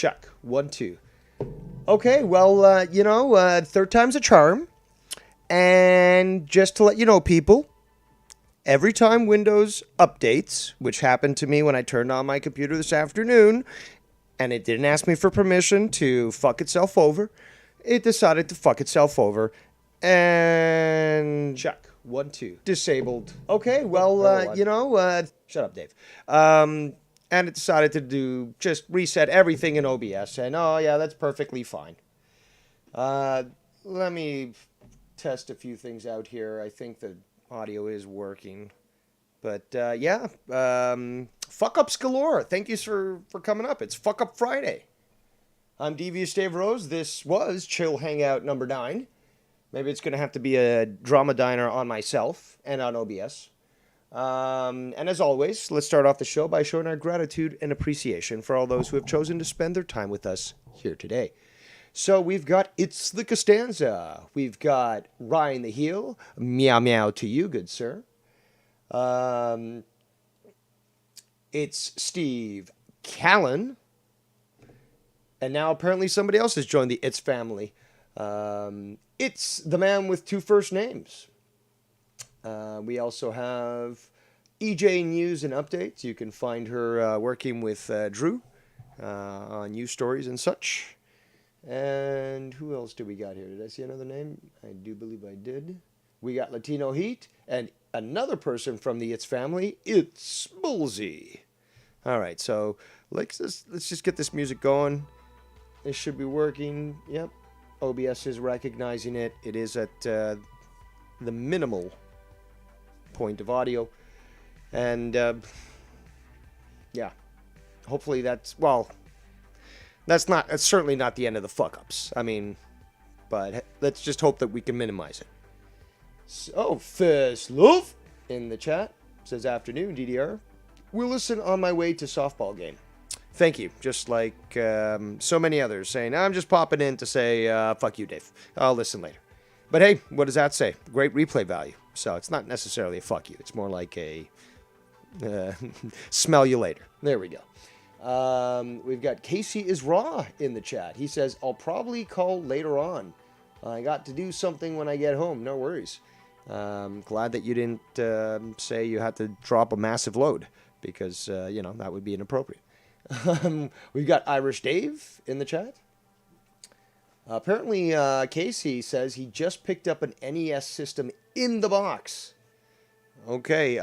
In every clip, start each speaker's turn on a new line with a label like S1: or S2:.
S1: Check. 1, 2. Okay, well, third time's a charm. And just to let you know, people, every time Windows updates, which happened to me when I turned on my computer this afternoon, and it didn't ask me for permission to fuck itself over, it decided to fuck itself over. And check. 1, 2. Disabled. Okay, well, shut up, Dave. And it decided to just reset everything in OBS. And, oh, yeah, that's perfectly fine. Let me test a few things out here. I think the audio is working. But, fuck ups galore. Thank you for coming up. It's Fuck Up Friday. I'm Devious Dave Rose. This was Chill Hangout number 9. Maybe it's going to have to be a drama diner on myself and on OBS. And as always, let's start off the show by showing our gratitude and appreciation for all those who have chosen to spend their time with us here today. So we've got It's the Costanza. We've got Ryan the Heel. Meow meow to you, good sir. It's Steve Callan. And now apparently somebody else has joined the It's family. It's the man with 2 first names. We also have EJ News and Updates. You can find her working with Drew on news stories and such. And who else do we got here? Did I see another name? I do believe I did. We got Latino Heat and another person from the It's family. It's Bullsy. All right, so let's just get this music going. It should be working. Yep. OBS is recognizing it. It is at the minimal point of audio. And, hopefully that's certainly not the end of the fuck-ups. I mean, but let's just hope that we can minimize it. So, First Love in the chat says, afternoon, DDR. We'll listen on my way to softball game. Thank you. Just like so many others saying, I'm just popping in to say, fuck you, Dave. I'll listen later. But hey, what does that say? Great replay value. So it's not necessarily a fuck you. It's more like a smell you later. There we go. We've got Casey is Raw in the chat. He says, I'll probably call later on. I got to do something when I get home. No worries. Glad that you didn't say you had to drop a massive load because, that would be inappropriate. We've got Irish Dave in the chat. Apparently, Casey says he just picked up an NES system in the box. Okay,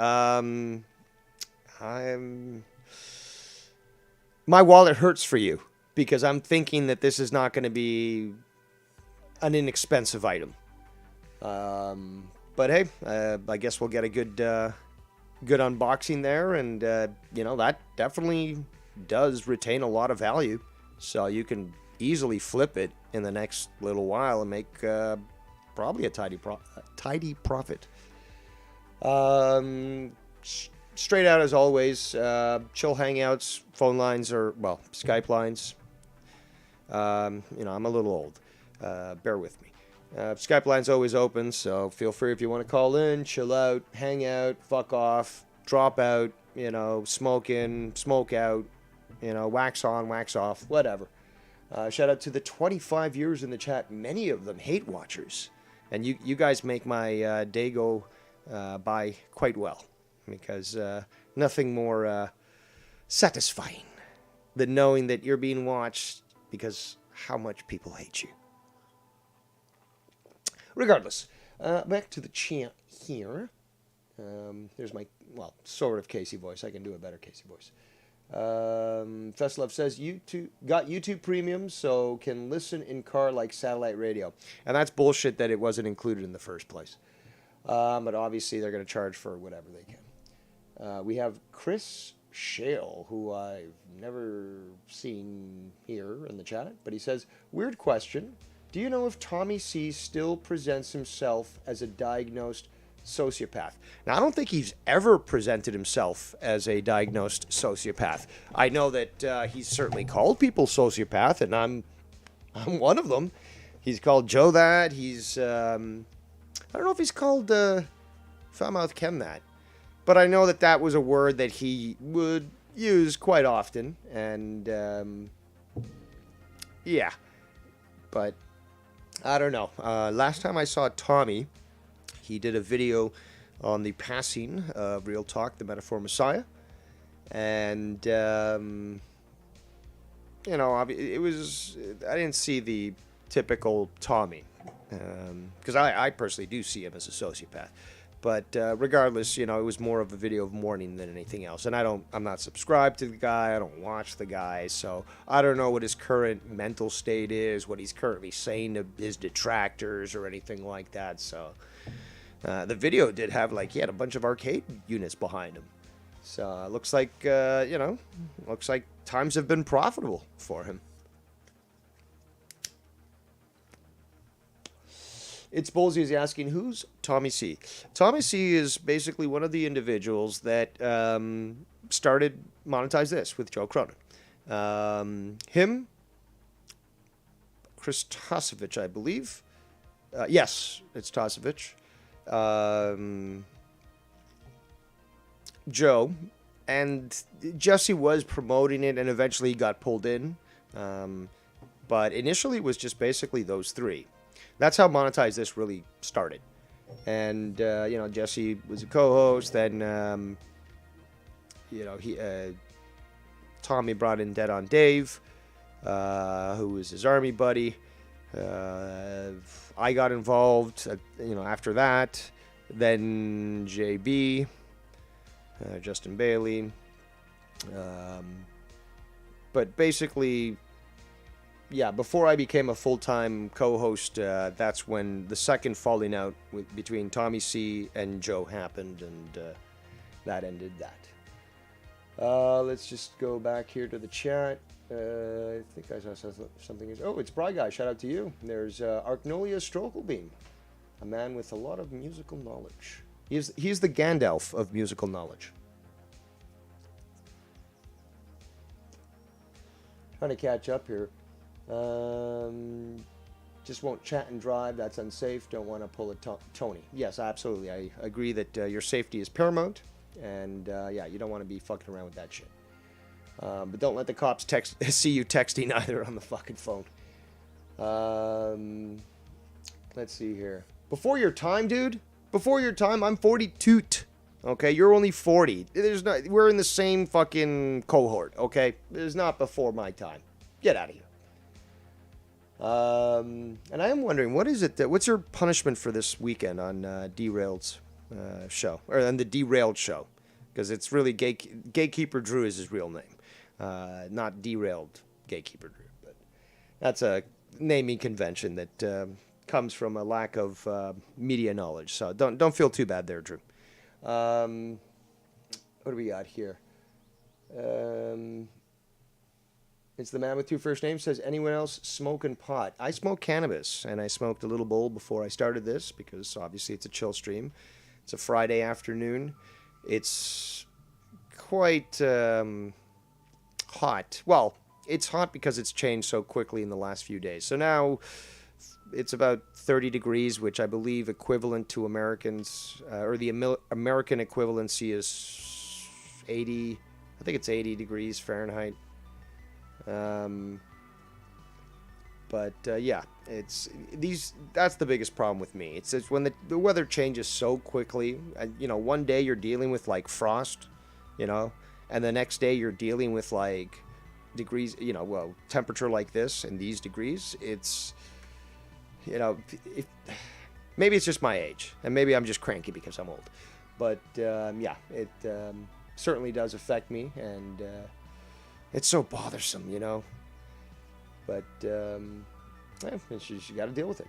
S1: my wallet hurts for you because I'm thinking that this is not going to be an inexpensive item. But hey, I guess we'll get a good unboxing there, and that definitely does retain a lot of value, so you can easily flip it in the next little while and make probably a tidy profit. Straight out as always, chill hangouts, phone lines, or Skype lines. I'm a little old, bear with me. Skype line's always open, so feel free if you want to call in, chill out, hang out, fuck off, drop out, smoke in, smoke out, wax on, wax off, whatever. Shout out to the 25 years in the chat, many of them hate watchers. And you guys make my day go by quite well, because nothing more satisfying than knowing that you're being watched because how much people hate you. Regardless, back to the chat here. There's my, sort of Casey voice. I can do a better Casey voice. Festlove says, got YouTube Premium, so can listen in car like satellite radio. And that's bullshit that it wasn't included in the first place. But obviously they're going to charge for whatever they can. We have Chris Shale, who I've never seen here in the chat, but he says, weird question. Do you know if Tommy C still presents himself as a diagnosed sociopath? Now, I don't think he's ever presented himself as a diagnosed sociopath. I know that he's certainly called people sociopath, and I'm one of them. He's called Joe that. He's, I don't know if he's called Foulmouth Ken that, but I know that was a word that he would use quite often, and yeah, but I don't know. Last time I saw Tommy, he did a video on the passing of Real Talk, the Metaphor Messiah, and it was, I didn't see the typical Tommy, because I personally do see him as a sociopath. But regardless, it was more of a video of mourning than anything else. And I'm not subscribed to the guy. I don't watch the guy. So I don't know what his current mental state is, what he's currently saying to his detractors or anything like that. So the video did have, he had a bunch of arcade units behind him. So it looks like, looks like times have been profitable for him. It's Ballsy is asking, who's Tommy C? Tommy C is basically one of the individuals that started Monetize This with Joe Cronin. Him, Chris Tosevich, I believe. Yes, it's Tosevich. Joe. And Jesse was promoting it, and eventually he got pulled in. But initially it was just basically those three. That's how Monetize This really started. And, Jesse was a co-host. Then, Tommy brought in Dead on Dave, who was his army buddy. I got involved, after that. Then JB, Justin Bailey. But basically, yeah, before I became a full-time co-host, that's when the second falling out between Tommy C and Joe happened, and that ended that. Let's just go back here to the chat. I think I saw something. Oh, it's Bry Guy. Shout out to you. There's Arknolia Strokelbeam, a man with a lot of musical knowledge. He's the Gandalf of musical knowledge. Trying to catch up here. Just won't chat and drive. That's unsafe. Don't want to pull a Tony. Yes, absolutely. I agree that your safety is paramount. And, you don't want to be fucking around with that shit. But don't let the cops see you texting either on the fucking phone. Let's see here. Before your time, dude. Before your time, I'm 42. Okay, you're only 40. We're in the same fucking cohort. Okay, it's not before my time. Get out of here. And I am wondering, what's your punishment for this weekend on Derailed's show, or on the Derailed show? Because it's really Gatekeeper Drew is his real name, not Derailed Gatekeeper Drew. But that's a naming convention that comes from a lack of media knowledge. So don't feel too bad there, Drew. What do we got here? It's the man with two first names. Says, anyone else smoking pot? I smoke cannabis, and I smoked a little bowl before I started this because obviously it's a chill stream. It's a Friday afternoon. It's quite hot. Well, it's hot because it's changed so quickly in the last few days. So now it's about 30 degrees, which I believe equivalent to Americans, or the American equivalency is 80. I think it's 80 degrees Fahrenheit. That's the biggest problem with me. It's when the weather changes so quickly. One day you're dealing with frost, and the next day you're dealing with degrees, temperature like this and these degrees. It's, maybe it's just my age, and maybe I'm just cranky because I'm old, but it certainly does affect me, and it's so bothersome, But, you got to deal with it.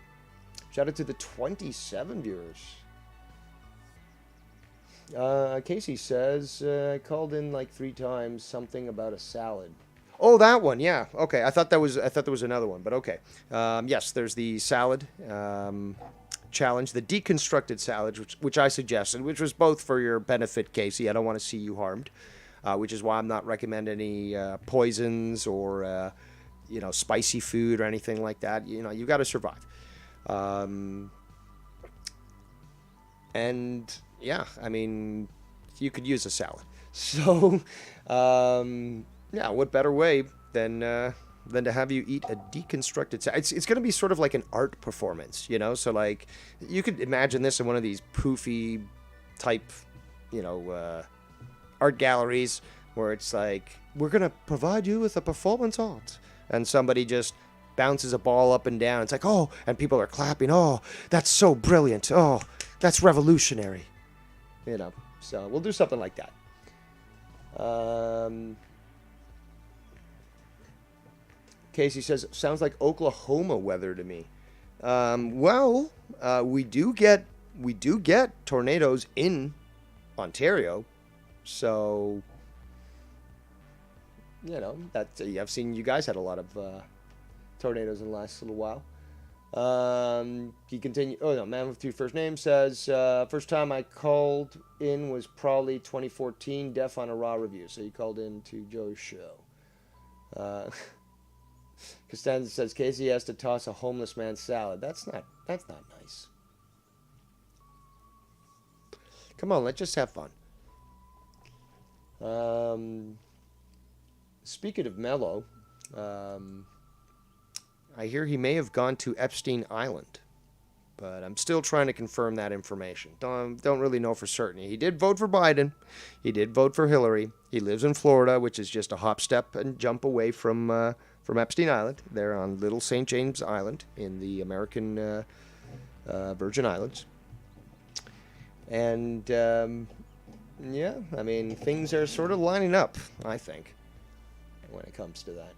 S1: Shout out to the 27 viewers. Casey says, I called in 3 times, something about a salad. Oh, that one, yeah. Okay, I thought there was another one, but okay. Yes, there's the salad challenge, the deconstructed salad, which I suggested, which was both for your benefit, Casey. I don't want to see you harmed. Which is why I'm not recommending any poisons or, spicy food or anything like that. You've got to survive. And, yeah, I mean, you could use a salad. So, what better way than than to have you eat a deconstructed salad. It's going to be sort of like an art performance, you know? So, like, you could imagine this in one of these poofy type, you know, art galleries where it's like, we're going to provide you with a performance art. And somebody just bounces a ball up and down. It's like, oh, and people are clapping. Oh, that's so brilliant. Oh, that's revolutionary. You know, so we'll do something like that. Casey says, sounds like Oklahoma weather to me. Well, we do get tornadoes in Ontario, so you know that I've seen you guys had a lot of tornadoes in the last little while. He continued. Oh no, man with two first names says first time I called in was probably 2014, Def on a Raw review. So he called in to Joe's show. Costanza says Casey has to toss a homeless man salad. That's not nice. Come on, let's just have fun. Speaking of Mello, I hear he may have gone to Epstein Island, but I'm still trying to confirm that information. Don't really know for certain. He did vote for Biden. He did vote for Hillary. He lives in Florida, which is just a hop, step, and jump away from Epstein Island. They're on Little St. James Island in the American Virgin Islands. And, yeah, I mean, things are sort of lining up, I think, when it comes to that.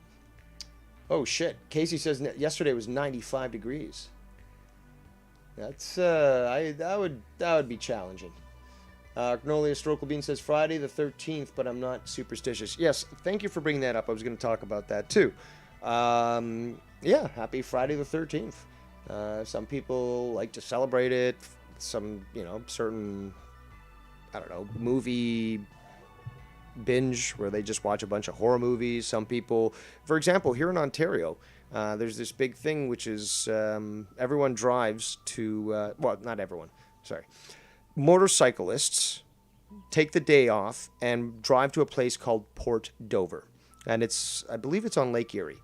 S1: Oh, shit. Casey says yesterday was 95 degrees. That's, that would be challenging. Granolia Strokel Bean says Friday the 13th, but I'm not superstitious. Yes, thank you for bringing that up. I was going to talk about that, too. Yeah, happy Friday the 13th. Some people like to celebrate it. Some, you know, certain, I don't know, movie binge where they just watch a bunch of horror movies. Some people, for example, here in Ontario, there's this big thing which is everyone drives to, well, not everyone, sorry. Motorcyclists take the day off and drive to a place called Port Dover. And I believe it's on Lake Erie.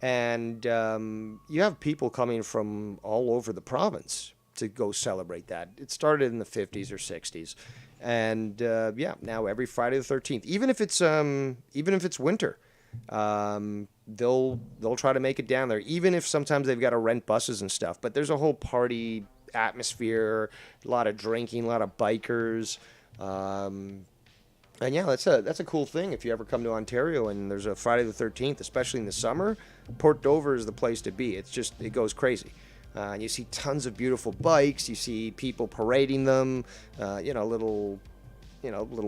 S1: And you have people coming from all over the province to go celebrate that. It started in the 50s or 60s. And yeah, now every Friday the 13th, even if it's winter, they'll try to make it down there, even if sometimes they've got to rent buses and stuff. But there's a whole party atmosphere, a lot of drinking, a lot of bikers. And yeah, that's a cool thing. If you ever come to Ontario and there's a Friday the 13th, especially in the summer, Port Dover is the place to be. It goes crazy. And you see tons of beautiful bikes. You see people parading them. Little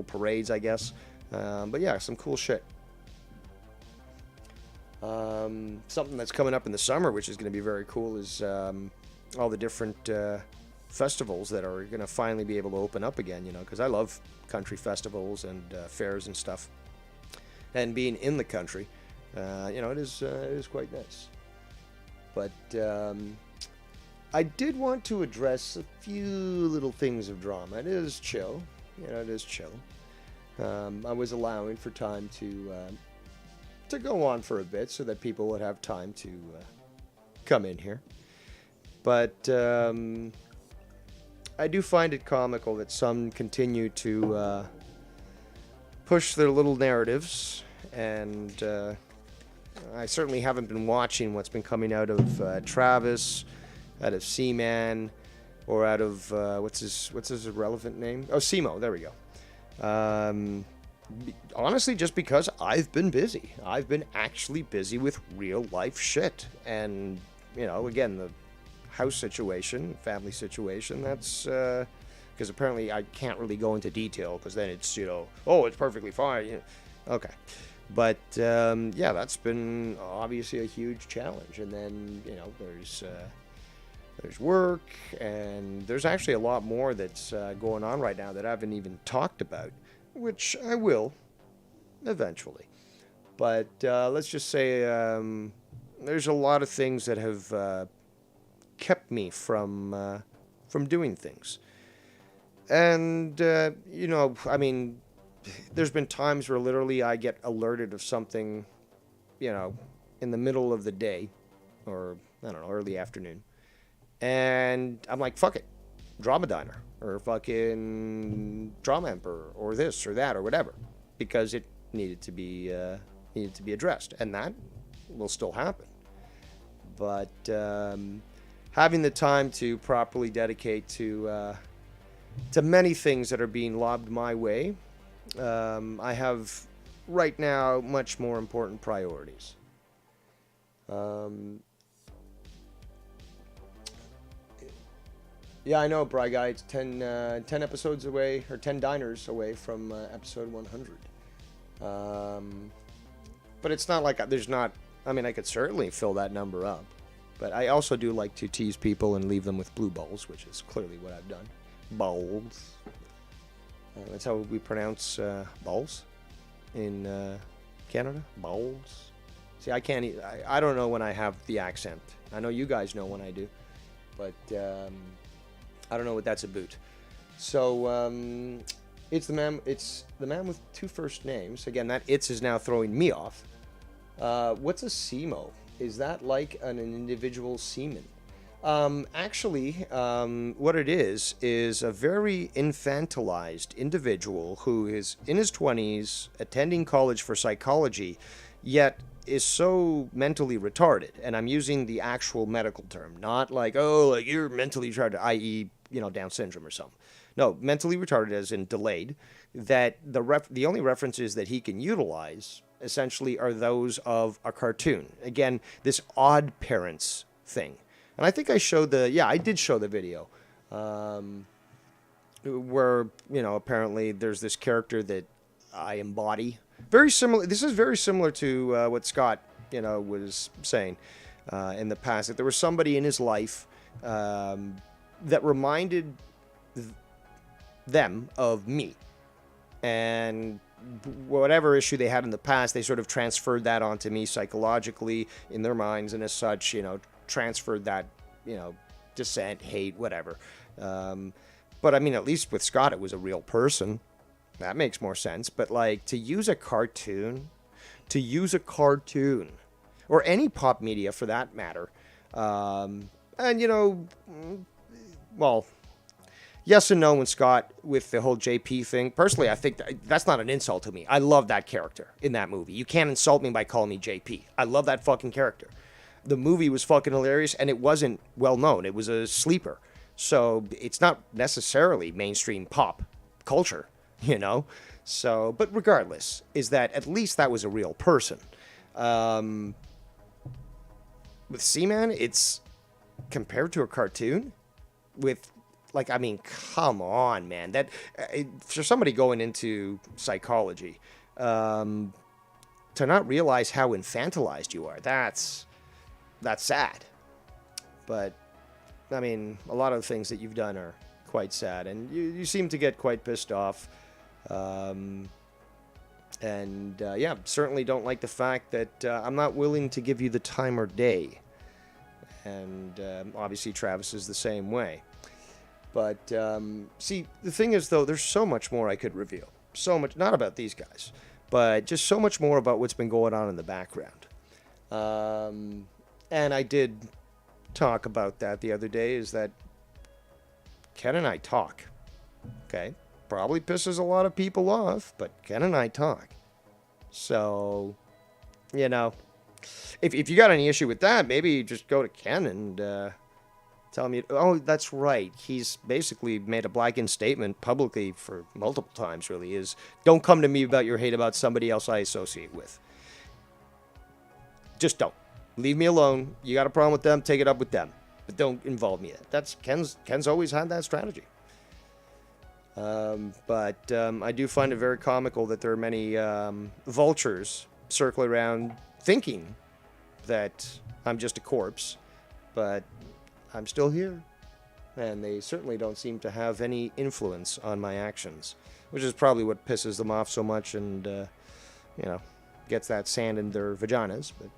S1: parades, I guess. But yeah, some cool shit. Something that's coming up in the summer, which is going to be very cool, is all the different festivals that are going to finally be able to open up again. You know, because I love country festivals and fairs and stuff. And being in the country, it is quite nice. But I did want to address a few little things of drama. It is chill. It is chill. I was allowing for time to go on for a bit so that people would have time to come in here. But I do find it comical that some continue to push their little narratives, and I certainly haven't been watching what's been coming out of Travis, out of Seaman, or out of what's his relevant name? Oh, Simo. There we go. Honestly, just because I've been busy. I've been actually busy with real life shit, and again, the house situation, family situation. That's because apparently I can't really go into detail because then it's it's perfectly fine. Yeah. Okay. But yeah, that's been obviously a huge challenge, and then there's work, and there's actually a lot more that's going on right now that I haven't even talked about, which I will eventually. But let's just say there's a lot of things that have kept me from doing things. And, I mean, there's been times where literally I get alerted of something, in the middle of the day, or I don't know, early afternoon, and I'm like, fuck it, Drama Diner, or fucking Drama Emperor, or this or that or whatever, because it needed to be addressed, and that will still happen. But having the time to properly dedicate to many things that are being lobbed my way, I have right now much more important priorities. Yeah, I know, Bry Guy. It's 10 episodes away, or 10 diners away from episode 100. But it's not like there's not... I mean, I could certainly fill that number up. But I also do like to tease people and leave them with blue balls, which is clearly what I've done. Balls. That's how we pronounce balls in Canada. Balls. See, I can't... I don't know when I have the accent. I know you guys know when I do. But... I don't know what that's about. So it's the man with two first names. Again, that "it's" is now throwing me off. What's a SEMO? Is that like an individual semen? Actually, what it is a very infantilized individual who is in his 20s, attending college for psychology, yet is so mentally retarded. And I'm using the actual medical term, not like, oh, like you're mentally retarded, i.e., Down syndrome or something. No, mentally retarded as in delayed, that the only references that he can utilize essentially are those of a cartoon. Again, this odd parents thing. And I think I showed I did show the video where, apparently there's this character that I embody. Very similar. This is very similar to what Scott, was saying in the past, that there was somebody in his life that reminded them of me, and whatever issue they had in the past, they sort of transferred that onto me psychologically in their minds, and as such, transferred that, dissent, hate, whatever. But I mean, at least with Scott, it was a real person. That makes more sense. But like, to use a cartoon, or any pop media for that matter, and well, yes and no when Scott, with the whole JP thing. Personally, I think that's not an insult to me. I love that character in that movie. You can't insult me by calling me JP. I love that fucking character. The movie was fucking hilarious, and it wasn't well known. It was a sleeper. So it's not necessarily mainstream pop culture, So, but regardless, is that at least that was a real person. With Seaman, it's compared to a cartoon with, like, I mean, come on, man. That for somebody going into psychology, to not realize how infantilized you are, that's sad. But I mean, a lot of the things that you've done are quite sad, and you seem to get quite pissed off. Certainly don't like the fact that I'm not willing to give you the time or day. And obviously Travis is the same way. But see, the thing is, though, there's so much more I could reveal. So much, not about these guys, but just so much more about what's been going on in the background. And I did talk about that the other day, is that Ken and I talk. Okay? Probably pisses a lot of people off, but Ken and I talk. So, if you got any issue with that, maybe just go to Ken and tell him, oh, that's right. He's basically made a blanket statement publicly for multiple times, really, is don't come to me about your hate about somebody else I associate with. Just don't. Leave me alone. You got a problem with them, take it up with them. But don't involve me in it. That's Ken's always had that strategy. But I do find it very comical that there are many vultures circling around thinking that I'm just a corpse, but I'm still here. And they certainly don't seem to have any influence on my actions, which is probably what pisses them off so much and, gets that sand in their vaginas. But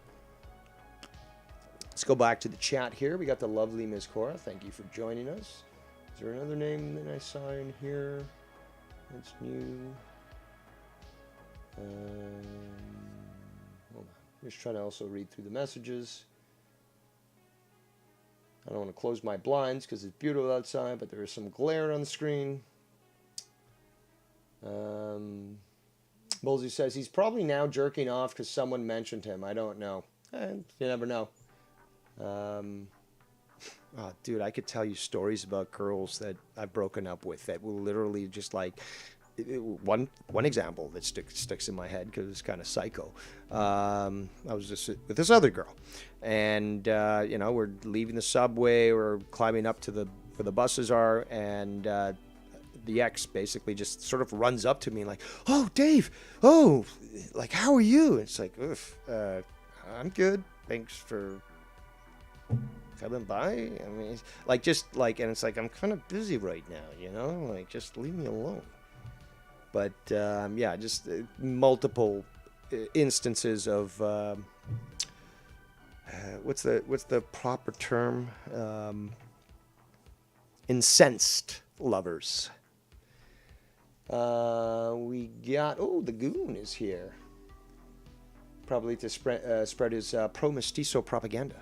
S1: let's go back to the chat here. We got the lovely Ms. Cora. Thank you for joining us. Is there another name that I saw in here that's new? Hold on. Just trying to also read through the messages. I don't want to close my blinds because it's beautiful outside, but there is some glare on the screen. Bullseye says he's probably now jerking off because someone mentioned him. I don't know. You never know. Oh, dude, I could tell you stories about girls that I've broken up with that will literally just like one example that sticks in my head because it's kind of psycho. I was just with this other girl, and we're leaving the subway, we're climbing up to where the buses are, and the ex basically just sort of runs up to me like, "Oh, Dave, oh, like how are you?" And it's like, I'm good, thanks for coming by. I mean, and it's like, I'm kind of busy right now, like just leave me alone. But just multiple instances of what's the proper term? Incensed lovers. We got the goon is here, probably to spread his pro-mestizo propaganda.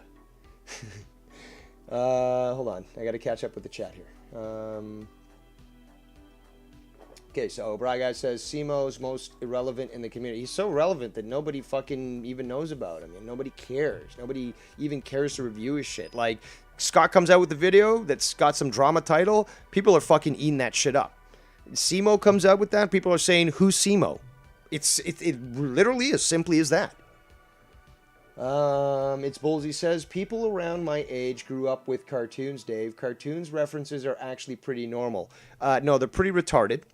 S1: Hold on, I got to catch up with the chat here. Okay, so Bry Guy says Simo's most irrelevant in the community. He's so relevant that nobody fucking even knows about him, and nobody cares. Nobody even cares to review his shit. Like, Scott comes out with a video that's got some drama title, people are fucking eating that shit up. Simo comes out with that, people are saying, who's Simo? It literally as simply as that. It's Bullseye says, people around my age grew up with cartoons, Dave. Cartoons references are actually pretty normal. No, they're pretty retarded.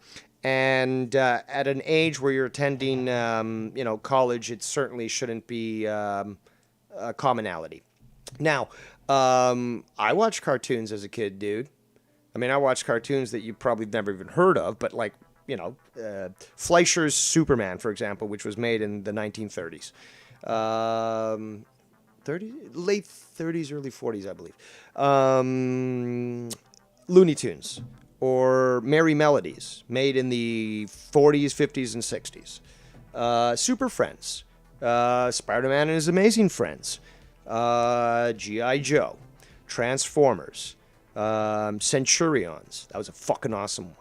S1: And at an age where you're attending, college, it certainly shouldn't be a commonality. Now, I watched cartoons as a kid, dude. I mean, I watched cartoons that you probably never even heard of, but like, Fleischer's Superman, for example, which was made in the 1930s. Late 30s, early 40s, I believe. Looney Tunes or Merry Melodies, made in the 40s, 50s, and 60s. Super Friends, Spider-Man and His Amazing Friends, G.I. Joe, Transformers, Centurions. That was a fucking awesome one.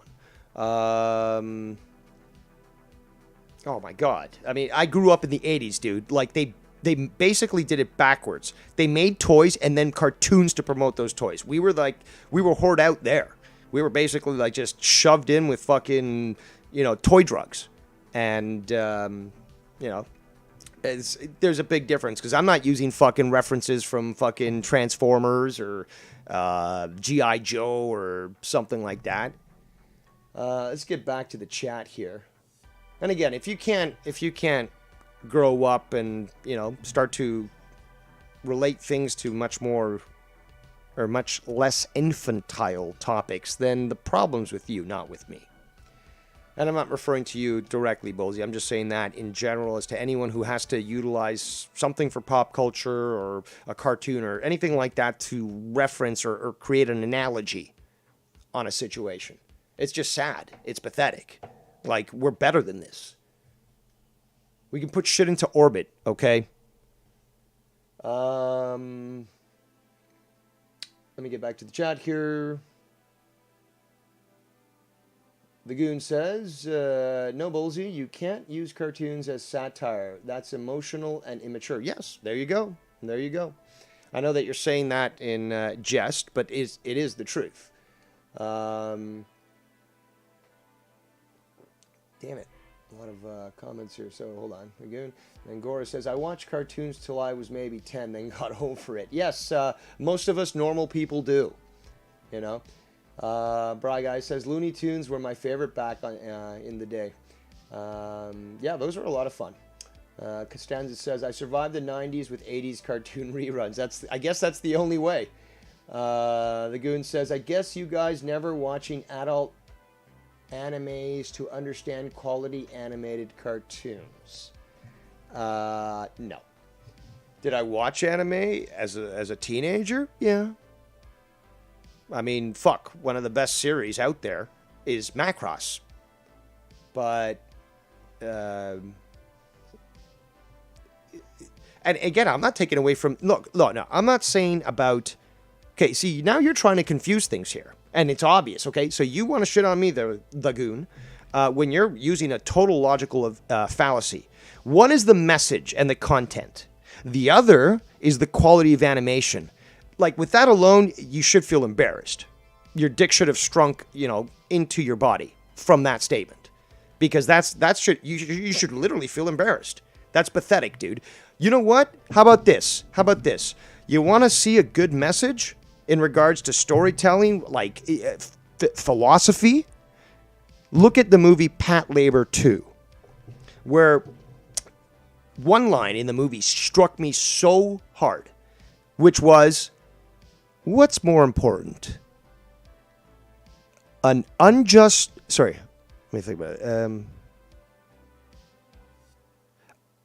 S1: Oh my God. I mean, I grew up in the 80s, dude. Like, they basically did it backwards. They made toys and then cartoons to promote those toys. We were hoard out there. We were basically like just shoved in with fucking, toy drugs. And, there's a big difference because I'm not using fucking references from fucking Transformers or G.I. Joe or something like that. Let's get back to the chat here. And again, if you can't grow up and, start to relate things to much more or much less infantile topics, then the problem's with you, not with me. And I'm not referring to you directly, Bullseye. I'm just saying that in general as to anyone who has to utilize something for pop culture or a cartoon or anything like that to reference or create an analogy on a situation. It's just sad. It's pathetic. Like, we're better than this. We can put shit into orbit, okay? Let me get back to the chat here. The Goon says, no, Bullseye, you can't use cartoons as satire. That's emotional and immature. Yes, there you go. There you go. I know that you're saying that in jest, but it is the truth. Damn it. A lot of comments here, so hold on. Again, Angora says, I watched cartoons till I was maybe 10, then got over it. Yes, most of us normal people do, Bry Guy says, Looney Tunes were my favorite back in the day. Yeah, those were a lot of fun. Costanza says, I survived the 90s with 80s cartoon reruns. I guess that's the only way. The Goon says, I guess you guys never watching adult animes to understand quality animated cartoons. No. Did I watch anime as a teenager? Yeah. I mean, fuck, one of the best series out there is Macross. But And again, I'm not taking away from... Look, no, I'm not saying about... Okay, see, now you're trying to confuse things here. And it's obvious, okay? So you want to shit on me, the goon, when you're using a total logical fallacy. One is the message and the content. The other is the quality of animation. Like, with that alone, you should feel embarrassed. Your dick should have shrunk, into your body from that statement. Because you should literally feel embarrassed. That's pathetic, dude. You know what? How about this? You want to see a good message in regards to storytelling, like philosophy? Look at the movie Pat Labor 2, where one line in the movie struck me so hard, which was, what's more important? An unjust... Sorry, let me think about it.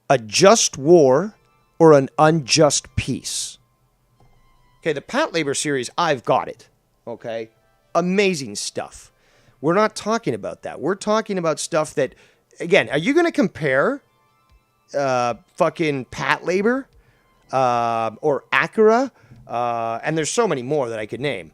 S1: A just war or an unjust peace? Okay, the Pat Labor series, I've got it. Okay? Amazing stuff. We're not talking about that. We're talking about stuff that... Again, are you going to compare fucking Pat Labor or Acura? And there's so many more that I could name.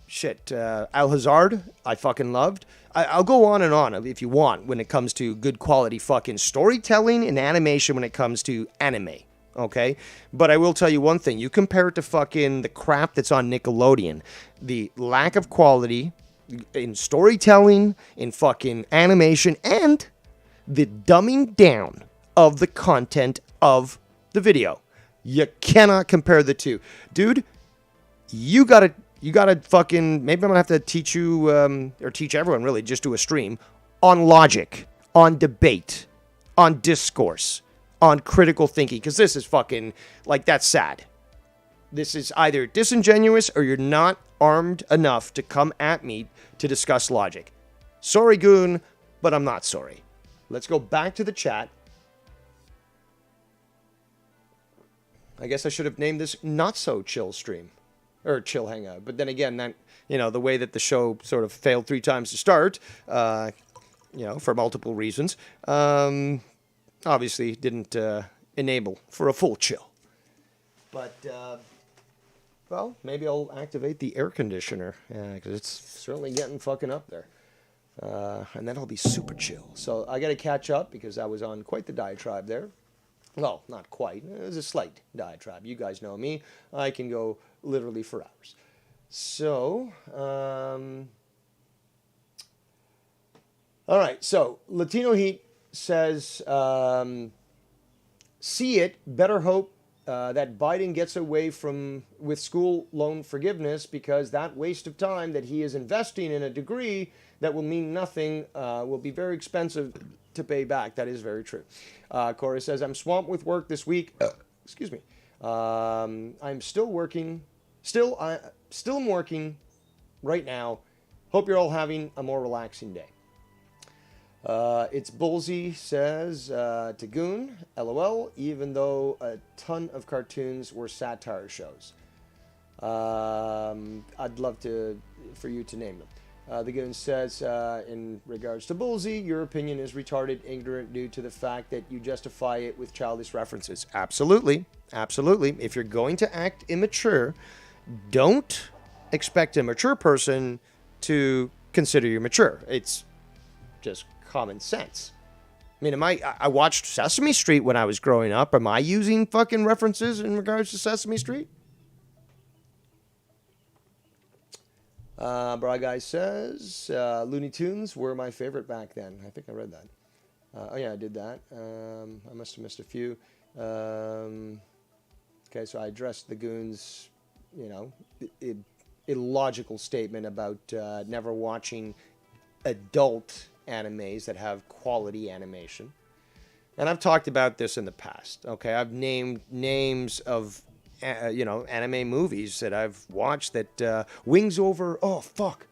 S1: Shit. Al-Hazard, I fucking loved. I'll go on and on if you want when it comes to good quality fucking storytelling and animation when it comes to anime. Okay? But I will tell you one thing. You compare it to fucking the crap that's on Nickelodeon. The lack of quality in storytelling, in fucking animation, and the dumbing down of the content of the video. You cannot compare the two. Dude, you gotta fucking... Maybe I'm gonna have to teach you, or teach everyone really, just do a stream on logic, on debate, on discourse, on critical thinking. Because this is fucking... Like, that's sad. This is either disingenuous or you're not armed enough to come at me to discuss logic. Sorry, goon, but I'm not sorry. Let's go back to the chat. I guess I should have named this Not So Chill Stream. Or Chill Hangout. But then again, that, the way that the show sort of failed 3 times to start, for multiple reasons, obviously didn't enable for a full chill. But, well, maybe I'll activate the air conditioner, because it's certainly getting fucking up there. And then I'll be super chill. So I got to catch up, because I was on quite the diatribe there. Well, not quite. It was a slight diatribe. You guys know me. I can go literally for hours. So, all right. So, Latino Heat says, see it, better hope that Biden gets away with school loan forgiveness, because that waste of time that he is investing in a degree that will mean nothing will be very expensive to pay back. That is very true. Corey says, I'm swamped with work this week. Excuse me. I'm still working. I'm working right now. Hope you're all having a more relaxing day. It's Bullsy says, to Goon, LOL, even though a ton of cartoons were satire shows. I'd love for you to name them. The Goon says, in regards to Bullsy, your opinion is retarded, ignorant, due to the fact that you justify it with childish references. Absolutely. Absolutely. If you're going to act immature, don't expect a mature person to consider you mature. It's just common sense. I mean, I watched Sesame Street when I was growing up. Am I using fucking references in regards to Sesame Street? Bra Guy says, Looney Tunes were my favorite back then. I think I read that. Oh yeah, I did that. I must have missed a few. Okay, so I addressed the Goons, illogical statement about never watching adult animes that have quality animation. And I've talked about this in the past. Okay, I've named names of anime movies that I've watched that Wings Over... Oh, fuck.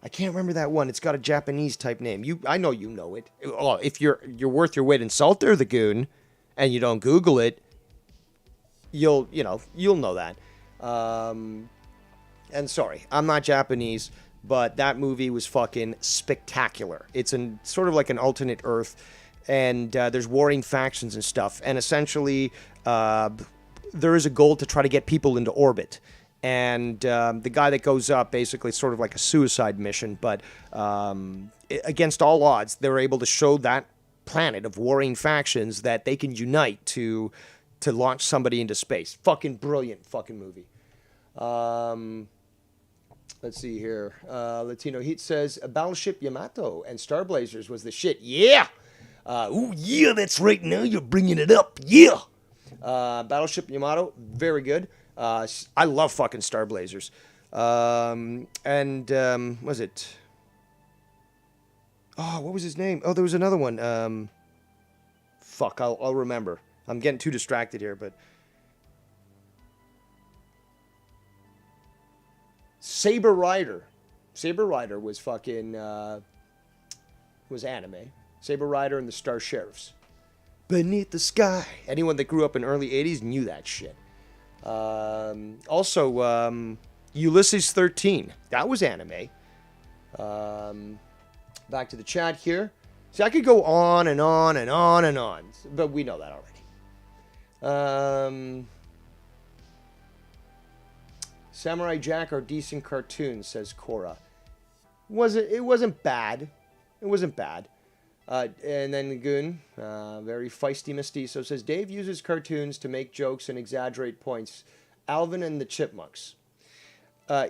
S1: I can't remember that one. It's got a Japanese type name. I know you know it. Oh, if you're worth your weight in salt there, the Goon, and you don't Google it, you'll know that. And sorry, I'm not Japanese, but that movie was fucking spectacular. It's sort of like an alternate Earth and there's warring factions and stuff. And essentially, there is a goal to try to get people into orbit. And the guy that goes up, basically sort of like a suicide mission, but against all odds, they're able to show that planet of warring factions that they can unite to launch somebody into space. Fucking brilliant fucking movie. Let's see here. Latino Heat says, Battleship Yamato and Star Blazers was the shit. Yeah! Ooh, yeah, that's right. Now you're bringing it up. Yeah! Battleship Yamato, very good. I love fucking Star Blazers. Was it? Oh, what was his name? Oh, there was another one. Fuck, I'll remember. I'm getting too distracted here, but... Saber Rider. Saber Rider was fucking... was anime. Saber Rider and the Star Sheriffs. Beneath the sky. Anyone that grew up in early 80s knew that shit. Also, Ulysses 13. That was anime. Back to the chat here. See, I could go on and on and on and on, but we know that already. Samurai Jack are decent cartoons, says Cora. It wasn't bad. It wasn't bad. And then Lagoon, very feisty mestizo, says, Dave uses cartoons to make jokes and exaggerate points. Alvin and the Chipmunks.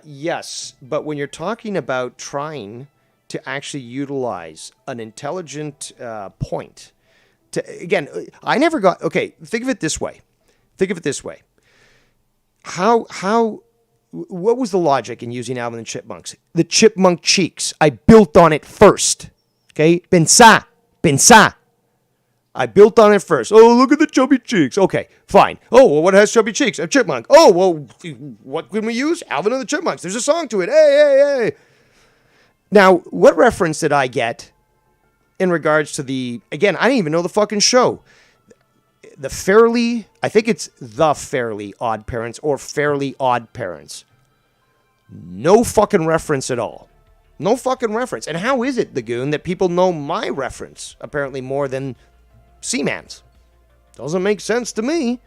S1: Yes, but when you're talking about trying to actually utilize an intelligent point, I never got... Okay, think of it this way. What was the logic in using Alvin and the Chipmunks? The chipmunk cheeks. I built on it first. Okay? Pensá. I built on it first. Oh, look at the chubby cheeks. Okay, fine. Oh, well, what has chubby cheeks? A chipmunk. Oh, well, what can we use? Alvin and the Chipmunks. There's a song to it. Hey. Now, what reference did I get in regards to again, I didn't even know the fucking show. I think it's The Fairly Odd Parents or Fairly Odd Parents. No fucking reference at all. No fucking reference. And how is it, the goon, that people know my reference apparently more than Seaman's? Doesn't make sense to me.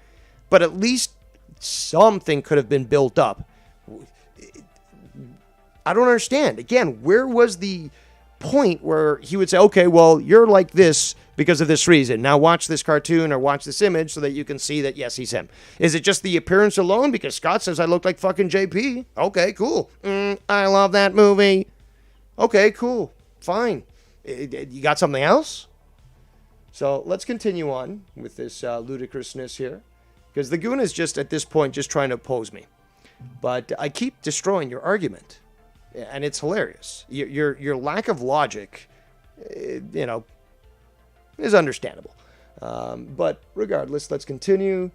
S1: But at least something could have been built up. I don't understand. Again, where was the point where he would say, okay, well, you're like this because of this reason. Now watch this cartoon or watch this image so that you can see that, yes, he's him. Is it just the appearance alone? Because Scott says I look like fucking JP. Okay, cool. I love that movie. Okay, cool. Fine. You got something else? So let's continue on with this ludicrousness here. Because the goon is just, at this point, just trying to oppose me. But I keep destroying your argument. And it's hilarious. Your lack of logic, is understandable. But regardless, let's continue.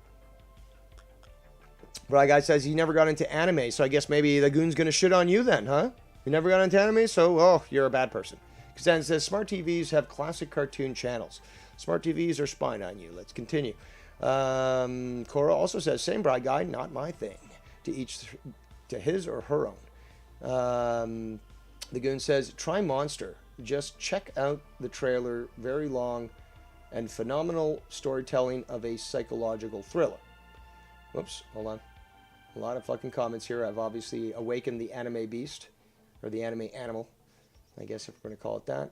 S1: Bry Guy says he never got into anime, so I guess maybe the goon's going to shit on you then, huh? You never got into anime, so, you're a bad person. Because then it says, smart TVs have classic cartoon channels. Smart TVs are spying on you. Let's continue. Cora also says, same Bry Guy, not my thing. To his or her own. The goon says, try Monster. Just check out the trailer. Very long and phenomenal storytelling of a psychological thriller. Whoops, hold on. A lot of fucking comments here. I've obviously awakened the anime beast. Or the anime animal. I guess if we're going to call it that.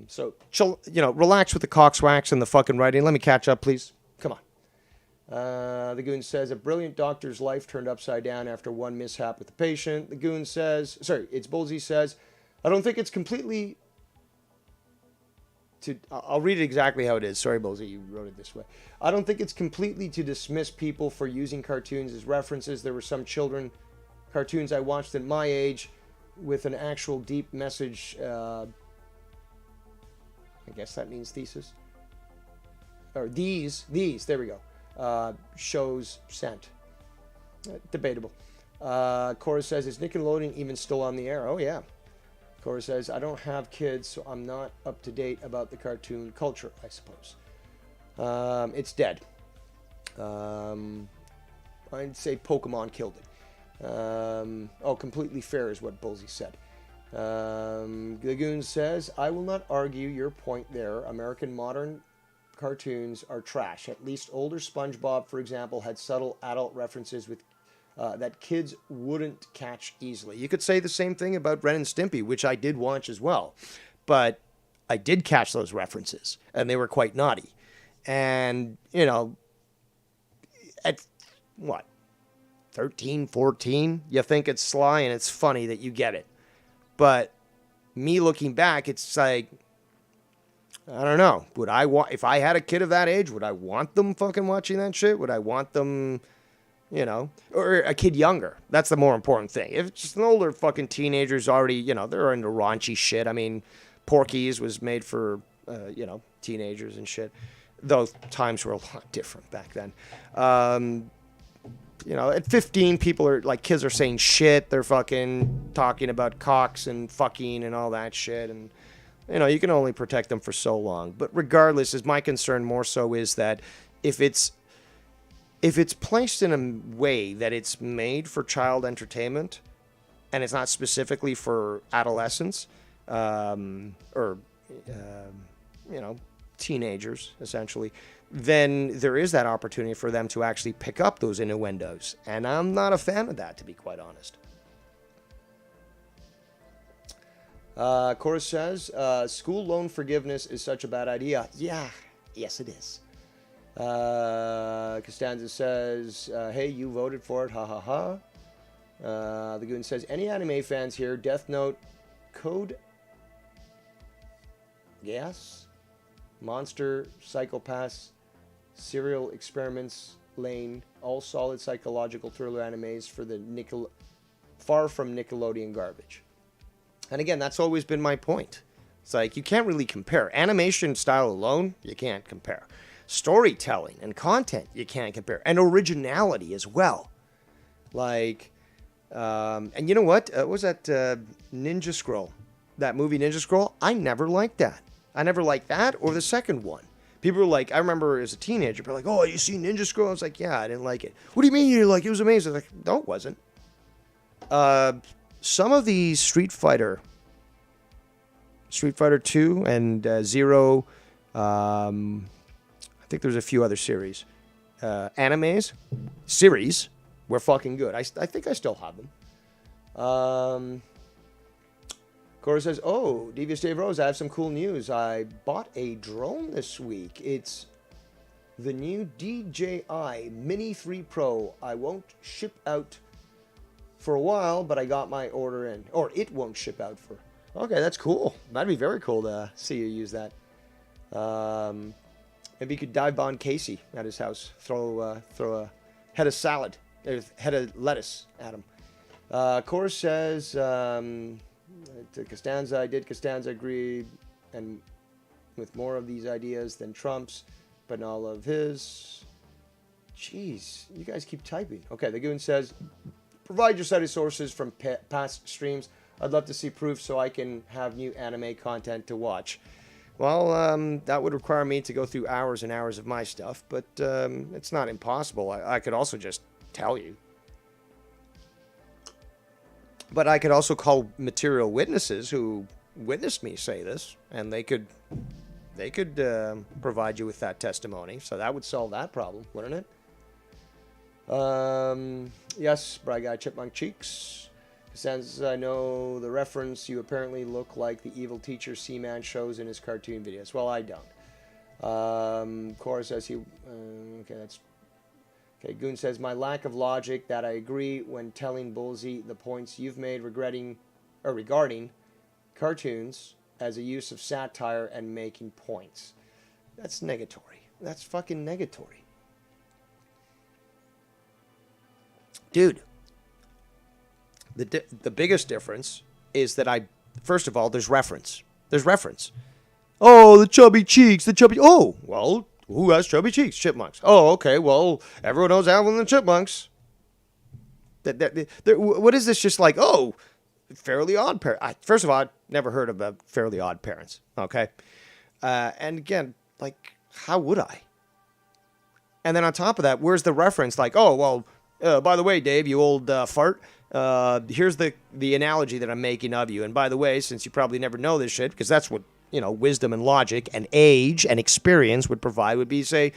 S1: So, chill, relax with the cockswax and the fucking writing. Let me catch up, please. Come on. The goon says, a brilliant doctor's life turned upside down after one mishap with the patient. The goon says, it's Bullseye says, I don't think it's completely I'll read it exactly how it is. Sorry, Bullseye, you wrote it this way. I don't think it's completely to dismiss people for using cartoons as references. There were some cartoons I watched at my age with an actual deep message. I guess that means thesis. Or these, there we go. Shows sent. Debatable. Cora says, is Nickelodeon even still on the air? Oh, yeah. Cora says, I don't have kids, so I'm not up to date about the cartoon culture, I suppose. It's dead. I'd say Pokemon killed it. Completely fair is what Bullseye said. Lagoon says, I will not argue your point there. American modern cartoons are trash. At least older SpongeBob, for example, had subtle adult references with that kids wouldn't catch easily. You could say the same thing about Ren and Stimpy, which I did watch as well. But I did catch those references, and they were quite naughty. And, you know, at what, 13, 14, you think it's sly and it's funny that you get it. But me looking back, it's like, I don't know. Would I if I had a kid of that age, would I want them fucking watching that shit? Would I want them, you know, or a kid younger? That's the more important thing. If it's just an older fucking teenager's already, you know, they're into raunchy shit. I mean, Porky's was made for, you know, teenagers and shit. Though times were a lot different back then. You know, at 15, people are like, kids are saying shit. They're fucking talking about cocks and fucking and all that shit. And, you know, you can only protect them for so long. But regardless, is my concern more so is that if it's placed in a way that it's made for child entertainment and it's not specifically for adolescents or, you know, teenagers, essentially, then there is that opportunity for them to actually pick up those innuendos. And I'm not a fan of that, to be quite honest. Cora says, school loan forgiveness is such a bad idea. Yeah, yes it is. Costanza says, hey, you voted for it, ha ha ha. The Goon says, any anime fans here, Death Note, Code, Gas, Monster, Psychopaths, Serial Experiments, Lane, all solid psychological thriller animes for the far from Nickelodeon garbage. And again, that's always been my point. It's like, you can't really compare. Animation style alone, you can't compare. Storytelling and content, you can't compare. And originality as well. Like, and you know what? Was that Ninja Scroll? That movie Ninja Scroll? I never liked that. I never liked that or the second one. People were like, I remember as a teenager, people were like, oh, you see Ninja Scroll? I was like, yeah, I didn't like it. What do you mean you like it? It was amazing. I was like, no, it wasn't. Some of the Street Fighter 2 and Zero, I think there's a few other series. Series were fucking good. I think I still have them. Cora says, oh, Devious Dave Rose, I have some cool news. I bought a drone this week. It's the new DJI Mini 3 Pro. I won't ship out for a while, but I got my order in. Or it won't ship out for... Okay, that's cool. That'd be very cool to see you use that. Maybe you could dive bomb Casey at his house. Throw a head of salad, head of lettuce at him. Cora says... to Costanza, Costanza agreed and with more of these ideas than Trump's, but not all of his. Jeez, you guys keep typing. Okay, the Goon says, provide your cited sources from past streams. I'd love to see proof so I can have new anime content to watch. Well, that would require me to go through hours and hours of my stuff, but it's not impossible. I could also just tell you. But I could also call material witnesses who witnessed me say this, and they could provide you with that testimony. So that would solve that problem, wouldn't it? Yes, Bright Guy Chipmunk Cheeks. Since I know the reference, you apparently look like the evil teacher Seaman shows in his cartoon videos. Well, I don't. Cora says he... okay, that's... Okay, Goon says, my lack of logic that I agree when telling Bullseye the points you've made regarding cartoons as a use of satire and making points. That's negatory. That's fucking negatory. Dude, the biggest difference is that first of all, there's reference. There's reference. Oh, the chubby cheeks, oh, well... Who has chubby cheeks? Chipmunks. Oh, okay. Well, everyone knows Alvin and the Chipmunks. What is this? Just like, oh, Fairly Odd Parents. First of all, I've never heard of Fairly Odd Parents. Okay. And again, like, how would I? And then on top of that, where's the reference? Like, oh, well, By the way, Dave, you old fart, here's the analogy that I'm making of you. And by the way, since you probably never know this shit, because that's what, wisdom and logic and age and experience would provide, would be say,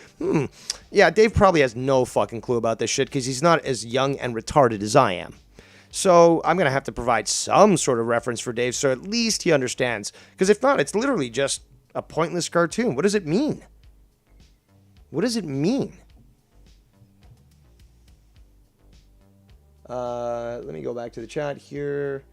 S1: yeah, Dave probably has no fucking clue about this shit because he's not as young and retarded as I am. So I'm going to have to provide some sort of reference for Dave so at least he understands. Because if not, it's literally just a pointless cartoon. What does it mean? What does it mean? Let me go back to the chat here.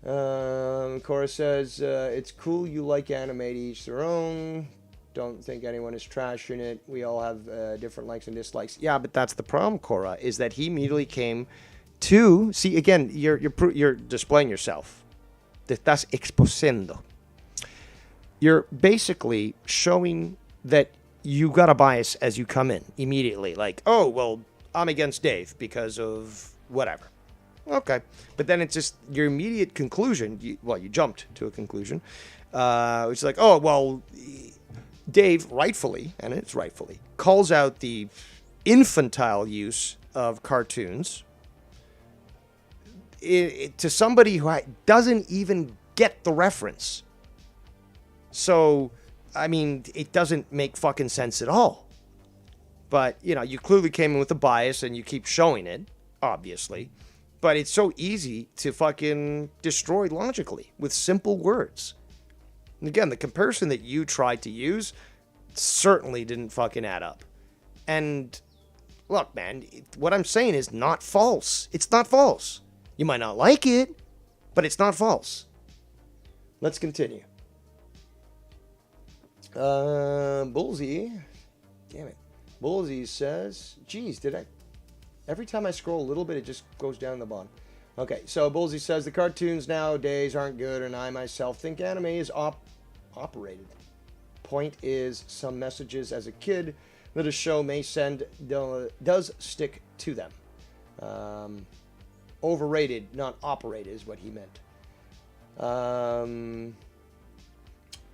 S1: Cora says, it's cool you like anime, to each their own. Don't think anyone is trashing it. We all have different likes and dislikes. Yeah, but that's the problem, Cora, is that he immediately came to... See, again, you're displaying yourself. Te estás exposendo. You're basically showing that you got a bias as you come in immediately. Like, oh, well, I'm against Dave because of whatever. Okay. But then it's just your immediate conclusion. You jumped to a conclusion. Which is like, oh, well, Dave rightfully, and it's rightfully, calls out the infantile use of cartoons to somebody who doesn't even get the reference. So, I mean, it doesn't make fucking sense at all. But, you clearly came in with a bias and you keep showing it, obviously. But it's so easy to fucking destroy logically with simple words. And again, the comparison that you tried to use certainly didn't fucking add up. And look, man, what I'm saying is not false. It's not false. You might not like it, but it's not false. Let's continue. Bullseye. Damn it. Bullseye says, geez, every time I scroll a little bit, it just goes down the bottom. Okay, so Bullseye says, the cartoons nowadays aren't good, and I myself think anime is operated. Point is, some messages as a kid that a show may send does stick to them. Overrated, not operated, is what he meant.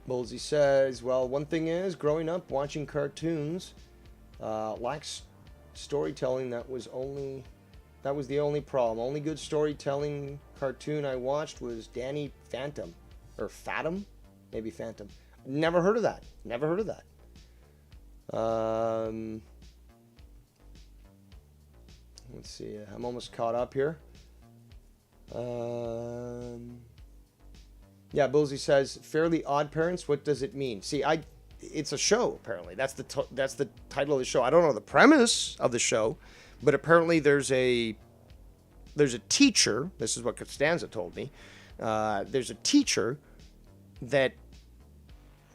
S1: Bullseye says, well, one thing is, growing up watching cartoons lacks storytelling. That was the only problem. Only good storytelling cartoon I watched was Danny Phantom. Or Fathom? Maybe Phantom. Never heard of that. Let's see. I'm almost caught up here. Yeah, Bullseye says, Fairly Odd Parents, what does it mean? See, it's a show, apparently. That's the title of the show. I don't know the premise of the show, but apparently there's a teacher, this is what Costanza told me, there's a teacher that,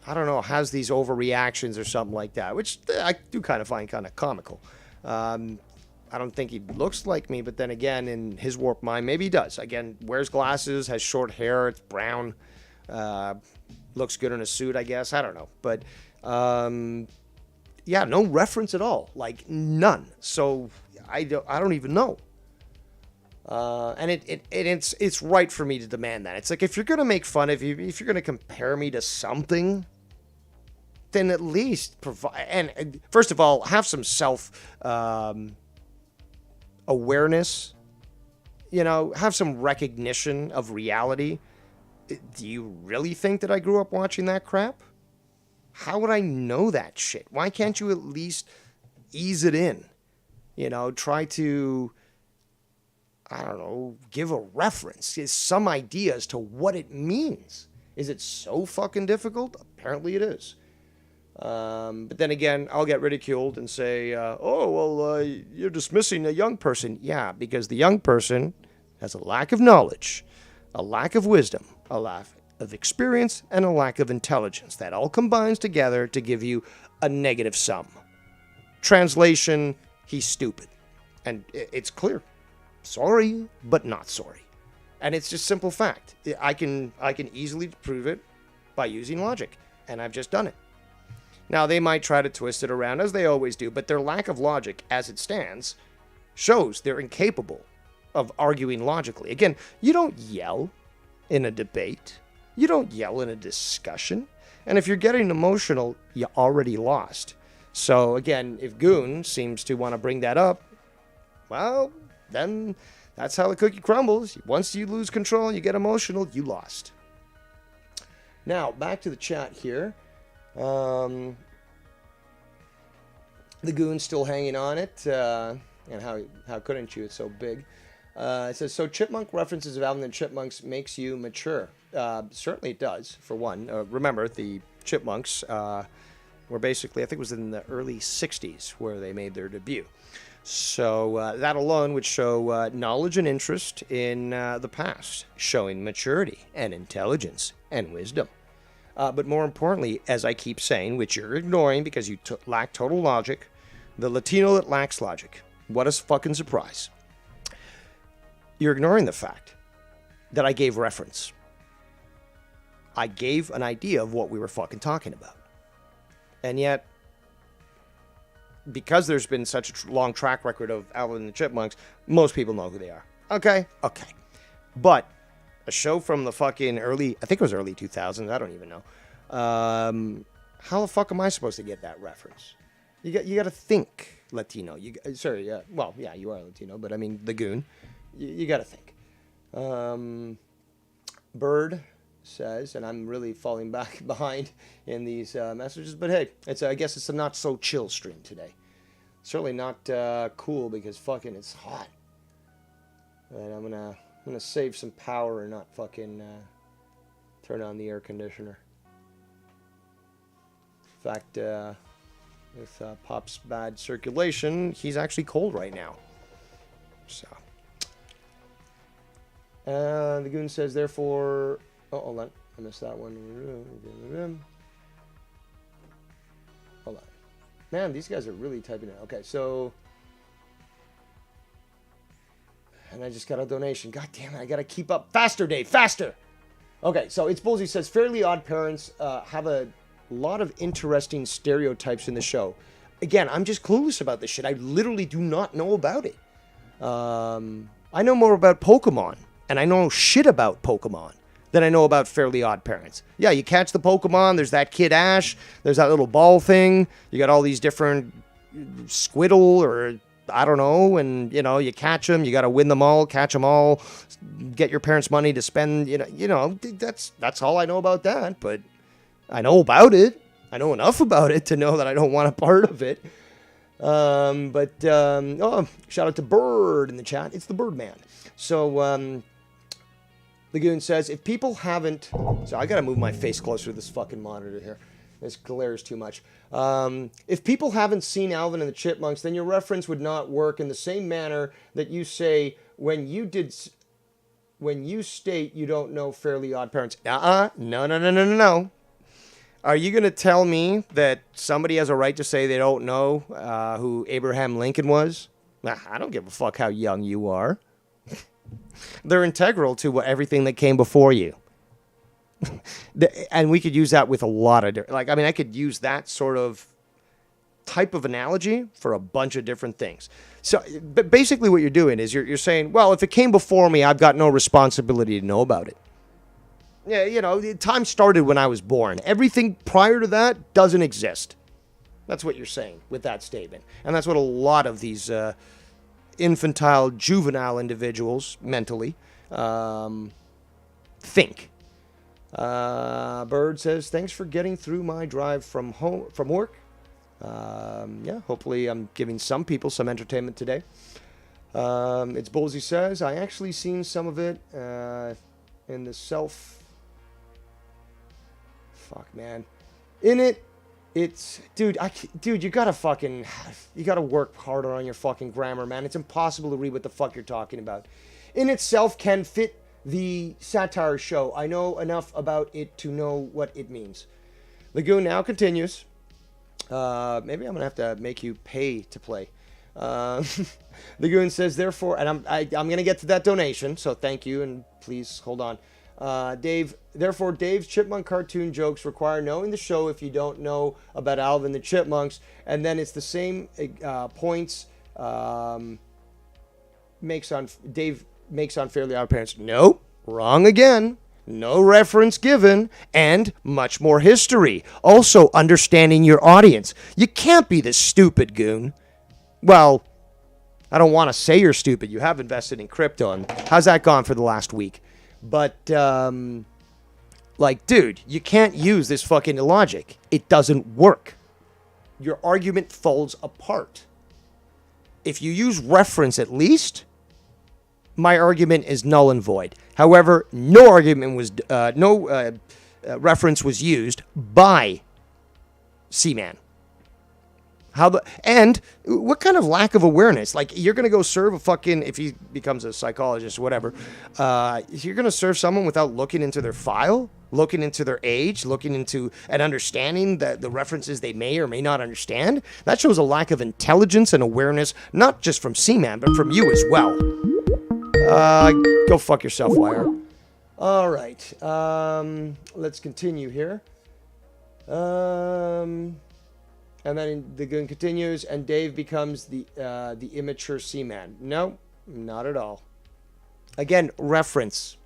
S1: I don't know, has these overreactions or something like that, which I do kind of find kind of comical. I don't think he looks like me, but then again, in his warped mind, maybe he does. Again, wears glasses, has short hair, it's brown, looks good in a suit, I guess. I don't know. But, yeah, no reference at all. Like, none. So, I don't even know. And it's right for me to demand that. It's like, if you're going to make fun of you, if you're going to compare me to something, then at least provide, and first of all, have some awareness, have some recognition of reality. Do you really think that I grew up watching that crap? How would I know that shit? Why can't you at least ease it in? Try to, I don't know, give a reference, give some idea as to what it means. Is it so fucking difficult? Apparently it is. But then again, I'll get ridiculed and say, you're dismissing a young person. Yeah, because the young person has a lack of knowledge, a lack of wisdom, a lack of experience, and a lack of intelligence. That all combines together to give you a negative sum. Translation, he's stupid. And it's clear. Sorry, but not sorry. And it's just simple fact. I can easily prove it by using logic. And I've just done it. Now, they might try to twist it around, as they always do, but their lack of logic, as it stands, shows they're incapable of arguing logically. Again, you don't yell in a debate. You don't yell in a discussion. And if you're getting emotional, you already lost. So, again, if Goon seems to want to bring that up, well, then that's how the cookie crumbles. Once you lose control, you get emotional, you lost. Now, back to the chat here. The Goon's still hanging on it. And how couldn't you? It's so big. It says, so Chipmunk references of Alvin and the Chipmunks makes you mature. Certainly it does, for one. Remember, the Chipmunks were basically, I think it was in the early 60s where they made their debut. So that alone would show knowledge and interest in the past, showing maturity and intelligence and wisdom. But more importantly, as I keep saying, which you're ignoring because you lack total logic, the Latino that lacks logic. What a fucking surprise. You're ignoring the fact that I gave reference. I gave an idea of what we were fucking talking about. And yet, because there's been such a long track record of Alvin and the Chipmunks, most people know who they are. Okay. But a show from the fucking early, I think it was early 2000s, I don't even know. How the fuck am I supposed to get that reference? You got to think Latino. You are Latino, but I mean the Goon. You got to think. Bird says, and I'm really falling back behind in these messages, but hey, I guess it's a not so chill stream today. Certainly not cool because fucking it's hot. And I'm gonna save some power and not fucking turn on the air conditioner. In fact, with Pop's bad circulation, he's actually cold right now. So. The Goon says, therefore... Oh, hold on. I missed that one. Hold on. Man, these guys are really typing it. Okay, so... And I just got a donation. God damn it, I gotta keep up. Faster, Dave, faster! Okay, so It's Bullsy says, Fairly Odd Parents have a lot of interesting stereotypes in the show. Again, I'm just clueless about this shit. I literally do not know about it. I know more about Pokemon, and I know shit about Pokemon than I know about Fairly Odd Parents. Yeah, you catch the Pokemon, there's that Kid Ash, there's that little ball thing, you got all these different Squirtle or I don't know, and you catch them, you got to win them all, catch them all, get your parents' money to spend, that's all I know about that, but I know about it. I know enough about it to know that I don't want a part of it. Shout out to Bird in the chat. It's the Birdman. So, the Goon says, if people haven't... So I got to move my face closer to this fucking monitor here. This glares too much. If people haven't seen Alvin and the Chipmunks, then your reference would not work in the same manner that you say when you state you don't know Fairly Odd Parents. No. Are you going to tell me that somebody has a right to say they don't know who Abraham Lincoln was? I don't give a fuck how young you are. They're integral to everything that came before you. And we could use that with a lot of different... I could use that sort of type of analogy for a bunch of different things. So, but basically what you're doing is you're saying, well, if it came before me, I've got no responsibility to know about it. Yeah, time started when I was born. Everything prior to that doesn't exist. That's what you're saying with that statement. And that's what a lot of these infantile, juvenile individuals mentally think. Bird says, thanks for getting through my drive from work. Hopefully I'm giving some people some entertainment today. It's Bullsy says, I actually seen some of it in the Fuck, man. In it, it's... Dude, you gotta work harder on your fucking grammar, man. It's impossible to read what the fuck you're talking about. In itself can fit the satire show. I know enough about it to know what it means. Lagoon now continues. Maybe I'm gonna have to make you pay to play. Lagoon says, therefore... And I'm gonna get to that donation, so thank you, and please hold on. Therefore, Dave's Chipmunk cartoon jokes require knowing the show if you don't know about Alvin the Chipmunks, and then it's the same points Dave makes on Fairly Odd Parents. Nope, wrong again. No reference given, and much more history. Also, understanding your audience. You can't be this stupid, Goon. Well, I don't want to say you're stupid. You have invested in crypto. And how's that gone for the last week? But, like, dude, you can't use this fucking logic. It doesn't work. Your argument falls apart. If you use reference at least, my argument is null and void. However, no argument was, reference was used by Seaman. And what kind of lack of awareness? Like, you're going to go serve a fucking, if he becomes a psychologist or whatever, you're going to serve someone without looking into their file, looking into their age, looking into and understanding the references they may or may not understand? That shows a lack of intelligence and awareness, not just from Seaman, but from you as well. Go fuck yourself, Wire. All right. Let's continue here. And then the gun continues, and Dave becomes the immature Seaman. No, not at all. Again, reference.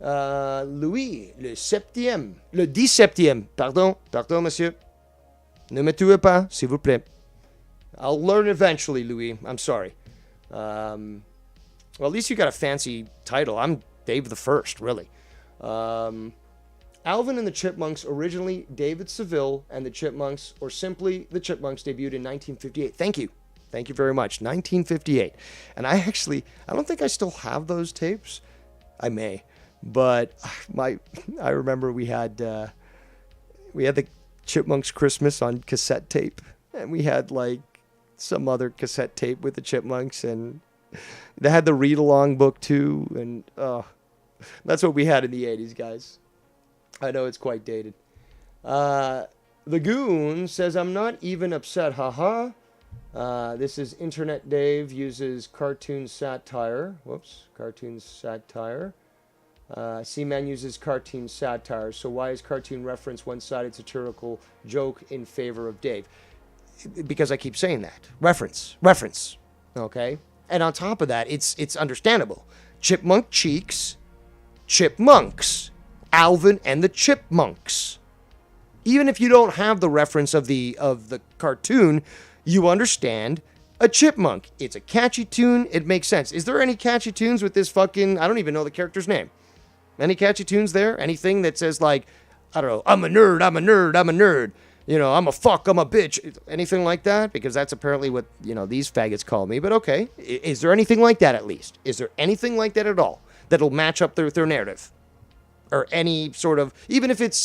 S1: Louis, le 17e. Pardon, monsieur. Ne me tuez pas, s'il vous plaît. I'll learn eventually, Louis. I'm sorry. Well, at least you got a fancy title. I'm Dave the First, really. Alvin and the Chipmunks, originally David Seville and the Chipmunks, or simply the Chipmunks, debuted in 1958. Thank you. Thank you very much. 1958. And I don't think I still have those tapes. I may. But I remember we had the Chipmunks Christmas on cassette tape. And we had like some other cassette tape with the Chipmunks. And they had the read-along book too. And that's what we had in the 80s, guys. I know it's quite dated. The Goon says, I'm not even upset, haha. This is Internet Dave, uses cartoon satire. Whoops, cartoon satire. Seaman uses cartoon satire. So why is cartoon reference one-sided satirical joke in favor of Dave? Because I keep saying that. Reference. Okay? And on top of that, it's understandable. Chipmunk cheeks, chipmunks. Alvin and the Chipmunks. Even if you don't have the reference of the cartoon, you understand a chipmunk. It's a catchy tune. It makes sense. Is there any catchy tunes with this fucking... I don't even know the character's name. Any catchy tunes there? Anything that says like, I don't know, I'm a nerd. You know, I'm a fuck, I'm a bitch. Anything like that? Because that's apparently what, these faggots call me. But okay. Is there anything like that at least? Is there anything like that at all that'll match up their narrative? Or any sort of, even if it's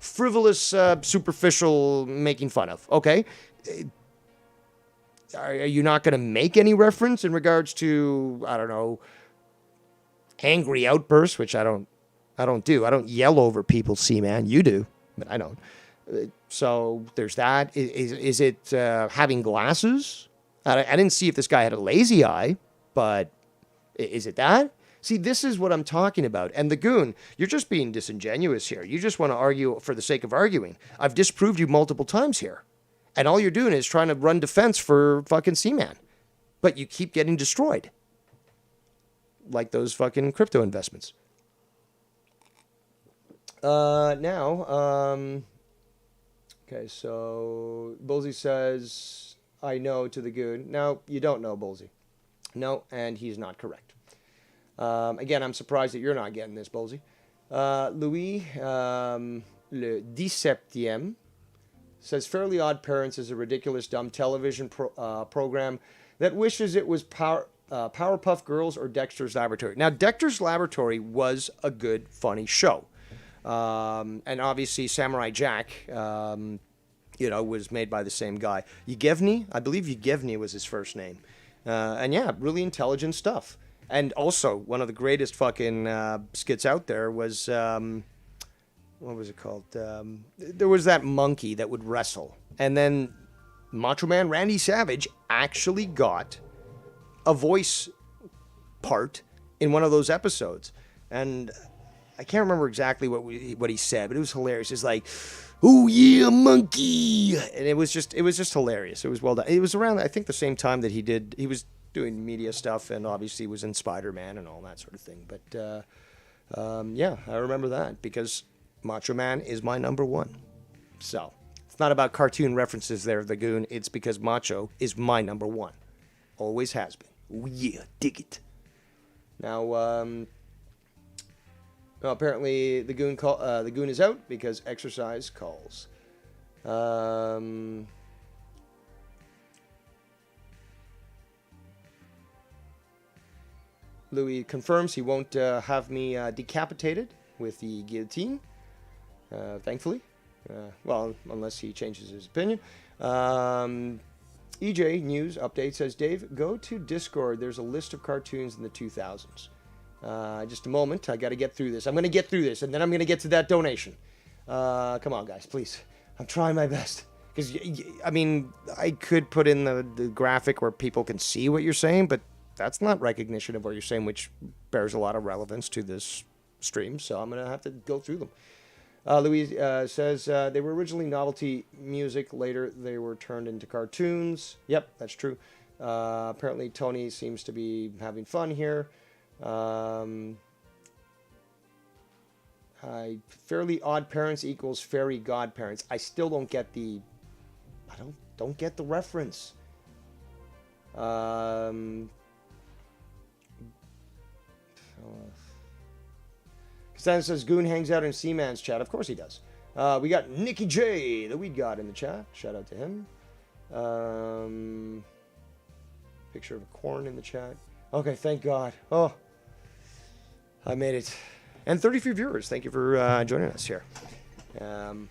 S1: frivolous, superficial making fun of, okay? Are you not going to make any reference in regards to, I don't know, angry outbursts, which I don't do. I don't yell over people, Seaman. You do, but I don't. So there's that. Is it having glasses? I didn't see if this guy had a lazy eye, but is it that? See, this is what I'm talking about. And the Goon, you're just being disingenuous here. You just want to argue for the sake of arguing. I've disproved you multiple times here. And all you're doing is trying to run defense for fucking Seaman. But you keep getting destroyed. Like those fucking crypto investments. Okay, so Bullsey says, I know to the Goon. No, you don't know, Bullsey. No, and he's not correct. Again, I'm surprised that you're not getting this, Bullsey. Louis, le 17e, says Fairly Odd Parents is a ridiculous, dumb television program that wishes it was Powerpuff Girls or Dexter's Laboratory. Now, Dexter's Laboratory was a good, funny show. And obviously, Samurai Jack, was made by the same guy. Yevgeny, I believe Yevgeny was his first name. And yeah, really intelligent stuff. And also, one of the greatest fucking skits out there was, what was it called? There was that monkey that would wrestle. And then Macho Man Randy Savage actually got a voice part in one of those episodes. And I can't remember exactly what he said, but it was hilarious. It's like, oh yeah, monkey. And it was just hilarious. It was well done. It was around, I think, the same time that he was doing media stuff, and obviously was in Spider-Man and all that sort of thing. But yeah, I remember that because Macho Man is my number one. So it's not about cartoon references there, the Goon. It's because Macho is my number one. Always has been. Oh, yeah, dig it. Now, well, apparently the goon is out because exercise calls. Louis confirms he won't have me decapitated with the guillotine, thankfully. Well, unless he changes his opinion. EJ News update says, Dave, go to Discord. There's a list of cartoons in the 2000s. Just a moment. I got to get through this. I'm going to get through this, and then I'm going to get to that donation. Come on, guys, please. I'm trying my best. Because, I mean, I could put in the graphic where people can see what you're saying, but that's not recognition of what you're saying, which bears a lot of relevance to this stream. So I'm going to have to go through them. Louise says they were originally novelty music. Later, they were turned into cartoons. Yep, that's true. Apparently, Tony seems to be having fun here. Fairly Odd Parents equals Fairy Godparents. I still don't get the... I don't get the reference. Stan says Goon hangs out in Seaman's chat. Of course he does. We got Nicky J, the weed god, in the chat. Shout out to him. Picture of a corn in the chat. Okay, thank God. Oh, I made it. And 33 viewers. Thank you for joining us here.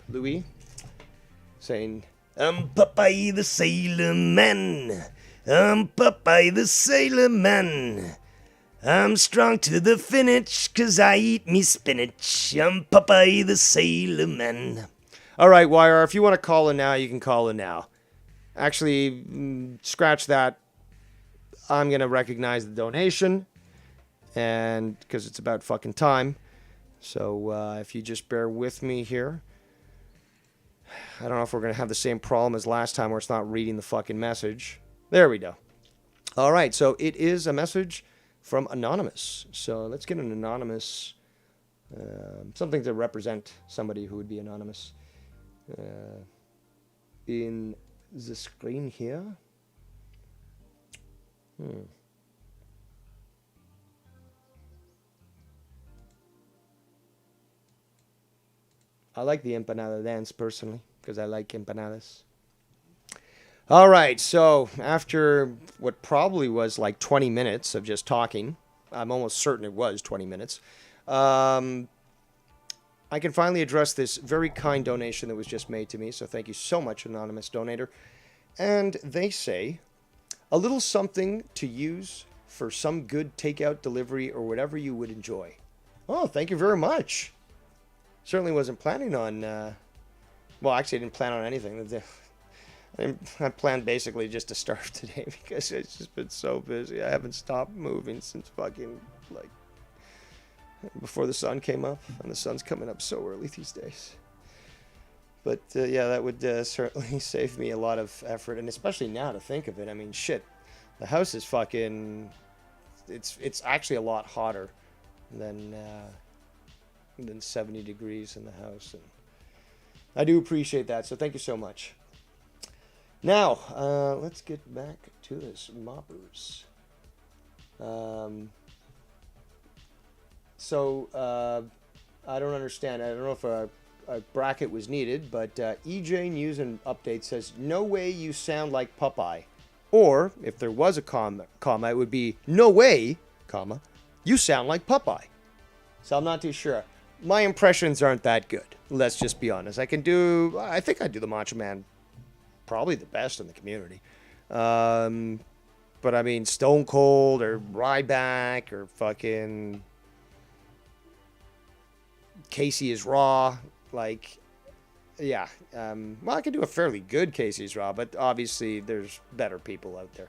S1: Louis saying, I'm Popeye the Sailor Man. I'm Popeye the Sailor Man. I'm strong to the finish, 'cause I eat me spinach. I'm Popeye the Sailor Man. All right, Wire, if you want to call in now, you can call in now. Actually, scratch that. I'm going to recognize the donation, and because it's about fucking time. So if you just bear with me here. I don't know if we're going to have the same problem as last time where it's not reading the fucking message. There we go. All right, so it is a message from Anonymous. So let's get an anonymous, something to represent somebody who would be anonymous. In the screen here. I like the empanada dance personally, because I like empanadas. All right, so after what probably was like 20 minutes of just talking, I'm almost certain it was 20 minutes, I can finally address this very kind donation that was just made to me, so thank you so much, anonymous donator. And they say, a little something to use for some good takeout delivery or whatever you would enjoy. Oh, thank you very much. Certainly wasn't planning on, well, actually I didn't plan on anything. I planned basically just to starve today because it's just been so busy. I haven't stopped moving since fucking, like, before the sun came up. And the sun's coming up so early these days. But, yeah, that would certainly save me a lot of effort. And especially now to think of it. I mean, shit. The house is fucking... It's actually a lot hotter than 70 degrees in the house. And I do appreciate that. So thank you so much. Now, let's get back to this moppers. I don't understand. I don't know if a bracket was needed, but EJ News and Update says, no way you sound like Popeye. Or, if there was a comma, it would be, no way, comma, you sound like Popeye. So I'm not too sure. My impressions aren't that good. Let's just be honest. I think I do the Macho Man probably the best in the community. But I mean, Stone Cold or Ryback or fucking Casey is Raw. Like, yeah. Well, I could do a fairly good Casey's Raw, but obviously there's better people out there.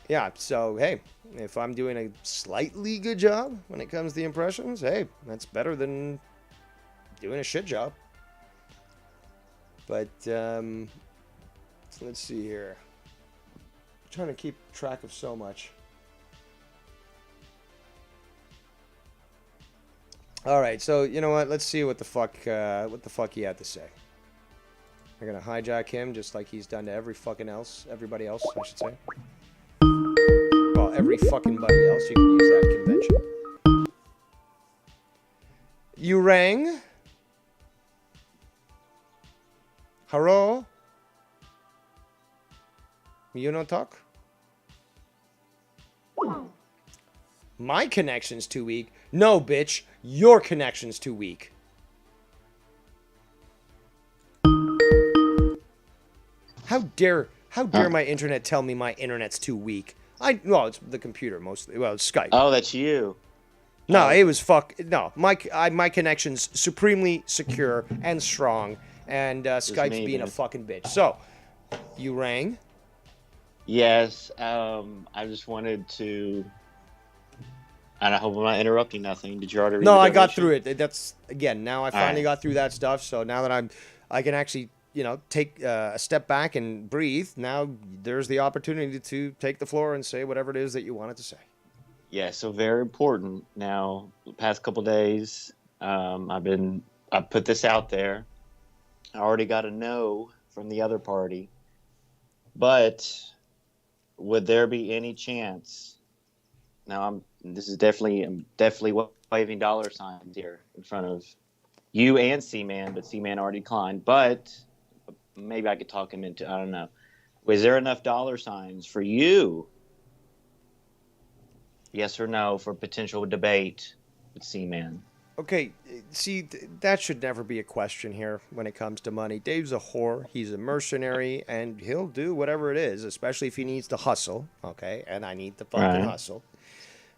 S1: Yeah, so, hey, if I'm doing a slightly good job when it comes to the impressions, hey, that's better than doing a shit job. But, let's see here. I'm trying to keep track of so much. All right, so you know what? Let's see what the fuck he had to say. They're gonna hijack him just like he's done to everybody else, I should say. Well, every fucking buddy else. You can use that convention. You rang? Hello? You don't talk? My connection's too weak. No, bitch. Your connection's too weak. How dare my internet tell me my internet's too weak? Well, it's the computer mostly. Well, it's Skype.
S2: Oh, that's you.
S1: No, it was no. My connection's supremely secure and strong, and Skype's being a fucking bitch. So, you rang?
S2: Yes. I just wanted to. And I hope I'm not interrupting nothing. Did you already read
S1: No,
S2: the
S1: I got
S2: donation?
S1: through it. That's again. Now I finally got through that stuff. So now that I can actually, take a step back and breathe. Now there's the opportunity to take the floor and say whatever it is that you wanted to say.
S2: Yeah. So very important. Now, the past couple days, I put this out there. I already got a no from the other party, but would there be any chance? Now I'm definitely waving dollar signs here in front of you and C-Man, but C-Man already declined. But maybe I could talk him into, I don't know. Was there enough dollar signs for you? Yes or no for potential debate with C-Man?
S1: Okay, see, that should never be a question here when it comes to money. Dave's a whore. He's a mercenary, and he'll do whatever it is, especially if he needs to hustle, okay? And I need to fucking hustle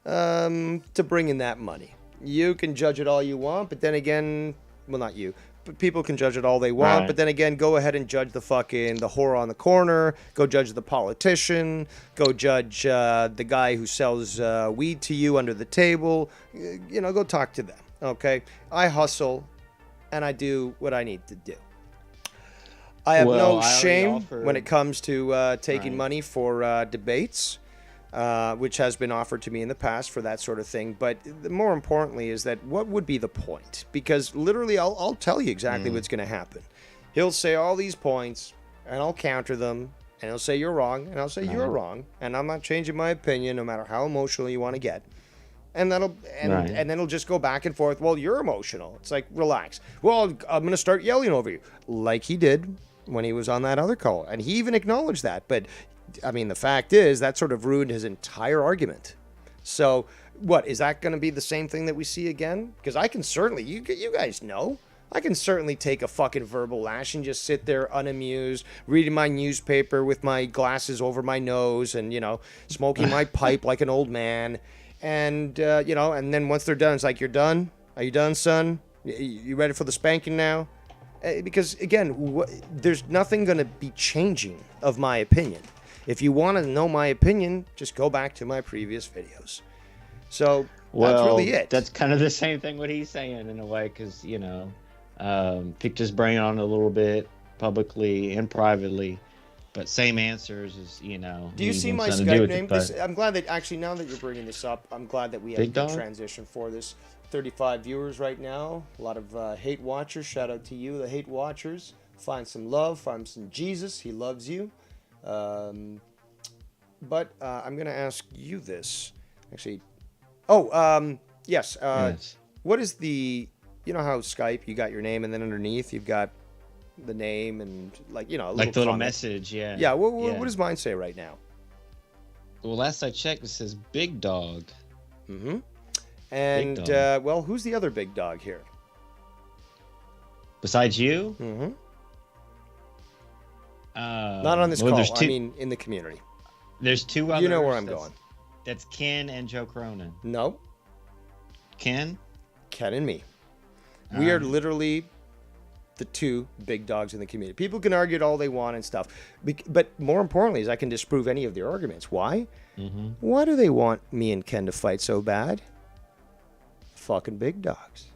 S1: to bring in that money. You can judge it all you want, but then again, well, not you, but people can judge it all they want, but then again, go ahead and judge the whore on the corner, go judge the politician, go judge the guy who sells weed to you under the table, go talk to them. Okay, I hustle, and I do what I need to do. I have no shame when it comes to taking money for debates, which has been offered to me in the past for that sort of thing. But more importantly is that what would be the point? Because literally, I'll tell you exactly what's going to happen. He'll say all these points, and I'll counter them, and he'll say you're wrong, and I'll say you're wrong, and I'm not changing my opinion no matter how emotional you want to get. And then it'll just go back and forth. Well, you're emotional. It's like, relax. Well, I'm going to start yelling over you. Like he did when he was on that other call. And he even acknowledged that. But, I mean, the fact is, that sort of ruined his entire argument. So, what, is that going to be the same thing that we see again? Because I can certainly, you guys know, I can certainly take a fucking verbal lash and just sit there unamused, reading my newspaper with my glasses over my nose and, smoking my pipe like an old man. And, and then once they're done, it's like, you're done? Are you done, son? You ready for the spanking now? Because, again, there's nothing going to be changing of my opinion. If you want to know my opinion, just go back to my previous videos. So, that's really it.
S2: That's kind of the same thing what he's saying in a way, because, picked his brain on it a little bit publicly and privately. But same answers as,
S1: Do you see my Skype name? I'm glad that, actually, now that you're bringing this up, I'm glad that we have a good transition for this. 35 viewers right now. A lot of hate watchers. Shout out to you, the hate watchers. Find some love. Find some Jesus. He loves you. But I'm going to ask you this. Actually. Yes.
S2: Yes.
S1: What is the... You know how Skype, you got your name, and then underneath you've got the name and a
S2: like
S1: little
S2: the little message, yeah.
S1: Yeah, what does mine say right now?
S2: Well, last I checked, it says Big Dog.
S1: Mm-hmm. And,
S2: Big dog.
S1: Well, who's the other big dog here?
S2: Besides you?
S1: Mm-hmm. Not on this call, I mean in the community.
S2: There's two others.
S1: You know where I'm going.
S2: That's Ken and Joe Cronin.
S1: No.
S2: Ken?
S1: Ken and me. We are literally the two big dogs in the community. People can argue it all they want and stuff. But more importantly is I can disprove any of their arguments. Why?
S2: Mm-hmm.
S1: Why do they want me and Ken to fight so bad? Fucking big dogs.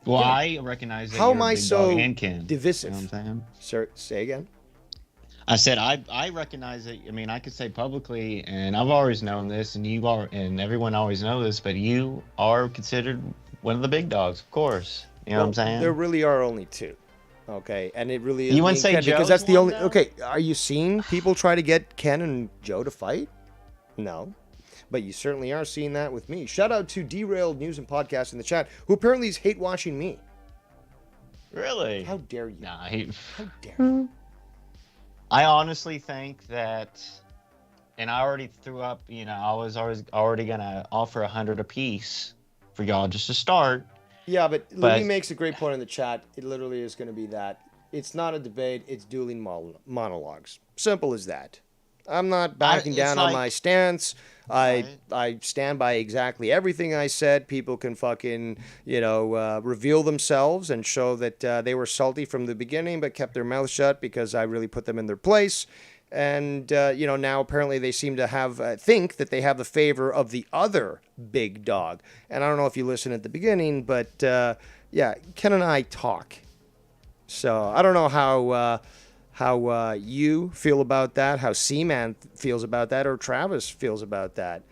S2: Well, I recognize that
S1: how
S2: you're
S1: am I
S2: Big
S1: so
S2: Dog and Ken.
S1: divisive?
S2: You know what I'm saying?
S1: Sir, say again.
S2: I said I recognize it. I mean, I could say publicly, and I've always known this, and you are, and everyone always knows this, but you are considered one of the big dogs, of course. You know what I'm saying?
S1: There really are only two. Okay, and it really is
S2: You wouldn't
S1: being
S2: say
S1: Ken because
S2: Joe's
S1: that's the
S2: one,
S1: only.
S2: though?
S1: Okay, are you seeing people try to get Ken and Joe to fight? No, but you certainly are seeing that with me. Shout out to Derailed News and Podcast in the chat, who apparently is hate watching me.
S2: Really?
S1: How dare you?
S2: Nah,
S1: How dare you?
S2: I honestly think that, and I already threw up. I was already gonna offer 100 apiece for y'all just to start.
S1: Yeah, but Louis
S2: But
S1: makes a great point in the chat. It literally is going to be that. It's not a debate, it's dueling monologues. Simple as that. I'm not backing
S2: it's
S1: down on
S2: like,
S1: my stance. I
S2: right?
S1: I stand by exactly everything I said. People can fucking, reveal themselves and show that they were salty from the beginning but kept their mouth shut because I really put them in their place. And, now apparently they seem to think that they have the favor of the other big dog. And I don't know if you listened at the beginning, but yeah, Ken and I talk. So I don't know how you feel about that, how C-Man feels about that, or Travis feels about that.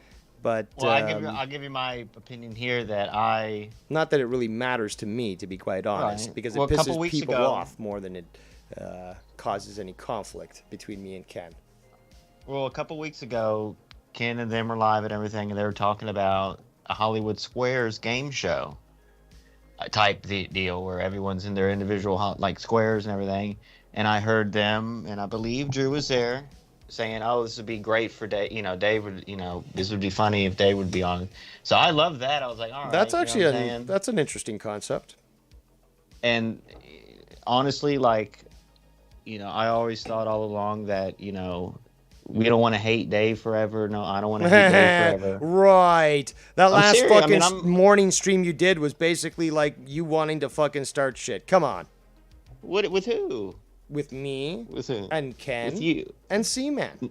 S1: But
S2: Well, I'll give you my opinion here that
S1: not that it really matters to me, to be quite honest,
S2: right.
S1: because it
S2: Well, a couple
S1: pisses
S2: weeks
S1: people
S2: ago,
S1: off more than it causes any conflict between me and Ken.
S2: well, a couple weeks ago, Ken and them were live and everything, and they were talking about a Hollywood Squares game show type deal where everyone's in their individual like squares and everything. And I heard them, and I believe Drew was there, saying, "Oh, this would be great for Dave. Dave would, this would be funny if Dave would be on." So I love that. I was like, "All right,"
S1: That's actually
S2: what I'm saying?
S1: that's an interesting concept.
S2: And honestly, like, I always thought all along that, we don't want to hate Dave forever. No, I don't want to hate Dave forever.
S1: Right. That
S2: I'm
S1: last
S2: serious.
S1: fucking morning stream you did was basically like you wanting to fucking start shit. Come on.
S2: With who?
S1: With me
S2: With who?
S1: and Ken
S2: With you.
S1: and C-Man.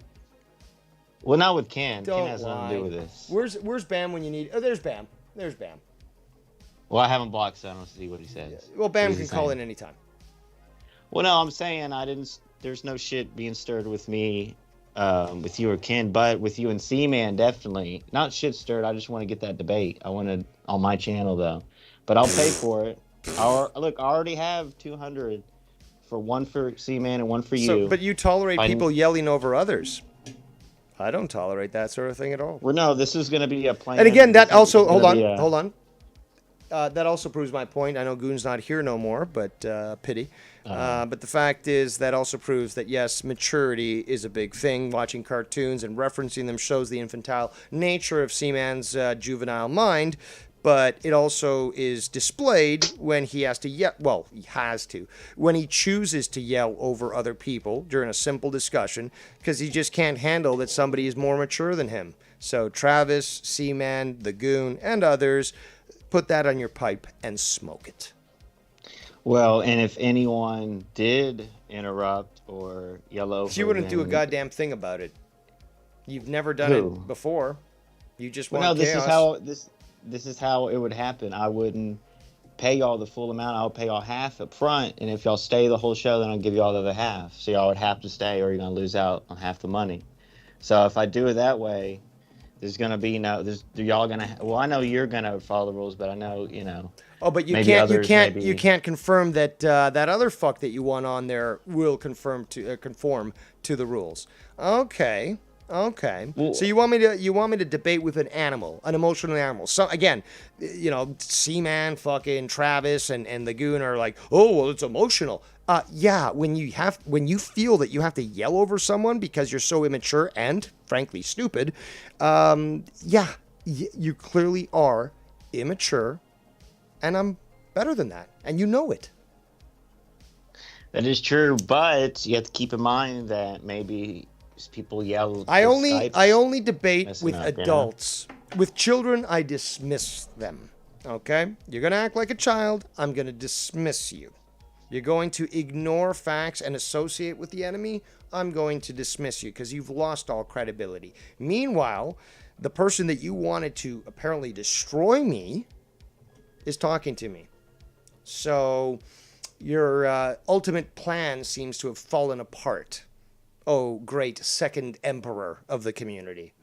S2: Well, not with Ken.
S1: Don't
S2: Ken has nothing to do with this.
S1: Where's Bam when you need? Oh, there's Bam. There's Bam.
S2: Well, I haven't blocked, so I don't see what he says.
S1: Well, Bam
S2: What
S1: can
S2: is he
S1: call
S2: saying?
S1: in anytime.
S2: Well, no, I'm saying I didn't. There's no shit being stirred with me, with you or Ken, but with you and C-Man, definitely. Not shit stirred. I just want to get that debate. I want to on my channel though, but I'll pay for it. Look, I already have 200 for one for C-Man and one for you.
S1: But you tolerate people yelling over others. I don't tolerate that sort of thing at all.
S2: Well, no, this is going to be a plan.
S1: And again, that also hold on. That also proves my point. I know Goon's not here no more, but pity. But the fact is that also proves that, yes, maturity is a big thing. Watching cartoons and referencing them shows the infantile nature of Seaman's juvenile mind, but it also is displayed when he has to yell. Well, he has to. When he chooses to yell over other people during a simple discussion, because he just can't handle that somebody is more mature than him. So Travis, Seaman, the Goon, and others, put that on your pipe and smoke it.
S2: Well, and if anyone did interrupt or yell over,
S1: you wouldn't do a goddamn thing about it. You've never done it before. You just want chaos.
S2: This is how it would happen. I wouldn't pay y'all the full amount. I'll pay y'all half up front, and if y'all stay the whole show, then I'll give y'all the other half. So y'all would have to stay, or you're gonna lose out on half the money. So if I do it that way, there's gonna be y'all gonna. Well, I know you're gonna follow the rules, but I know
S1: Oh, but you can't confirm that that other fuck that you want on there will conform to the rules. Okay. Well, so you want me to debate with an animal, an emotional animal. So again, C-Man, fucking Travis, and the Goon are like, oh well, it's emotional. Yeah, when you feel that you have to yell over someone because you're so immature and frankly stupid, yeah, you clearly are immature, and I'm better than that, and you know it.
S2: That is true, but you have to keep in mind that maybe people yell.
S1: I only debate with adults. With children, I dismiss them. Okay? You're going to act like a child, I'm going to dismiss you. You're going to ignore facts and associate with the enemy, I'm going to dismiss you because you've lost all credibility. Meanwhile, the person that you wanted to apparently destroy me is talking to me. So your ultimate plan seems to have fallen apart. Oh, great second emperor of the community.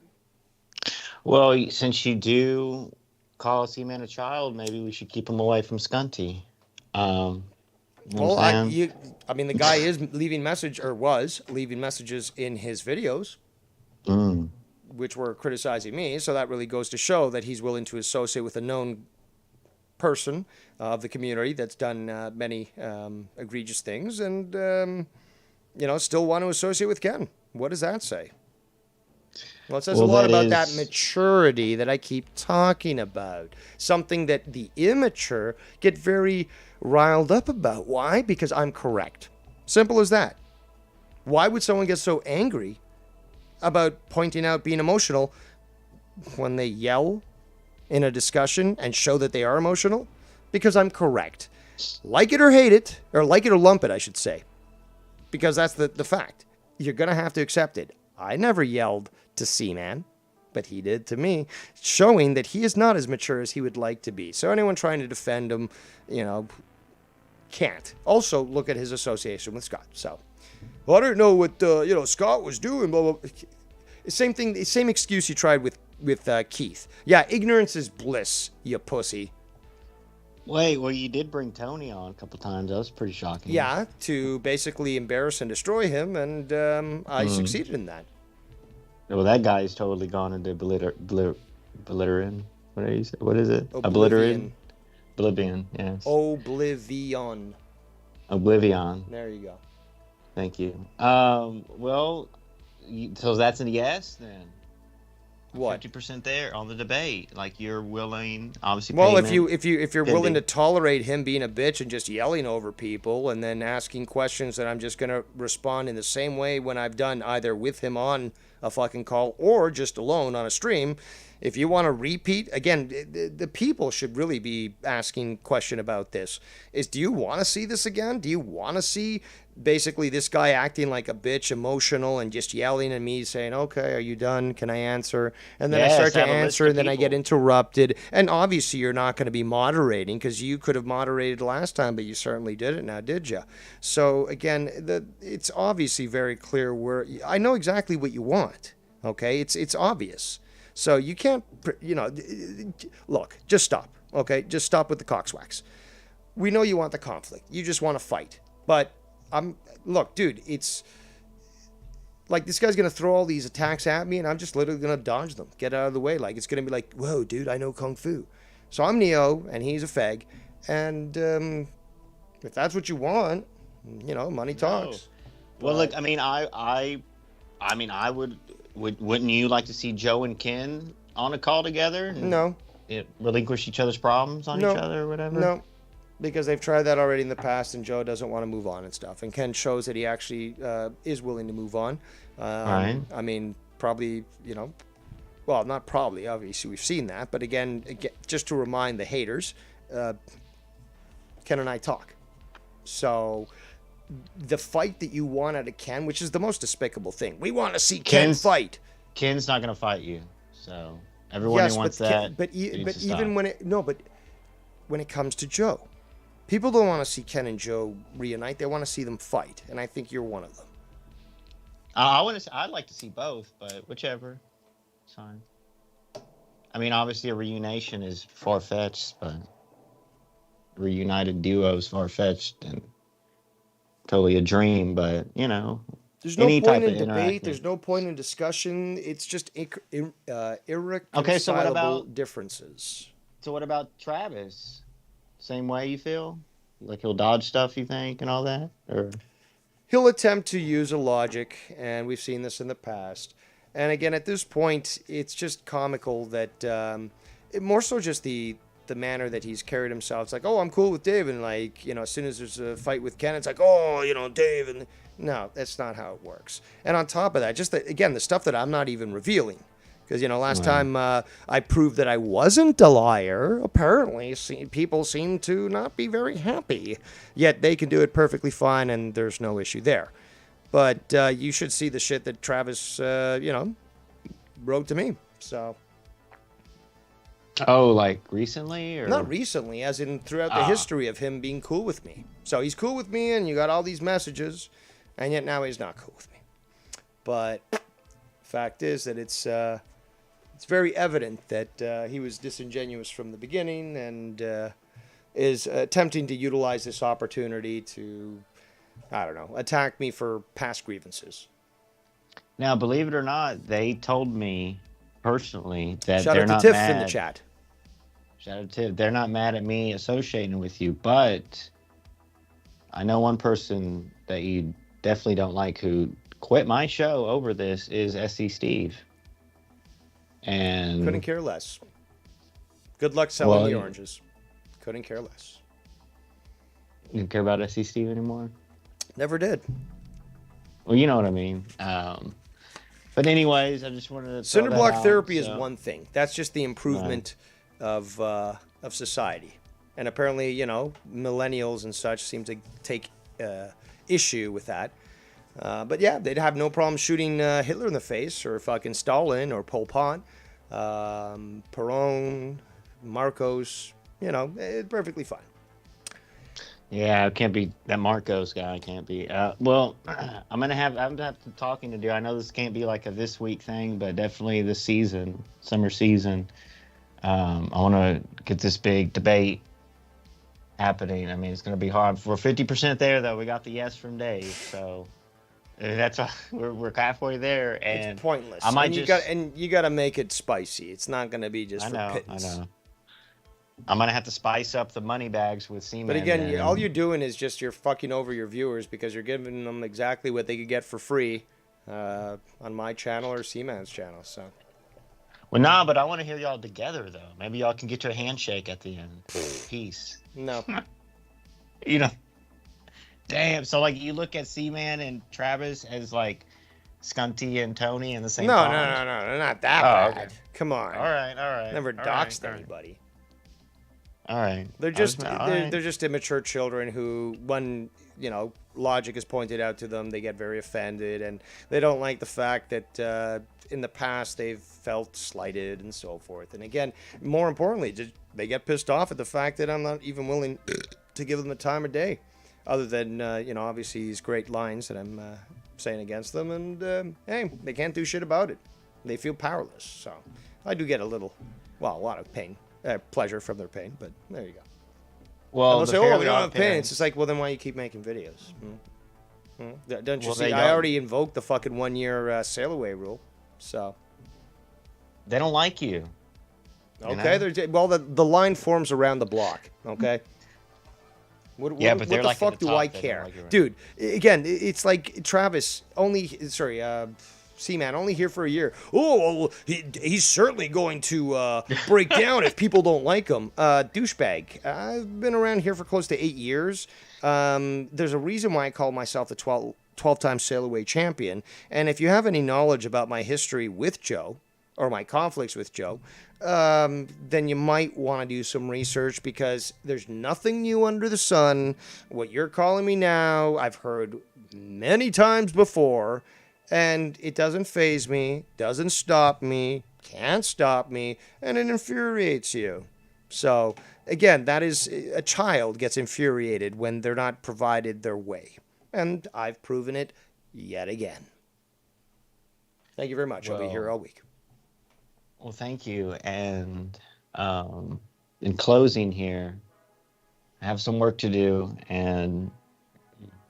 S2: Well, since you do call C-Man a child, maybe we should keep him away from Scunty. You know what
S1: Well,
S2: I'm saying?
S1: I mean, the guy is leaving was leaving messages in his videos,
S2: Mm.
S1: which were criticizing me. So that really goes to show that he's willing to associate with a known person of the community that's done many egregious things, and still want to associate with Ken. What does that say? Well, it says a
S2: Well,
S1: lot
S2: that
S1: about that
S2: is.
S1: maturity that I keep talking about. Something that the immature get very riled up about. Why? Because I'm correct. Simple as that. Why would someone get so angry about pointing out being emotional when they yell in a discussion and show that they are emotional? Because I'm correct. Like it or hate it, or like it or lump it, I should say. Because that's the fact. You're going to have to accept it. I never yelled to Seaman, but he did to me, showing that he is not as mature as he would like to be. So anyone trying to defend him, can't. Also, look at his association with Scott. So, well, I don't know what Scott was doing. Blah, blah. Same thing. Same excuse you tried with Keith. Yeah, ignorance is bliss. You pussy.
S2: Wait, well, you did bring Tony on a couple times. That was pretty shocking.
S1: Yeah, to basically embarrass and destroy him, and I succeeded in that.
S2: Well, that guy's totally gone into belligerent. What is it?
S1: Oblivion.
S2: Oblivion, yes.
S1: Oblivion.
S2: Oblivion.
S1: There you go.
S2: Thank you. Well, so that's a yes then.
S1: What?
S2: 50% there on the debate. Like you're willing, obviously.
S1: Well,
S2: payment,
S1: if you're willing to tolerate him being a bitch and just yelling over people and then asking questions that I'm just gonna respond in the same way when I've done either with him on a fucking call or just alone on a stream. If you want to repeat, again, the people should really be asking question about this. Do you want to see this again? Do you want to see basically this guy acting like a bitch, emotional, and just yelling at me saying, okay, are you done? Can I answer? And then I start to answer, and then I get interrupted. And obviously you're not going to be moderating because you could have moderated last time, but you certainly didn't now, did you? So again, it's obviously very clear where I know exactly what you want. Okay, it's obvious. So you can't, look, just stop, okay? Just stop with the cockswax. We know you want the conflict. You just want to fight. But, look, dude, it's like this guy's going to throw all these attacks at me, and I'm just literally going to dodge them, get out of the way. Like, it's going to be like, whoa, dude, I know Kung Fu. So I'm Neo, and he's a fag. And if that's what you want, money talks.
S2: No. Well, look, I mean, I would... Wouldn't you like to see Joe and Ken on a call together?
S1: No.
S2: Relinquish each other's problems on each other or whatever?
S1: No, because they've tried that already in the past, and Joe doesn't want to move on and stuff. And Ken shows that he actually is willing to move on.
S2: Right.
S1: I mean, probably, well, not probably, obviously we've seen that. But again, just to remind the haters, Ken and I talk. So... the fight that you want out of Ken, which is the most despicable thing. We want to see Ken fight.
S2: Ken's not going to fight you. So everyone who wants that.
S1: But even when it comes to Joe, people don't want to see Ken and Joe reunite. They want to see them fight, and I think you're one of them.
S2: I'd like to see both, but whichever, it's fine. I mean, obviously a reunition is far fetched, but reunited duo is far fetched and totally a dream, but
S1: there's no point in debate. There's no point in discussion. It's just irreconcilable differences.
S2: So what about Travis? Same way you feel? Like he'll dodge stuff, you think, and all that, or
S1: he'll attempt to use a logic, and we've seen this in the past. And again, at this point, it's just comical that more so just the manner that he's carried himself. It's like, oh, I'm cool with Dave, and like, as soon as there's a fight with Ken, it's like, oh, Dave, and no, that's not how it works. And on top of that, just again, the stuff that I'm not even revealing, because last time I proved that I wasn't a liar. Apparently, people seem to not be very happy, yet they can do it perfectly fine, and there's no issue there. But you should see the shit that Travis, wrote to me. So.
S2: Oh, like recently? Or?
S1: Not recently, as in throughout the history of him being cool with me. So he's cool with me, and you got all these messages, and yet now he's not cool with me. But fact is that it's very evident that he was disingenuous from the beginning, and is attempting to utilize this opportunity to, I don't know, attack me for past grievances.
S2: Now, believe it or not, they told me personally that
S1: Shout
S2: they're
S1: out to
S2: not
S1: Tiff
S2: mad.
S1: in the chat.
S2: Shout out to Tiff. They're not mad at me associating with you, but I know one person that you definitely don't like who quit my show over this is SC Steve. And
S1: Couldn't care less. Good luck selling the oranges. Couldn't care less.
S2: You don't care about SC Steve anymore?
S1: Never did.
S2: Well, you know what I mean. But anyways, I just wanted to
S1: cinder block therapy is one thing. That's just the improvement of society. And apparently, you know, millennials and such seem to take issue with that. But yeah, they'd have no problem shooting Hitler in the face, or fucking Stalin, or Pol Pot, Perón, Marcos. You know, it's perfectly fine.
S2: Yeah, it can't be that Marcos guy. Can't be. Well, I'm gonna have some talking to do. I know this can't be like a this week thing, but definitely this season, summer season. I want to get this big debate happening. I mean, it's gonna be hard. We're 50% there, though. We got the yes from Dave, so that's we're halfway there. And
S1: it's pointless.
S2: I might
S1: you got to make it spicy. It's not gonna be just for pittance.
S2: I know. I'm going to have to spice up the money bags with semen.
S1: But again, all you're doing is just you're fucking over your viewers because you're giving them exactly what they could get for free on my channel or Seaman's channel. So.
S2: Well, nah, but I want to hear y'all together, though. Maybe y'all can get your handshake at the end. Peace.
S1: No.
S2: You know. Damn. So, like, you look at Seaman and Travis as, like, Scunty and Tony in the same time?
S1: No. Not that bad. Okay. Come on.
S2: All right.
S1: Never doxed anybody.
S2: All right.
S1: They're just immature children who, when, you know, logic is pointed out to them, they get very offended, and they don't like the fact that in the past they've felt slighted and so forth. And again, more importantly, they get pissed off at the fact that I'm not even willing to give them the time of day, other than, you know, obviously these great lines that I'm saying against them. And, hey, they can't do shit about it. They feel powerless. So I do get a lot of pain. Pleasure from their pain, but there you go.
S2: Well,
S1: they'll say, "Oh, we don't have pain." It's just like, well, then why you keep making videos? Don't you see? I already invoked the fucking 1 year sail away rule, so
S2: they don't like you.
S1: Okay, the line forms around the block. Okay. What the
S2: like
S1: fuck do I care, dude? Again, it's like Travis Seaman only here for a year. Oh, well, he's certainly going to break down if people don't like him. Douchebag. I've been around here for close to 8 years. There's a reason why I call myself the 12-time sail away champion. And if you have any knowledge about my history with Joe, or my conflicts with Joe, then you might want to do some research, because there's nothing new under the sun. What you're calling me now, I've heard many times before. And it doesn't faze me, doesn't stop me, can't stop me, and it infuriates you. So, again, that is, a child gets infuriated when they're not provided their way. And I've proven it yet again. Thank you very much. I'll be here all week.
S2: Well, thank you. And in closing here, I have some work to do, and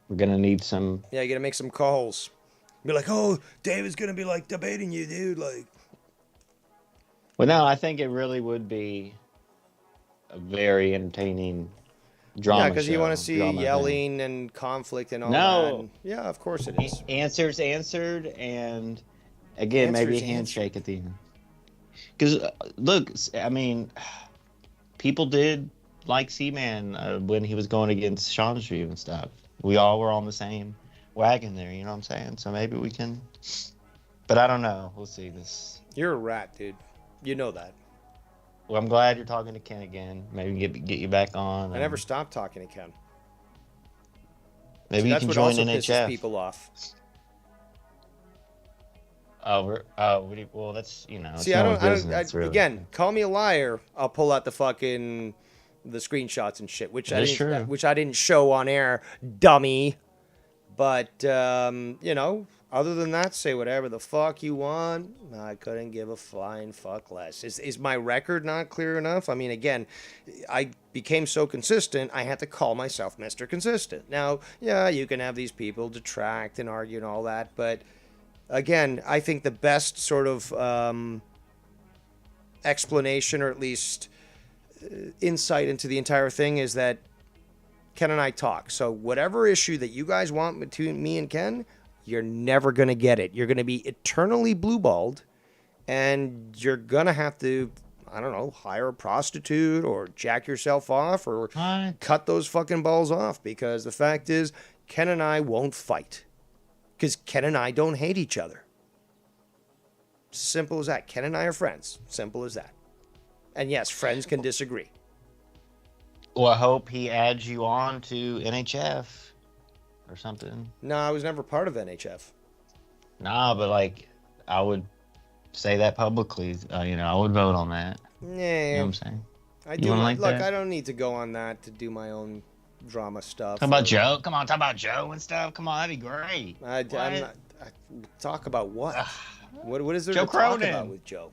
S2: we're going to need some...
S1: Yeah, you got to make some calls. Be like, oh, David's going to be, like, debating you, dude. Like,
S2: well, no, I think it really would be a very entertaining drama.
S1: Yeah, because you want to see yelling and conflict and all that. And, yeah, of course it is.
S2: Answers answered, and, again, maybe a handshake at the end. Because, look, I mean, people did like Seaman when he was going against Chandru and stuff. We all were on the same wagon there, you know what I'm saying? So maybe we can, but I don't know. We'll see this.
S1: You're a rat, dude. You know that.
S2: Well, I'm glad you're talking to Ken again. Maybe get you back on.
S1: I never stopped talking to Ken.
S2: Maybe you can join NHF.
S1: Pisses people off.
S2: Well, that's, you know.
S1: See, I don't really. Again, call me a liar. I'll pull out the screenshots and shit, which I didn't show on air, dummy. But, other than that, say whatever the fuck you want. I couldn't give a flying fuck less. Is my record not clear enough? I mean, again, I became so consistent, I had to call myself Mr. Consistent. Now, yeah, you can have these people detract and argue and all that, but again, I think the best sort of explanation, or at least insight into the entire thing, is that Ken and I talk. So whatever issue that you guys want between me and Ken, you're never going to get it. You're going to be eternally blue-balled, and you're going to have to, I don't know, hire a prostitute or jack yourself off or cut those fucking balls off, because the fact is, Ken and I won't fight. Because Ken and I don't hate each other. Simple as that. Ken and I are friends. Simple as that. And yes, friends can disagree.
S2: Well, I hope he adds you on to NHF or something.
S1: No, I was never part of NHF.
S2: Nah, but like, I would say that publicly. I would vote on that.
S1: Yeah.
S2: You know what I'm saying?
S1: I do. Like look, that? I don't need to go on that to do my own drama stuff.
S2: Talk about Joe. Come on, talk about Joe and stuff. Come on, that'd be great.
S1: Talk about what? What is there
S2: Joe
S1: to
S2: Cronin.
S1: talk about with Joe?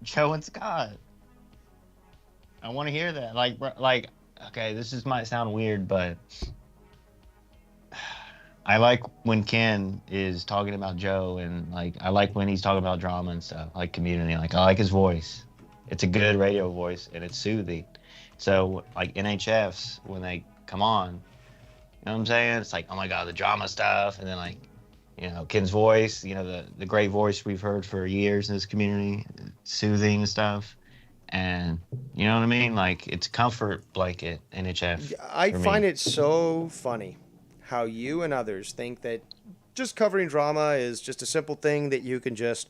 S2: Joe and Scott. I want to hear that. Like, okay, might sound weird, but I like when Ken is talking about Joe, and like I like when he's talking about drama and stuff, like community. Like I like his voice. It's a good radio voice, and it's soothing. So like NHFs, when they come on, you know what I'm saying? It's like, oh my God, the drama stuff, and then like, Ken's voice, the great voice we've heard for years in this community, soothing and stuff. And you know what I mean? Like, it's a comfort blanket, NHF.
S1: I find it so funny how you and others think that just covering drama is just a simple thing that you can just,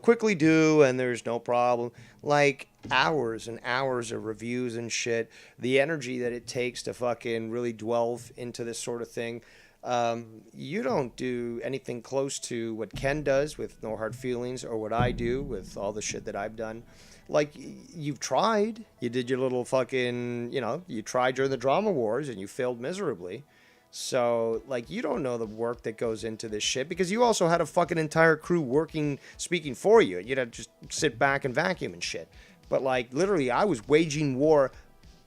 S1: quickly do and there's no problem. Like, hours and hours of reviews and shit, the energy that it takes to fucking really delve into this sort of thing. You don't do anything close to what Ken does with No Hard Feelings, or what I do with all the shit that I've done. Like, you've tried. You did your little fucking, you tried during the drama wars and you failed miserably. So, like, you don't know the work that goes into this shit, because you also had a fucking entire crew speaking for you. You'd have to just sit back and vacuum and shit. But, like, literally, I was waging war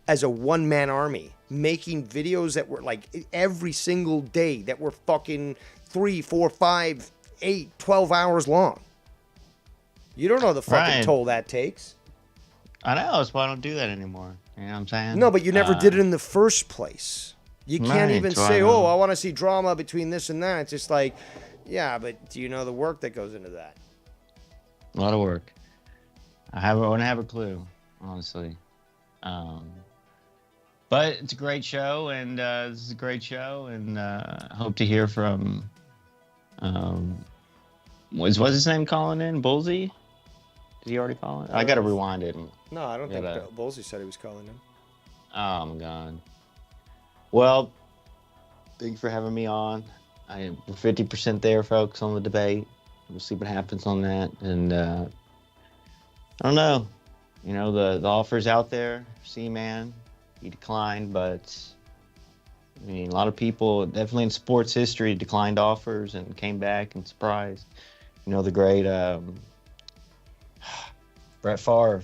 S1: as a one-man army, making videos that were, like, every single day that were fucking 3, 4, 5, 8, 12 hours long. You don't know the fucking toll that takes.
S2: I know, that's why I don't do that anymore. You know what I'm saying?
S1: No, but you never did it in the first place. You can't even say, I want to see drama between this and that. It's just like, yeah, but do you know the work that goes into that?
S2: A lot of work. I wouldn't have a clue, honestly. But it's a great show, and this is a great show, and I hope to hear from, what's his name calling in? Bullseye? Did he already call in? I got to rewind it.
S1: No, I don't think Bullseye said he was calling in.
S2: Oh, my God. Well, thanks for having me on. We're 50% there, folks, on the debate. We'll see what happens on that. And I don't know. The offer's out there. C-Man, he declined, but I mean, a lot of people, definitely in sports history, declined offers and came back and surprised. The great Brett Favre,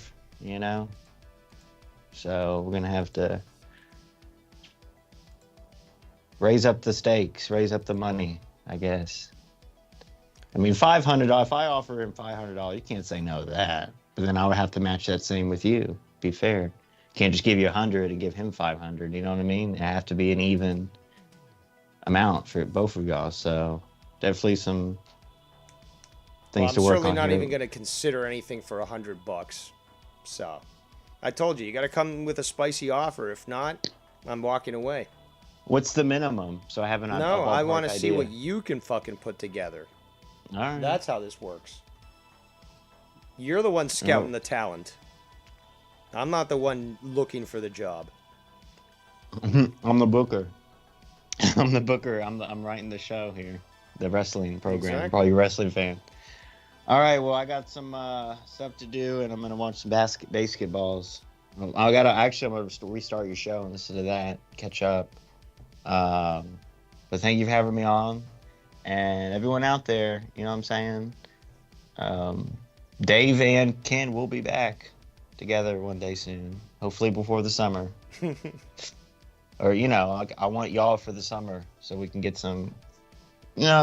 S2: So we're going to have to raise up the stakes, raise up the money, I guess. I mean, $500, if I offer him $500, you can't say no to that. But then I would have to match that same with you, be fair. Can't just give you 100 and give him 500, you know what I mean? It have to be an even amount for both of y'all. So definitely some things to work on.
S1: I'm certainly not even going to consider anything for $100. So I told you got to come with a spicy offer. If not, I'm walking away.
S2: What's the minimum? So I haven't.
S1: No, I want to see what you can fucking put together.
S2: All right.
S1: That's how this works. You're the one scouting the talent. I'm not the one looking for the job.
S2: I'm the booker. I'm the booker. I'm writing the show here, the wrestling program.
S1: Exactly.
S2: Probably a wrestling fan. All right. Well, I got some stuff to do, and I'm gonna watch some basketballs. I'm gonna restart your show and listen to that. Catch up. But thank you for having me on, and everyone out there. You know what I'm saying? Dave and Ken will be back together one day soon. Hopefully before the summer. Or I want y'all for the summer so we can get some,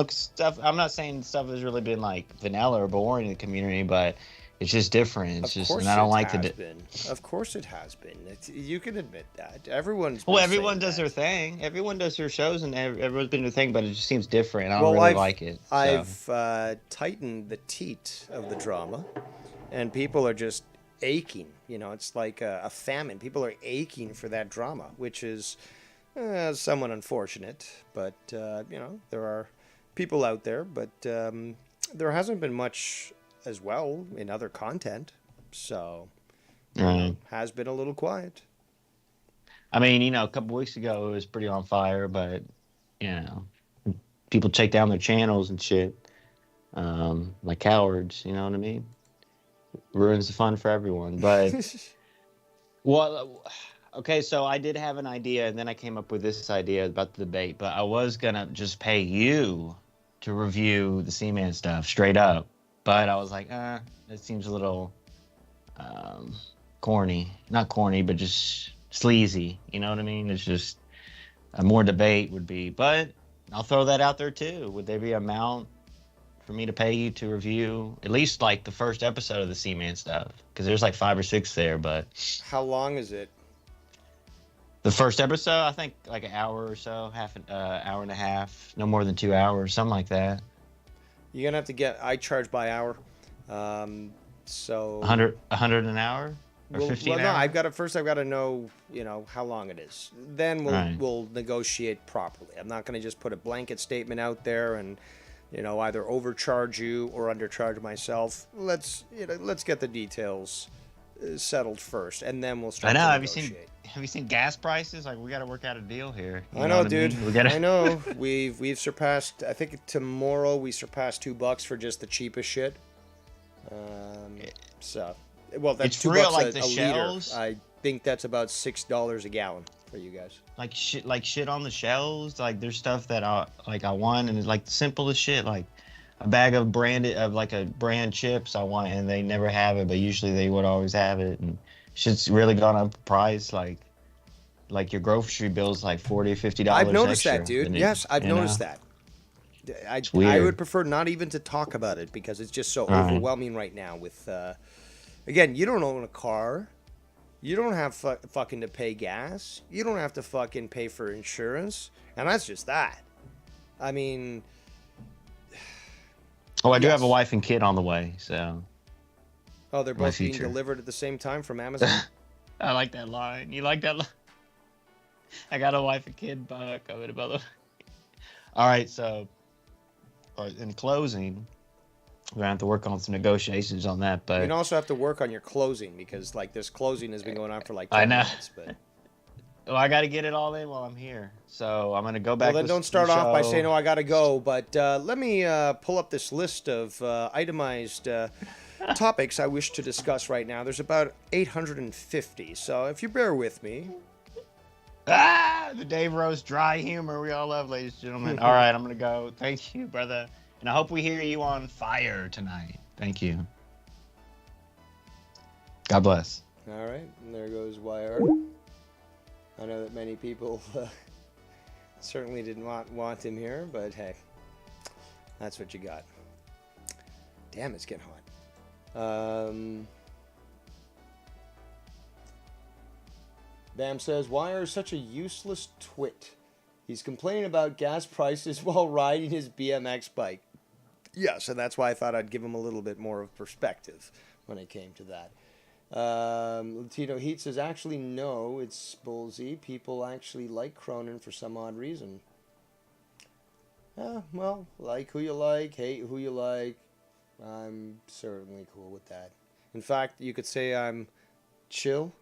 S2: stuff. I'm not saying stuff has really been like vanilla or boring in the community, but it's just different. It's
S1: Of
S2: just, and
S1: course
S2: I don't
S1: it
S2: like
S1: has
S2: to.
S1: been. Of course it has been. You can admit that. Everyone's
S2: Well,
S1: been
S2: everyone
S1: saying
S2: does their
S1: that.
S2: thing. Everyone does their shows, and everyone's been their thing, but it just seems different. I don't
S1: Well,
S2: really
S1: I've
S2: like it. So
S1: I've tightened the teat of the drama, and people are just aching. It's like a famine. People are aching for that drama, which is somewhat unfortunate. But there are people out there, but there hasn't been much as well in other content. So,
S2: right.
S1: has been a little quiet.
S2: I mean, a couple weeks ago it was pretty on fire, but you know, people take down their channels and shit, like cowards. You know what I mean? Ruins the fun for everyone. But well, okay, so I did have an idea, and then I came up with this idea about the debate. But I was gonna just pay you to review the Seaman stuff straight up. But I was like, it seems a little um, corny. Not corny, but just sleazy. You know what I mean? It's just a more debate would be. But I'll throw that out there too. Would there be an amount for me to pay you to review at least like the first episode of the Seaman stuff? Because there's like 5 or 6 there, but
S1: How long is it?
S2: the first episode, I think like an hour or so, half an hour and a half, no more than 2 hours, something like that.
S1: You're gonna have to get. I charge by hour, so
S2: 100 an hour or 50
S1: well,
S2: an
S1: no.
S2: hour.
S1: I've got to know, how long it is. Then
S2: Right.
S1: we'll negotiate properly. I'm not gonna just put a blanket statement out there and, either overcharge you or undercharge myself. Let's get the details settled first, and then we'll
S2: I
S1: start
S2: know.
S1: to
S2: Have you seen
S1: negotiate.
S2: Have you seen gas prices? Like we got to work out a deal here. You
S1: I
S2: know
S1: know,
S2: what I
S1: dude.
S2: mean? We gotta.
S1: I know. We've surpassed. I think tomorrow we surpassed $2 for just the cheapest shit. So, well, that's
S2: It's
S1: two
S2: real,
S1: bucks
S2: like
S1: a
S2: the
S1: liter.
S2: shells.
S1: I think that's about $6 a gallon for you guys.
S2: Like shit on the shelves. Like there's stuff that I want, and it's like the simplest shit. Like a bag of like a brand chips I want, and they never have it, but usually they would always have it, and shit's really gone up in price. Like your grocery bill's like
S1: I've
S2: $40 or $50
S1: noticed that,
S2: extra.
S1: dude. Yes, I've noticed that.
S2: It's
S1: I would
S2: weird.
S1: prefer not even to talk about it because it's just so
S2: All right.
S1: overwhelming right now. With again, you don't own a car. You don't have fucking to pay gas. You don't have to fucking pay for insurance, and that's just that. I mean,
S2: Oh, I do have a
S1: yes.
S2: wife and kid on the way, so
S1: Oh, they're
S2: my
S1: both being
S2: future.
S1: delivered at the same time from Amazon.
S2: I like that line. You like that line? I got a wife and kid coming, by the way. All right, so in closing, we're gonna have to work on some negotiations on that,
S1: You
S2: but
S1: also have to work on your closing because like this closing has been going on for like
S2: I
S1: 10
S2: know.
S1: minutes. But
S2: Well, I got to get it all in while I'm here. So I'm gonna go back.
S1: well, then don't
S2: listen to the
S1: start off by saying,
S2: show.
S1: "Oh, I gotta go." But let me pull up this list of itemized topics I wish to discuss right now. There's about 850. So if you bear with me,
S2: The Dave Rose dry humor we all love, ladies and gentlemen. All right, I'm gonna go. Thank you, brother, and I hope we hear you on fire tonight. Thank you. God bless.
S1: all right, and there goes YR. I know that many people certainly didn't want him here, but hey, that's what you got. Damn, it's getting hot. Bam says, "Wire is such a useless twit. He's complaining about gas prices while riding his BMX bike." Yes, and that's why I thought I'd give him a little bit more of perspective when it came to that. Latino Heat says, "Actually, no, it's bullsy. People actually like Cronin for some odd reason." Well, like who you like, hate who you like. I'm certainly cool with that. In fact, you could say I'm chill.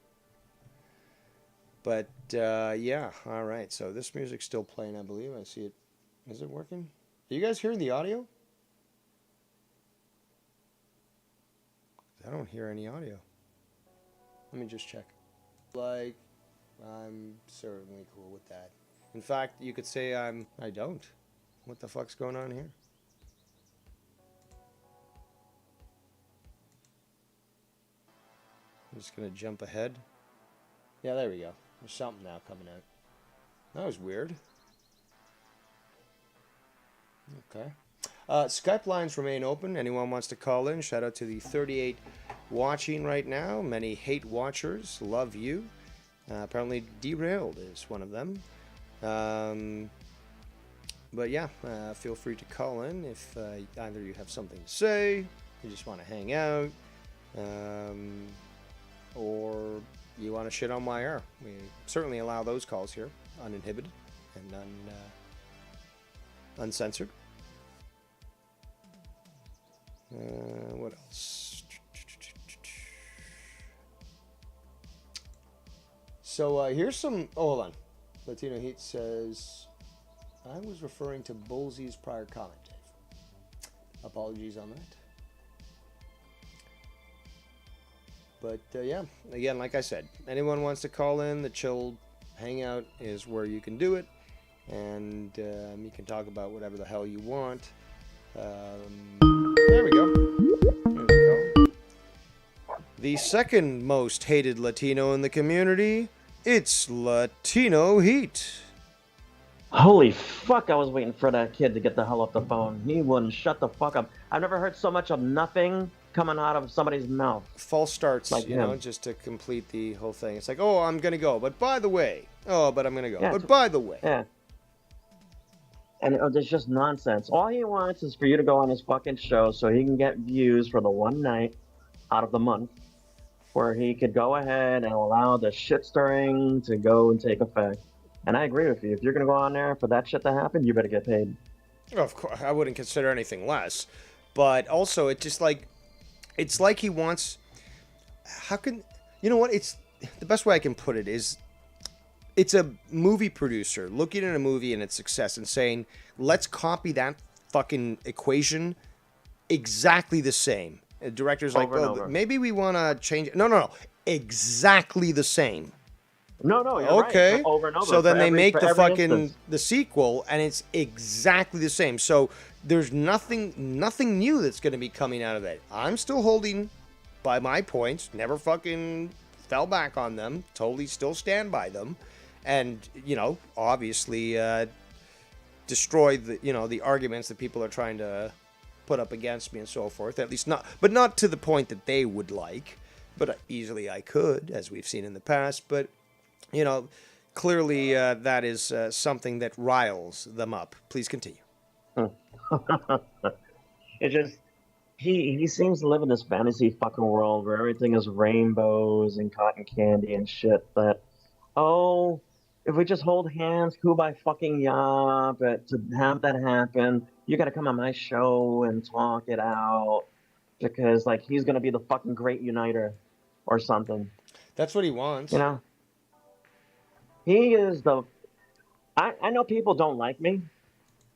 S1: But yeah, all right. So this music's still playing, I believe. I see it. Is it working? Are you guys hearing the audio? I don't hear any audio. Let me just check. Like, I'm certainly cool with that. In fact, you could say I don't. What the fuck's going on here? I'm just gonna jump ahead. Yeah, there we go. There's something now coming out. That was weird. Okay. Skype lines remain open. Anyone wants to call in? Shout out to the 38 watching right now. Many hate watchers. Love you. Apparently Derailed is one of them. But yeah, feel free to call in if either you have something to say, you just want to hang out, or you want to shit on my air. We certainly allow those calls here, uninhibited and uncensored. What else? So here's some. Oh, hold on. Latino Heat says, I was referring to Bullsy's prior comment, Dave. Apologies on that. But yeah, again, like I said, anyone wants to call in, the chill hangout is where you can do it. And you can talk about whatever the hell you want. There we go. There's the call. The second most hated Latino in the community, it's Latino Heat.
S3: Holy fuck, I was waiting for that kid to get the hell off the phone. He wouldn't shut the fuck up. I've never heard so much of nothing coming out of somebody's mouth.
S1: False starts, like you know, just to complete the whole thing. It's like, oh, I'm going to go, but by the way. Oh, but I'm going to go, but by the way.
S3: Yeah. And it's just nonsense. All he wants is for you to go on his fucking show so he can get views for the one night out of the month where he could go ahead and allow the shit stirring to go and take effect. And I agree with you. If you're going to go on there for that shit to happen, you better get paid.
S1: Of course, I wouldn't consider anything less. But also, it's just like, it's like he wants, how can, you know what, it's, the best way I can put it is, it's a movie producer looking at a movie and its success and saying, let's copy that fucking equation exactly the same. The director's like, oh, maybe we want to change it. No. Exactly the same.
S3: No, you're
S1: okay.
S3: Right. Over and over.
S1: So then they make the fucking the sequel, and it's exactly the same. So there's nothing new that's going to be coming out of that. I'm still holding by my points. Never fucking fell back on them. Totally still stand by them, and you know, obviously destroy the the arguments that people are trying to put up against me and so forth. At least not to the point that they would like, but easily I could, as we've seen in the past. But you know, clearly that is something that riles them up. Please continue.
S3: It just, he seems to live in this fantasy fucking world where everything is rainbows and cotton candy and shit that, oh, if we just hold hands, kubai fucking ya, but to have that happen, you gotta come on my show and talk it out because, like, he's gonna be the fucking great uniter or something.
S1: That's what he wants.
S3: You know? He is the... I know people don't like me,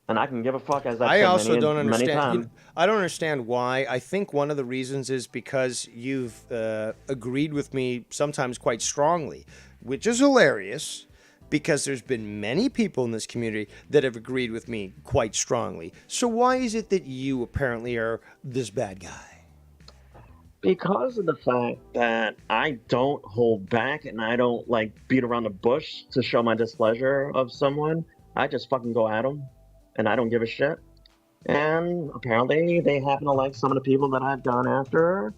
S3: and I can give a fuck as I've said many,
S1: don't understand.
S3: many times.
S1: I don't understand why. I think one of the reasons is because you've agreed with me sometimes quite strongly, which is hilarious, because there's been many people in this community that have agreed with me quite strongly. So why is it that you apparently are this bad guy?
S3: Because of the fact that I don't hold back and I don't like beat around the bush to show my displeasure of someone. I just fucking go at them and I don't give a shit. And apparently they happen to like some of the people that I've gone after.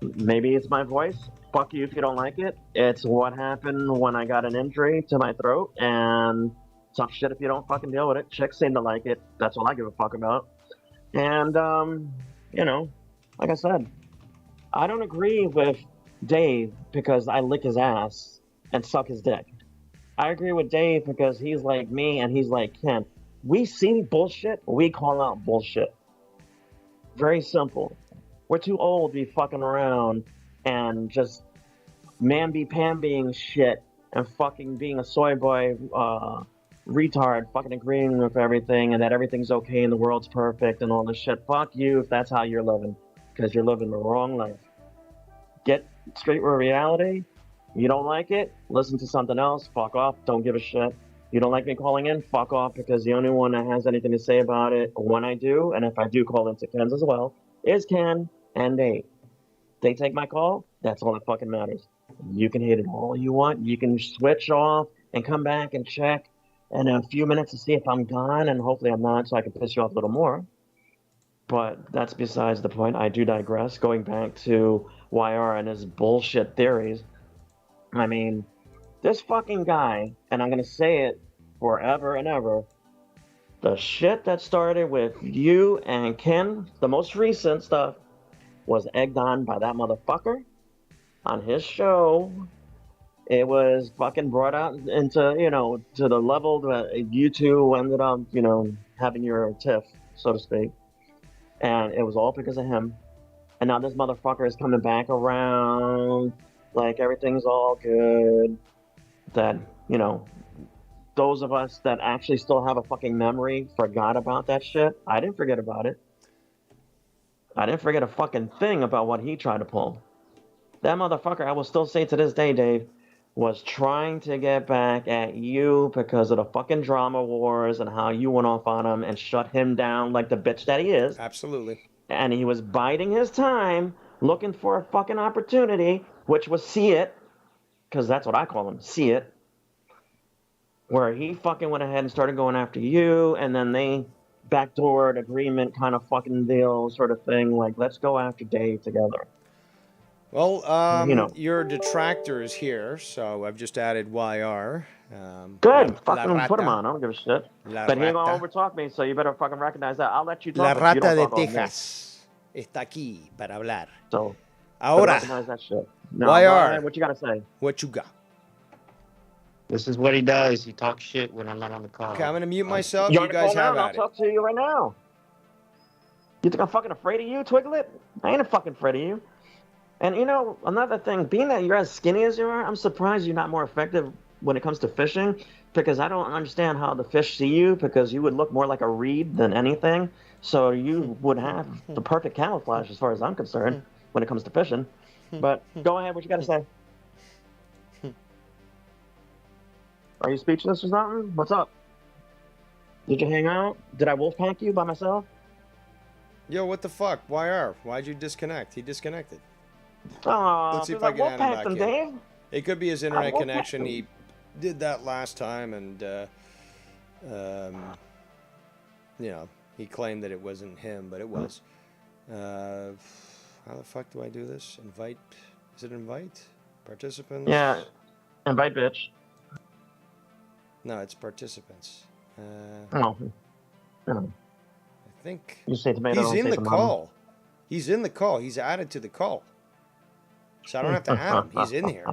S3: Maybe it's my voice. Fuck you if you don't like it. It's what happened when I got an injury to my throat, and tough shit if you don't fucking deal with it. Chicks seem to like it. That's all I give a fuck about. And, you know, like I said, I don't agree with Dave because I lick his ass and suck his dick. I agree with Dave because he's like me and he's like Ken. We see bullshit, we call out bullshit. Very simple. We're too old to be fucking around and just mamby-pambying shit and fucking being a soy boy retard, fucking agreeing with everything and that everything's okay and the world's perfect and all this shit. Fuck you if that's how you're living, because you're living the wrong life. Get straight with reality. You don't like it, listen to something else, fuck off, don't give a shit. You don't like me calling in? Fuck off, because the only one that has anything to say about it when I do, and if I do call into Ken's as well, is Ken and Dave. They take my call, that's all that fucking matters. You can hate it all you want. You can switch off and come back and check in a few minutes to see if I'm gone, and hopefully I'm not, so I can piss you off a little more. But that's besides the point. I do digress. Going back to YR and his bullshit theories, I mean, this fucking guy, and I'm going to say it forever and ever, the shit that started with you and Ken, the most recent stuff, was egged on by that motherfucker on his show. It was fucking brought out into, to the level that you two ended up, having your tiff, so to speak. And it was all because of him. And now this motherfucker is coming back around, like everything's all good. That, those of us that actually still have a fucking memory forgot about that shit. I didn't forget about it. I didn't forget a fucking thing about what he tried to pull. That motherfucker, I will still say to this day, Dave, was trying to get back at you because of the fucking drama wars and how you went off on him and shut him down like the bitch that he is.
S1: Absolutely.
S3: And he was biding his time, looking for a fucking opportunity, which was see it, because that's what I call him, see it, where he fucking went ahead and started going after you, and then they backdoored agreement kind of fucking deal sort of thing, like, let's go after Dave together.
S1: Well, your detractor is here, so I've just added YR.
S3: Good. Fucking put him on. I don't give a shit. But he ain't gonna
S1: rata.
S3: overtalk me, so you better fucking recognize that. I'll let you talk.
S1: La
S3: but you
S1: rata de
S3: don't talk over me.
S1: Texas está aquí para hablar.
S3: So,
S1: Ahora,
S3: recognize that shit. No,
S1: YR.
S3: Ryan, what you gotta say?
S1: What you got?
S2: This is what he does. He talks shit when I'm not on the call.
S1: Okay, I'm going to mute myself.
S3: You're
S1: You
S3: on the
S1: guys
S3: phone
S1: have
S3: now,
S1: at
S3: I'll
S1: it.
S3: talk to you right now. You think I'm fucking afraid of you, Twiglet? I ain't fucking afraid of you. And another thing, being that you're as skinny as you are, I'm surprised you're not more effective when it comes to fishing, because I don't understand how the fish see you, because you would look more like a reed than anything. So you would have the perfect camouflage as far as I'm concerned when it comes to fishing. But go ahead, what you got to say? Are you speechless or something? What's up? Did you hang out? Did I wolf pack you by myself?
S1: Yo, what the fuck? YR? Why'd you disconnect? He disconnected.
S3: Oh,
S1: Let's see if I can add him back in.
S3: Dave.
S1: It could be his internet
S3: wolf
S1: connection.
S3: packed
S1: He did that last time, and he claimed that it wasn't him, but it was. How the fuck do I do this? Invite? Is it invite? Participants?
S3: Yeah, invite bitch.
S1: No, it's participants.
S3: Oh.
S1: I think
S3: You say tomato.
S1: he's
S3: don't
S1: in
S3: say
S1: the
S3: tomato.
S1: call. He's in the call. He's added to the call. So I don't have to add him. He's in here.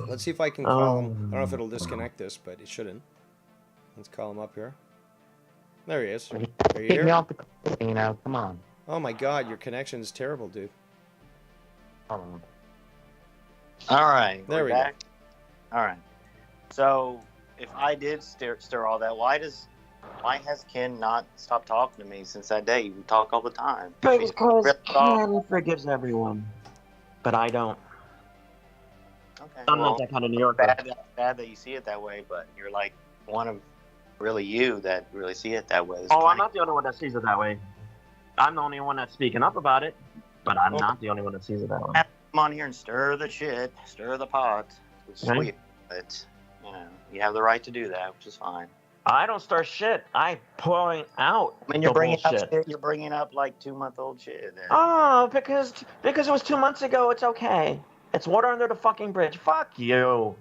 S1: Let's see if I can call him. I don't know if it'll disconnect this, but it shouldn't. Let's call him up here. There he is. Are you
S2: Get me
S1: here?
S2: off the call, come on.
S1: Oh my god, your connection is terrible, dude.
S2: Hold on. All right.
S1: There
S2: we're
S1: we go.
S2: back. All right. So if I did stir all that, why has Ken not stopped talking to me since that day? We talk all the time.
S3: Because
S2: Real talk.
S3: Ken forgives everyone, but I don't.
S2: Okay.
S3: I'm
S2: well,
S3: not that kind of New Yorker.
S2: bad that you see it that way, but you're like one of really you that really see it that way.
S3: Oh, I'm not the only one that sees it that way. I'm the only one that's speaking up about it, but I'm not the only one that sees it that way.
S2: Come on here and stir the shit, stir the pot. Which is
S3: Okay.
S2: weird, but you have the right to do that, which is fine.
S3: I don't start shit. I point out.
S2: I mean, you're
S3: the
S2: bringing
S3: bullshit.
S2: up like 2-month-old shit.
S3: Oh, because it was 2 months ago, it's okay. It's water under the fucking bridge. Fuck you.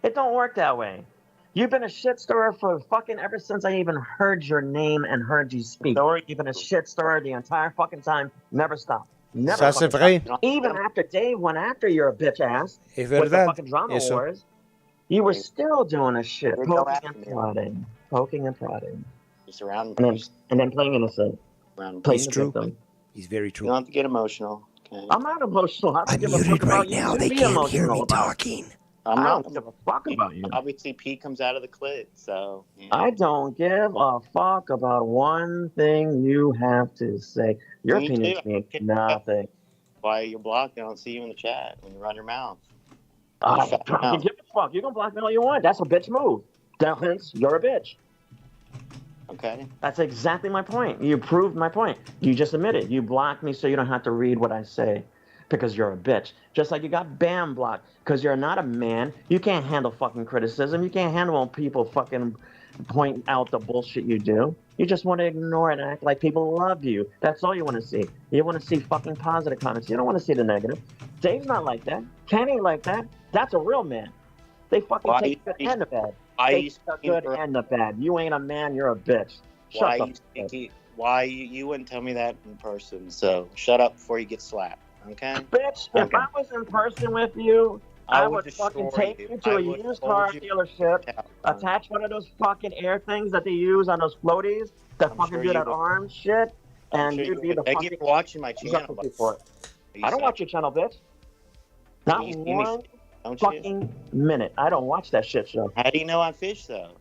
S3: It don't work that way. You've been a shit stirrer for fucking ever since I even heard your name and heard you speak. You've been a shit stirrer the entire fucking time. Never stop. Never
S1: Ça c'est
S3: fucking
S1: vrai.
S3: stop. Even after Dave went after your bitch ass
S1: Es
S3: with the
S1: verdad.
S3: fucking drama
S1: Eso.
S3: wars, you were still doing a shit.
S2: They go
S3: Poking
S2: after
S3: and
S2: me.
S3: prodding. Poking and prodding.
S2: Just around.
S3: And then playing innocent. Playing
S1: He's
S3: the
S1: true.
S3: victim.
S1: He's very
S2: You
S1: true.
S2: don't have to get emotional. Okay?
S3: I'm not emotional. I don't
S1: I'm
S3: give a fuck
S1: muted
S3: about
S1: right
S3: you
S1: now.
S3: to
S1: They
S3: be
S1: can't
S3: emotional
S1: hear me
S3: about.
S1: talking.
S2: I'm
S3: I
S2: not.
S3: don't give a fuck about you.
S2: Obviously, Pete comes out of the clit, so. Yeah.
S3: I don't give a fuck about one thing you have to say. Your
S2: Me
S3: opinions
S2: too.
S3: mean nothing.
S2: Why you're blocked? I don't see you in the chat when you run your mouth.
S3: I
S2: Shut
S3: don't
S2: up.
S3: give a fuck. You can block me all you want. That's a bitch move. Hence, you're a bitch.
S2: Okay.
S3: That's exactly my point. You proved my point. You just admitted. You blocked me so you don't have to read what I say because you're a bitch. Just like you got Bam blocked because you're not a man. You can't handle fucking criticism. You can't handle when people fucking point out the bullshit you do. You just want to ignore it and act like people love you. That's all you want to see. You want to see fucking positive comments. You don't want to see the negative. Dave's not like that. Ken ain't like that. That's a real man. They fucking take the good and the bad. Take the good and the bad. You ain't a man, you're a bitch.
S2: Why you wouldn't tell me that in person, so shut up before you get slapped, okay?
S3: Bitch, if I was in person with you, I would fucking take you to a used car dealership, attach one of those fucking air things that they use on those floaties that fucking do that arm shit, and you'd be the fucking...
S2: You're watching my channel.
S3: I don't watch your channel, bitch. Not one fucking minute. I don't watch that shit show.
S2: How do you know I fish, though?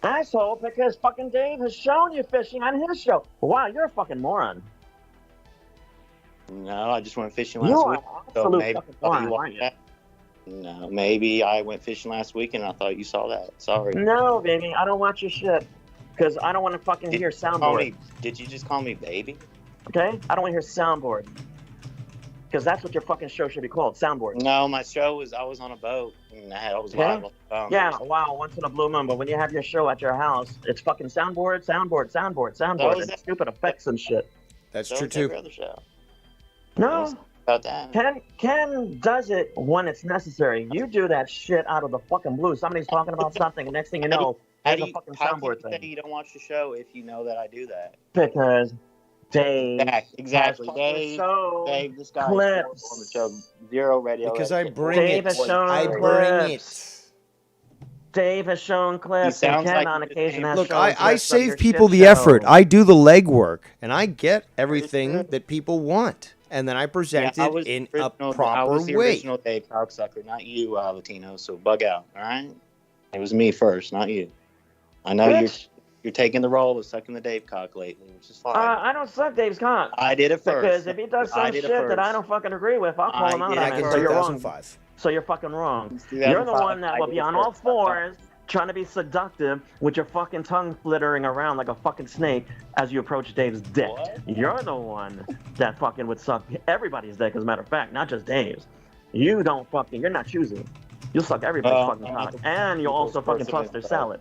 S3: Asshole, because fucking Dave has shown you fishing on his show. Wow, you're a fucking moron.
S2: No, I just went fishing last week.
S3: So maybe moron, aren't you?
S2: No, maybe I went fishing last week and I thought you saw that. Sorry.
S3: No, baby, I don't watch your shit. Because I don't want to fucking hear soundboard.
S2: Did you just call me baby?
S3: Okay? I don't want to hear soundboard. Because that's what your fucking show should be called, soundboard.
S2: No, my show was, I was on a boat and I was live on the phone.
S3: Yeah, wow, once in a blue moon. But when you have your show at your house, it's fucking soundboard. And stupid effects and shit.
S1: That's true, too.
S2: Other show.
S3: No.
S2: About that.
S3: Ken does it when it's necessary. You do that shit out of the fucking blue. Somebody's talking about something, and next thing you know, there's a fucking soundboard thing.
S2: How can you say you don't watch the show if you know that I do that?
S3: Because Dave,
S2: exactly. Dave, this guy
S3: clips
S2: on the show, zero radio.
S1: Because I bring
S3: Dave
S1: it.
S3: Has shown
S1: I bring it.
S3: Dave has shown clips, and Ken on occasion has
S1: Look,
S3: shown
S1: I save
S3: your
S1: people the effort. I do the legwork, and I get everything that people want, and then I present it in a proper way.
S2: I was the original Dave cocksucker, not you, Latino. So bug out, all right? It was me first, not you. I know you're taking the role of sucking the Dave cock lately, which is fine.
S3: I don't suck Dave's cock.
S2: I did it first.
S3: Because if he does some shit that I don't fucking agree with, I'll call him out on it. So you're wrong. So you're fucking wrong. You're the one that will be on all fours trying to be seductive with your fucking tongue flittering around like a fucking snake as you approach Dave's dick. What? You're the one that fucking would suck everybody's dick, as a matter of fact, not just Dave's. You don't fucking, you're not choosing. You'll suck everybody's fucking cock. And you'll also fucking toss their salad.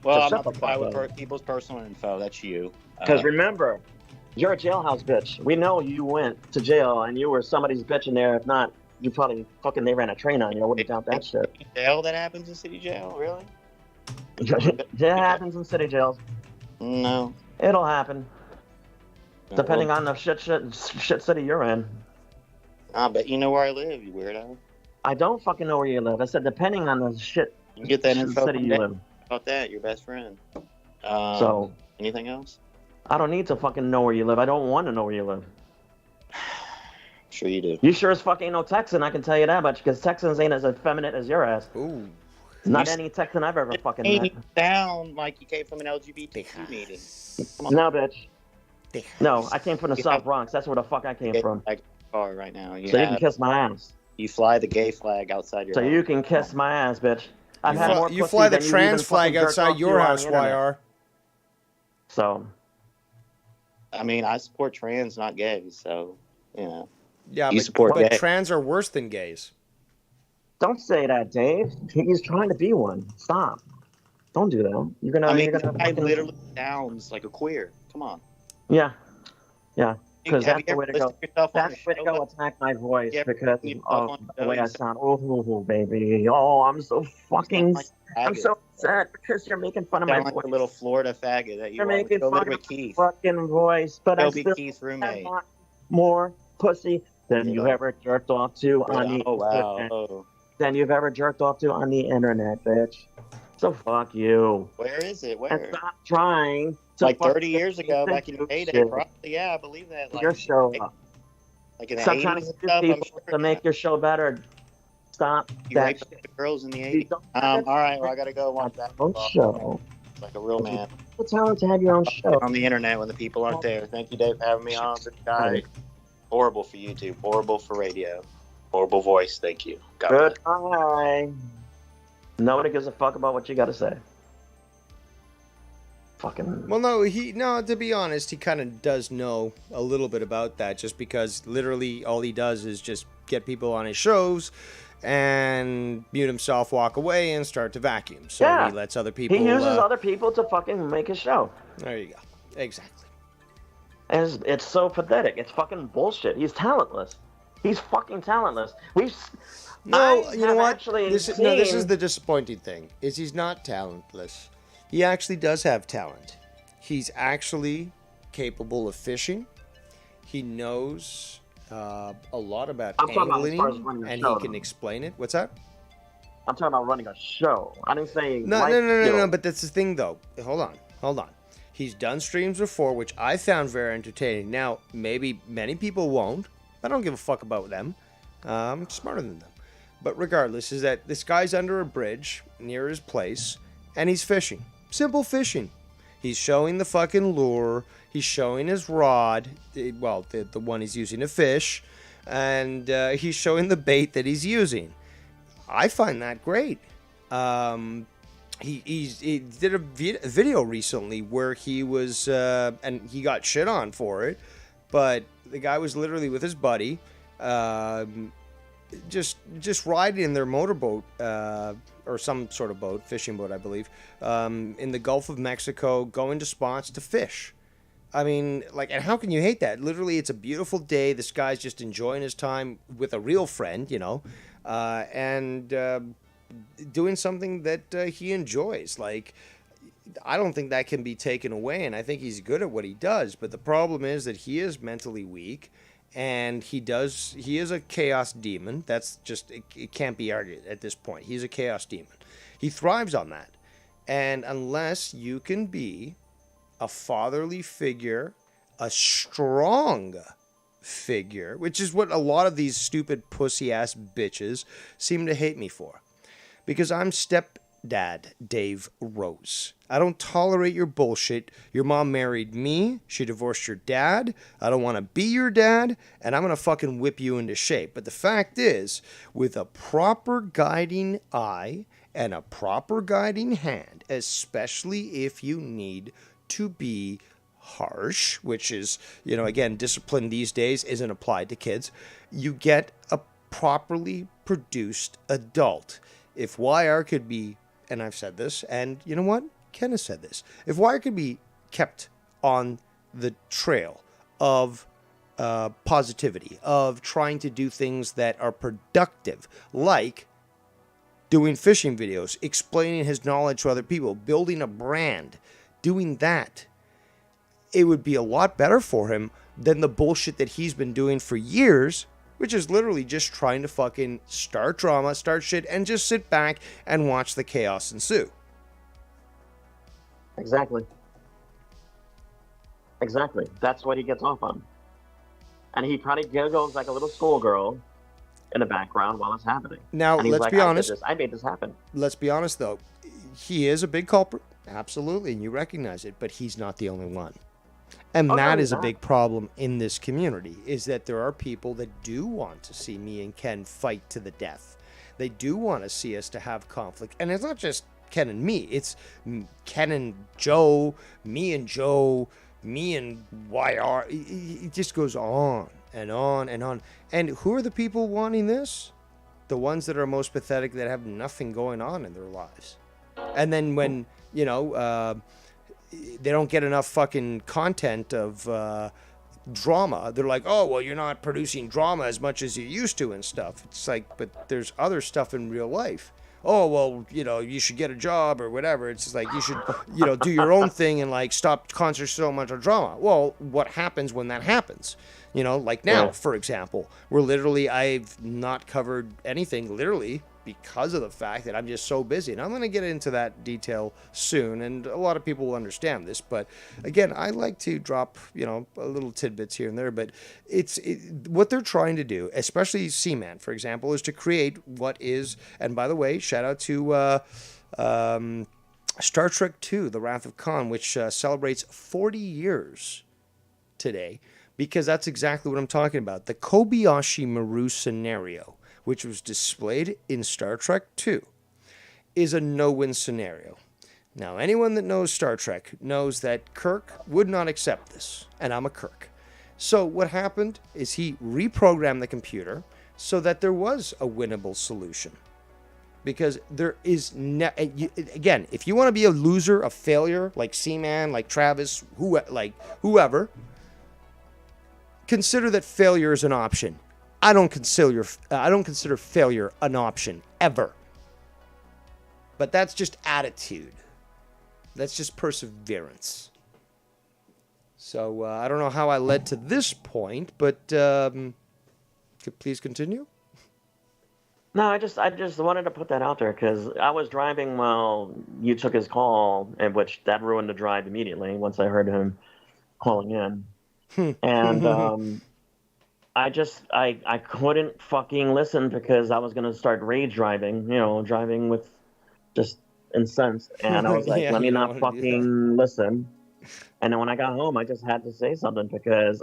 S2: Well, I'm not the guy with people's personal info. That's you.
S3: Because remember, you're a jailhouse bitch. We know you went to jail and you were somebody's bitch in there. If not, you probably fucking, they ran a train on you. I wouldn't doubt that shit.
S2: Jail that happens in city jail? Really?
S3: Jail happens in city jails.
S2: No.
S3: It'll happen. Depending on the shit city you're in.
S2: But you know where I live, you weirdo.
S3: I don't fucking know where you live. I said depending on the shit
S2: you get that info
S3: city you live.
S2: About that, your best friend.
S3: So
S2: anything else?
S3: I don't need to fucking know where you live. I don't want to know where you live.
S2: Sure you do.
S3: You sure as fuck ain't no Texan, I can tell you that much, because Texans ain't as effeminate as your ass.
S1: Ooh.
S3: Not any Texan I've ever fucking met.
S2: You sound like you came from an LGBT meeting.
S3: No, bitch. No, I came from the South Bronx. That's where the fuck I came from.
S2: Right now.
S3: You can kiss my ass.
S2: You fly the gay flag outside your house.
S3: You can kiss my ass, bitch.
S1: You fly the trans flag outside your house, YR.
S3: So.
S2: I mean, I support trans, not gays, so, you know.
S1: Yeah,
S2: but
S1: trans are worse than gays.
S3: Don't say that, Dave. He's trying to be one. Stop. Don't do that. You're gonna.
S2: I literally sounds like a queer. Come on.
S3: Yeah. Because that's the way to go. That's the way to go. Attack my voice because of the way I sound. Oh, baby. Oh, I'm so fucking. I'm so upset because you're making fun of my voice.
S2: A little Florida faggot that
S3: you're making fun of my fucking voice, but I still
S2: Keith's roommate.
S3: Want more pussy than you ever jerked off to on the
S2: internet.
S3: Than you've ever jerked off to on the internet, bitch. So fuck you.
S2: Where is it? Where?
S3: And stop trying to
S2: like 30 years ago, back in your heyday, probably. Yeah, I believe that.
S3: Like, your show.
S2: Like in the
S3: stop
S2: 80s
S3: trying to get people to make your show better. Stop.
S2: You raped the girls in the 80s. All right, well, I gotta go watch that.
S3: Own show.
S2: Like a real man.
S3: It's talent to have your own show
S2: on the internet when the people aren't there. Thank you, Dave, for having me on. This guy. Horrible for YouTube. Horrible for radio. Horrible voice. Thank you. God bless.
S3: Goodbye. Nobody gives a fuck about what you got to say. Fucking.
S1: Well, no, to be honest, he kind of does know a little bit about that, just because literally all he does is just get people on his shows and mute himself, walk away, and start to vacuum. So
S3: Yeah.
S1: he lets other people...
S3: He uses other people to fucking make his show.
S1: There you go. Exactly.
S3: And it's so pathetic. It's fucking bullshit. He's talentless. He's fucking talentless.
S1: No, you know what?
S3: This
S1: this is the disappointing thing, is he's not talentless. He actually does have talent. He's actually capable of fishing. He knows a lot about angling, and he can explain it. What's that?
S3: I'm talking about running a show. I didn't say...
S1: No, but that's the thing, though. Hold on. He's done streams before, which I found very entertaining. Now, maybe many people won't. I don't give a fuck about them. I'm smarter than them. But regardless, is that this guy's under a bridge near his place, and he's fishing. Simple fishing. He's showing the fucking lure. He's showing his rod. Well, the one he's using to fish. And he's showing the bait that he's using. I find that great. He did a video recently where he was, and he got shit on for it, but the guy was literally with his buddy, just riding their motorboat, or some sort of boat, fishing boat, I believe, in the Gulf of Mexico, going to spots to fish. I mean, like, and how can you hate that? Literally, it's a beautiful day. This guy's just enjoying his time with a real friend, you know, and doing something that he enjoys. Like, I don't think that can be taken away, and I think he's good at what he does. But the problem is that he is mentally weak, and he is a chaos demon. That's just, it can't be argued at this point. He's a chaos demon. He thrives on that. And unless you can be a fatherly figure, a strong figure, which is what a lot of these stupid pussy-ass bitches seem to hate me for. Because I'm stepdad Dave Rose. I don't tolerate your bullshit. Your mom married me. She divorced your dad. I don't want to be your dad. And I'm going to fucking whip you into shape. But the fact is, with a proper guiding eye and a proper guiding hand, especially if you need to be harsh, which is, you know, again, discipline these days isn't applied to kids, you get a properly produced adult. If YR could be, and I've said this, and you know what? Ken has said this. If YR could be kept on the trail of positivity, of trying to do things that are productive, like doing fishing videos, explaining his knowledge to other people, building a brand, doing that, it would be a lot better for him than the bullshit that he's been doing for years, which is literally just trying to fucking start drama, start shit, and just sit back and watch the chaos ensue.
S3: Exactly. That's what he gets off on. And he kind of giggles like a little schoolgirl in the background while it's happening.
S1: Now, let's be honest.
S3: I made this happen.
S1: Let's be honest, though. He is a big culprit. Absolutely, and you recognize it, but he's not the only one. And that is a big problem in this community, is that there are people that do want to see me and Ken fight to the death. They do want to see us to have conflict. And it's not just Ken and me. It's Ken and Joe, me and YR. It just goes on and on and on. And who are the people wanting this? The ones that are most pathetic, that have nothing going on in their lives. And then when, you know, they don't get enough fucking content of drama, they're like, oh, well, you're not producing drama as much as you used to and stuff. It's like, but there's other stuff in real life. Oh, well, you know, you should get a job or whatever. It's just like, you should, you know, do your own thing and like stop concentrating so much on drama. Well, what happens when that happens? You know, like now, for example, where literally I've not covered anything literally because of the fact that I'm just so busy. And I'm going to get into that detail soon, and a lot of people will understand this. But again, I like to drop, you know, a little tidbits here and there. But what they're trying to do, especially Seaman, for example, is to create what is, and by the way, shout out to Star Trek II, The Wrath of Khan, which celebrates 40 years today, because that's exactly what I'm talking about. The Kobayashi Maru scenario. which was displayed in Star Trek II, is a no-win scenario. Now, anyone that knows Star Trek knows that Kirk would not accept this, and I'm a Kirk. So what happened is he reprogrammed the computer so that there was a winnable solution. Because there is, again, if you want to be a loser, a failure, like Seaman, like Travis, whoever, consider that failure is an option. I don't consider failure an option, ever. But that's just attitude. That's just perseverance. So I don't know how I led to this point, but please continue.
S3: No, I just wanted to put that out there because I was driving while you took his call, and which that ruined the drive immediately once I heard him calling in. And I couldn't fucking listen because I was gonna start rage driving, driving with just incensed, and I was like, let me not fucking listen. And then when I got home, I just had to say something because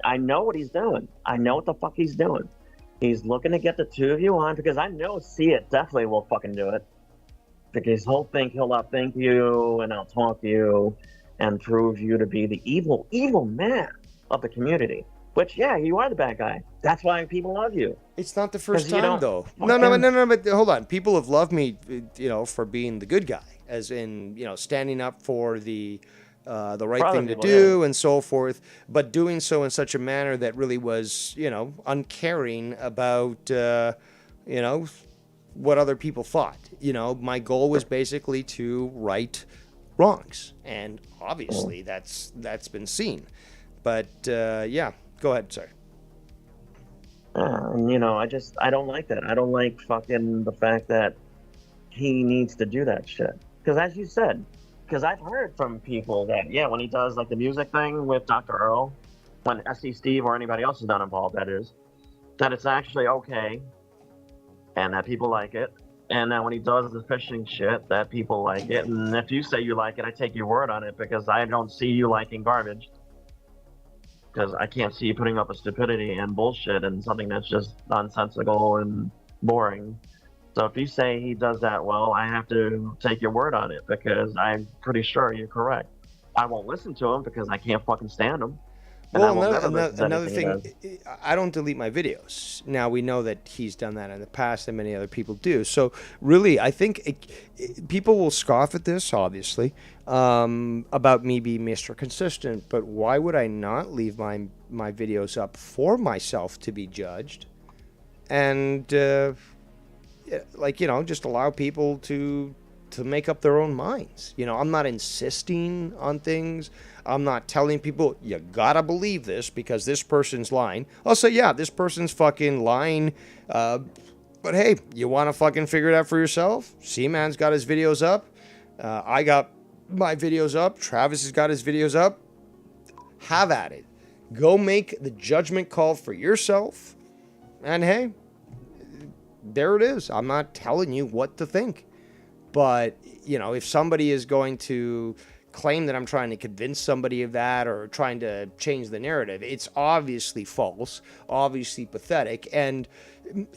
S3: I know what he's doing. I know what the fuck he's doing. He's looking to get the two of you on because I know See It definitely will fucking do it. Because he'll outthink you and outtalk you and prove you to be the evil man of the community. Which, yeah, you are the bad guy. That's why people love you.
S1: It's not the first time, though. No, but hold on. People have loved me, for being the good guy, as in, standing up for the right thing to do and so forth, but doing so in such a manner that really was, uncaring about, what other people thought. My goal was basically to right wrongs, and obviously that's been seen. But yeah, go ahead. Sorry.
S3: I don't like that. I don't like fucking the fact that he needs to do that shit. Because as you said, because I've heard from people that, when he does like the music thing with Dr. Earl, when SC Steve or anybody else is not involved, that it's actually okay, and that people like it. And that when he does the fishing shit, that people like it. And if you say you like it, I take your word on it because I don't see you liking garbage. Because I can't see you putting up with stupidity and bullshit and something that's just nonsensical and boring. So if you say he does that well, I have to take your word on it because I'm pretty sure you're correct. I won't listen to him because I can't fucking stand him.
S1: Well, another thing, I don't delete my videos. Now, we know that he's done that in the past and many other people do. So really, I think people will scoff at this, obviously, about me being Mr. Consistent. But why would I not leave my videos up for myself to be judged? And, just allow people to make up their own minds. I'm not insisting on things. I'm not telling people, you gotta believe this because this person's lying. I'll say, yeah, this person's fucking lying. But hey, you want to fucking figure it out for yourself? C-Man's got his videos up. I got my videos up. Travis has got his videos up. Have at it. Go make the judgment call for yourself. And hey, there it is. I'm not telling you what to think. But, if somebody is going to claim that I'm trying to convince somebody of that or trying to change the narrative, it's obviously false, obviously pathetic. And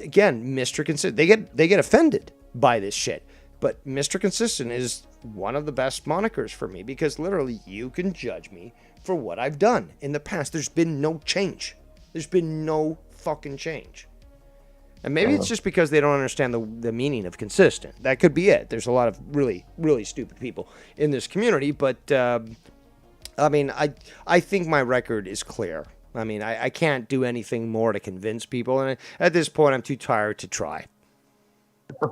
S1: again, Mr. Consistent, they get offended by this shit. But Mr. Consistent is one of the best monikers for me because literally you can judge me for what I've done in the past. There's been no change. There's been no fucking change. And maybe it's just because they don't understand the meaning of consistent. That could be it. There's a lot of really, really stupid people in this community. But, I think my record is clear. I can't do anything more to convince people. And at this point, I'm too tired to try.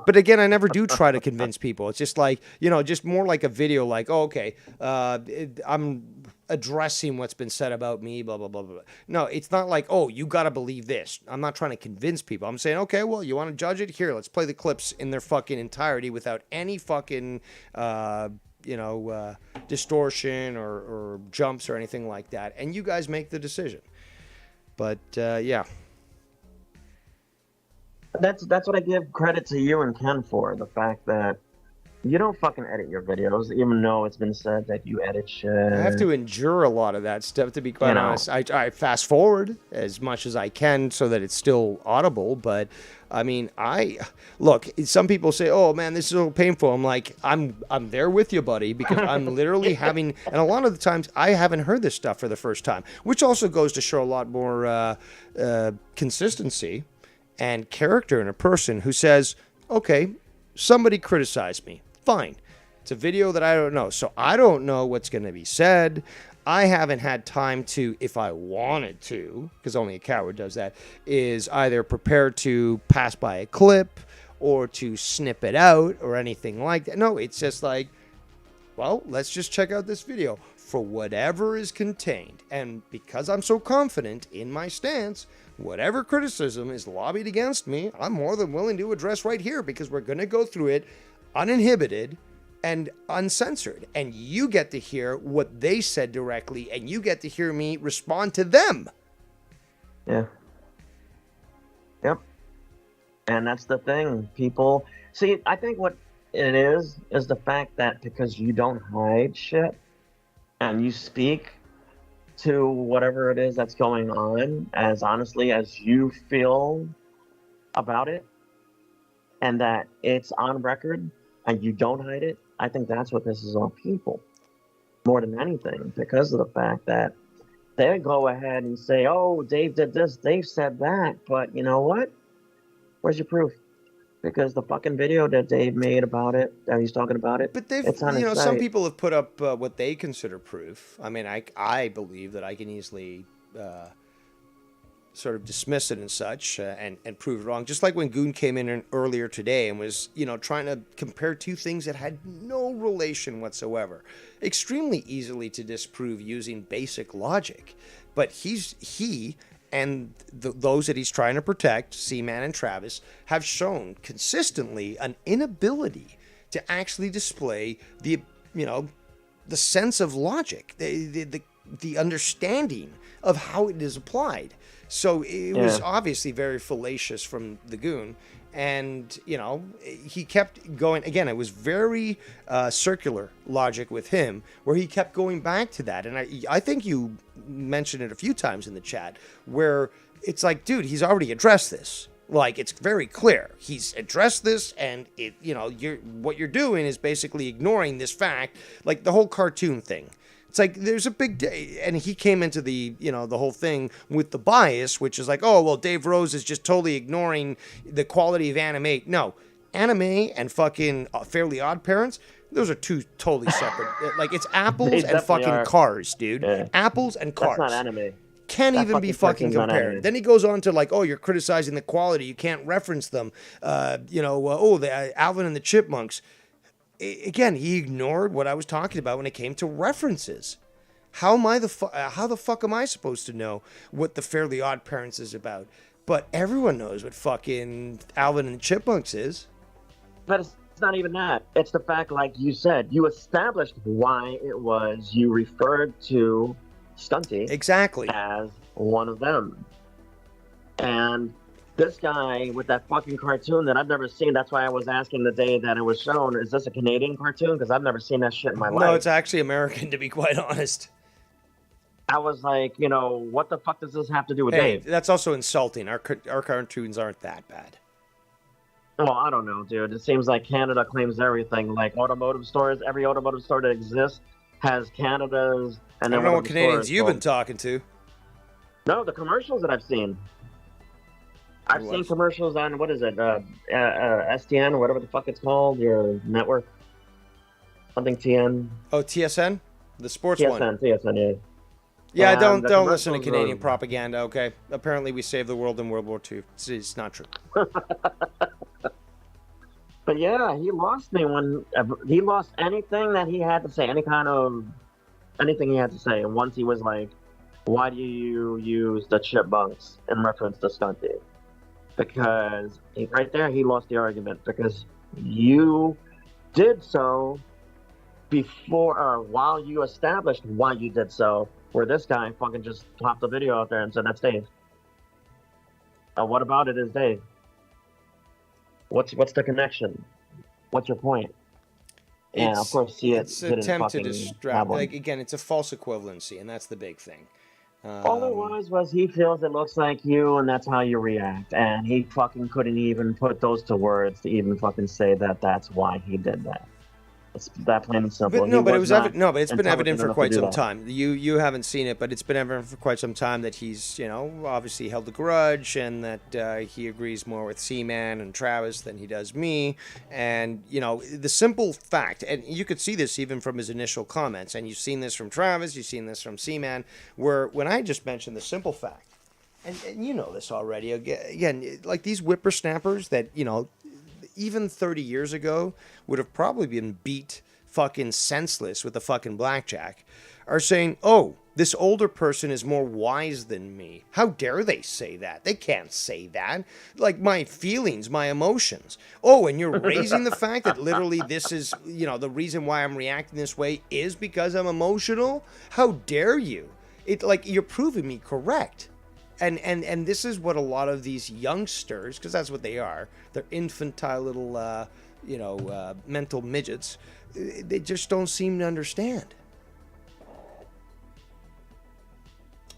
S1: But again, I never do try to convince people. It's just like, just more like a video like, oh, okay, I'm addressing what's been said about me, blah, blah, blah, blah. No, it's not like, oh, you got to believe this. I'm not trying to convince people. I'm saying, okay, well, you want to judge it? Here, let's play the clips in their fucking entirety without any fucking, distortion or jumps or anything like that. And you guys make the decision. But, yeah.
S3: That's what I give credit to you and Ken for, the fact that You don't fucking edit your videos, even though it's been said that you edit shit.
S1: I have to endure a lot of that stuff, to be quite
S3: You know.
S1: honest. I fast forward as much as I can so that it's still audible, but I mean, look, some people say, "Oh man, this is so painful." I'm like, I'm there with you, buddy, because I'm literally having, and a lot of the times I haven't heard this stuff for the first time, which also goes to show a lot more consistency and character in a person who says, "Okay, somebody criticized me. Fine. It's a video that I don't know. So I don't know what's going to be said. I haven't had time to, if I wanted to, because only a coward does that, is either prepare to pass by a clip or to snip it out or anything like that. No, it's just like, well, let's just check out this video for whatever is contained. And because I'm so confident in my stance, whatever criticism is lobbied against me, I'm more than willing to address right here, because we're going to go through it uninhibited and uncensored, and you get to hear what they said directly, and you get to hear me respond to them.
S3: Yeah. Yep. And that's the thing. People see, I think what it is the fact that because you don't hide shit and you speak to whatever it is that's going on as honestly as you feel about it, and that it's on record and you don't hide it, I think that's what pisses off people more than anything, because of the fact that they go ahead and say, "Oh, Dave did this, Dave said that," but you know what? Where's your proof? Because the fucking video that Dave made about it, that he's talking about it,
S1: But they've,
S3: it's on his
S1: some
S3: site.
S1: people have put up what they consider proof. I mean, I believe that I can easily sort of dismiss it and such, and prove it wrong. Just like when Goon came in earlier today and was, trying to compare two things that had no relation whatsoever. Extremely easily to disprove using basic logic. But he and those that he's trying to protect, Seaman and Travis, have shown consistently an inability to actually display the sense of logic, the understanding of how it is applied. So it was obviously very fallacious from the Goon. And, he kept going. Again, it was very circular logic with him, where he kept going back to that. And I think you mentioned it a few times in the chat, where it's like, dude, he's already addressed this. Like, it's very clear. He's addressed this, and what you're doing is basically ignoring this fact, like the whole cartoon thing. It's like there's a big day, and he came into the whole thing with the bias, which is like, oh well, Dave Rose is just totally ignoring the quality of anime. No, anime and fucking Fairly Odd Parents, those are two totally separate. Like, it's apples and fucking cars, dude. Yeah. Apples and cars.
S3: That's not anime.
S1: Can't even be fucking compared. Then he goes on to like, oh, you're criticizing the quality. You can't reference them. The Alvin and the Chipmunks. Again, he ignored what I was talking about when it came to references. How the fuck am I supposed to know what the Fairly Odd Parents is about? But everyone knows what fucking Alvin and the Chipmunks is.
S3: But it's not even that. It's the fact, like you said, you established why it was you referred to Stunty
S1: exactly
S3: as one of them. And this guy with that fucking cartoon that I've never seen, that's why I was asking the day that it was shown, is this a Canadian cartoon? Because I've never seen that shit in my life.
S1: No, it's actually American, to be quite honest.
S3: I was like, what the fuck does this have to do with Dave?
S1: That's also insulting. Our cartoons aren't that bad.
S3: Well, I don't know, dude. It seems like Canada claims everything. Like automotive stores, every automotive store that exists has Canada's. And
S1: I don't know what Canadians you've been talking to.
S3: No, the commercials that I've seen. I've seen commercials on, what is it, STN, or whatever the fuck it's called, your network. Something TN.
S1: Oh, TSN? The sports one.
S3: TSN, yeah.
S1: Yeah, don't listen to Canadian propaganda, okay? Apparently we saved the world in World War II. It's not true.
S3: But yeah, he lost me when he lost anything that he had to say, anything he had to say. And once he was like, why do you use the chipmunks in reference to Stunty? Because right there, he lost the argument, because you did so before or while you established why you did so, where this guy fucking just popped the video out there and said, that's Dave. What about it is Dave? What's the connection? What's your point? And of course, he
S1: it's an
S3: didn't
S1: attempt to
S3: fucking have
S1: distract.
S3: one.
S1: Like again, it's a false equivalency, and that's the big thing.
S3: All it was he feels it looks like you, and that's how you react. And he fucking couldn't even put those to words to even fucking say that that's why he did that. It's that plain and simple.
S1: But no,
S3: He
S1: but it
S3: was
S1: was
S3: not
S1: no, but it's been evident
S3: intelligent
S1: for
S3: enough to
S1: quite
S3: do
S1: some
S3: that.
S1: time. You haven't seen it, but it's been evident for quite some time that he's obviously held a grudge, and that he agrees more with Seaman and Travis than he does me. And the simple fact, and you could see this even from his initial comments, and you've seen this from Travis, you've seen this from Seaman, where when I just mentioned the simple fact, and you know this already. Again, like these whippersnappers that even 30 years ago would have probably been beat fucking senseless with a fucking blackjack, are saying, oh, this older person is more wise than me. How dare they say that? They can't say that. Like my feelings, my emotions. Oh, and you're raising the fact that literally this is, the reason why I'm reacting this way is because I'm emotional? How dare you? You're proving me correct. And this is what a lot of these youngsters, because that's what they are, they're infantile little, mental midgets, they just don't seem to understand.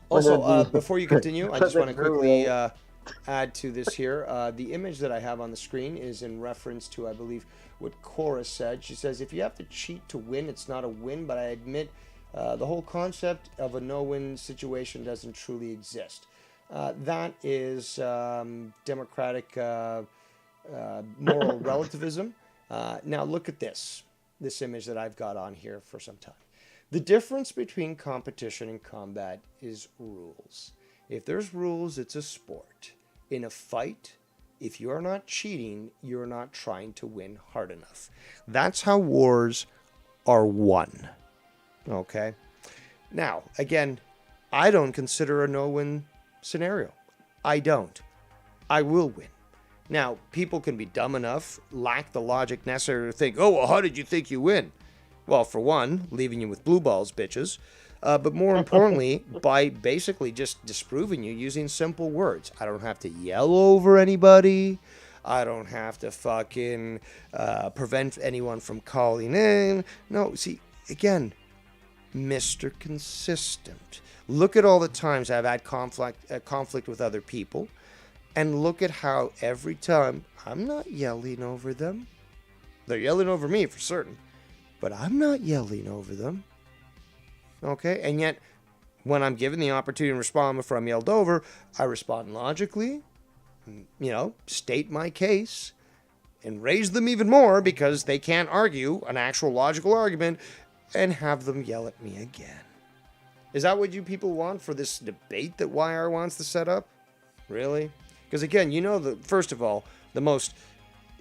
S1: Also, before you continue, I just want to quickly add to this here. The image that I have on the screen is in reference to, I believe, what Cora said. She says, if you have to cheat to win, it's not a win, but I admit the whole concept of a no-win situation doesn't truly exist. That is democratic moral relativism. Now look at this image that I've got on here for some time. The difference between competition and combat is rules. If there's rules, it's a sport. In a fight, if you're not cheating, you're not trying to win hard enough. That's how wars are won. Okay? Now, again, I don't consider a no-win scenario. I don't. I will win. Now, people can be dumb enough, lack the logic necessary to think, oh, well, how did you think you win? Well, for one, leaving you with blue balls, bitches. But more importantly, by basically just disproving you using simple words. I don't have to yell over anybody. I don't have to fucking prevent anyone from calling in. No, see, again, Mr. Consistent. Look at all the times I've had conflict with other people, and look at how every time I'm not yelling over them. They're yelling over me for certain, but I'm not yelling over them. Okay? And yet, when I'm given the opportunity to respond before I'm yelled over, I respond logically, state my case, and raise them even more because they can't argue an actual logical argument, and have them yell at me again. Is that what you people want for this debate that YR wants to set up? Really? Because again, first of all, the most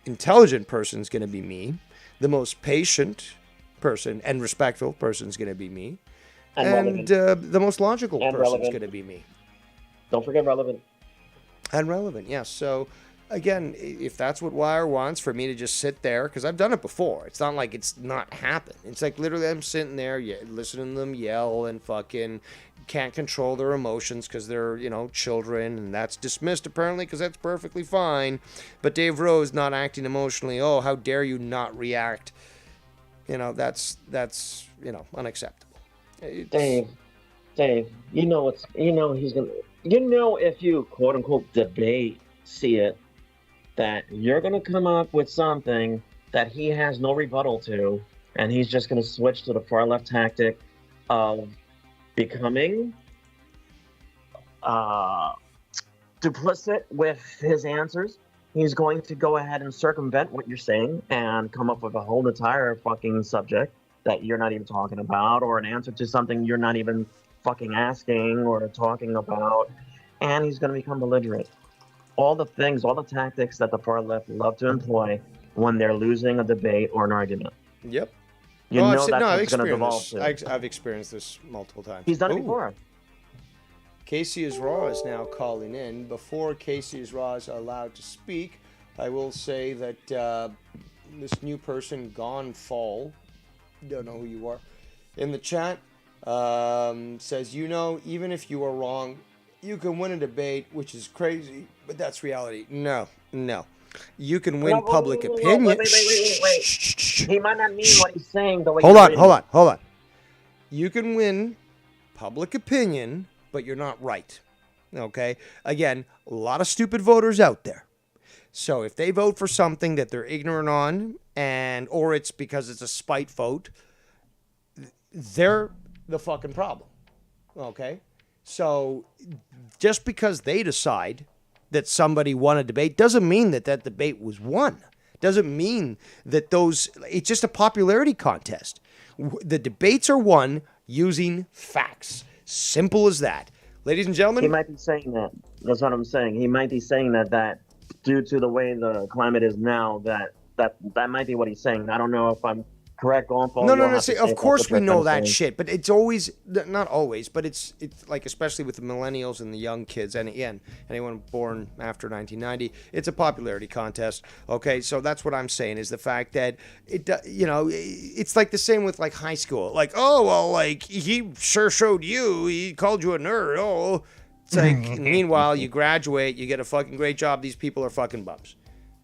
S1: intelligent person is going to be me. The most patient person and respectful person is going to be me. And the most logical person is going to be me.
S3: Don't forget relevant.
S1: And relevant, yes. So, again, if that's what Wire wants, for me to just sit there, because I've done it before. It's not like it's not happened. It's like literally I'm sitting there listening to them yell and fucking can't control their emotions because they're, children, and that's dismissed apparently because that's perfectly fine. But Dave Rose not acting emotionally, oh, how dare you not react? That's unacceptable.
S3: Dave, he's gonna, if you quote unquote debate, see it, that you're gonna come up with something that he has no rebuttal to, and he's just gonna switch to the far left tactic of becoming duplicit with his answers. He's going to go ahead and circumvent what you're saying and come up with a whole entire fucking subject that you're not even talking about, or an answer to something you're not even fucking asking or talking about, and he's going to become belligerent. All the tactics that the far left love to employ when they're losing a debate or an argument.
S1: Yep.
S3: That's what it's going to devolve to.
S1: I've experienced this multiple times.
S3: He's done it before.
S1: Casey is Raw is now calling in. Before Casey is Raw is allowed to speak, I will say that this new person, Gone Fall, don't know who you are, in the chat says, even if you are wrong, you can win a debate, which is crazy, but that's reality. No. You can win
S3: No,
S1: public
S3: wait,
S1: opinion.
S3: wait. He might not mean what he's saying the way
S1: Hold
S3: you're
S1: on,
S3: reading
S1: hold
S3: it.
S1: on, hold on. You can win public opinion, but you're not right. Okay? Again, a lot of stupid voters out there. So if they vote for something that they're ignorant on, or it's because it's a spite vote, they're the fucking problem. Okay? So just because they decide that somebody won a debate doesn't mean that that debate was won. Doesn't mean that it's just a popularity contest. The debates are won using facts. Simple as that. Ladies and
S3: He
S1: gentlemen,
S3: might be saying that. That's what I'm saying. He might be saying that due to the way the climate is now, that might be what he's saying. I don't know if I'm correct, Gonfal.
S1: no.
S3: You'll have to
S1: See,
S3: say
S1: of
S3: if that's
S1: course
S3: what
S1: we
S3: you're
S1: know
S3: trying
S1: that
S3: to say.
S1: shit, but it's always not always, but it's like especially with the millennials and the young kids, and again, anyone born after 1990, it's a popularity contest. Okay, so that's what I'm saying is the fact that it's like the same with like high school. Like, oh well, like he sure showed you, he called you a nerd. Oh, it's like meanwhile you graduate, you get a fucking great job. These people are fucking bums.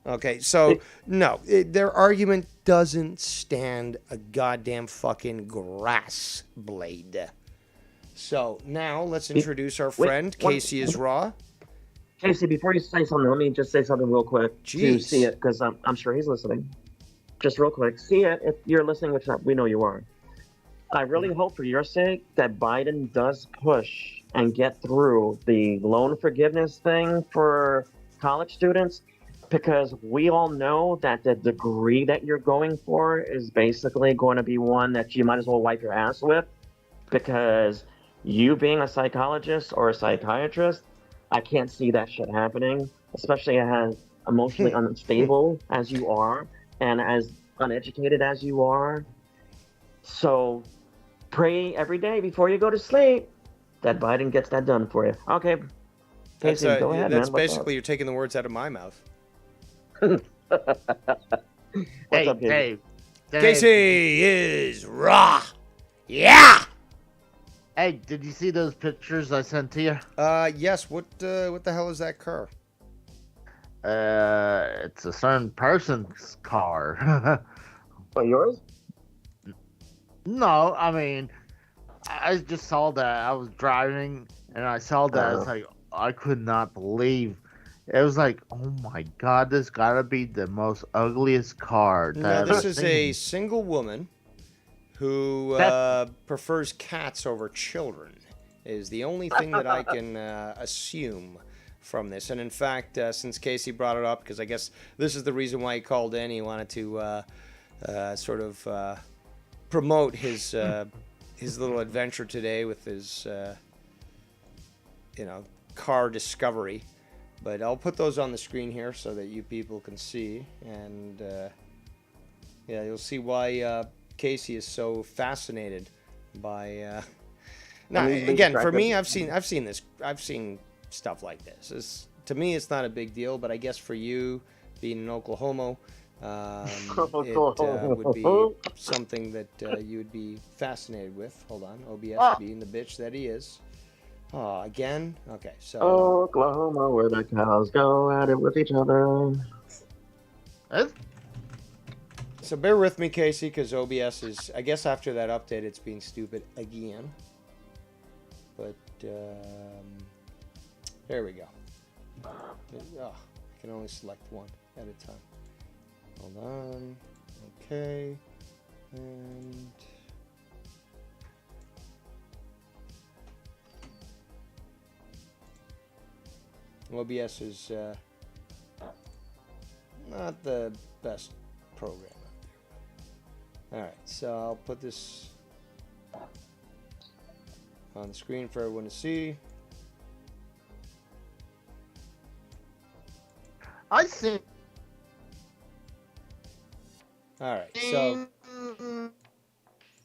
S1: Okay, so no, their argument doesn't stand a goddamn fucking grass blade. So now let's introduce our friend Casey is Raw.
S3: Casey, before you say something, let me just say something real quick to
S1: Jeez.
S3: see it, because I'm sure he's listening. Just real quick, see it if you're listening, which we know you are. I really hope for your sake that Biden does push and get through the loan forgiveness thing for college students, because we all know that the degree that you're going for is basically going to be one that you might as well wipe your ass with, because you being a psychologist or a psychiatrist, I can't see that shit happening, especially as emotionally unstable as you are and as uneducated as you are. So pray every day before you go to sleep that Biden gets that done for you. Okay, Casey, go ahead,
S1: That's
S3: man. What's
S1: basically you're taking the words out of my mouth.
S3: up? What's up, Casey?
S4: Dave.
S1: Casey is Raw. Yeah.
S4: Hey, did you see those pictures I sent to you?
S1: Yes. What the hell is that car?
S4: It's a certain person's car.
S3: Oh, yours?
S4: No, I mean, I just saw that. I was driving and I saw that. It's like, I could not believe. It was like, oh my god, this gotta be the most ugliest car that
S1: Now
S4: I've
S1: this
S4: ever
S1: is
S4: seen.
S1: a single woman who prefers cats over children. Is the only thing that I can assume from this. And in fact, since Casey brought it up, because I guess this is the reason why he called in. He wanted to sort of promote his little adventure today with his car discovery. But I'll put those on the screen here so that you people can see, and you'll see why Casey is so fascinated by. Now, again, for me, I've seen stuff like this. To me, it's not a big deal, but I guess for you, being in Oklahoma, it would be something that you would be fascinated with. Hold on, OBS being the bitch that he is. Oh, again? Okay, so...
S3: Oklahoma, where the cows go at it with each other.
S1: So bear with me, Casey, because OBS is... I guess after that update, it's being stupid again. But, there we go. Oh, I can only select one at a time. Hold on. Okay. And... OBS is not the best program out there. Alright, so I'll put this on the screen for everyone to see.
S4: I see.
S1: Alright, so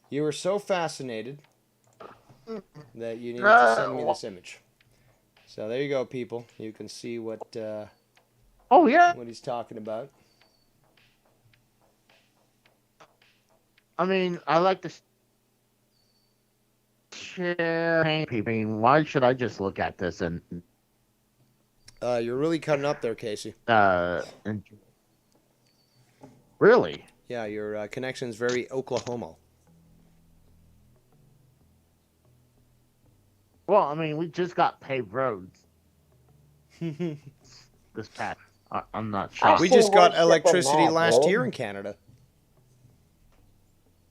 S1: you were so fascinated that you needed to send me this image. So there you go, people. You can see what
S4: Oh yeah.
S1: what he's talking about.
S4: I mean, I like to share. I mean, why should I just look at this and
S1: You're really cutting up there, Casey.
S4: And really?
S1: Yeah, your connection's very Oklahoma.
S4: Well, I mean, we just got paved roads this past. I'm not sure.
S1: We just got
S3: worse shit than
S1: electricity
S3: that,
S1: last
S3: bro.
S1: year in Canada.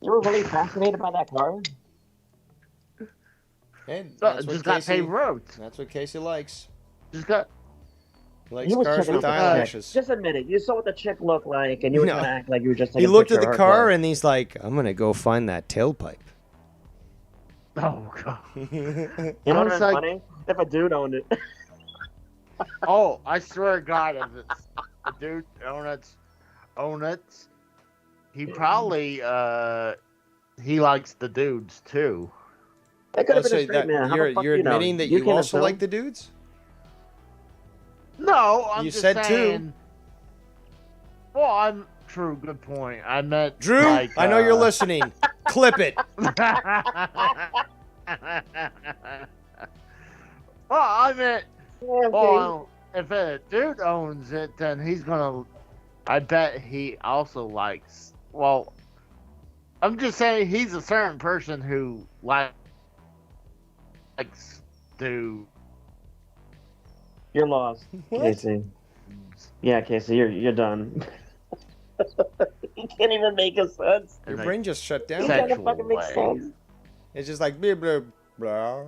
S3: You were really fascinated by that car?
S1: Hey,
S4: So, just got paved roads.
S1: That's what Casey likes.
S4: Just got.
S1: He likes
S3: You was
S1: cars
S3: checking
S1: with
S3: out the chick.
S1: eyelashes.
S3: Just admit it. You saw what the chick looked like, and you were
S1: No.
S3: trying to act like you were just taking
S1: He
S3: a
S1: looked
S3: picture
S1: at the
S3: of her
S1: car
S3: car.
S1: and he's like, "I'm gonna go find that tailpipe."
S4: Oh god.
S3: You know
S4: I was
S3: what's
S4: like-
S3: funny? If a dude owned it.
S4: Oh, I swear to God, if it's a dude own it, he probably he likes the dudes too.
S3: That could have been
S1: So
S3: a straight man. How
S1: you're
S3: the fuck
S1: you're
S3: you know?
S1: admitting that you
S3: can't
S1: also
S3: assume.
S1: like the dudes?
S4: No, I'm
S1: You
S4: just
S1: said two.
S4: saying. Well, I'm true. Good point. I meant
S1: Drew,
S4: like,
S1: I know you're listening. Clip it.
S4: Well, I meant.
S3: Yeah, okay.
S4: Well, if a dude owns it, then he's gonna. I bet he also likes. Well, I'm just saying he's a certain person who likes to.
S3: You're lost,
S1: What?
S3: Casey. Yeah, Casey, you're done. You can't even make a sense.
S1: Your
S4: in a
S1: brain just shut
S3: It
S1: down.
S3: kind
S4: Sexual
S3: of fucking makes
S4: way.
S3: sense.
S1: It's just like blah blah blah.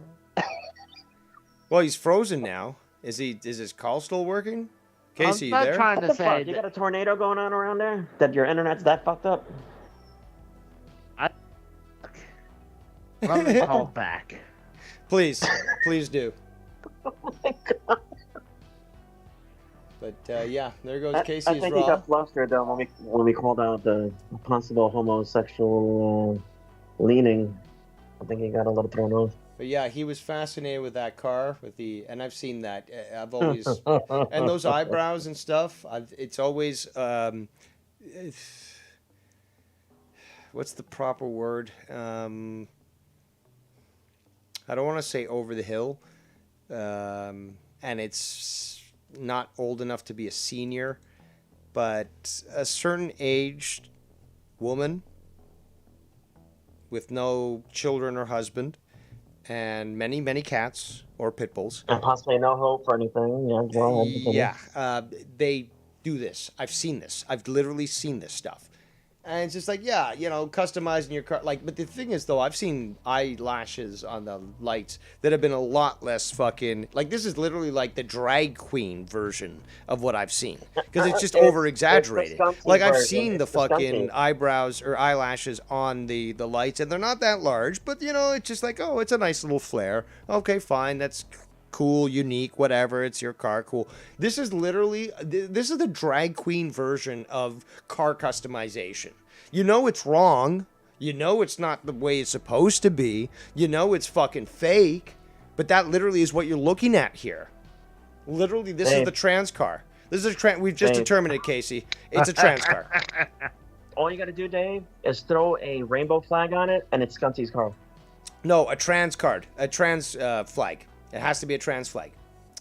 S1: Well, he's frozen now. Is his call still working? Casey,
S4: I'm
S1: you
S4: not
S1: there?
S4: trying
S3: What
S4: to
S3: the
S4: say
S3: fuck? You
S4: that.
S3: got a tornado going on around there? That your internet's that fucked up?
S4: Let me call back.
S1: Please do.
S3: Oh my god.
S1: But yeah, there goes
S3: I
S1: Casey's
S3: think he
S1: raw.
S3: got flustered though when we called out the possible homosexual leaning. I think he got a little thrown off.
S1: But yeah, he was fascinated with that car, and I've seen that. I've always and those eyebrows and stuff. It's always what's the proper word? I don't want to say over the hill, and it's not old enough to be a senior, but a certain aged woman with no children or husband and many, many cats or pit bulls.
S3: And possibly no hope for anything. Yeah, well,
S1: Yeah, they do this. I've seen this. I've literally seen this stuff. And it's just like, yeah, customizing your car. Like, but the thing is, though, I've seen eyelashes on the lights that have been a lot less fucking. Like, this is literally like the drag queen version of what I've seen because it's just over exaggerated.
S3: it's the
S1: Like, I've
S3: version.
S1: seen the
S3: It's the
S1: fucking
S3: stunty.
S1: eyebrows or eyelashes on the lights, and they're not that large, but it's just like, oh, it's a nice little flare. Okay, fine, that's cool, unique, whatever. It's your car, cool. This is literally this is the drag queen version of car customization. It's wrong. It's not the way it's supposed to be. It's fucking fake. But that literally is what you're looking at here. Literally, this is
S3: Dave.
S1: the trans car. This is we've just
S3: Dave.
S1: determined it, Casey. It's a trans car.
S3: all you gotta do, Dave, is throw a rainbow flag on it, and it's Scunty's car.
S1: No, a trans card. A trans flag. It has to be a trans flag.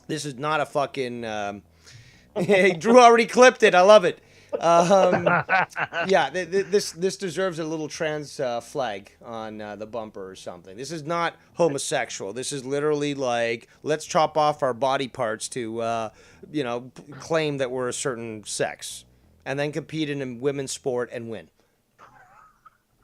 S1: This is not a fucking... Hey, Drew already clipped it. I love it. Yeah, this deserves a little trans flag on the bumper or something. This is not homosexual. This is literally like, let's chop off our body parts to, claim that we're a certain sex, and then compete in a women's sport and win.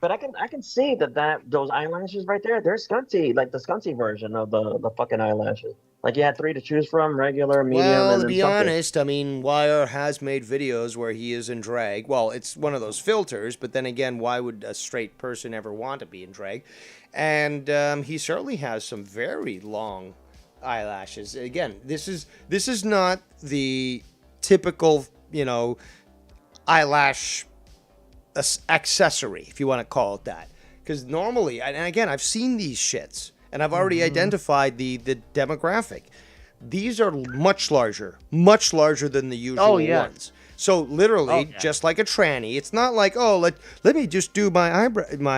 S3: But I can see that those eyelashes right there, they're Scunty, like the Scunty version of the fucking eyelashes. Like you had 3 to choose from: regular, medium,
S1: Well,
S3: and
S1: to
S3: then
S1: be
S3: something.
S1: honest, I mean, Wire has made videos where he is in drag. Well, it's one of those filters, but then again, why would a straight person ever want to be in drag? And he certainly has some very long eyelashes. Again, this is not the typical, eyelash accessory, if you want to call it that. Because normally, and again, I've seen these shits, and I've already identified the demographic. These are much larger than the usual
S4: Oh, yeah.
S1: ones. So literally,
S4: Okay.
S1: just like a tranny, it's not like, oh, let me just do my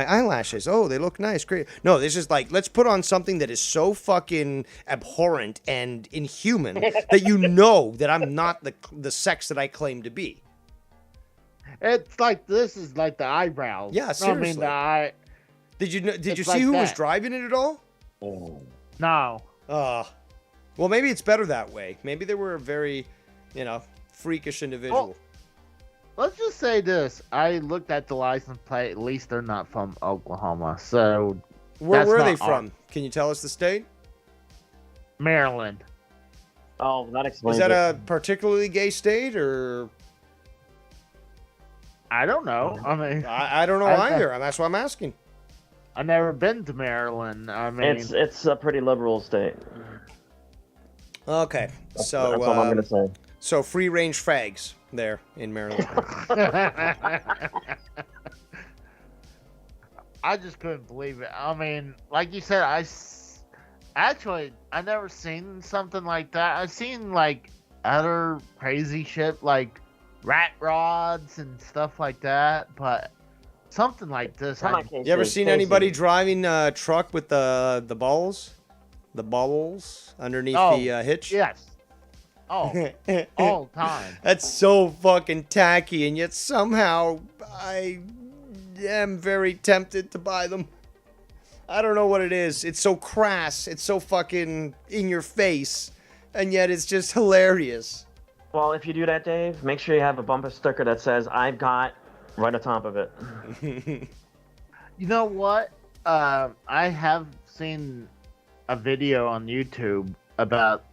S1: eyelashes. Oh, they look nice, great. No, this is like, let's put on something that is so fucking abhorrent and inhuman that you know that I'm not the sex that I claim to be.
S4: It's like this is like the eyebrows.
S1: Yeah,
S4: No, I
S1: seriously.
S4: mean the eye.
S1: Did you
S4: It's
S1: see
S4: like
S1: who was
S4: that.
S1: driving it at all?
S3: Oh.
S4: No.
S1: Well, maybe it's better that way. Maybe they were a very, freakish individual.
S4: Let's just say this. I looked at the license plate. At least they're not from Oklahoma. So
S1: Where
S4: that's
S1: were
S4: not
S1: they
S4: our-
S1: from? Can you tell us the state?
S4: Maryland.
S3: Oh, that explains
S1: Is that
S3: it.
S1: a particularly gay state, or
S4: I don't know. I mean,
S1: I don't know
S4: I-
S1: either. That's why I'm asking.
S4: I've never been to Maryland. I mean,
S3: It's a pretty liberal state.
S1: Okay, so
S3: That's all I'm gonna say.
S1: so free range fags there in Maryland.
S4: I just couldn't believe it. I mean, like you said, I never seen something like that. I've seen like other crazy shit like rat rods and stuff like that, but something like this.
S3: Come
S4: I,
S3: on, Casey.
S1: You ever seen
S3: Casey.
S1: anybody driving a truck with the bubbles underneath
S4: Oh,
S1: the hitch?
S4: yes. Oh, all the time.
S1: That's so fucking tacky, and yet somehow I am very tempted to buy them. I don't know what it is. It's so crass. It's so fucking in your face, and yet it's just hilarious.
S3: Well, if you do that, Dave, make sure you have a bumper sticker that says "I've got" right on top of it.
S4: You know what? I have seen a video on YouTube about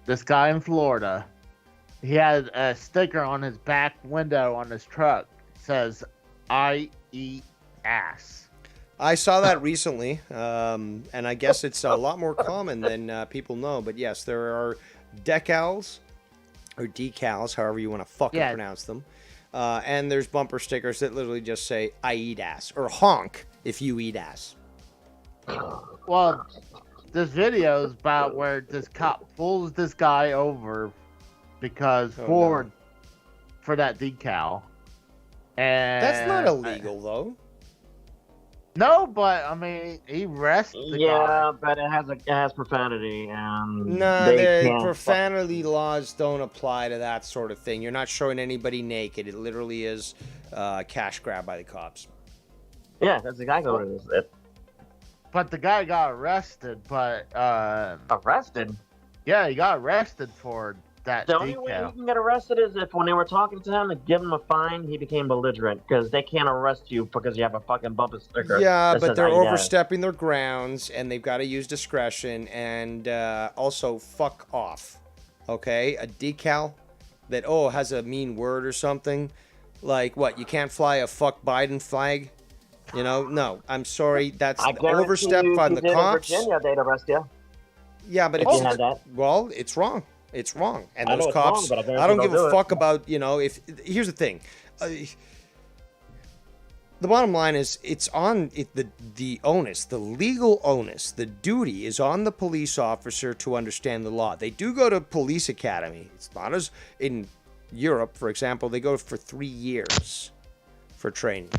S4: this guy in Florida. He had a sticker on his back window on his truck. It says, "I eat ass."
S1: I saw that recently, and I guess it's a lot more common than people know. But yes, there are decals, or decals, however you want to fucking
S4: Yeah.
S1: pronounce them. And there's bumper stickers that literally just say, "I eat ass," or "honk if you eat ass."
S4: Well, this video is about where this cop pulls this guy over because
S1: Oh,
S4: for that decal. And
S1: That's not illegal, though.
S4: No, but I mean, he arrested the
S3: Yeah,
S4: guy.
S3: but it has profanity, and
S1: No,
S3: they
S1: the
S3: can't.
S1: profanity laws don't apply to that sort of thing. You're not showing anybody naked. It literally is cash grab by the cops.
S3: Yeah, that's exactly what it is.
S4: But the guy got arrested. But
S3: Arrested.
S4: yeah, he got arrested for that
S3: The only way he
S4: decal.
S3: can get arrested is if when they were talking to him and give him a fine, he became belligerent because they can't arrest you because you have a fucking bumper sticker.
S1: Yeah,
S3: that
S1: but
S3: says,
S1: they're
S3: "I eat ass."
S1: overstepping their grounds, and they've got to use discretion, and also fuck off. Okay, a decal that has a mean word or something, like what? You can't fly a "fuck Biden" flag. No, I'm sorry, that's
S3: I guarantee
S1: overstep
S3: you,
S1: on
S3: if
S1: the
S3: you did in
S1: cops.
S3: Virginia, they'd arrest you.
S1: Yeah, but
S3: If
S1: it's
S3: you had that.
S1: well, it's wrong. It's wrong, and
S3: I know
S1: those
S3: it's
S1: cops.
S3: wrong, but I guarantee
S1: I don't
S3: they'll
S1: give a
S3: do it.
S1: fuck about if. Here's the thing. The bottom line is, it's on the onus, the legal onus, the duty is on the police officer to understand the law. They do go to police academy. It's not as in Europe, for example, they go for 3 years for training.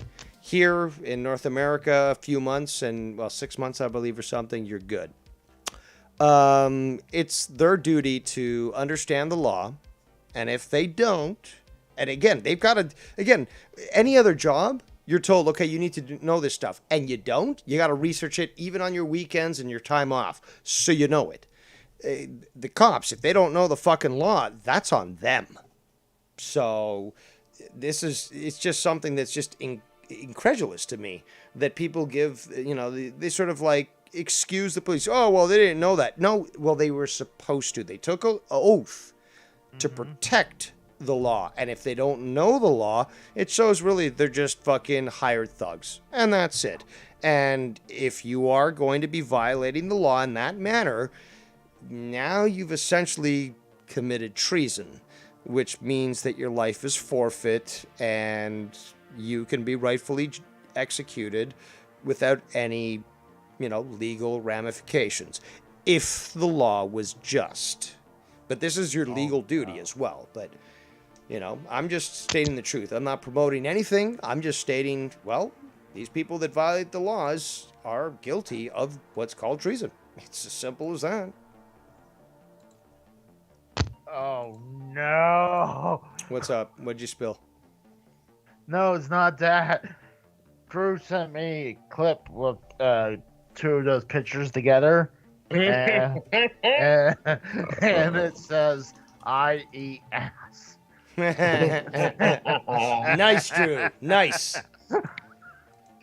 S1: Here in North America, a few months, and 6 months, I believe, or something, you're good. It's their duty to understand the law, and if they don't, and again, they've got to, any other job, you're told, okay, you need to know this stuff, and you don't, you got to research it even on your weekends and your time off, so you know it. The cops, if they don't know the fucking law, that's on them. So it's just something that's just incredulous to me, that people give, they sort of like excuse the police. Oh, well, they didn't know that. No, well, they were supposed to. They took an oath to protect the law. And if they don't know the law, it shows really they're just fucking hired thugs. And that's it. And if you are going to be violating the law in that manner, now you've essentially committed treason, which means that your life is forfeit and you can be rightfully executed without any, legal ramifications, if the law was just. But this is your legal duty as well. But You know, I'm just stating the truth. I'm not promoting anything. I'm just stating, well, these people that violate the laws are guilty of what's called treason. It's as simple as that.
S4: Oh no!
S1: What's up? What'd you spill?
S4: No, it's not that. Drew sent me a clip with two of those pictures together, and it says, "I eat ass."
S1: Nice, Drew. Nice.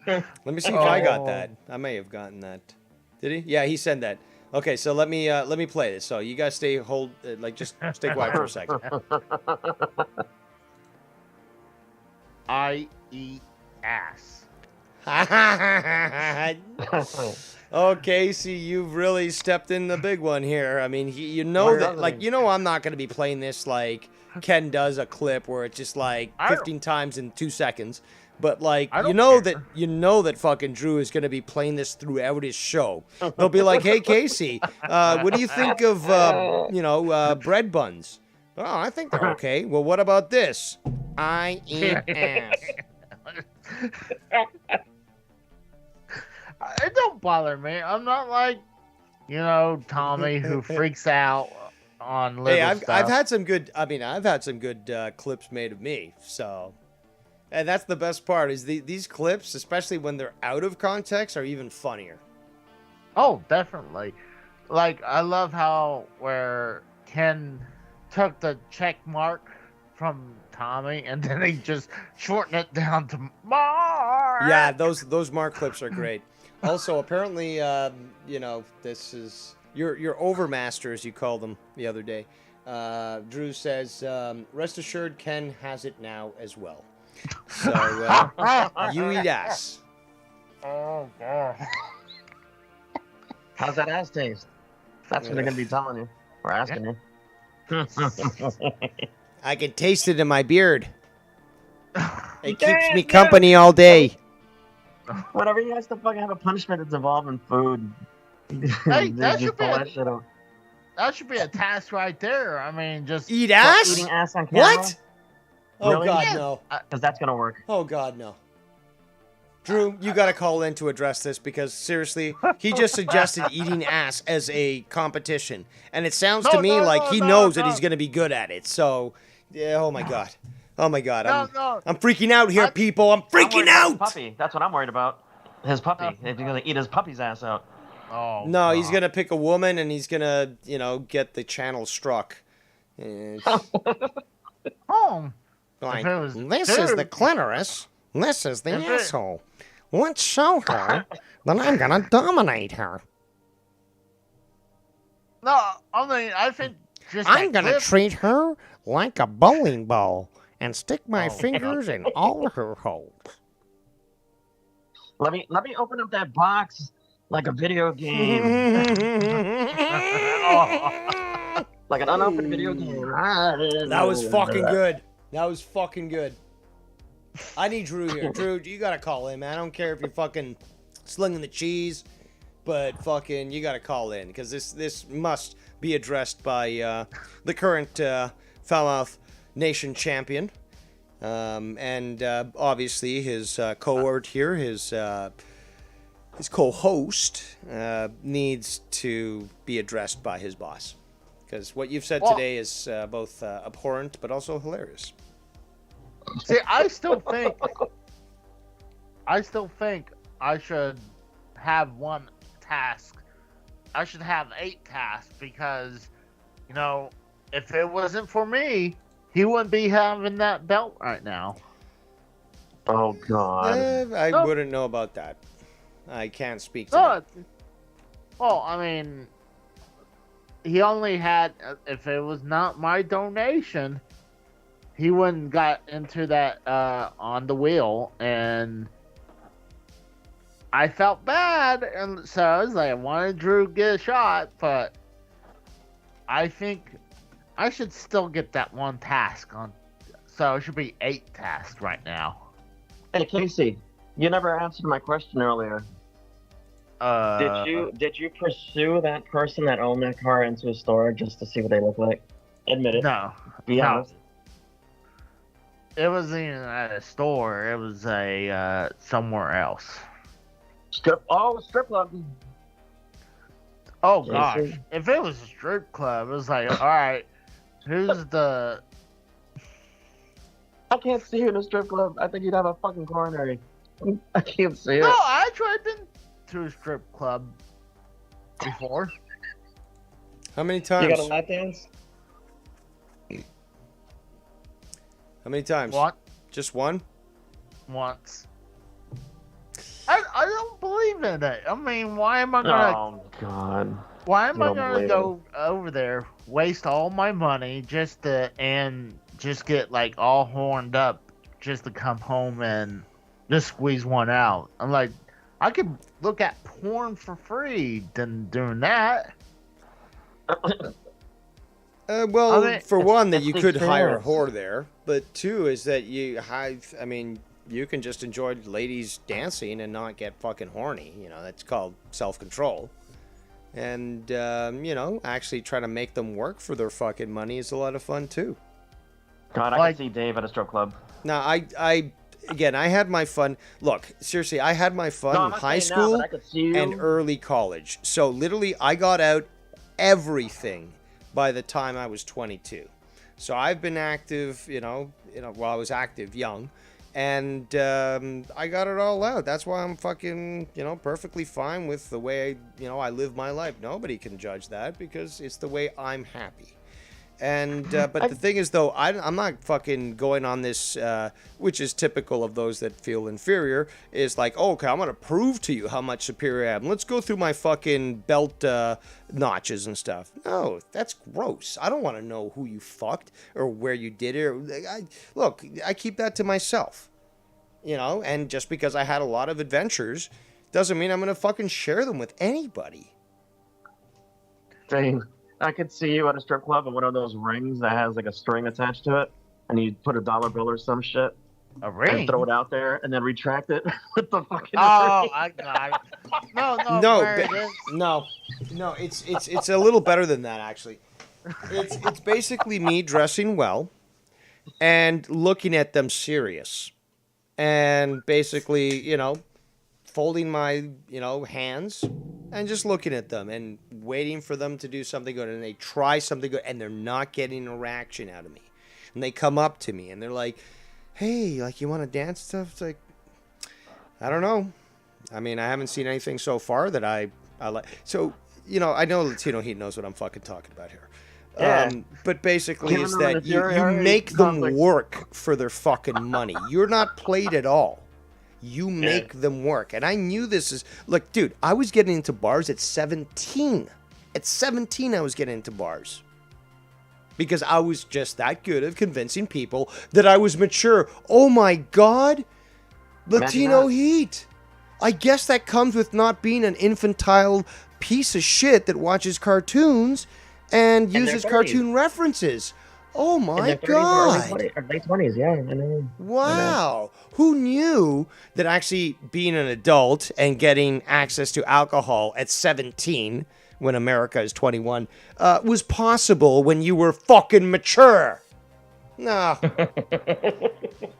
S1: Let me see if I got that. I may have gotten that. Did he? Yeah, he said that. Okay, so let me play this. So you guys just stay quiet for a second.
S4: I eat ass.
S1: Oh, Casey, you've really stepped in the big one here. I mean, you know that, like, you know, I'm not going to be playing this like Ken does a clip where it's just like 15 times in 2 seconds. But like, you know that fucking Drew is going to be playing this throughout his show. They'll be like, "Hey, Casey, what do you think of bread buns?" "Oh, I think they're okay." "Well, what about this?" "I eat ass."
S4: It don't bother me. I'm not like, Tommy who freaks out on little stuff.
S1: I've had some good. I mean, I've had some good clips made of me. So, and that's the best part is these clips, especially when they're out of context, are even funnier.
S4: Oh, definitely. Like, I love how where Ken took the check mark from Tommy and then he just shortened it down to Mark.
S1: Yeah, those Mark clips are great. Also, apparently, this is your overmaster, as you called them the other day. Drew says, "Rest assured, Ken has it now as well." So you eat ass.
S4: Oh God.
S3: How's that ass taste? That's what they're gonna be telling you or asking you.
S1: I can taste it in my beard. It keeps me company all day.
S3: Whenever he has to fucking have a punishment that's involving food.
S4: Hey, that should be a task right there. I mean, just
S1: eat ass?
S3: Eating ass on camera?
S1: What? Oh,
S3: really?
S1: God, no.
S3: Because that's going to work.
S1: Oh, God, no. Drew, you got to call in to address this because, seriously, he just suggested eating ass as a competition. And it sounds to me like he knows that he's going to be good at it. So, yeah, oh, my God. Oh, my God. I'm freaking out here, people. I'm freaking out.
S3: Puppy. That's what I'm worried about. His puppy. If he's going to eat his puppy's ass out.
S4: Oh,
S1: no, he's going to pick a woman and he's going to, get the channel struck. Like, this is the clitoris. This is the asshole. Let's show her that I'm going to dominate her.
S4: No, I mean, I think
S1: I'm going to treat her like a bowling ball and stick my fingers in all her holes.
S3: Let me open up that box like a video game. Like an unopened video game.
S1: That was fucking good. That was fucking good. I need Drew here. Drew, you gotta call in, man. I don't care if you're fucking slinging the cheese, but fucking you gotta call in because this must be addressed by the current Foulmouth Nation champion, and obviously his cohort here, his co-host needs to be addressed by his boss because what you've said today is both abhorrent but also hilarious.
S4: See, I still think I should have one task. I should have 8 tasks because, if it wasn't for me, he wouldn't be having that belt right now.
S3: Oh, God.
S1: I wouldn't know about that. I can't speak to that.
S4: Well, I mean, he only had, if it was not my donation, he wouldn't got into that on the wheel, and I felt bad, and so I was like, I wanted Drew to get a shot, but I think I should still get that one task on, so it should be 8 tasks right now.
S3: Hey, Casey, you never answered my question earlier. Did you pursue that person that owned that car into a store just to see what they look like? Admit it.
S4: No.
S3: Be honest.
S4: It wasn't even at a store. It was a somewhere else.
S3: Strip club.
S4: Oh
S3: Jason?
S4: gosh, if it was a strip club, it was like, all right, who's the?
S3: I can't see you in a strip club. I think you'd have a fucking coronary. I can't see it.
S4: No, I tried been to a strip club before.
S1: How many
S3: You
S1: times?
S3: got a lap dance?
S1: How many times?
S4: What?
S1: Just one?
S4: Once. I don't believe in it. I mean, why am I gonna?
S3: Oh God.
S4: Why am
S3: You
S4: I
S3: don't
S4: gonna
S3: believe
S4: go over there, waste all my money just get like all horned up just to come home and just squeeze one out? I'm like, I could look at porn for free than doing that.
S1: Well,
S4: I mean,
S1: for one, that
S3: it's
S1: you
S3: the
S1: could hire a
S3: experience.
S1: whore there, but two is that you have. I mean, you can just enjoy ladies dancing and not get fucking horny. You know, that's called self-control. And you know, actually try to make them work for their fucking money is a lot of fun too.
S3: God, I
S4: Like-
S3: can see Dave at a strip club.
S1: Now, I again, I had my fun. Look, seriously, I had my fun
S3: No, I'm
S1: in
S3: not
S1: high
S3: saying now,
S1: school
S3: but I could see you.
S1: and early college. So literally, I got out everything by the time I was 22. So I've been active, well, I was active young, and I got it all out. That's why I'm fucking, perfectly fine with the way, I live my life. Nobody can judge that because it's the way I'm happy. And but the thing is, though, I'm not fucking going on this, which is typical of those that feel inferior, is like, oh, okay, I'm going to prove to you how much superior I am. Let's go through my fucking belt notches and stuff. No, that's gross. I don't want to know who you fucked or where you did it. Look, I keep that to myself, and just because I had a lot of adventures doesn't mean I'm going to fucking share them with anybody.
S3: Dave, I could see you at a strip club in one of those rings that has like a string attached to it, and you put $1 bill or some shit
S4: A ring?
S3: and throw it out there, and then retract it with the fucking.
S4: Oh,
S3: ring.
S4: I got it. No,
S1: No,
S4: Bird,
S1: no, it's a little better than that actually. It's basically me dressing well and looking at them serious, and basically, folding my, hands and just looking at them and waiting for them to do something good, and they try something good and they're not getting a reaction out of me, and they come up to me and they're like, hey, like, you want to dance stuff? It's like, I don't know. I mean, I haven't seen anything so far that I like. So, I know Latino Heat knows what I'm fucking talking about here.
S3: Yeah.
S1: But basically
S3: Given
S1: is
S3: them
S1: that
S3: an
S1: you
S3: inferiority
S1: make them
S3: complex.
S1: work for their fucking money. You're not played at all. You make them work. And I knew this is... Look, dude, I was getting into bars at 17. At 17, I was getting into bars. Because I was just that good at convincing people that I was mature. Oh my God! Latino Heat! I guess that comes with not being an infantile piece of shit that watches cartoons and uses cartoon references. Oh my God!
S3: Late 20s, yeah. I know.
S1: Wow. Who knew that actually being an adult and getting access to alcohol at 17, when America is 21, was possible when you were fucking mature? No.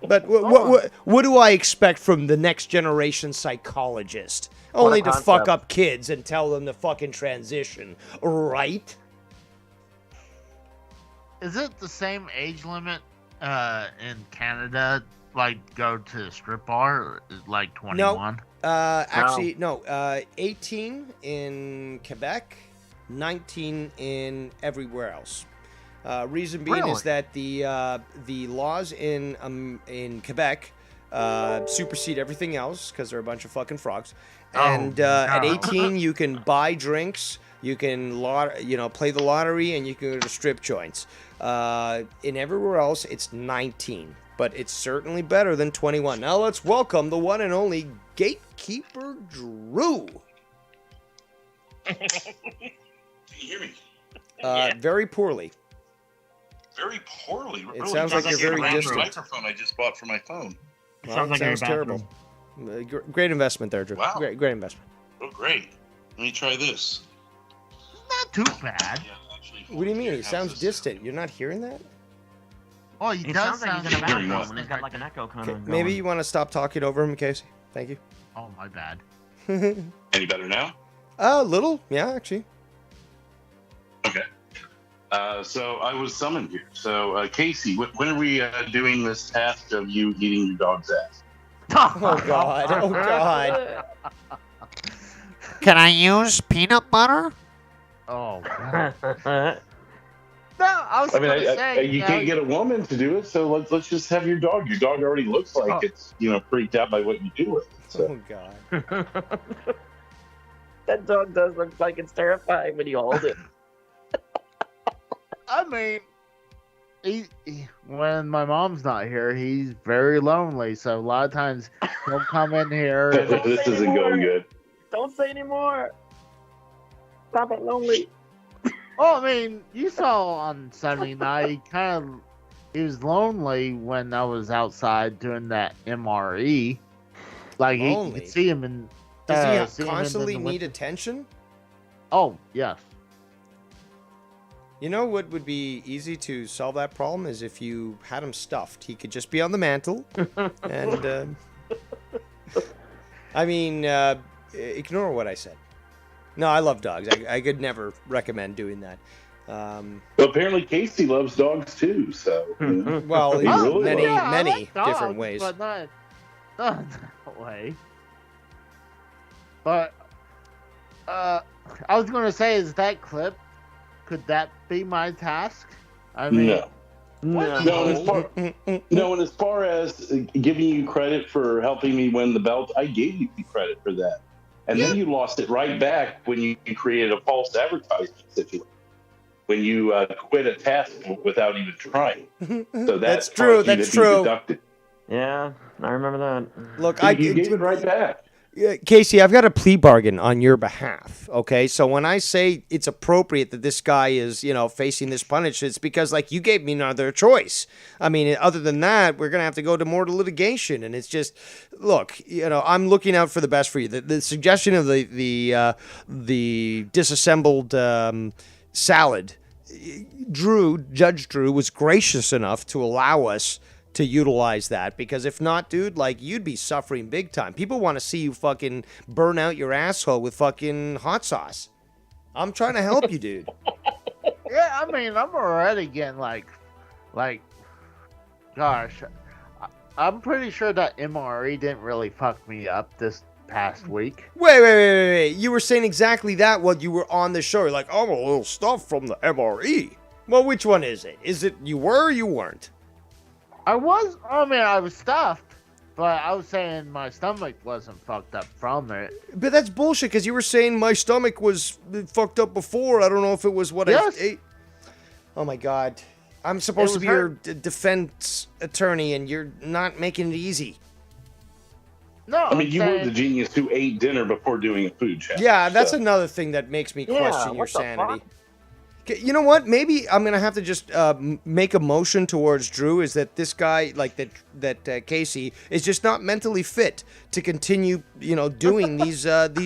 S1: But what do I expect from the next generation psychologist? Only to fuck up kids and tell them to fucking transition, right?
S4: Is it the same age limit in Canada? Like, go to the strip bar, like 21?
S1: Actually, no. 18 in Quebec, 19 in everywhere else. Reason being is that the laws in Quebec supersede everything else because they're a bunch of fucking frogs. And at 18, you can buy drinks, you can play the lottery, and you can go to strip joints. In everywhere else, it's 19, but it's certainly better than 21. Now let's welcome the one and only Gatekeeper Drew.
S5: Can you hear me?
S1: Very poorly.
S5: Very poorly.
S1: It sounds like you're very distant.
S5: Microphone I just bought for my phone.
S1: Well,
S3: Sounds like
S1: sounds
S3: you're in a
S1: terrible. Great investment there, Drew.
S5: Wow.
S1: Great investment.
S5: Oh, great. Let me try this.
S4: Not too bad.
S5: Yeah, actually,
S1: What do you mean?
S5: here,
S1: It
S5: how's
S1: sounds
S5: this?
S1: distant. You're not hearing that?
S4: Oh, he
S3: It
S4: does
S3: sounds like he's in a
S4: sound
S5: very
S3: bathroom,
S5: nice.
S3: and he's got like an echo kind of.
S1: Maybe you want to stop talking over him, Casey. Thank you.
S4: Oh, my bad.
S5: Any better now?
S1: A little, yeah, actually.
S5: Okay. So I was summoned here. So Casey, when are we doing this task of you eating your dog's ass?
S1: Oh God! Oh God!
S6: Can I use peanut butter?
S4: Oh, God. No, I was
S5: I mean,
S4: gonna say,
S5: you can't get a woman to do it, so let's just have your dog. Your dog already looks like it's freaked out by what you do with it. So.
S1: Oh God!
S3: That dog does look like it's terrifying when you hold it.
S4: I mean, when my mom's not here, he's very lonely. So a lot of times he'll come in here. And,
S5: This isn't going good.
S3: Don't say anymore. Stop it, lonely.
S4: oh, I mean, you saw on Sunday night, he was lonely when I was outside doing that MRE. Like you
S1: Lonely?
S4: could see him in.
S1: Does
S4: see
S1: he
S4: him in
S1: constantly
S4: the
S1: need
S4: winter.
S1: attention?
S4: Oh yes.
S1: You know what would be easy to solve that problem is if you had him stuffed. He could just be on the mantle, and I mean, ignore what I said. No, I love dogs. I could never recommend doing that.
S5: Well, apparently Casey loves dogs too. So
S1: Well,
S5: He
S1: in
S5: really
S1: many,
S5: loves-
S4: I
S1: many
S4: like dogs,
S1: different ways.
S4: but not that way. But I was gonna say, is that clip? Could that be my task? I mean,
S5: no. No, and as far as giving you credit for helping me win the belt, I gave you credit for that. And then you lost it right back when you created a false advertisement situation. When you quit a task without even trying. So
S1: That's true.
S5: caused you
S1: That's
S5: to be
S1: true.
S5: deducted.
S3: Yeah, I remember that.
S1: Look,
S5: You gave it right back.
S1: Casey, I've got a plea bargain on your behalf. Okay, so when I say it's appropriate that this guy is, facing this punishment, it's because like you gave me no other choice. I mean, other than that, we're gonna have to go to more litigation, and it's just, look, I'm looking out for the best for you. The suggestion of the disassembled salad, Judge Drew was gracious enough to allow us to utilize that, because if not, dude, like you'd be suffering big time. People want to see you fucking burn out your asshole with fucking hot sauce. I'm trying to help you, dude.
S4: yeah. I mean, I'm already getting like, gosh, I'm pretty sure that MRE didn't really fuck me up this past week.
S1: Wait. You were saying exactly that while you were on the show. You're like, oh, a little stuff from the MRE. Well, which one is it? Is it you were or you weren't?
S4: I was stuffed, but I was saying my stomach wasn't fucked up from it.
S1: But that's bullshit, because you were saying my stomach was fucked up before. I don't know if it was what
S4: Yes.
S1: I ate. Oh, my God. I'm supposed to be your defense attorney, and you're not making it easy.
S4: No,
S5: I mean,
S4: I'm
S5: you were
S4: saying,
S5: the genius who ate dinner before doing a food challenge.
S1: Yeah, that's
S5: so.
S1: another thing that makes me
S3: Yeah,
S1: question your
S3: what the
S1: sanity.
S3: fuck?
S1: You know what? Maybe I'm gonna have to just make a motion towards Drew. Is that this guy, like that Casey, is just not mentally fit to continue, doing these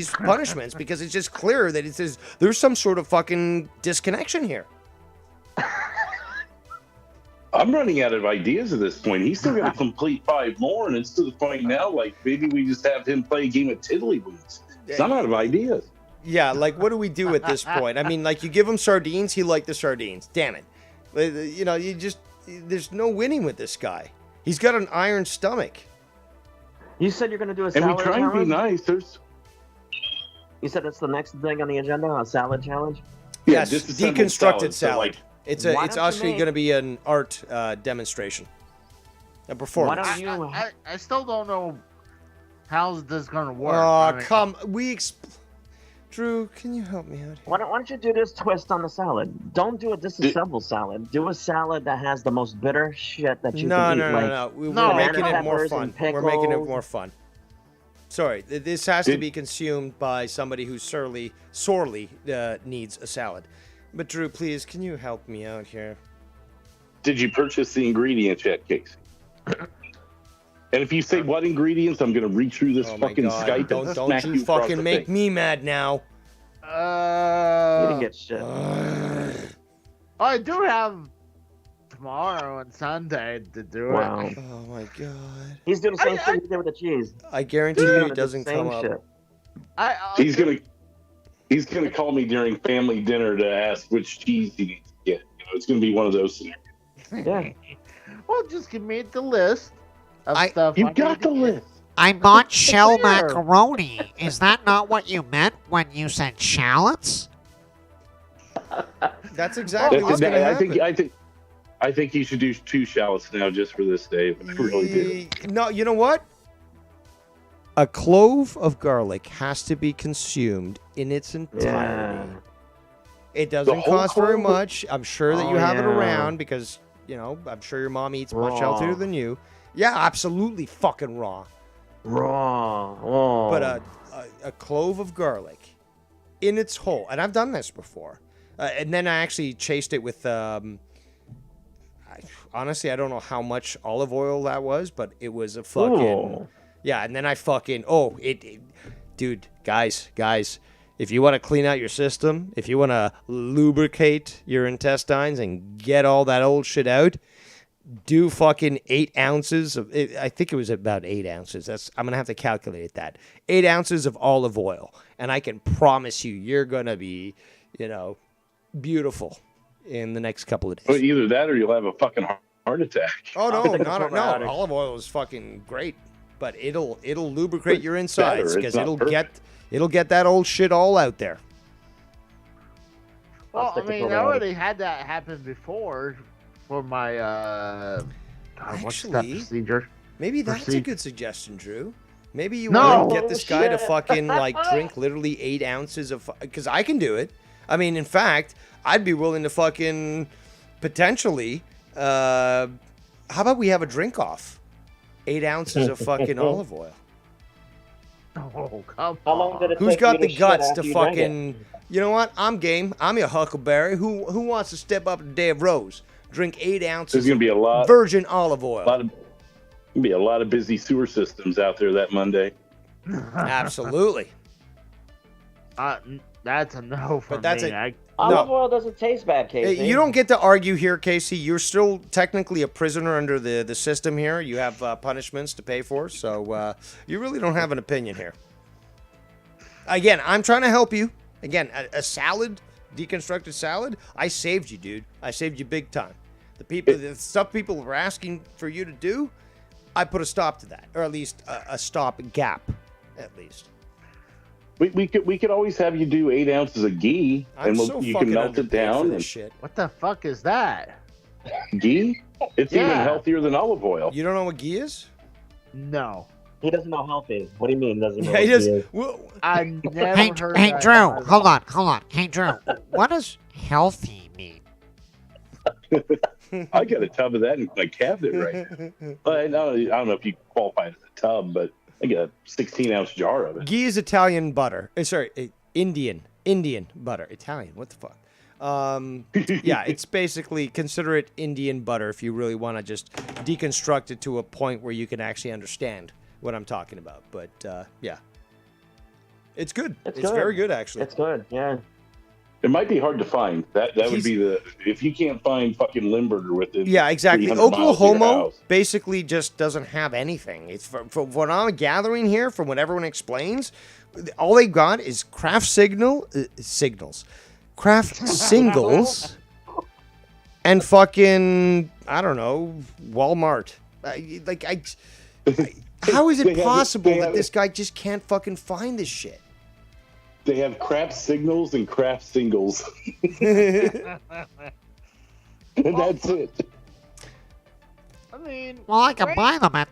S1: punishments, because it's just clear that there's some sort of fucking disconnection here.
S5: I'm running out of ideas at this point. He's still got to complete 5 more, and it's to the point now, like, maybe we just have him play a game of tiddlywinks. I'm out of ideas.
S1: Yeah, like, what do we do at this point? I mean, like, you give him sardines, he liked the sardines. Damn it. There's no winning with this guy. He's got an iron stomach.
S3: You said you're going to do a
S5: And
S3: salad
S5: we try and be
S3: challenge?
S5: nice. There's
S3: You said that's the next thing on the agenda, a salad challenge?
S1: Yes,
S5: disassembled
S1: deconstructed
S5: salad.
S1: salad.
S5: So, like,
S1: It's
S3: Why don't you
S1: actually
S3: make-
S1: going to be an art demonstration, a performance.
S3: Why don't you?
S4: I still don't know how's this gonna work.
S1: Oh,
S4: I mean,
S1: Drew, can you help me out here?
S3: Why don't you do this twist on the salad? Don't do a disassembled salad. Do a salad that has the most bitter shit that you
S1: No.
S3: can eat. Like,
S1: No. We're
S4: No,
S1: making it more
S3: peppers
S1: fun.
S3: and
S1: We're making it
S3: pickles.
S1: more fun. Sorry, this has to
S5: Did-
S1: be consumed by somebody who sorely needs a salad. But Drew, please, can you help me out here?
S5: did you purchase the ingredients yet, Casey? And if you say what ingredients, I'm going to reach through this
S1: Oh my
S5: fucking
S1: God!
S5: Skype
S1: Don't
S5: and smack
S1: you
S5: you across
S1: fucking
S5: the
S1: make
S5: thing.
S1: me mad now.
S3: you didn't get shit.
S4: I do have tomorrow and Sunday to do
S3: Wow.
S4: it.
S1: Oh my god.
S3: He's doing the same thing he did with the cheese.
S1: I guarantee
S3: He's
S1: you
S3: gonna
S1: it
S3: do the
S1: doesn't
S3: same
S1: come up.
S3: shit.
S5: He's gonna call me during family dinner to ask which cheese he needs to get. It's gonna be one of those scenarios.
S3: Yeah.
S4: Well, just give me the list of
S6: I-
S4: stuff.
S5: You
S4: I
S5: got
S4: need
S5: the
S4: to get.
S5: list.
S6: I bought shell
S4: There.
S6: macaroni. Is that not what you meant when you said shallots?
S1: That's exactly what's going to happen.
S5: I think he should do 2 shallots now just for this day. I really do.
S1: No, you know what? A clove of garlic has to be consumed in its entirety.
S3: Yeah.
S1: It doesn't
S5: whole
S1: cost very
S5: clove?
S1: much. I'm sure that
S3: Oh,
S1: you have it
S3: yeah.
S1: around because, I'm sure your mom eats much
S3: Raw.
S1: healthier than you. Yeah, absolutely fucking raw.
S3: Raw. Oh.
S1: But a clove of garlic in its whole, and I've done this before. And then I actually chased it with, honestly, I don't know how much olive oil that was, but it was a fucking,
S3: Ooh.
S1: yeah. And then I fucking, dude, guys, if you want to clean out your system, if you want to lubricate your intestines and get all that old shit out, do fucking 8 ounces of, I think it was about 8 ounces. I'm going to have to calculate that. 8 ounces of olive oil. And I can promise you're going to be, beautiful in the next couple of days.
S5: But either that or you'll have a fucking heart attack.
S1: Oh no,
S3: think it's
S1: no.
S3: probiotic.
S1: Olive oil is fucking great, but it'll lubricate your insides
S5: better.
S1: because
S5: It's not
S1: it'll get that old shit all out there.
S4: Well, I
S3: stick to
S4: mean, I
S3: probiotic.
S4: already had that happen before for my what's that
S1: Actually,
S4: procedure?
S1: Maybe that's a
S4: Proceed.
S1: good suggestion, Drew. Maybe you
S4: No.
S1: want to get this guy to
S3: Shit.
S1: fucking drink literally 8 ounces of, because I can do it. I mean, in fact, I'd be willing to fucking potentially. How about we have a drink off? 8 ounces of fucking olive oil.
S4: Oh, come
S3: How long did it
S1: Who's
S3: take
S1: got
S3: you
S1: the
S3: to shit
S1: guts
S3: after
S1: to
S3: you drank it?
S1: fucking? You know what? I'm game. I'm your Huckleberry. Who wants to step up to Day of Rose? Drink 8
S5: There's
S1: ounces
S5: gonna
S1: of
S5: be a lot
S1: virgin olive oil.
S5: of busy sewer systems out there that Monday.
S1: Absolutely.
S4: That's a no for
S1: But that's
S4: me.
S1: a-
S3: Olive oil doesn't taste bad, Casey.
S1: You don't get to argue here, Casey. You're still technically a prisoner under the system here. You have punishments to pay for, so you really don't have an opinion here. Again, I'm trying to help you. Again, a salad, deconstructed salad, I saved you, dude. I saved you big time. The stuff people were asking for you to do, I put a stop to that, or at least a stop gap, at least.
S5: We could always have you do 8 ounces of ghee,
S1: I'm
S5: and
S1: so
S5: you
S1: fucking
S5: can melt it
S1: underpaid for
S5: down.
S1: this
S5: And
S1: shit.
S4: What the fuck is that?
S5: ghee, it's even
S4: Yeah.
S5: healthier than olive oil.
S1: You don't know what ghee is?
S4: No,
S3: He doesn't know healthy. What do you mean? Doesn't know
S1: Yeah, he
S3: what
S1: does.
S3: he is?
S1: Well,
S4: I never
S6: Hey,
S4: heard
S6: hey,
S4: that.
S6: Drew, hold on. Hey, Drew, what does healthy mean?
S5: I got a tub of that in my cabinet right now. I don't know if you qualify it as a tub, but I got a 16-ounce jar of it.
S1: Ghee is Italian butter. Indian butter. Italian. What the fuck? Yeah, it's basically, consider it Indian butter if you really want to just deconstruct it to a point where you can actually understand what I'm talking about. But yeah, it's good. It's
S3: good.
S1: very good, actually.
S3: It's good, yeah.
S5: It might be hard to find. That would
S1: He's-
S5: be if you can't find fucking Limburger within.
S1: Yeah, exactly.
S5: 300 miles of your
S1: Oklahoma
S5: house.
S1: basically just doesn't have anything. It's from what I'm gathering here, from what everyone explains, all they got is craft craft singles, and fucking, I don't know, Walmart. How is it
S5: They have-
S1: possible
S5: they
S1: that
S5: have-
S1: this guy just can't fucking find this shit?
S5: They have craft signals and craft singles. And that's it.
S4: I mean,
S6: Well, I can buy them at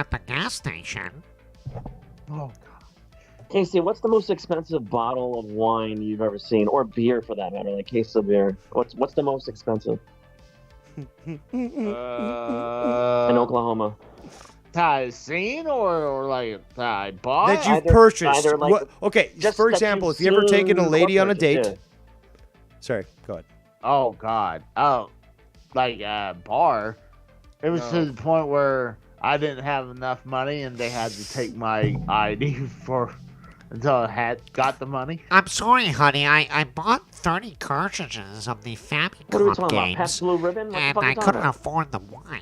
S6: the gas station.
S4: oh,
S3: Casey, what's the most expensive bottle of wine you've ever seen, or beer for that matter, like case of beer? What's the most expensive in Oklahoma?
S4: I seen or like I bought.
S1: That you've
S3: Either-
S1: purchased.
S3: either, like,
S1: Okay,
S3: Just
S1: for
S3: that
S1: example,
S3: you've
S1: if you ever taken a
S3: seen
S1: lady
S3: or
S1: on a date.
S3: purchased,
S1: Sorry, go ahead.
S4: Oh God. Oh, like a bar. It was
S1: No.
S4: to the point where I didn't have enough money and they had to take my ID for until I had got the money.
S6: I'm sorry, honey. I bought 30 cartridges of the
S3: What are we
S6: Famicom
S3: talking about? Pet
S6: games,
S3: Blue Ribbon? What the
S6: and
S3: fuck are
S6: I
S3: you talking
S6: couldn't
S3: about?
S6: afford the wine.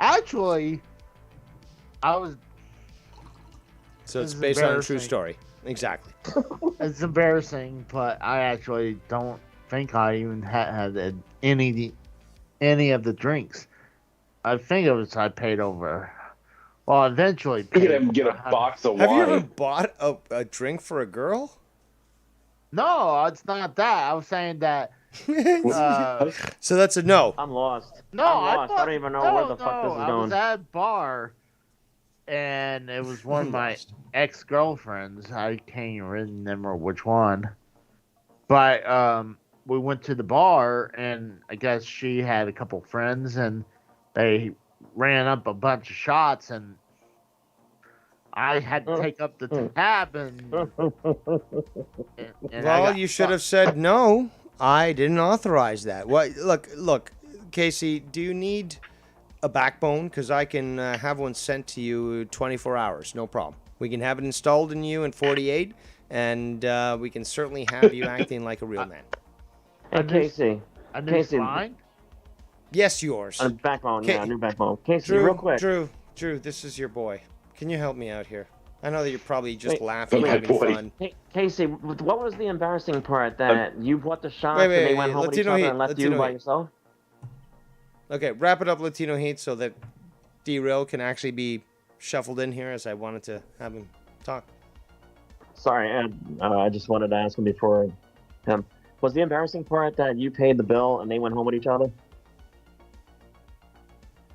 S4: Actually, I was.
S1: So it's
S4: This is
S1: based on a true
S4: embarrassing.
S1: story. Exactly.
S4: It's embarrassing, but I actually don't think I even had any of the drinks. I think it was I paid over. Well, eventually
S5: You
S4: paid.
S5: could have him get a
S4: over
S5: box of
S1: Have you
S5: wine.
S1: ever bought a drink for a girl?
S4: No, it's not that. I was saying that. Uh,
S1: So that's a no.
S3: I'm lost.
S4: no,
S3: I'm lost. I
S4: thought,
S3: don't even know
S4: no,
S3: where the fuck this is
S4: I was
S3: going.
S4: at a bar, and it was one of my
S1: Lost.
S4: ex-girlfriends. I can't even remember which one. But we went to the bar, and I guess she had a couple friends, and they ran up a bunch of shots, and I had to take up the tab, and I
S1: Well,
S4: got
S1: you should have
S4: fucked.
S1: said no. I didn't authorize that. What? Look, Casey. Do you need a backbone? Because I can have one sent to you 24 hours. No problem. We can have it installed in you in 48, and we can certainly have you acting like a real man.
S3: Hey, Casey.
S4: A new
S3: Casey.
S4: spine?
S1: Yes, yours.
S3: A backbone,
S1: Okay.
S3: yeah, new backbone. Casey,
S1: Drew,
S3: real quick.
S1: Drew, this is your boy. Can you help me out here? I know that you're probably just
S3: Wait,
S1: laughing,
S5: my
S1: having
S5: boy.
S1: fun.
S3: Hey, Casey, what was the embarrassing part that you bought the shots
S1: wait,
S3: and they
S1: wait,
S3: went home with each
S1: Latino
S3: other
S1: Heat,
S3: and left
S1: Latino
S3: you by
S1: Heat.
S3: yourself?
S1: Okay, wrap it up, Latino Heat, so that Derailed can actually be shuffled in here, as I wanted to have him talk.
S3: Sorry, I just wanted to ask him before. Was the embarrassing part that you paid the bill and they went home with each other?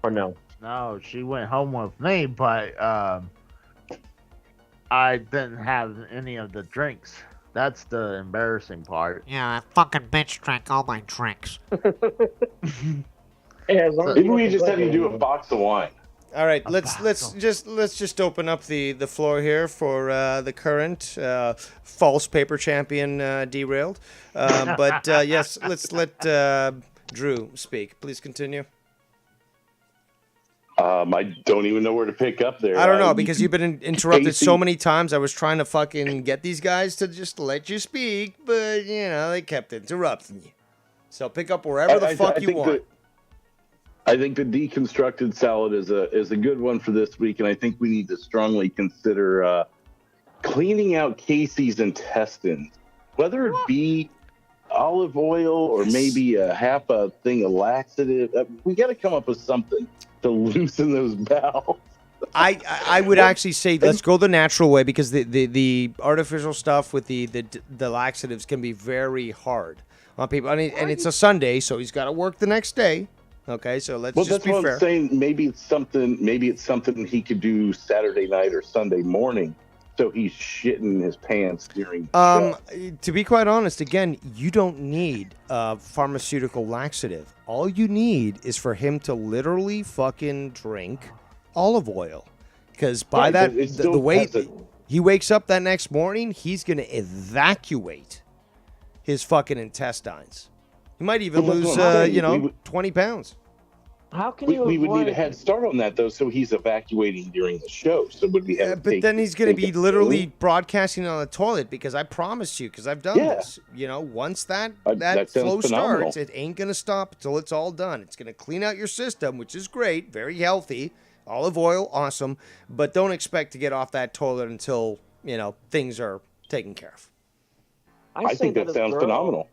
S3: Or no?
S4: No, she went home with me, but I didn't have any of the drinks. That's the embarrassing part.
S6: Yeah, that fucking bitch drank all my drinks.
S3: Hey, as long as
S5: Maybe
S3: you
S5: we
S3: don't
S5: just have you
S3: complain.
S5: do a box of wine.
S1: All right,
S4: A
S1: let's
S4: battle.
S1: just open up the floor here for the current false paper champion Derailed. But yes, let's let Drew speak. Please continue.
S5: I don't even know where to pick up there.
S1: I don't know, because you've been interrupted so
S5: Casey-
S1: many times. I was trying to fucking get these guys to just let you speak, but you know they kept interrupting you. So pick up wherever the fuck you
S5: think
S1: want.
S5: I think the deconstructed salad is a good one for this week, and I think we need to strongly consider cleaning out Casey's intestines, whether it be olive oil or maybe half a thing of laxative. We got to come up with something to loosen those bowels.
S1: I would actually say let's go the natural way, because the artificial stuff with the laxatives can be very hard on people. I mean, and it's a Sunday, so he's got to work the next day. Okay, so let's
S5: Well,
S1: just
S5: that's
S1: be
S5: what
S1: fair.
S5: I'm saying. Maybe it's something he could do Saturday night or Sunday morning, so he's shitting his pants during the show.
S1: To be quite honest, again, you don't need a pharmaceutical laxative. All you need is for him to literally fucking drink olive oil, because by
S5: Right,
S1: that
S5: but it still
S1: the way
S5: has a-
S1: he wakes up that next morning, he's gonna evacuate his fucking intestines. He might even
S5: Well, that's
S1: lose,
S5: what I'm saying.
S1: 20 pounds.
S3: How can
S5: We
S3: you
S5: would need a
S3: avoid-
S5: head start on that, though, so he's evacuating during the show. So would we have to
S1: But
S5: take-
S1: then he's going to
S5: take
S1: be
S5: a
S1: literally
S5: pill?
S1: broadcasting on the toilet, because I promise you, because I've done
S5: Yeah.
S1: this. You know, once that
S5: That sounds
S1: flow
S5: phenomenal.
S1: starts, it ain't going to stop until it's all done. It's going to clean out your system, which is great, very healthy. Olive oil, awesome. But don't expect to get off that toilet until, you know, things are taken care of.
S5: I think that
S3: his
S5: sounds
S3: girl-
S5: phenomenal.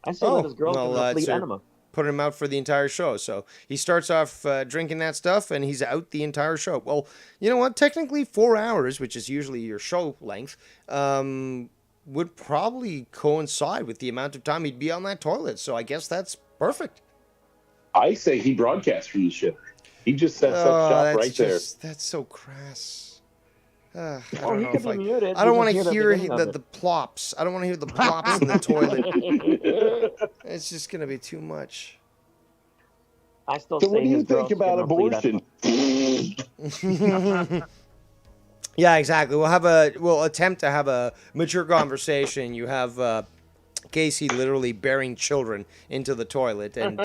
S3: I say let his girl give him a flea
S1: it's
S3: enema.
S1: put him out for the entire show. So he starts off drinking that stuff, and he's out the entire show. Well, you know what? Technically, 4 hours, which is usually your show length, would probably coincide with the amount of time he'd be on that toilet. So I guess that's perfect.
S5: I say he broadcasts from the ship. He just sets up shop right there.
S1: That's so crass. I
S3: Oh,
S1: don't
S3: he
S1: know
S3: could
S1: if
S3: be
S1: I
S3: muted.
S1: I don't
S3: We
S1: want
S3: just
S1: to
S3: hear the
S1: hear
S3: beginning of
S1: the plops. I don't want to hear the plops in the toilet. It's just going to be too much.
S3: I still
S5: So
S3: say
S5: what do you
S3: his girl
S5: think
S3: should
S5: about
S3: give him a flea
S5: abortion?
S1: Yeah, exactly. We'll attempt to have a mature conversation. You have Casey literally bearing children into the toilet and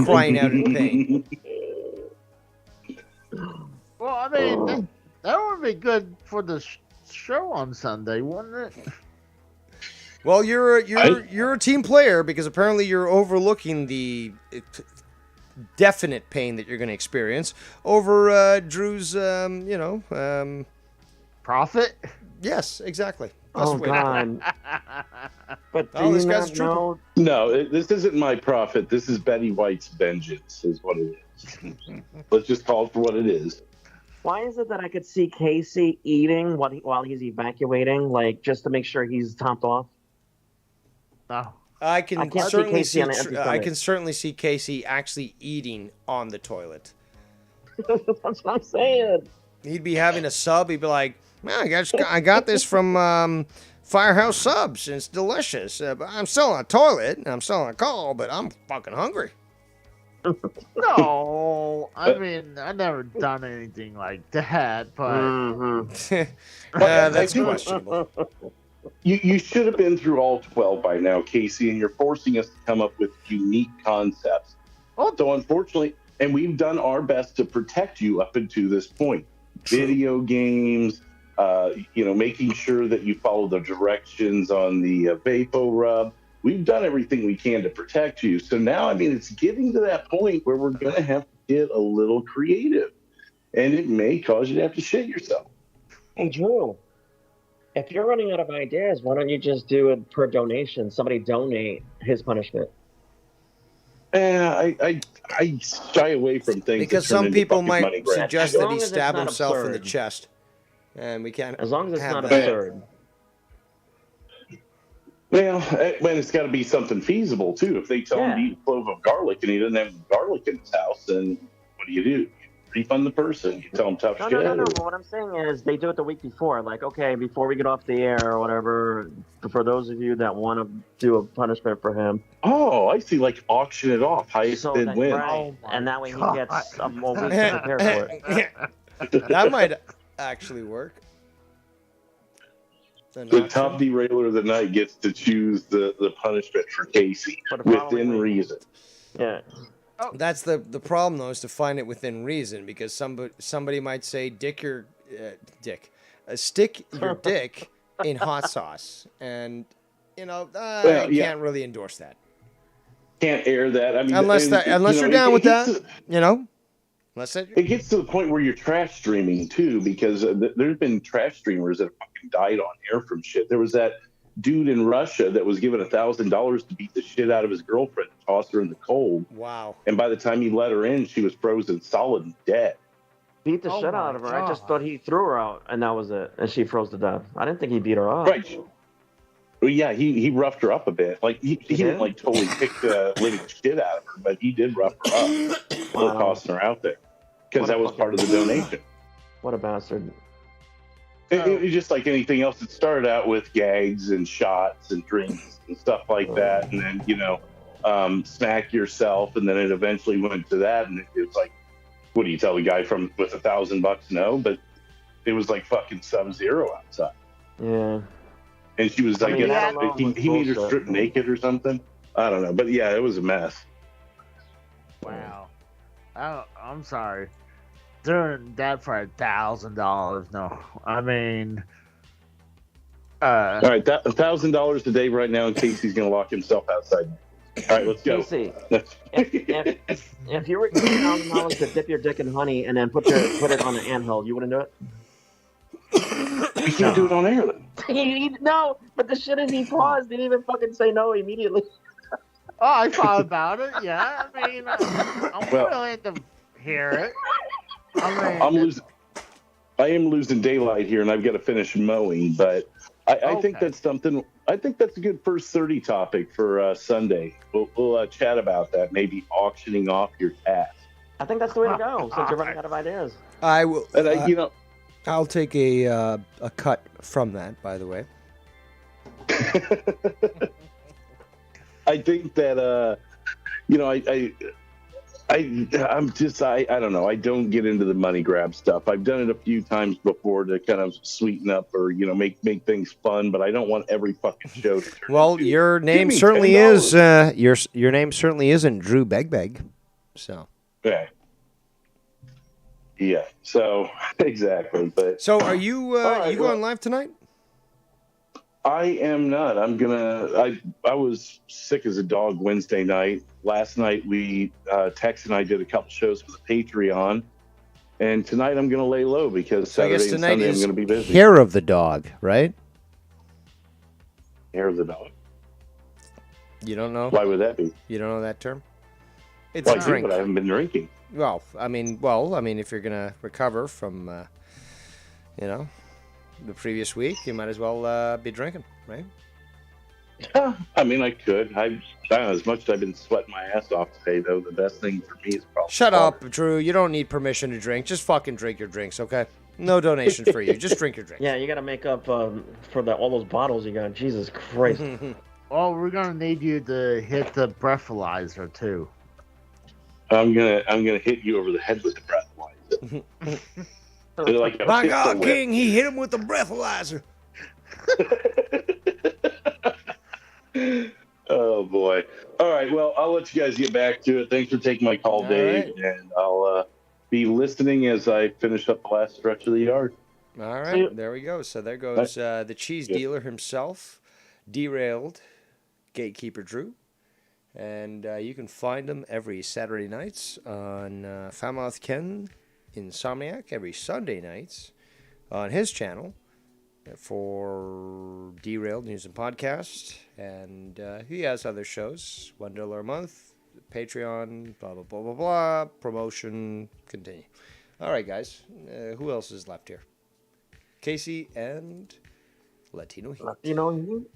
S1: crying out in pain.
S4: Well, I mean, that would be good for the show on Sunday, wouldn't it?
S1: Well, you're a team player because apparently you're overlooking the definite pain that you're going to experience over Drew's,
S4: Profit?
S1: Yes, exactly. That's
S3: Oh
S1: the way-
S3: God! But do
S1: Oh, this
S3: you
S1: guy's
S3: not
S1: a trooper.
S3: know?
S5: No, this isn't my profit. This is Betty White's vengeance, is what it is. Let's just call it for what it is.
S3: Why is it that I could see Casey eating while he's evacuating, like just to make sure he's topped off?
S4: No.
S1: I can
S3: I can't see
S1: certainly
S3: Casey
S1: see.
S3: on an empty
S1: I
S3: stomach.
S1: can certainly see Casey actually eating on the toilet.
S3: That's what I'm saying.
S1: He'd be having a sub. He'd be like, "Man, I got this from Firehouse Subs. And it's delicious. But I'm still on a toilet and I'm still on a call, but I'm fucking hungry."
S4: No, I mean, I never done anything like that, but
S3: Mhm.
S1: That's
S5: think-
S1: questionable.
S5: You should have been through all 12 by now, Casey, and you're forcing us to come up with unique concepts.
S4: Oh.
S5: So unfortunately, and we've done our best to protect you up until this point. Video games, making sure that you follow the directions on the Vapo Rub. We've done everything we can to protect you. So now, I mean, it's getting to that point where we're going to have to get a little creative. And it may cause you to have to shit yourself.
S3: Hey, Drew, if you're running out of ideas, why don't you just do it per donation? Somebody donate his punishment.
S5: I shy away from things
S1: Because
S5: that turn
S1: some
S5: into
S1: people
S5: fucking money
S1: might
S5: grabs.
S1: suggest
S3: As
S1: that
S3: long
S1: he
S3: as it's
S1: stab
S3: not
S1: himself in the
S3: absurd.
S1: chest. And we can't
S3: As long as it's
S1: have
S3: not
S1: that.
S3: absurd.
S5: Well, when it's got to be something feasible too. If they tell him to eat a clove of garlic and he doesn't have garlic in his house, then what do? You refund the person. You tell them tough
S3: No,
S5: shit.
S3: no, no, no.
S5: or-
S3: But what I'm saying is they do it the week before. Like, okay, before we get off the air or whatever, for those of you that want to do a punishment for him.
S5: Oh, I see. Like auction it off. Highest
S3: So
S5: bid
S3: that,
S5: wins.
S3: right.
S4: Oh my
S3: And that way he
S4: God.
S3: gets a more week to prepare for it.
S1: That might actually work.
S5: The top derailer of the night gets to choose the punishment for Casey
S3: For the following
S5: within
S3: week.
S5: reason.
S3: Yeah.
S1: That's the problem, though, is to find it within reason, because somebody might say, stick your dick in hot sauce, and I can't really endorse that
S5: Can't air that. I mean,
S1: unless you're down with that, Unless that,
S5: It gets to the point where you're trash streaming too, because there's been trash streamers that have fucking died on air from shit. There was that dude in Russia that was given $1,000 to beat the shit out of his girlfriend and toss her in the cold.
S1: wow.
S5: And by the time he let her in, she was frozen solid and dead.
S3: Beat the
S4: Oh
S3: shit
S4: my
S3: out of her. I just
S4: God.
S3: thought he threw her out, and that was it. And she froze to death. I didn't think he beat her up.
S5: Right. Well, yeah, he roughed her up a bit. Like he didn't like totally kick the living shit out of her, but he did rough her up for
S3: Wow.
S5: tossing her out there because
S3: What a
S5: that was
S3: fucking-
S5: part of the donation.
S3: What a bastard.
S5: It was just like anything else. It started out with gags and shots and drinks and stuff like that, and then smack yourself, and then it eventually went to that, and it was like, what do you tell the guy with $1,000 no? But it was like fucking Sub-Zero outside,
S3: Yeah.
S5: and she was
S3: I
S5: like,
S3: mean, that alone
S5: he
S3: was
S5: made her
S3: bullshit.
S5: strip naked or something. I don't know, but yeah, it was a mess.
S4: Wow. I'm sorry. Doing that for $1,000, no. I mean,
S5: All right, $1,000 a day right now, in case he's gonna lock himself outside. All right, let's go.
S3: Casey, if you were given $1,000 to dip your dick in honey and then put it on an anthill, you wouldn't do it?
S5: We can't do it on air. Then.
S3: No, but the shit is he paused. Didn't even fucking say no immediately.
S4: oh, I thought about it. Yeah, I mean, I'm
S5: Well-
S4: willing to hear it. I mean,
S5: I am losing daylight here, and I've got to finish mowing. But I think
S4: Okay.
S5: that's something. I think that's a good first 30 topic for Sunday. We'll chat about that. Maybe auctioning off your task.
S3: I think that's the way to go, since you're running out of ideas.
S1: I will.
S5: And
S1: I'll take a cut from that. By the way,
S5: I think that I don't know. I don't get into the money grab stuff. I've done it a few times before to kind of sweeten up or make things fun, but I don't want every fucking show to turn
S1: well,
S5: into,
S1: your
S5: "Give
S1: name
S5: me
S1: certainly
S5: $10."
S1: is your name certainly isn't Drew Begbeg, so
S5: Yeah. Yeah. So exactly. But
S1: So are you
S5: right,
S1: you going live tonight?
S5: I am not. I was sick as a dog Wednesday night. Last night Tex and I did a couple shows for the Patreon, and tonight I'm going to lay low because
S1: So I guess
S5: Saturday and
S1: tonight
S5: Sunday I'm
S1: is
S5: going to be busy.
S1: hair of the dog, right?
S5: Hair of the dog.
S1: You don't know?
S5: Why would that be?
S1: You don't know that term? It's
S5: Well,
S1: a
S5: I do,
S1: drink.
S5: but I haven't been drinking.
S1: Well, I mean, if you're gonna recover from, the previous week, you might as well be drinking, right?
S5: I mean, I could. I don't know, as much as I've been sweating my ass off today, though, the best thing for me is probably
S1: Shut
S5: water.
S1: up, Drew. You don't need permission to drink. Just fucking drink your drinks, okay? No donation for you. Just drink your drinks.
S3: Yeah, you gotta make up for all those bottles you got. Jesus Christ.
S4: Oh, we're gonna need you to hit the breathalyzer too.
S5: I'm gonna hit you over the head with the breathalyzer. They're like a
S1: My
S5: pistol
S1: God,
S5: whip.
S1: King, he hit him with the breathalyzer.
S5: Oh boy! All right, well, I'll let you guys get back to it. Thanks for taking my call,
S1: All
S5: Dave,
S1: right.
S5: and I'll be listening as I finish up the last stretch of the yard.
S1: All right, there we go. So there goes the cheese
S5: Yeah.
S1: dealer himself, Derailed, Gatekeeper Drew. And you can find him every Saturday nights on Falmouth Ken Insomniac, every Sunday nights on his channel for Derailed News and Podcast. And he has other shows, $1 a month, Patreon, blah, blah, blah, blah, blah, promotion, continue. All right, guys. Who else is left here? Casey and Latino Heat.
S3: Latino Heat?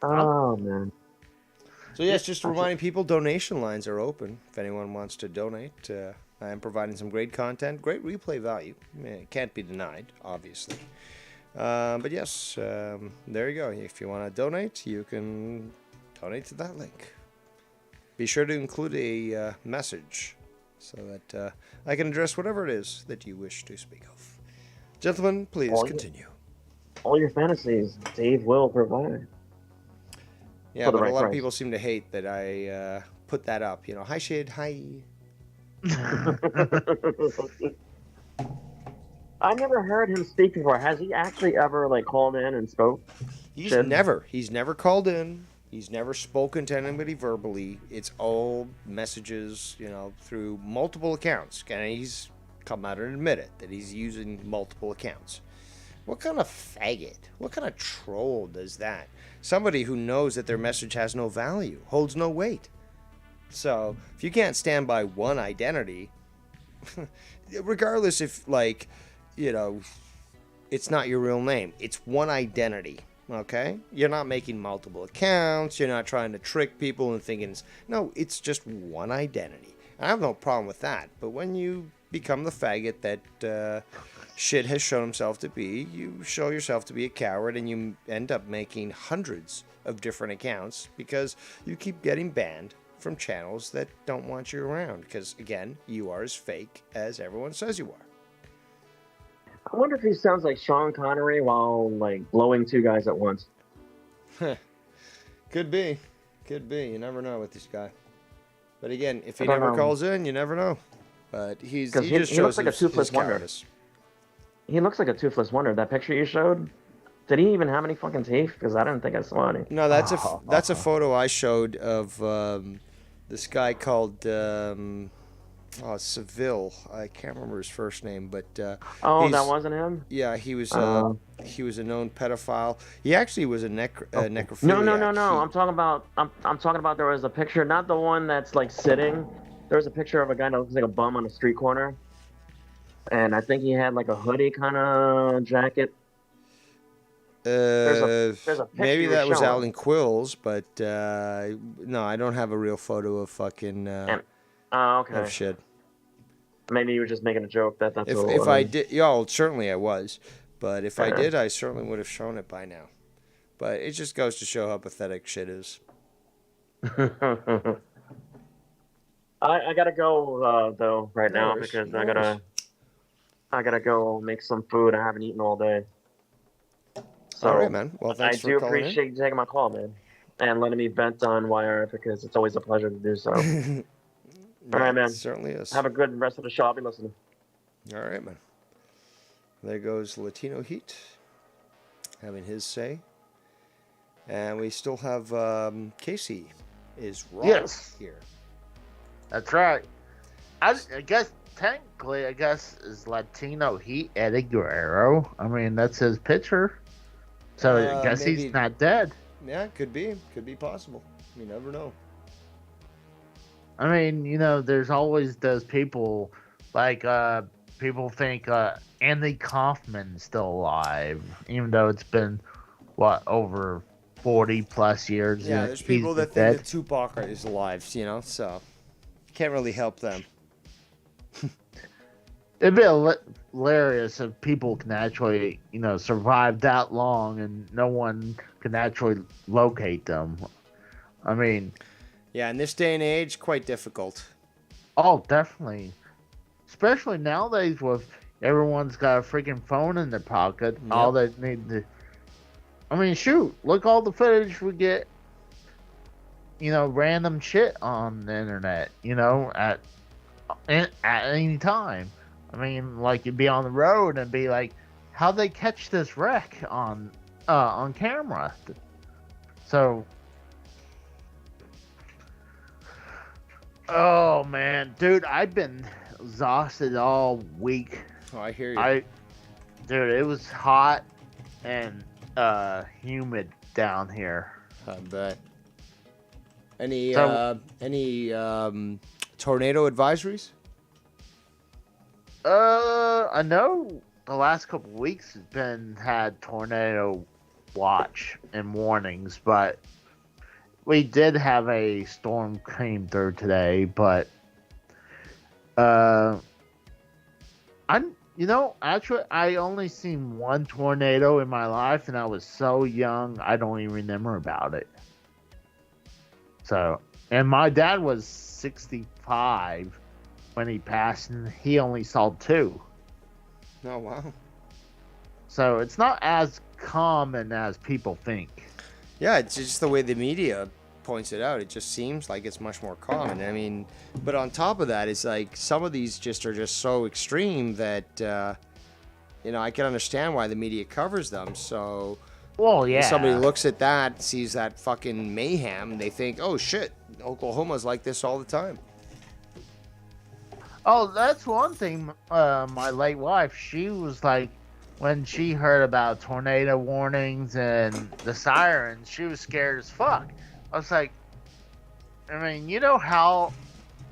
S3: Oh, man.
S1: So yes, just reminding people, donation lines are open. If anyone wants to donate, I am providing some great content, great replay value. It can't be denied, obviously. But yes, there you go. If you want to donate, you can donate to that link. Be sure to include a message so that I can address whatever it is that you wish to speak of. Gentlemen, please continue.
S3: All your fantasies, Dave will provide.
S1: Yeah, but a lot of people seem to hate that I put that up. You know, hi, Shade, hi.
S3: I never heard him speak before. Has he actually ever called in and spoke?
S1: He's never called in. He's never spoken to anybody verbally. It's all messages, through multiple accounts. And he's come out and admitted that he's using multiple accounts. What kind of faggot? What kind of troll does that? Somebody who knows that their message has no value, holds no weight. So, if you can't stand by one identity, regardless if, it's not your real name, it's one identity, okay? You're not making multiple accounts, you're not trying to trick people and thinking, no, it's just one identity. I have no problem with that, but when you become the faggot that shit has shown himself to be, you show yourself to be a coward and you end up making hundreds of different accounts because you keep getting banned from channels that don't want you around because, again, you are as fake as everyone says you are.
S3: I wonder if he sounds like Sean Connery while blowing two guys at once.
S1: Could be. You never know with this guy. But again, if he never calls in, you never know. But he just shows
S3: looks like a toothless wonder. He looks like a toothless wonder. That picture you showed, did he even have any fucking teeth? Because I didn't think I saw any.
S1: No, that's a photo I showed of this guy called Seville. I can't remember his first name, but that
S3: wasn't him.
S1: Yeah, he was a known pedophile. He actually was a necrophiliac.
S3: No. I'm talking about there was a picture, not the one that's sitting. There was a picture of a guy that looks like a bum on a street corner. And I think he had a hoodie kind of jacket. There's a
S1: maybe that was Alan Quills, but no, I don't have a real photo of fucking
S3: okay.
S1: of shit.
S3: Maybe you were just making a joke. That's
S1: if I did, certainly I was, but if I did, I certainly would have shown it by now. But it just goes to show how pathetic shit is.
S3: I gotta go though right now because I gotta go make some food. I haven't eaten all day. So
S1: all right, man. Well, thanks for calling
S3: appreciate you taking my call, man, and letting me vent on YR because it's always a pleasure to do so. All right, man.
S1: It certainly is.
S3: Have a good rest of the show. I'll be listening.
S1: All right, man. There goes Latino Heat having his say. And we still have Casey is wrong here.
S4: That's right. I guess technically, is Latino Heat Eddie Guerrero. I mean, that's his pitcher. So I guess
S1: maybe,
S4: he's not dead.
S1: Yeah, could be. Could be possible. You never know.
S4: I mean, there's always those people, like, people think Andy Kaufman's still alive, even though it's been, over 40 plus years.
S1: Yeah, there's people that think that Tupac is alive, so can't really help them.
S4: It'd be hilarious if people can actually, survive that long and no one can actually locate them. I mean...
S1: Yeah, in this day and age, quite difficult.
S4: Oh, definitely. Especially nowadays with everyone's got a freaking phone in their pocket. Yep. All they need to... I mean, shoot, look all the footage we get, random shit on the internet, at any time. I mean, like, you'd be on the road and be like, how'd they catch this wreck on camera? So... Oh, man. Dude, I've been exhausted all week.
S1: Oh, I hear you.
S4: Dude, it was hot and humid down here.
S1: I bet. Any tornado advisories?
S4: I know the last couple of weeks had tornado watch and warnings, but we did have a storm came through today, but actually I only seen one tornado in my life, and I was so young I don't even remember about it. So, and my dad was 65 when he passed, and he only saw 2.
S1: Oh, wow.
S4: So it's not as common as people think.
S1: Yeah, it's just the way the media points it out. It just seems like it's much more common. I mean, but on top of that, it's like some of these are just so extreme that, I can understand why the media covers them. So,
S4: well, yeah.
S1: If somebody looks at that, sees that fucking mayhem, they think, oh shit, Oklahoma's like this all the time.
S4: Oh, that's one thing. My late wife, she was like, when she heard about tornado warnings and the sirens, she was scared as fuck. I was like, I mean,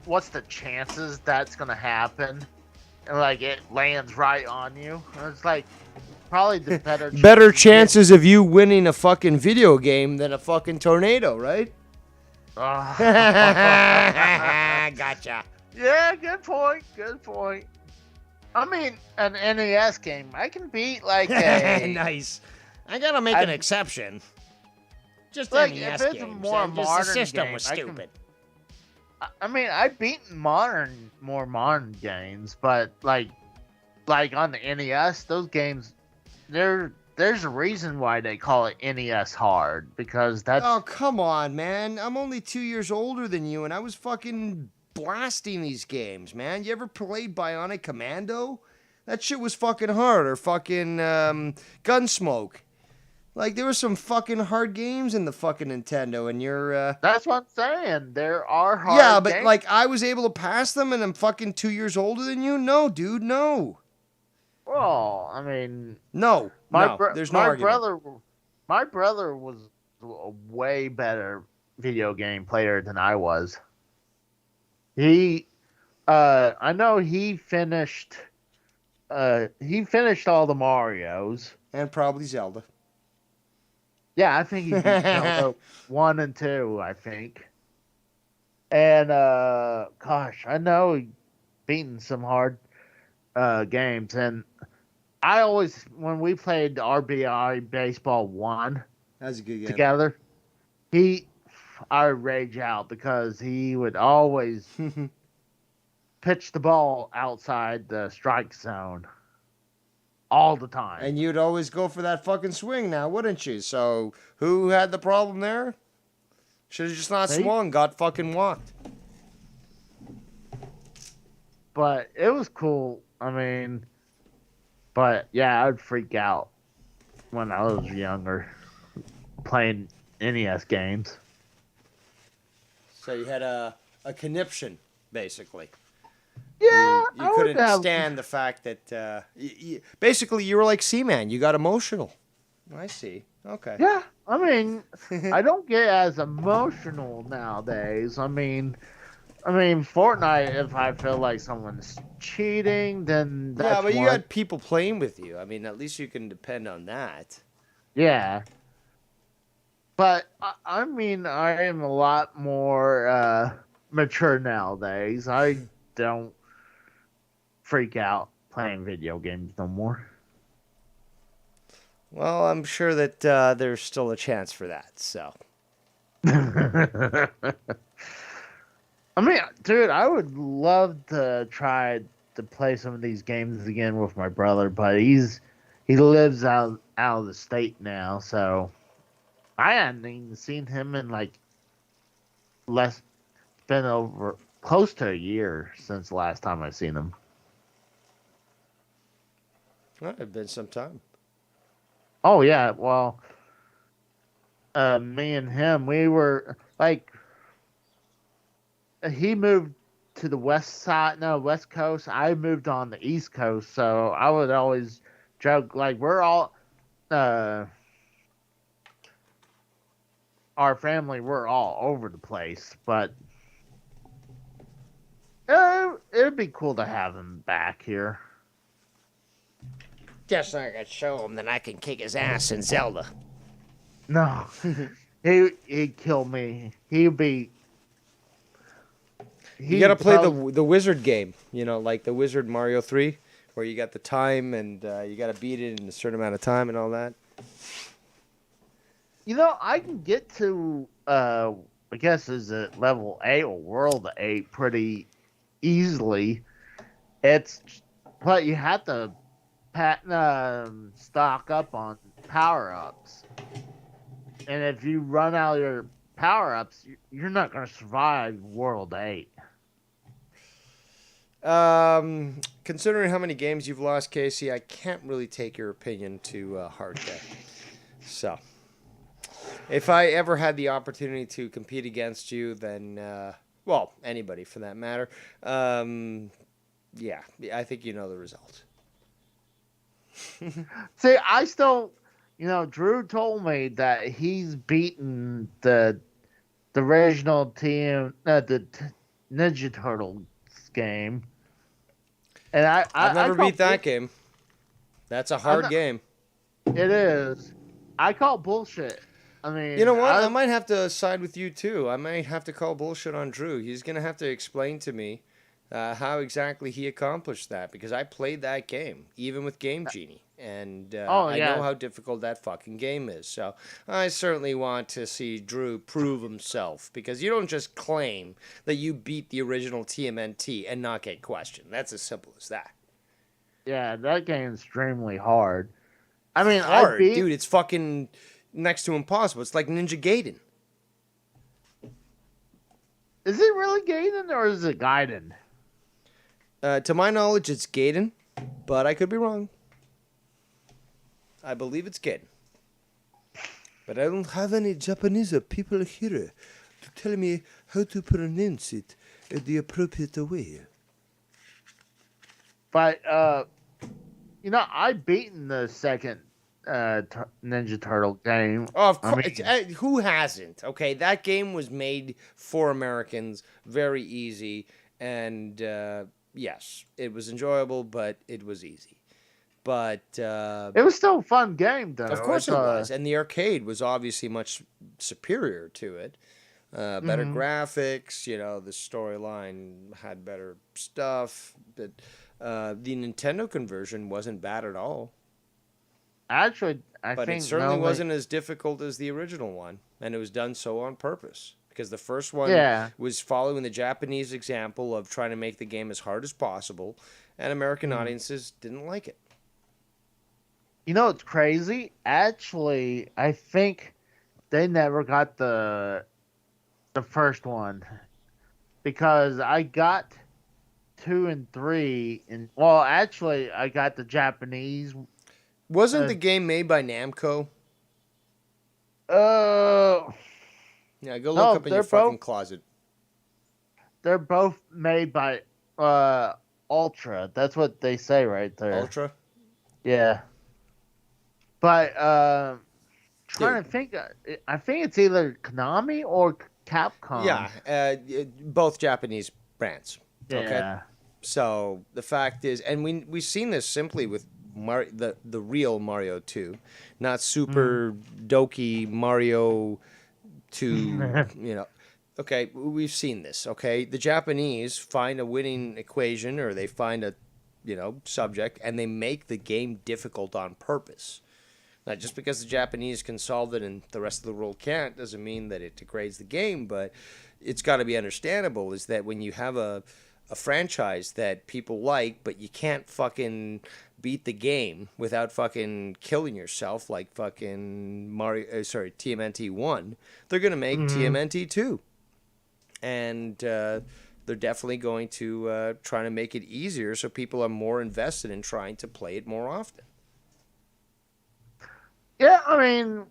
S4: what's the chances that's going to happen? And like, it lands right on you. And it's like, probably the better
S1: chances of you winning a fucking video game than a fucking tornado, right? Gotcha.
S4: Yeah, good point. I mean, an NES game, I can beat like a...
S1: Nice. I gotta make an exception. Just
S4: like,
S1: NES
S4: if it's
S1: games.
S4: A more modern
S1: the system
S4: game,
S1: was stupid.
S4: I mean, I've beaten more modern games, but like on the NES, those games, there's a reason why they call it NES hard, because that's...
S1: Oh, come on, man. I'm only 2 years older than you, and I was fucking blasting these games, man. You ever played Bionic Commando? That shit was fucking hard. Or fucking Gunsmoke. Like, there were some fucking hard games in the fucking Nintendo, and you're...
S4: That's what I'm saying. There are hard
S1: Yeah, but,
S4: games.
S1: like, I was able to pass them, and I'm fucking 2 years older than you? No, dude, no.
S4: Well, I mean...
S1: No, there's no argument.
S4: My brother was a way better video game player than I was. I know he finished all the Marios.
S1: And probably Zelda.
S4: Yeah, I think he beat Zelda 1 and 2, I think. And, gosh, I know he beaten some hard games. And I always, when we played RBI Baseball 1
S1: That's a good game.
S4: together, I would rage out because he would always pitch the ball outside the strike zone all the time.
S1: And you'd always go for that fucking swing now, wouldn't you? So who had the problem there? Should have just not swung, got fucking walked.
S4: but it was cool. I mean, but yeah, I'd freak out when I was younger playing NES games.
S1: So you had a conniption, basically.
S4: Yeah,
S1: You
S4: I would
S1: couldn't
S4: have.
S1: stand the fact that basically you were like Seaman. You got emotional. I see. Okay.
S4: Yeah, I mean, I don't get as emotional nowadays. I mean, Fortnite. If I feel like someone's cheating, then
S1: Yeah,
S4: that's
S1: but you
S4: one.
S1: got people playing with you. I mean, at least you can depend on that.
S4: Yeah, but I mean, I am a lot more mature nowadays. I don't freak out playing video games no more.
S1: Well, I'm sure that there's still a chance for that. So.
S4: I mean, dude, I would love to try to play some of these games again with my brother, but he lives out of the state now, so I hadn't even seen him in like less been over close to a year since the last time I seen him.
S1: Well, it's been some time.
S4: Oh yeah, well, me and him, we were like he moved to the west coast. I moved on the east coast, so I would always joke like we're all uh our family, we're all over the place, but it'd be cool to have him back here.
S6: Just so I can show him that I can kick his ass in Zelda.
S4: No, he'd kill me. He'd be.
S1: You got to play the wizard game, like the wizard Mario 3, where you got the time and you got to beat it in a certain amount of time and all that.
S4: I can get to I guess is it level 8 or world 8 pretty easily. But you have to stock up on power ups, and if you run out of your power ups, you're not going to survive world 8.
S1: Considering how many games you've lost, Casey, I can't really take your opinion to heart there. So, if I ever had the opportunity to compete against you, then, well, anybody for that matter, yeah, I think you know the result.
S4: See, I still, Drew told me that he's beaten the original team, the Ninja Turtles game. And
S1: I've never beat that game. That's a hard game.
S4: It is. I call bullshit. I mean,
S1: you know what? I might have to side with you too. I might have to call bullshit on Drew. He's gonna have to explain to me how exactly he accomplished that, because I played that game even with Game Genie, and I know how difficult that fucking game is. So I certainly want to see Drew prove himself, because you don't just claim that you beat the original TMNT and not get questioned. That's as simple as that.
S4: Yeah, that game's extremely hard. I mean,
S1: hard, dude. It's fucking next to impossible. It's like Ninja Gaiden.
S4: Is it really Gaiden or is it Gaiden?
S1: To my knowledge, it's Gaiden, but I could be wrong. I believe it's Gaiden. But I don't have any Japanese people here to tell me how to pronounce it in the appropriate way.
S4: But, I've beaten the second Ninja Turtle game.
S1: Oh, of course. Who hasn't? Okay, that game was made for Americans, very easy, and yes, it was enjoyable, but it was easy. But
S4: it was still a fun game, though.
S1: Of course it was, and the arcade was obviously much superior to it. Better graphics, the storyline had better stuff, but the Nintendo conversion wasn't bad at all.
S4: Actually, I
S1: think it certainly wasn't as difficult as the original one, and it was done so on purpose. Because the first one was following the Japanese example of trying to make the game as hard as possible, and American audiences didn't like it.
S4: It's crazy. Actually, I think they never got the first one, because I got 2 and 3, and well, actually, I got the Japanese.
S1: Wasn't the game made by Namco?
S4: Uh,
S1: Yeah, go look
S4: no,
S1: up in your fucking closet.
S4: they're both made by Ultra. That's what they say right there.
S1: Ultra?
S4: Yeah. But trying
S1: Dude.
S4: to think, I think it's either Konami or Capcom.
S1: Yeah, both Japanese brands.
S4: Yeah.
S1: Okay. So the fact is, and we've seen this simply with the real Mario 2, not Super Doki Mario 2. Okay, we've seen this. Okay, the Japanese find a winning equation, or they find a subject, and they make the game difficult on purpose. Now, just because the Japanese can solve it and the rest of the world can't, doesn't mean that it degrades the game. But it's got to be understandable is that when you have a franchise that people like, but you can't fucking beat the game without fucking killing yourself, like fucking TMNT 1, they're gonna make TMNT 2, and they're definitely going to try to make it easier so people are more invested in trying to play it more often.
S4: Yeah, I mean,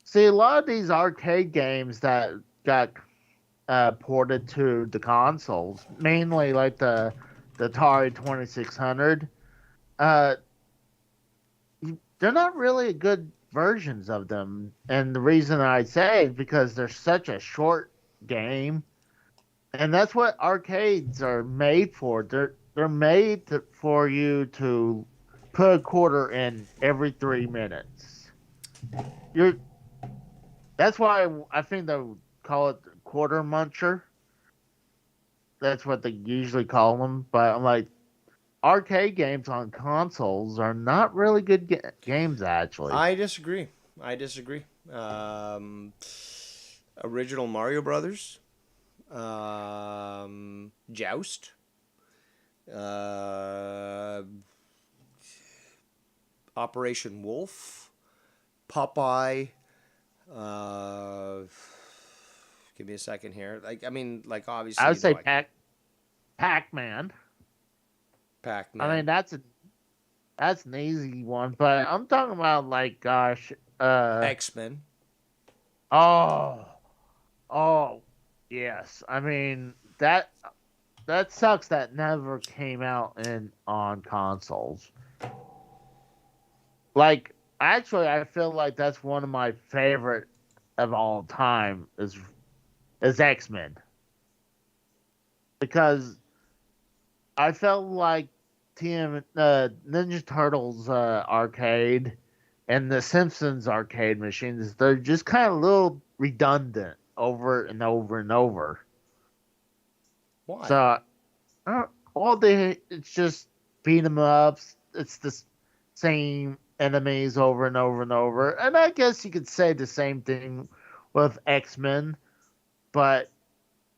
S4: see, a lot of these arcade games that got ported to the consoles, mainly like the Atari 2600, they're not really good versions of them. And the reason I say is because they're such a short game, and that's what arcades are made for. They're made for you to put a quarter in every 3 minutes. That's why I think they call it quarter muncher. That's what they usually call them. But I'm like, arcade games on consoles are not really good games, actually.
S1: I disagree. Original Mario Brothers, Joust, Operation Wolf, Popeye. Give me a second here. Obviously,
S4: I would say Pac-Man.
S1: Pac-Man.
S4: I mean, that's an easy one, but I'm talking about
S1: X-Men.
S4: Oh, yes. I mean that sucks that never came out on consoles. Like, actually, I feel like that's one of my favorite of all time is X-Men, because I felt like Ninja Turtles arcade and the Simpsons arcade machines, they're just kind of a little redundant over and over and over.
S1: Why?
S4: So it's just beat 'em ups. It's the same enemies over and over and over. And I guess you could say the same thing with X-Men, but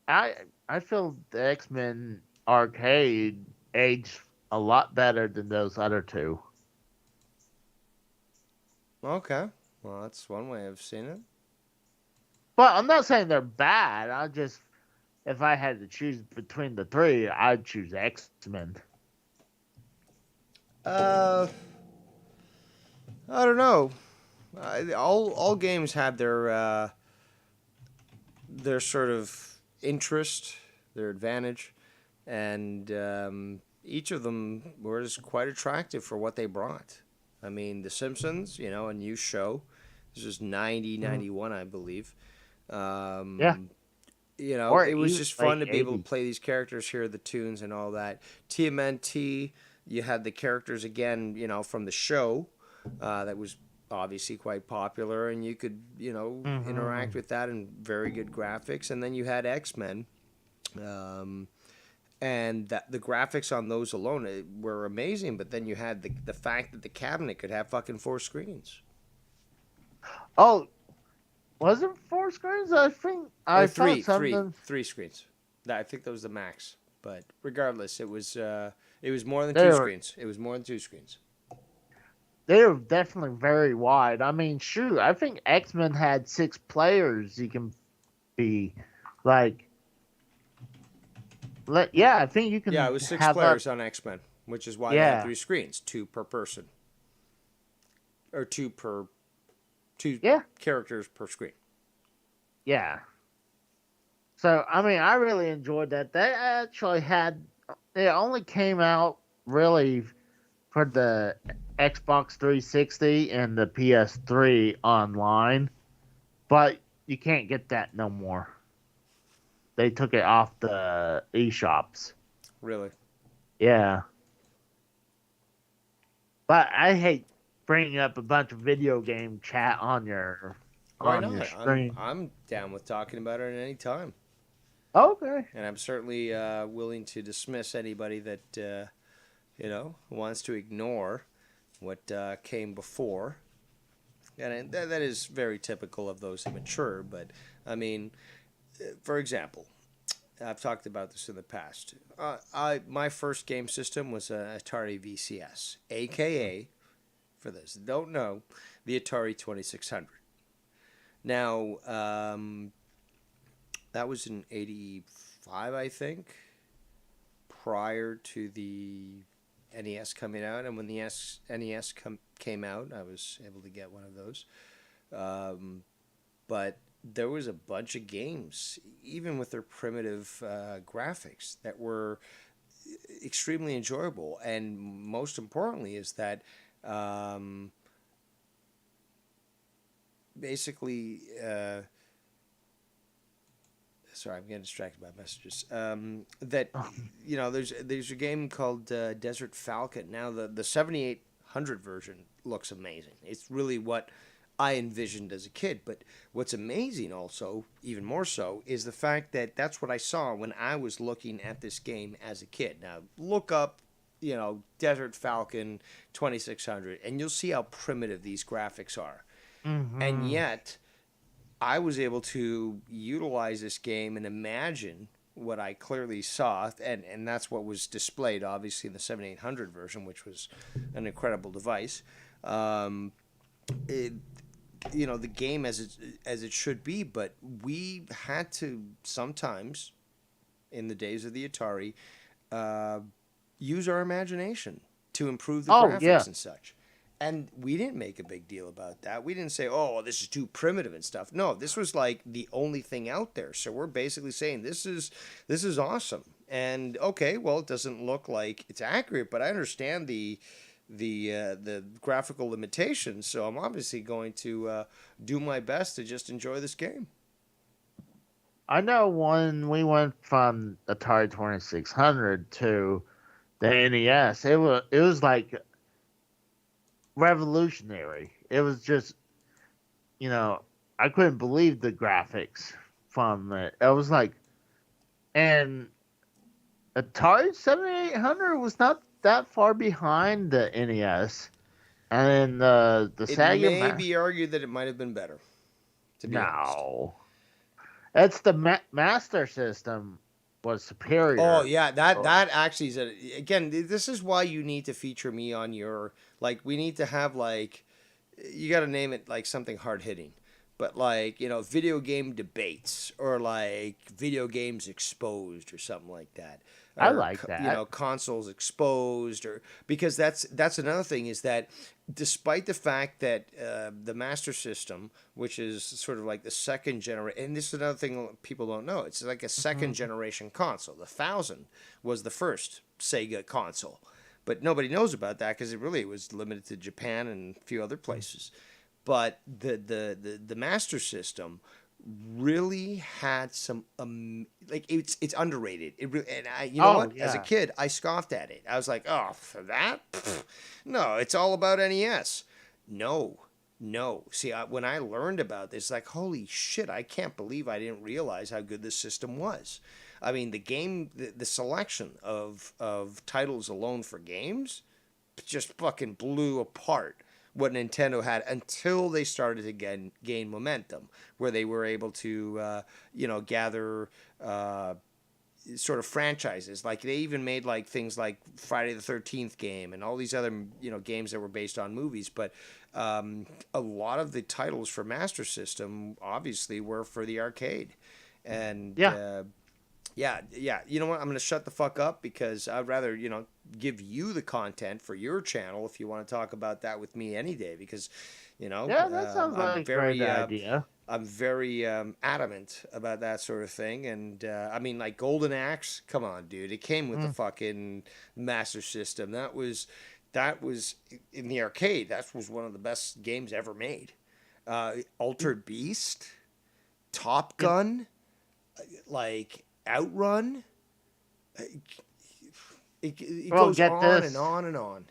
S4: I feel the X-Men arcade aged a lot better than those other two.
S1: Okay. Well, that's one way of seeing it.
S4: But I'm not saying they're bad. If I had to choose between the three, I'd choose X-Men.
S1: I don't know. All games had their sort of interest, their advantage, and each of them was quite attractive for what they brought. I mean, The Simpsons, a new show. This was 91, I believe.
S4: Yeah.
S1: It was just fun to be able to play these characters, hear the tunes and all that. TMNT, you had the characters again, from the show that was obviously quite popular, and you could, interact with that and very good graphics. And then you had X-Men, and the graphics on those alone were amazing. But then you had the fact that the cabinet could have fucking 4 screens.
S4: Oh, was it 4 screens? I think I
S1: three screens. I think that was the max. But regardless, it was more than 2 screens. It was more than 2 screens.
S4: They were definitely very wide. I mean, shoot, I think X-Men had 6 players you can be. Like, Yeah, I think you can.
S1: Yeah, it was 6
S4: have
S1: players on X-Men, which is why they
S4: Yeah.
S1: had 3 screens, 2 per person, or 2
S4: Yeah.
S1: characters per screen.
S4: Yeah. So I mean, I really enjoyed that. They actually had. It only came out really for the Xbox 360 and the PS3 online, but you can't get that no more. They took it off the eShops.
S1: Really?
S4: Yeah. But I hate bringing up a bunch of video game chat on your
S1: Why
S4: on your
S1: not?
S4: screen.
S1: I'm down with talking about it at any time,
S4: Okay.
S1: and I'm certainly willing to dismiss anybody that wants to ignore what came before. And that is very typical of those immature. But I mean, for example, I've talked about this in the past. My first game system was an Atari VCS, aka, for those that don't know, the Atari 2600. Now, that was in '85, I think, prior to the NES coming out. And when the NES came out, I was able to get one of those. But there was a bunch of games, even with their primitive graphics, that were extremely enjoyable. And most importantly is that basically, sorry, I'm getting distracted by messages. That there's a game called Desert Falcon. Now the 7800 version looks amazing. It's really what I envisioned as a kid. But what's amazing also, even more so, is the fact that that's what I saw when I was looking at this game as a kid. Now, look up, Desert Falcon 2600, and you'll see how primitive these graphics are.
S4: Mm-hmm.
S1: And yet, I was able to utilize this game and imagine what I clearly saw, and that's what was displayed, obviously, in the 7800 version, which was an incredible device. The game as it should be, but we had to sometimes, in the days of the Atari, use our imagination to improve the graphics and such. And we didn't make a big deal about that. We didn't say, "Oh, this is too primitive and stuff." No, this was like the only thing out there. So we're basically saying this is awesome. And okay, well, it doesn't look like it's accurate, but I understand the graphical limitations. So I'm obviously going to do my best to just enjoy this game.
S4: I know when we went from Atari 2600 to the NES, it was like revolutionary. It was just, I couldn't believe the graphics from it. It was like, and Atari 7800 was not that far behind the NES. And then the
S1: It
S4: Sega
S1: may be argued that it might have been better. To be honest.
S4: It's the Master System was superior.
S1: Oh yeah, that actually is again. This is why you need to feature me on your we need to have you got to name it something hard hitting, but video game debates or video games exposed or something like that.
S4: I like that.
S1: Consoles exposed, or because that's another thing is that despite the fact that the Master System, which is sort of like the second generation, and this is another thing people don't know, it's like a second generation console. The 1000 was the first Sega console, but nobody knows about that because it really was limited to Japan and a few other places. But the Master System really had some it's underrated. It really, and I as a kid I scoffed at it. I was like, oh, for that? No, it's all about NES. No. See, when I learned about this, holy shit, I can't believe I didn't realize how good this system was. I mean, the game, the selection of titles alone for games just fucking blew apart what Nintendo had until they started to gain momentum, where they were able to, gather sort of franchises. They even made things like Friday the 13th game and all these other, games that were based on movies. But a lot of the titles for Master System obviously were for the arcade. And Yeah, yeah. You know what? I'm gonna shut the fuck up because I'd rather give you the content for your channel if you want to talk about that with me any day because,
S4: Yeah, that sounds
S1: I'm
S4: like a great
S1: very
S4: idea.
S1: I'm very adamant about that sort of thing. And I mean, like Golden Axe, come on, dude. It came with the fucking Master System. That was in the arcade. That was one of the best games ever made. Altered Beast, Top Gun, like Outrun. It
S4: Well,
S1: goes
S4: get
S1: on and
S4: this.
S1: on and on.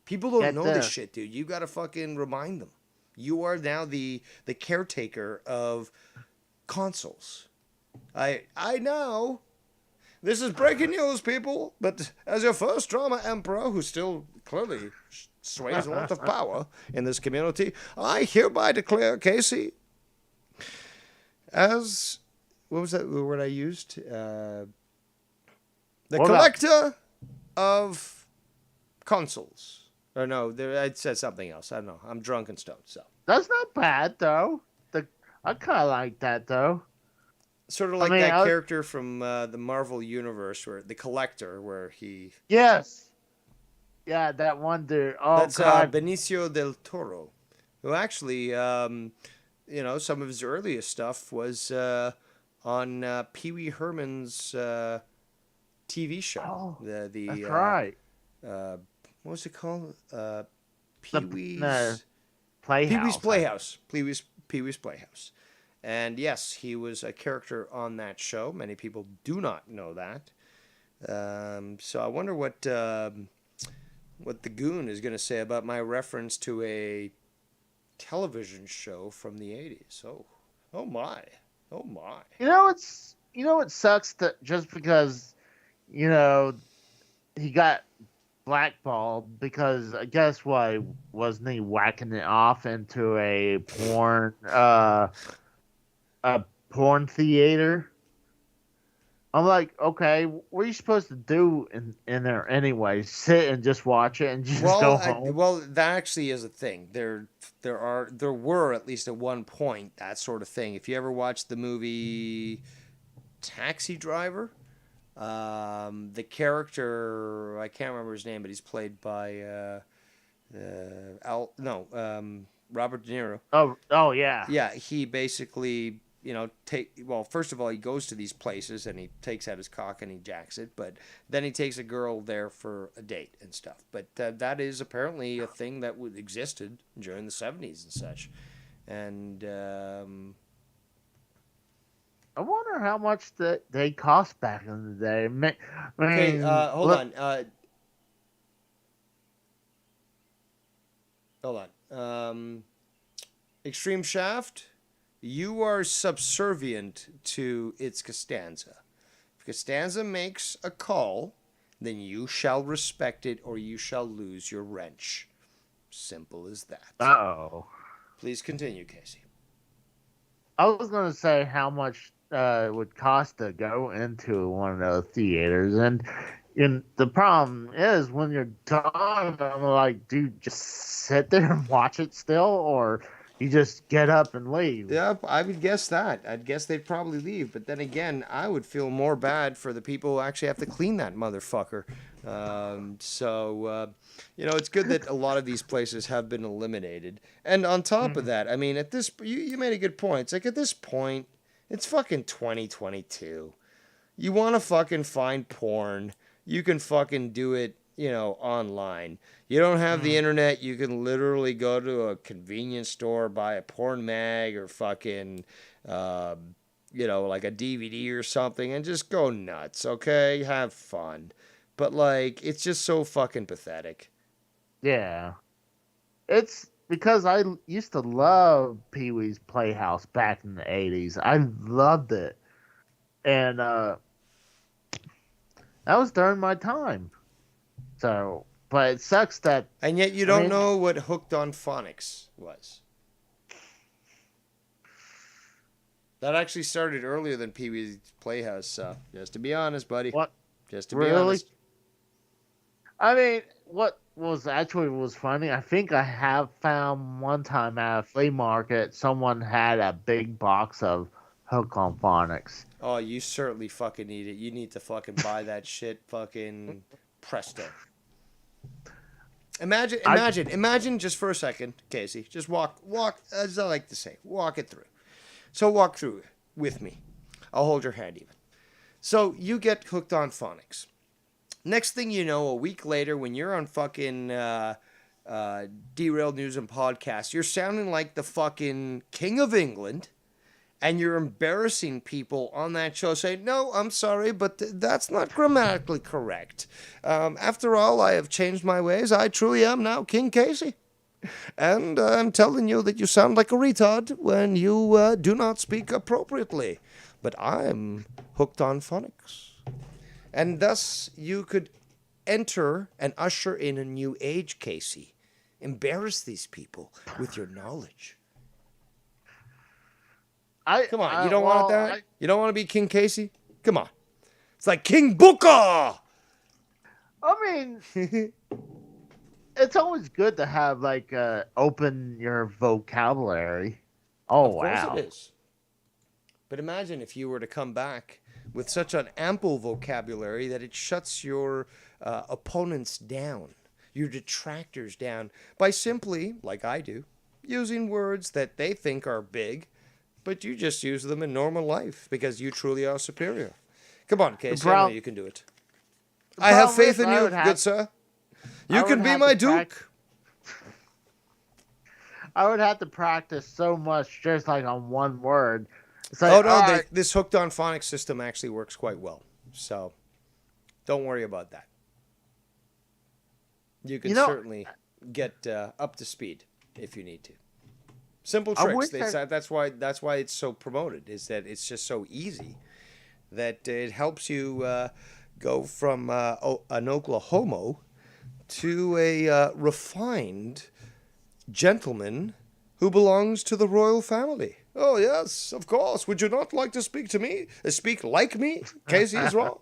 S1: People don't
S4: Get
S1: know this
S4: this.
S1: shit, dude. You gotta fucking remind them. You are now the caretaker of consoles. I know. This is breaking news, people. But as your first drama emperor, who still clearly sways a lot of power in this community, I hereby declare Casey as what was that word I used? The
S4: What about-
S1: collector of consoles. Or no, I said something else. I don't know. I'm drunk and stoned, so.
S4: That's not bad though. I kind of like that though.
S1: Sort of like
S4: mean,
S1: that character from the Marvel universe, where the collector, where he.
S4: Yes. Yeah, that one dude. Oh
S1: That's
S4: God.
S1: Benicio del Toro, who actually, some of his earliest stuff was on Pee Wee Herman's TV show.
S4: Oh,
S1: the
S4: That's right.
S1: What was it called? Pee
S4: The-
S1: Wee's
S4: no, Playhouse.
S1: Pee Wee's Playhouse. Pee Wee's Playhouse. And yes, he was a character on that show. Many people do not know that. So I wonder what the Goon is going to say about my reference to a television show from the 80s. Oh my. Oh my.
S4: It sucks that just because, he got blackballed because I guess why wasn't he whacking it off into a porn theater? I'm like, okay, what are you supposed to do in there anyway? Sit and just watch it and just go home?
S1: That actually is a thing. There were at least at one point that sort of thing. If you ever watched the movie Taxi Driver, the character, I can't remember his name, but he's played by Robert De Niro.
S4: Oh yeah.
S1: Yeah, he basically, first of all, he goes to these places and he takes out his cock and he jacks it, but then he takes a girl there for a date and stuff. But that is apparently a thing that existed during the 70s and such. And
S4: I wonder how much they cost back in the day.
S1: okay, hold on. Hold on. Extreme Shaft, you are subservient to its Costanza. If Costanza makes a call, then you shall respect it or you shall lose your wrench. Simple as that.
S4: Uh-oh.
S1: Please continue, Casey.
S4: I was going to say how much it would cost to go into one of those theaters. And the problem is when you're done, I'm like, dude, just sit there and watch it still, or you just get up and leave.
S1: Yeah, I would guess that. I'd guess they'd probably leave. But then again, I would feel more bad for the people who actually have to clean that motherfucker. It's good that a lot of these places have been eliminated. And on top of that, I mean, at this, you made a good point. It's like at this point, it's fucking 2022. You want to fucking find porn, you can fucking do it, online. You don't have the internet, you can literally go to a convenience store, buy a porn mag or fucking, like a DVD or something and just go nuts, okay? Have fun. But, it's just so fucking pathetic.
S4: Yeah. It's because I used to love Pee Wee's Playhouse back in the 80s. I loved it. And that was during my time. So, but it sucks that...
S1: And yet you don't know what Hooked on Phonics was. That actually started earlier than Pee Wee's Playhouse, so just to be honest, buddy.
S4: What?
S1: Just to be honest.
S4: I mean, what was funny, I think I have found one time at a flea market, someone had a big box of hook on phonics.
S1: Oh, you certainly fucking need it. You need to fucking buy that shit fucking presto. Imagine just for a second, Casey. Just walk, as I like to say, walk it through. So walk through it with me. I'll hold your hand even. So you get hooked on phonics. Next thing you know, a week later, when you're on fucking Derailed News and Podcast, you're sounding like the fucking King of England, and you're embarrassing people on that show, saying, "No, I'm sorry, but that's not grammatically correct. After all, I have changed my ways. I truly am now King Casey. And I'm telling you that you sound like a retard when you do not speak appropriately. But I'm hooked on phonics." And thus, you could enter and usher in a new age, Casey. Embarrass these people with your knowledge. Come on, you don't want that? You don't want to be King Casey? Come on. It's like King Booker!
S4: I mean, it's always good to have, like, open your vocabulary. Oh,
S1: Of course
S4: wow.
S1: it is. But imagine if you were to come back with such an ample vocabulary that it shuts your opponents down, your detractors down, by simply, like I do, using words that they think are big, but you just use them in normal life because you truly are superior. Come on, Casey, I know you can do it. I have faith in you, good sir. You can be my duke.
S4: I would have to practice so much just like on one word. It's like,
S1: Oh, no, this hooked on phonics system actually works quite well. So don't worry about that. You can certainly get up to speed if you need to. Simple tricks. That's why it's so promoted, is that it's just so easy that it helps you go from an Oklahoma to a refined gentleman who belongs to the royal family. Oh, yes, of course. Would you not like to speak to me? Speak like me? Casey is wrong.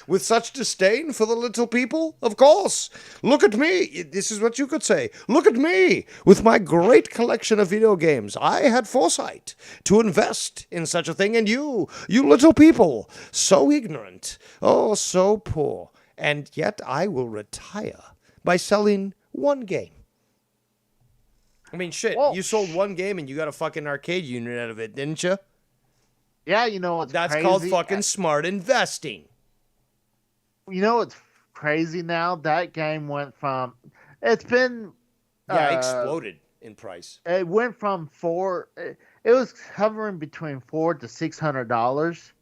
S1: With such disdain for the little people? Of course. Look at me. This is what you could say. Look at me. With my great collection of video games, I had foresight to invest in such a thing. And you little people, so ignorant, oh, so poor. And yet I will retire by selling one game. I mean, shit, you sold one game and you got a fucking arcade unit out of it, didn't you?
S4: Yeah, you know what's
S1: That's
S4: crazy?
S1: called fucking smart investing.
S4: You know what's crazy now? That game went from... It's been...
S1: exploded in price.
S4: It went from it was hovering between $400 to $600.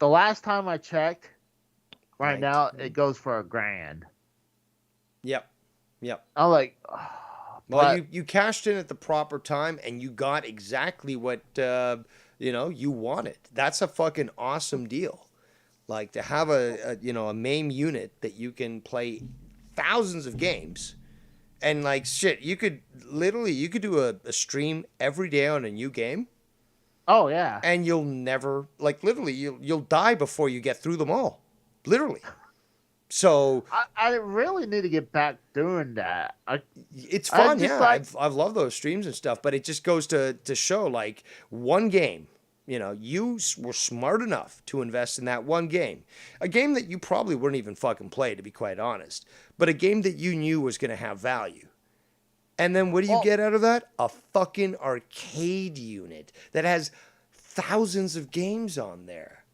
S4: The last time I checked, right now, it goes for $1,000.
S1: Yep.
S4: I'm like...
S1: Well, you cashed in at the proper time, and you got exactly what you wanted. That's a fucking awesome deal. Like, to have a MAME unit that you can play thousands of games, and like shit, you could do a stream every day on a new game.
S4: Oh yeah.
S1: And you'll never, like, literally you'll die before you get through them all, literally. So
S4: I really need to get back doing that.
S1: It's fun, yeah. I've loved those streams and stuff, but it just goes to show, like, one game. You were smart enough to invest in that one game. A game that you probably wouldn't even fucking play, to be quite honest. But a game that you knew was going to have value. And then what do you get out of that? A fucking arcade unit that has thousands of games on there.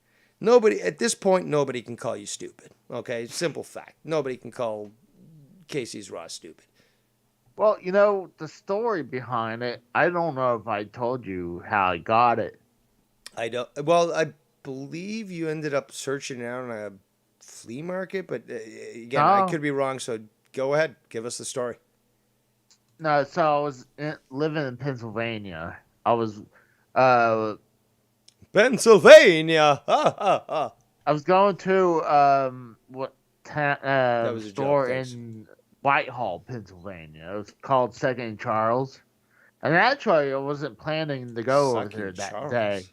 S1: At this point, nobody can call you stupid. Okay? Simple fact. Nobody can call Casey's Raw stupid.
S4: Well, the story behind it, I don't know if I told you how I got it.
S1: I don't. Well, I believe you ended up searching it out on a flea market, but again, I could be wrong. So go ahead, give us the story.
S4: No, so I was living in Pennsylvania. I was,
S1: Pennsylvania.
S4: I was going to store in Whitehall, Pennsylvania. It was called Second and Charles, and actually, I wasn't planning to go over there that day.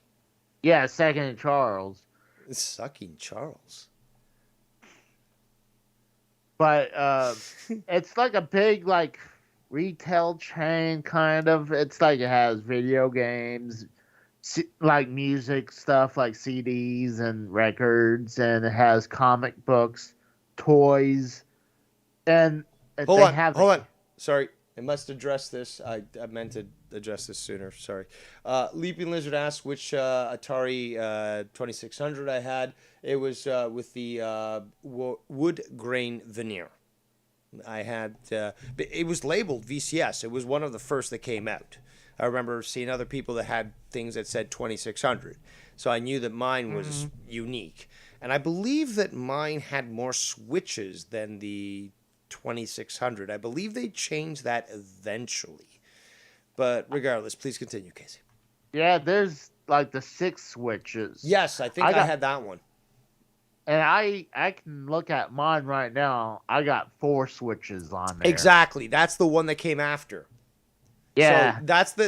S4: Yeah, Second and Charles.
S1: Sucking Charles.
S4: But it's like a big, like, retail chain, kind of. It's like it has video games, like music stuff, like CDs and records, and it has comic books, toys, and
S1: Hold
S4: they
S1: on,
S4: have
S1: hold on. Sorry, I must address this. I meant to address this sooner. Sorry. Leaping Lizard asks which Atari 2600 I had. It was with the wood grain veneer. I had, it was labeled VCS. It was one of the first that came out. I remember seeing other people that had things that said 2600. So I knew that mine was unique. And I believe that mine had more switches than the 2600. I believe they changed that eventually. But regardless, please continue, Casey.
S4: Yeah, there's like the 6 switches.
S1: Yes, I think I had that one.
S4: And I can look at mine right now. I got 4 switches on there.
S1: Exactly. That's the one that came after.
S4: Yeah.
S1: So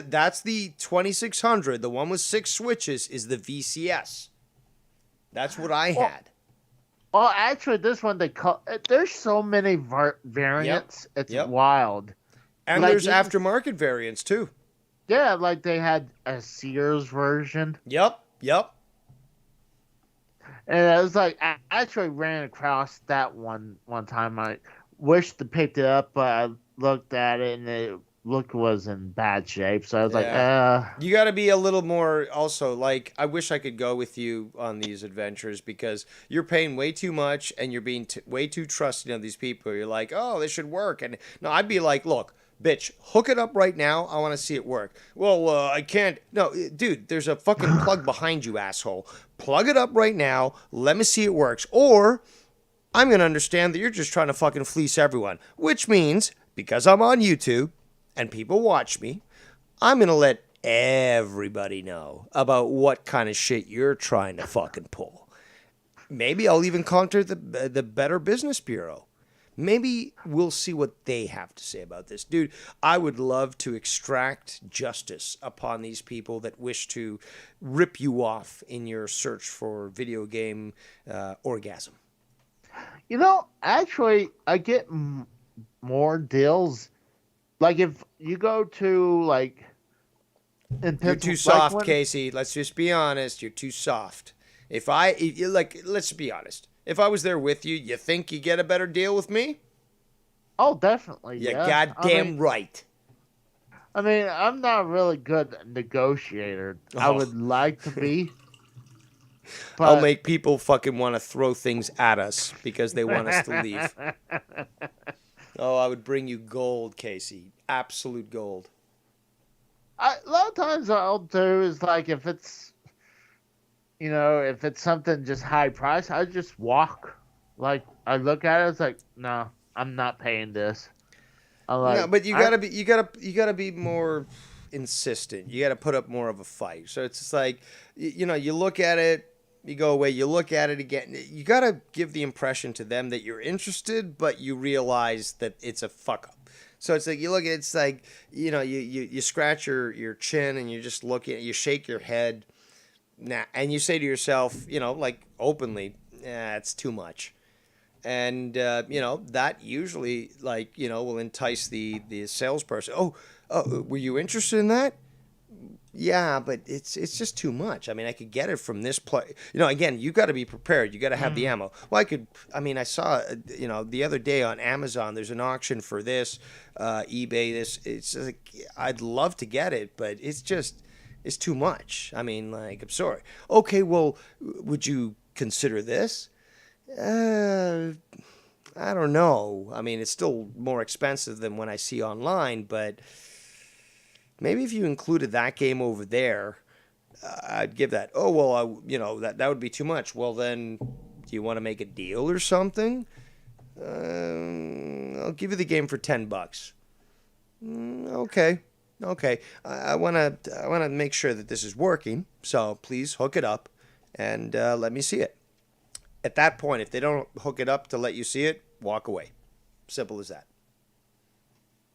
S1: that's the 2600. The one with 6 switches is the VCS. That's what I had.
S4: Well, actually, this one there's so many variants.
S1: Yep.
S4: It's wild.
S1: And
S4: like,
S1: there's aftermarket variants too.
S4: Yeah, like they had a Sears version.
S1: Yep.
S4: And it was like I actually ran across that one time. I wished to pick it up, but I looked at it and it was in bad shape. So I was like,
S1: You got to be a little more. Also, like, I wish I could go with you on these adventures because you're paying way too much and you're being way too trusting of these people. You're like, oh, this should work, and no, I'd be like, look, bitch, hook it up right now. I want to see it work. Well, I can't. No, dude, there's a fucking plug behind you, asshole. Plug it up right now. Let me see it works. Or I'm going to understand that you're just trying to fucking fleece everyone, which means because I'm on YouTube and people watch me, I'm going to let everybody know about what kind of shit you're trying to fucking pull. Maybe I'll even contact the Better Business Bureau. Maybe we'll see what they have to say about this. Dude, I would love to extract justice upon these people that wish to rip you off in your search for video game orgasm.
S4: You know, actually, I get more deals. Like, if you go to, like...
S1: You're too soft, Casey. Let's just be honest. You're too soft. Let's be honest. If I was there with you, you think you get a better deal with me?
S4: Oh, definitely.
S1: You're goddamn right.
S4: I mean, I'm not a really good negotiator. I would like to be. But...
S1: I'll make people fucking want to throw things at us because they want us to leave. Oh, I would bring you gold, Casey. Absolute gold.
S4: A lot of times what I'll do is, like, if it's something just high price, I just walk. Like, I look at it, it's like, no, I'm not paying this.
S1: No, but you gotta be more insistent. You gotta put up more of a fight. So it's just like, you look at it, you go away, you look at it again. You gotta give the impression to them that you're interested, but you realize that it's a fuck up. So it's like you look at it's like, you scratch your chin and you just look at it, you shake your head. Nah, and you say to yourself, like openly, it's too much. And, that usually, like, will entice the salesperson. Oh, were you interested in that? Yeah, but it's just too much. I mean, I could get it from this place. Again, you got to be prepared. You got to have the ammo. Well, I saw, the other day on Amazon, there's an auction for this, eBay, this. It's like, I'd love to get it, but it's too much. I mean, like, I'm sorry. Okay, well, would you consider this? I don't know. I mean, it's still more expensive than when I see online, but maybe if you included that game over there, I'd give that. Oh, well, that would be too much. Well, then, do you want to make a deal or something? I'll give you the game for $10. Okay. I want to make sure that this is working, so please hook it up and let me see it. At that point, if they don't hook it up to let you see it, walk away. Simple as that.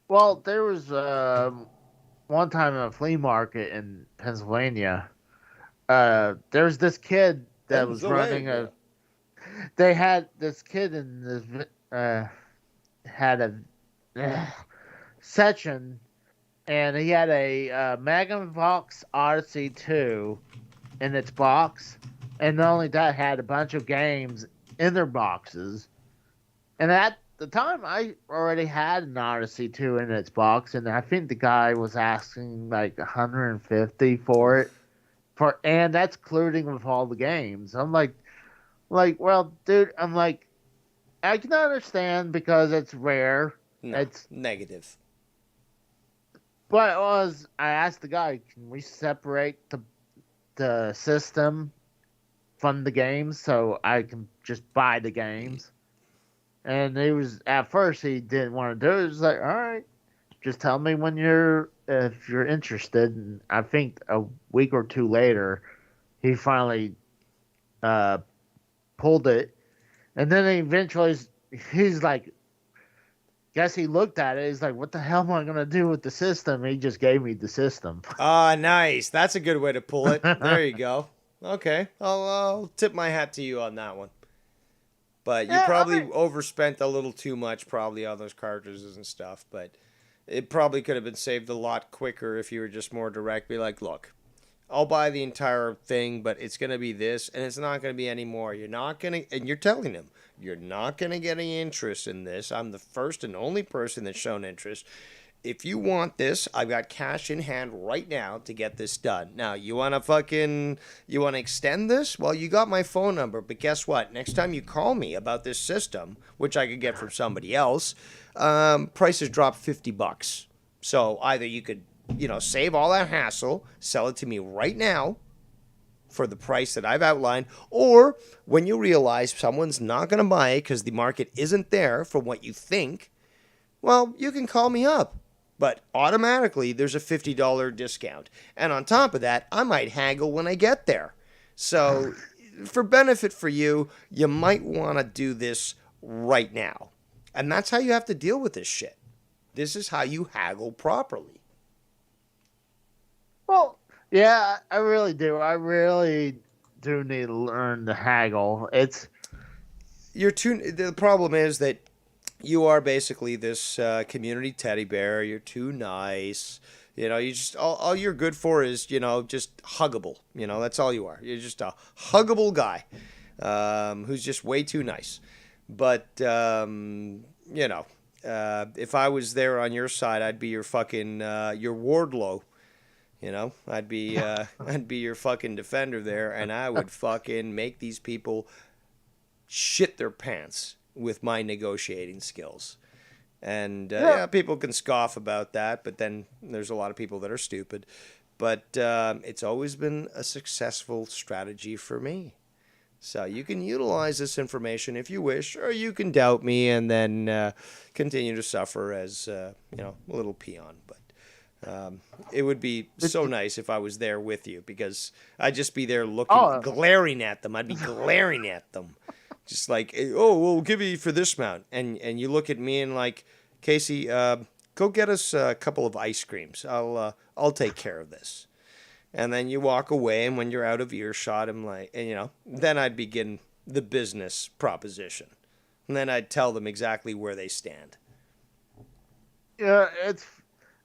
S4: Well, there was one time at a flea market in Pennsylvania. There was this kid that was running a... They had this kid in this... had a section and he had a Magnavox Odyssey 2 in its box, and not only that, had a bunch of games in their boxes. And at the time, I already had an Odyssey 2 in its box, and I think the guy was asking like 150 for it, and that's including with all the games. I'm like, well, dude, I'm like, I can understand because it's rare.
S1: No,
S4: It's
S1: negative.
S4: But I asked the guy, can we separate the system from the games so I can just buy the games? And he was at first he didn't want to do it. He was like, all right, just tell me when if you're interested. And I think a week or two later, he finally uh, pulled it, and then eventually he's like, guess he looked at it. He's like, what the hell am I gonna do with the system? He just gave me the system.
S1: Ah, nice. That's a good way to pull it. There you go. Okay, I'll tip my hat to you on that one. But you
S4: Yeah,
S1: probably
S4: I mean-
S1: overspent a little too much probably on those cartridges and stuff. But it probably could have been saved a lot quicker if you were just more direct. Be like, look, I'll buy the entire thing, but it's going to be this, and it's not going to be any more. You're not going to, and you're telling them, you're not going to get any interest in this. I'm the first and only person that's shown interest. If you want this, I've got cash in hand right now to get this done. Now, you want to extend this? Well, you got my phone number, but guess what? Next time you call me about this system, which I could get from somebody else, prices drop $50. So either you could, save all that hassle, sell it to me right now for the price that I've outlined, or when you realize someone's not going to buy it because the market isn't there for what you think, well, you can call me up. But automatically, there's a $50 discount. And on top of that, I might haggle when I get there. So, for benefit for you, you might want to do this right now. And that's how you have to deal with this shit. This is how you haggle properly.
S4: Well, yeah, I really do. I really do need to learn to haggle.
S1: The problem is that you are basically this community teddy bear. You're too nice. You just all you're good for is just huggable. That's all you are. You're just a huggable guy who's just way too nice. But if I was there on your side, I'd be your fucking your Wardlow. I'd be your fucking defender there, and I would fucking make these people shit their pants with my negotiating skills. And people can scoff about that, but then there's a lot of people that are stupid. But it's always been a successful strategy for me. So you can utilize this information if you wish, or you can doubt me and then continue to suffer as a little peon. But it would be so nice if I was there with you, because I'd just be there glaring at them. I'd be glaring at them. Just like, we'll give you for this amount. And you look at me and like, Casey, go get us a couple of ice creams. I'll take care of this. And then you walk away, and when you're out of earshot, I'm like, then I'd begin the business proposition. And then I'd tell them exactly where they stand.
S4: Yeah,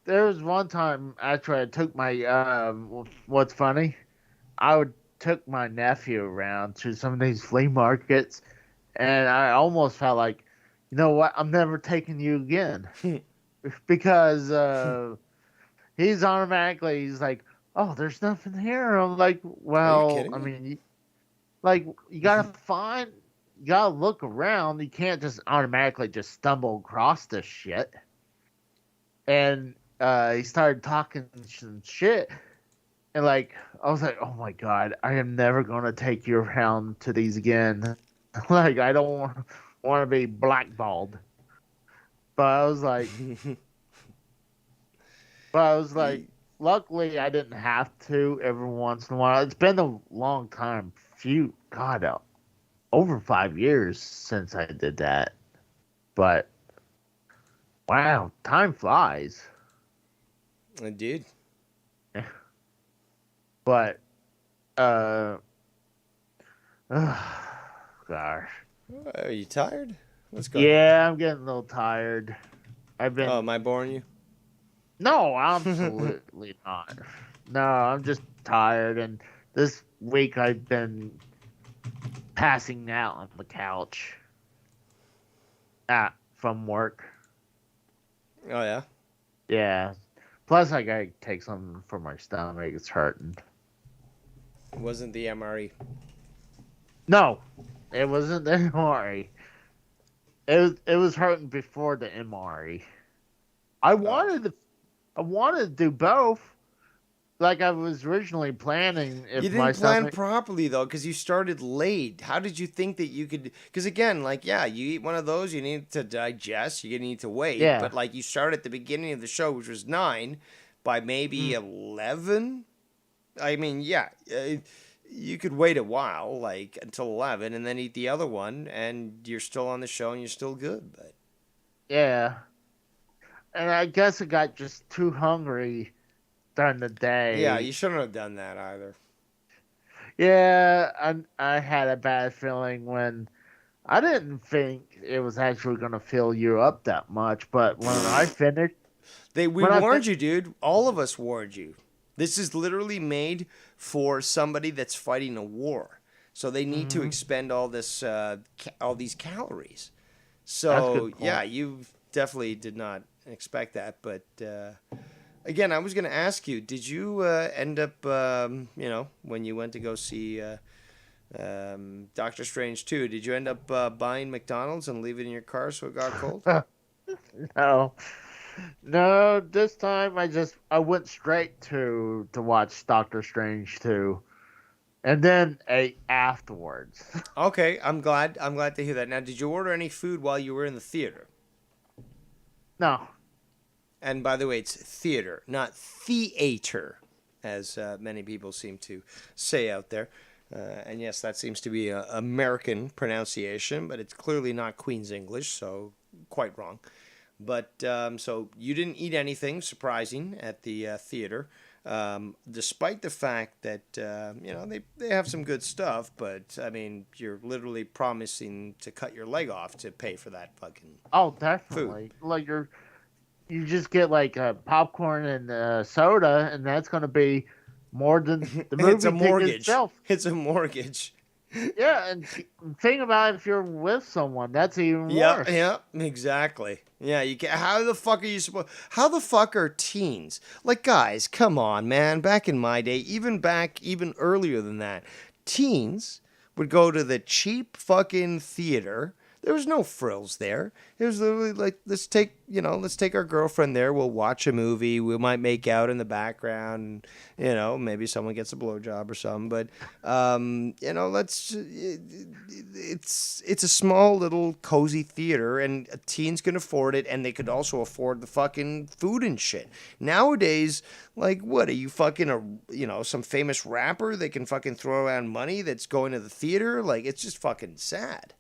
S4: there was one time actually I took my what's funny, took my nephew around to some of these flea markets, and I almost felt like, you know what, I'm never taking you again. Because he's like, oh, there's nothing here. I'm like, well, I mean, you gotta look around. You can't just automatically just stumble across this shit. And he started talking some shit. And I was like, oh my God, I am never going to take you around to these again. I don't want to be blackballed. But I was like, luckily I didn't have to every once in a while. It's been a long time. Over 5 years since I did that. But, wow, time flies.
S1: Indeed.
S4: But, gosh.
S1: Are you tired? What's
S4: Yeah, I'm getting a little tired.
S1: Oh, am I boring you?
S4: No, absolutely not. No, I'm just tired, and this week I've been passing out on the couch from work.
S1: Oh yeah.
S4: Yeah. Plus, I gotta take something for my stomach. It's hurting.
S1: It wasn't the MRE.
S4: No, it wasn't the MRE. It was hurting before the MRE. I wanted to do both, like I was originally planning. If
S1: You
S4: my
S1: didn't plan
S4: stomach,
S1: properly though, because you started late. How did you think that you could? Because again, like yeah, you eat one of those, you need to digest. You need to wait.
S4: Yeah.
S1: But like you start at the beginning of the show, which was 9, by maybe 11. I mean, yeah, you could wait a while, like until 11, and then eat the other one, and you're still on the show and you're still good. But
S4: yeah, and I guess I got just too hungry during the day.
S1: yeah, you shouldn't have done that either.
S4: Yeah, I had a bad feeling when I didn't think it was actually going to fill you up that much, but when I finished,
S1: We
S4: When I
S1: warned
S4: fin-
S1: you, dude. All of us warned you. This is literally made for somebody that's fighting a war, so they need to expend all this, all these calories.
S4: That's a
S1: So
S4: good point.
S1: yeah, you definitely did not expect that. But again, I was going to ask you: did you end up, when you went to go see Doctor Strange 2, did you end up buying McDonald's and leave it in your car so it got cold?
S4: No, this time I went straight to watch Doctor Strange 2, and then ate afterwards.
S1: Okay, I'm glad to hear that. Now, did you order any food while you were in the theater?
S4: No,
S1: And by the way, it's theater, not theater, as many people seem to say out there. And yes, that seems to be an American pronunciation, but it's clearly not Queen's English, so quite wrong. But so you didn't eat anything surprising at the theater, despite the fact that they have some good stuff. But I mean, you're literally promising to cut your leg off to pay for that fucking.
S4: oh definitely. Like you just get like popcorn and soda, and that's gonna be more than the movie
S1: It's a
S4: ticket
S1: mortgage.
S4: itself.
S1: It's a mortgage.
S4: Yeah, and think about it, if you're with someone, that's even
S1: Yeah,
S4: worse.
S1: yeah, exactly. Yeah, you can. How the fuck are you supposed? How the fuck are teens? Like, guys, come on, man. Back in my day, even earlier than that, teens would go to the cheap fucking theater. There was no frills there. It was literally like, let's take our girlfriend there. We'll watch a movie. We might make out in the background. Maybe someone gets a blowjob or something. But it's a small little cozy theater, and teens can afford it, and they could also afford the fucking food and shit. Nowadays, like, what are you fucking some famous rapper that can fucking throw around money that's going to the theater? Like, it's just fucking sad.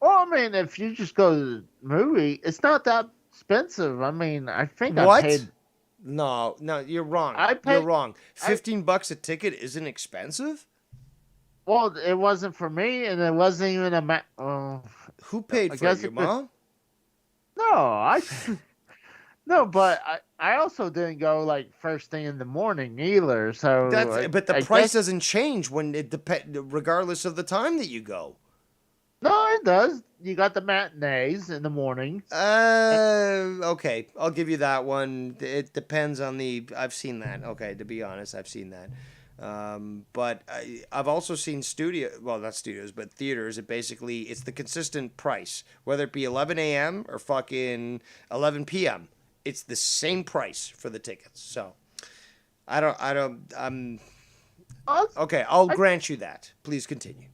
S4: Well, I mean, if you just go to the movie, it's not that expensive. I mean, I think
S1: What?
S4: I paid.
S1: No, you're wrong.
S4: I
S1: You're
S4: paid-
S1: wrong. $15 a ticket isn't expensive?
S4: Well, it wasn't for me, and it wasn't even a.
S1: Who paid
S4: I
S1: for it?
S4: guess
S1: Your
S4: it could-
S1: mom?
S4: No, no, but I also didn't go like first thing in the morning either. So,
S1: But the
S4: I
S1: price
S4: guess-
S1: doesn't change when regardless of the time that you go.
S4: No, it does. You got the matinees in the morning.
S1: Okay, I'll give you that one. It depends on I've seen that. Okay, to be honest, I've seen that. But I've also seen not studios, but theaters. It's the consistent price, whether it be 11 a.m. or fucking 11 p.m. It's the same price for the tickets. So, okay. I'll grant you that. Please continue.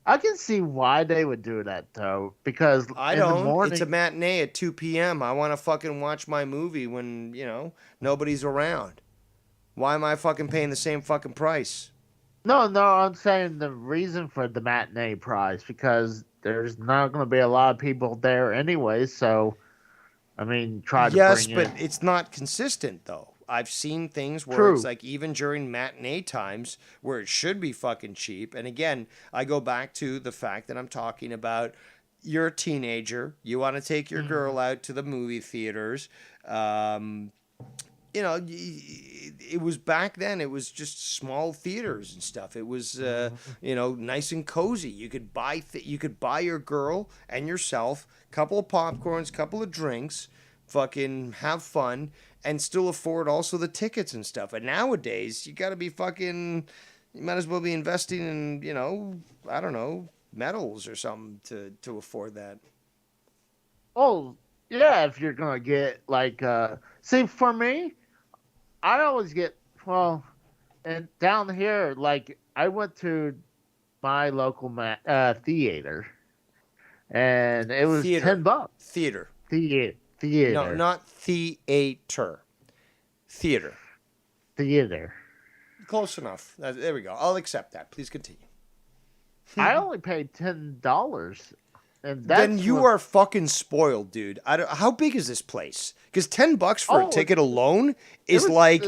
S4: I can see why they would do that though, because
S1: I
S4: in
S1: don't.
S4: the morning,
S1: It's a matinee at 2 p.m. I want to fucking watch my movie when, nobody's around. Why am I fucking paying the same fucking price?
S4: No, I'm saying the reason for the matinee price, because there's not going to be a lot of people there anyway. So, I mean, try to
S1: Yes,
S4: bring
S1: but
S4: in.
S1: it's not consistent though. I've seen things where
S4: True.
S1: it's like even during matinee times where it should be fucking cheap. And again, I go back to the fact that I'm talking about you're a teenager. You want to take your girl out to the movie theaters. Um, you know, it was back then. It was just small theaters and stuff. It was, you know, nice and cozy. You could buy your girl and yourself a couple of popcorns, couple of drinks, fucking have fun, and still afford also the tickets and stuff. And nowadays, you got to be fucking. You might as well be investing in, you know, I don't know, metals or something to afford that.
S4: Oh, yeah, if you're gonna get like see for me, I always get well and down here like I went to my local theater and it was
S1: Theater.
S4: $10.
S1: Theater. No,
S4: Theater.
S1: not theater. Theater.
S4: Theater.
S1: Close enough. There we go. I'll accept that. Please continue.
S4: I only paid $10. And
S1: Then you are fucking spoiled, dude. How big is this place? Because $10 for a ticket alone is like,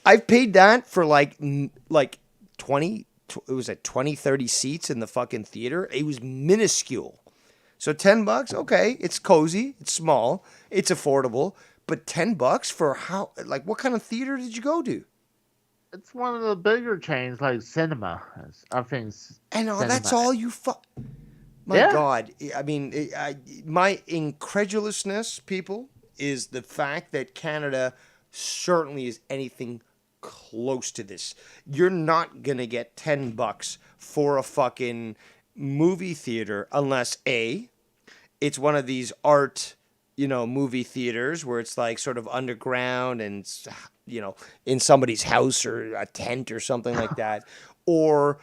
S1: I've paid that for like 20. It was at 20, 30 seats in the fucking theater. It was minuscule. So $10, okay, it's cozy, it's small, it's affordable. But $10 for how? Like, what kind of theater did you go to?
S4: It's one of the bigger chains like Cinema. I think.
S1: And
S4: Cinema.
S1: that's all you My God. I mean, my incredulousness, people, is the fact that Canada certainly is anything close to this. You're not going to get $10 for a fucking movie theater unless A, it's one of these art, you know, movie theaters where it's like sort of underground and, you know, in somebody's house or a tent or something like that. Or,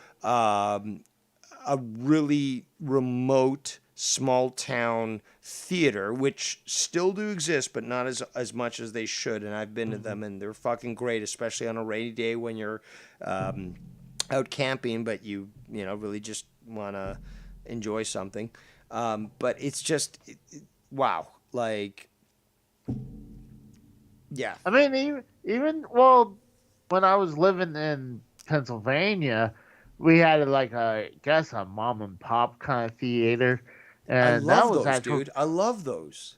S1: a really remote small town theater, which still do exist, but not as much as they should. And I've been to them, and they're fucking great, especially on a rainy day when you're out camping, but you know really just want to enjoy something. But it's just wow, like yeah.
S4: I mean, even well, when I was living in Pennsylvania, we had like I guess a mom and pop kind of theater, and
S1: I love
S4: that was
S1: those,
S4: actually,
S1: dude. I love those.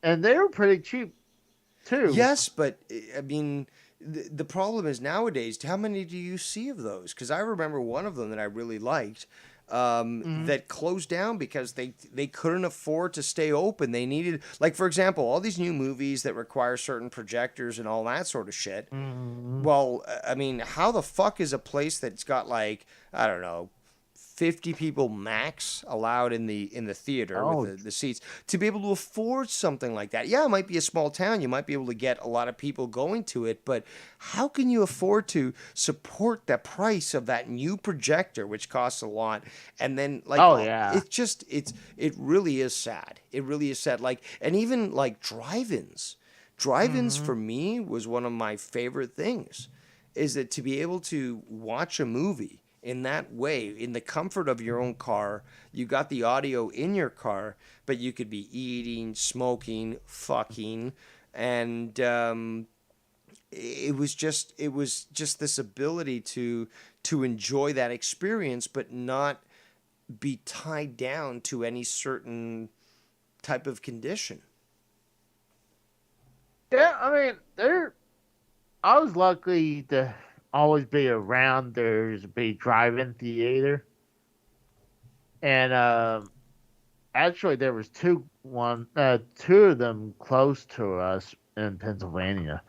S4: And they were pretty cheap too.
S1: Yes, but I mean, the problem is nowadays, how many do you see of those? Because I remember one of them that I really liked that closed down because they couldn't afford to stay open. They needed, like, for example, all these new movies that require certain projectors and all that sort of shit. Well, I mean, how the fuck is a place that's got like, I don't know, 50 people max allowed in the theater with the seats to be able to afford something like that? Yeah, it might be a small town. You might be able to get a lot of people going to it, but how can you afford to support the price of that new projector, which costs a lot? And then like, it really is sad. It really is sad. Like, and even like drive-ins for me was one of my favorite things, is that to be able to watch a movie in that way, in the comfort of your own car. You got the audio in your car, but you could be eating, smoking, fucking, and it was just this ability to enjoy that experience, but not be tied down to any certain type of condition.
S4: Yeah, I mean, I was lucky to always be around. There's a big drive-in theater, and actually there was two of them close to us in Pennsylvania,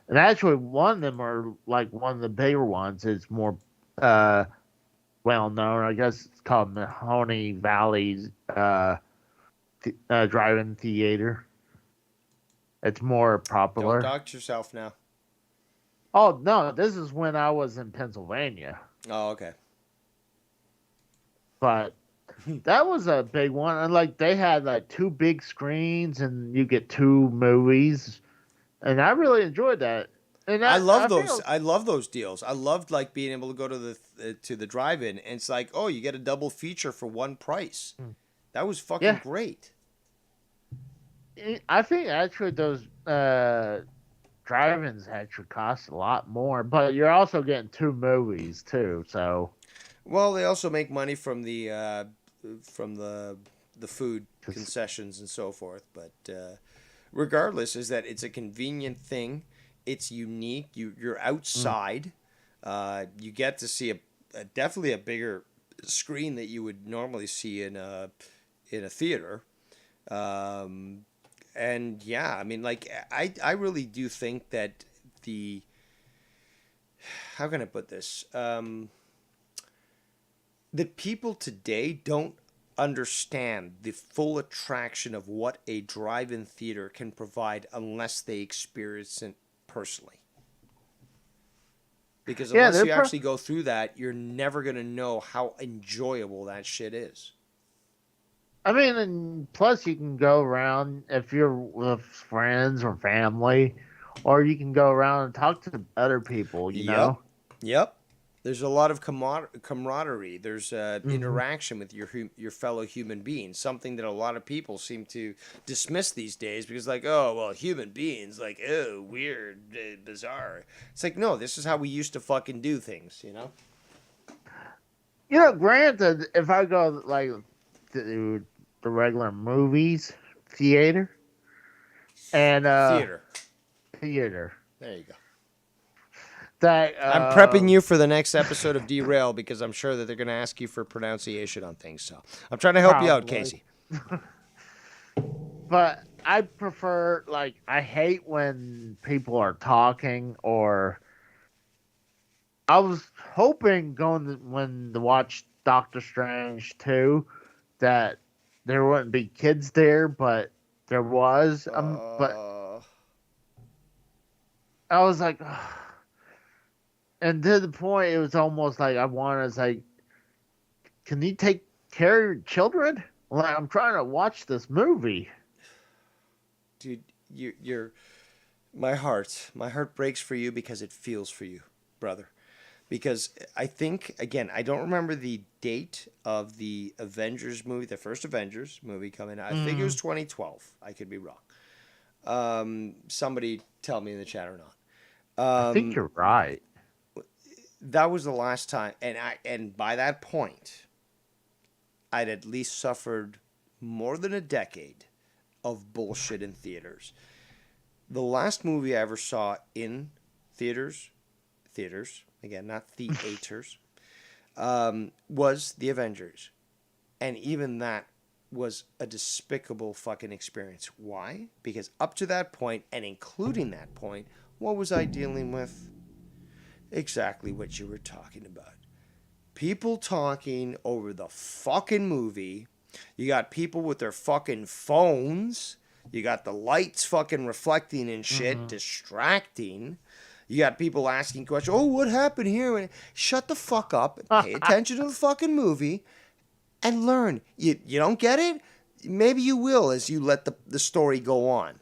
S4: and actually one of them are like one of the bigger ones. It's more well known. I guess it's called Mahoney Valley's drive-in theater. It's more popular.
S1: Don't dox yourself now.
S4: Oh, no, this is when I was in Pennsylvania.
S1: Oh, okay.
S4: But that was a big one. And, like, they had, like, 2 big screens, and you get 2 movies. And I really enjoyed that. And
S1: I love those. I love those deals. I loved, like, being able to go to the drive-in, and it's like, oh, you get a double feature for one price. That was fucking great.
S4: I think, actually, those drive-ins actually cost a lot more, but you're also getting 2 movies too. So,
S1: well, they also make money from the food concessions and so forth. But regardless, is that it's a convenient thing. It's unique. You're outside. You get to see definitely a bigger screen that you would normally see in a theater. And yeah, I mean, like I really do think that how can I put this? That people today don't understand the full attraction of what a drive-in theater can provide unless they experience it personally. Because unless you actually go through that, you're never going to know how enjoyable that shit is.
S4: I mean, and plus you can go around if you're with friends or family, or you can go around and talk to other people, you know?
S1: Yep. There's a lot of camaraderie. There's interaction with your fellow human beings, something that a lot of people seem to dismiss these days because, like, oh, well, human beings, like, oh, weird, bizarre. It's like, no, this is how we used to fucking do things, you know?
S4: You know, granted, if I go, like, to the regular movies, theater, and, Theater.
S1: There you go.
S4: That,
S1: I'm prepping you for the next episode of Derailed because I'm sure that they're going to ask you for pronunciation on things. So I'm trying to help you out, Casey.
S4: But I prefer, like, I hate when people are talking, or I was hoping when to watch Doctor Strange 2 that there wouldn't be kids there, but there was. But I was like, ugh. And to the point, it was almost like I wanted to say, can you take care of your children? Like, I'm trying to watch this movie.
S1: Dude, you're my heart breaks for you because it feels for you, brother. Because I think, again, I don't remember the date of the Avengers movie, the first Avengers movie coming out. I think it was 2012. I could be wrong. Somebody tell me in the chat or not.
S4: I think you're right.
S1: That was the last time, and by that point, I'd at least suffered more than a decade of bullshit in theaters. The last movie I ever saw in theaters, again, not theaters, was The Avengers. And even that was a despicable fucking experience. Why? Because up to that point, and including that point, what was I dealing with? Exactly what you were talking about. People talking over the fucking movie. You got people with their fucking phones. You got the lights fucking reflecting and shit, distracting. You got people asking questions. Oh, what happened here? Shut the fuck up. Pay attention to the fucking movie and learn. You don't get it? Maybe you will as you let the story go on.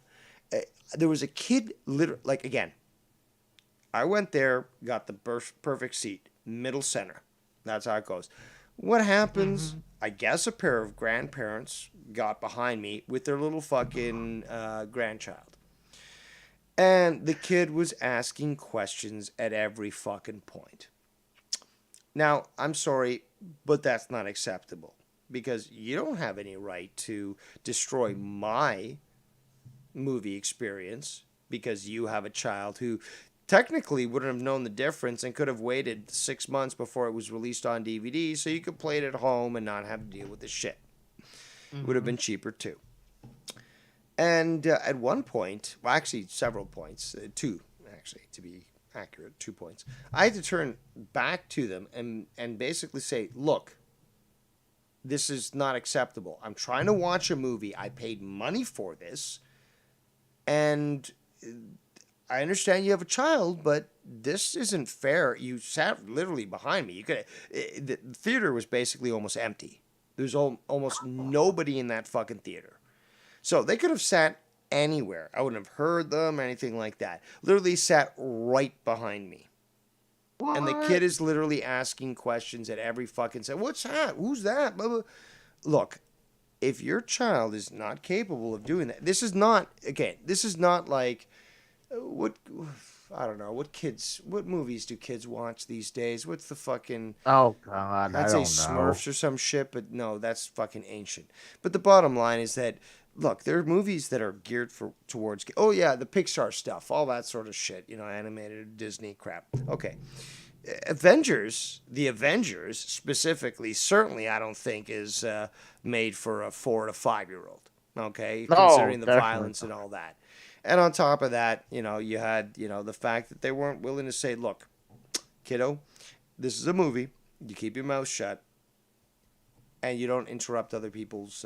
S1: There was a kid, literally, like, again, I went there, got the perfect seat, middle center. That's how it goes. What happens? I guess a pair of grandparents got behind me with their little fucking grandchild. And the kid was asking questions at every fucking point. Now, I'm sorry, but that's not acceptable. Because you don't have any right to destroy my movie experience because you have a child who technically wouldn't have known the difference and could have waited 6 months before it was released on DVD so you could play it at home and not have to deal with this shit. It would have been cheaper too. And at one point, well, actually several points, two, actually, to be accurate, 2 points, I had to turn back to them and basically say, look, this is not acceptable. I'm trying to watch a movie. I paid money for this. And I understand you have a child, but this isn't fair. You sat literally behind me. The theater was basically almost empty. There's almost nobody in that fucking theater. So they could have sat anywhere. I wouldn't have heard them or anything like that. Literally sat right behind me. What? And the kid is literally asking questions at every fucking set. What's that? Who's that? Blah, blah. Look, if your child is not capable of doing that, this is not like, I don't know, what movies do kids watch these days? What's the fucking...
S4: Oh, God,
S1: I'd say Smurfs or some shit, but no, that's fucking ancient. But the bottom line is that look, there are movies that are geared towards. Oh yeah, the Pixar stuff, all that sort of shit. Animated Disney crap. Okay, the Avengers specifically, certainly I don't think is made for a 4 to 5-year-old. Okay,
S4: No,
S1: considering the
S4: definitely
S1: violence
S4: not.
S1: and all that. And on top of that, you had the fact that they weren't willing to say, look, kiddo, this is a movie. You keep your mouth shut, and you don't interrupt other people's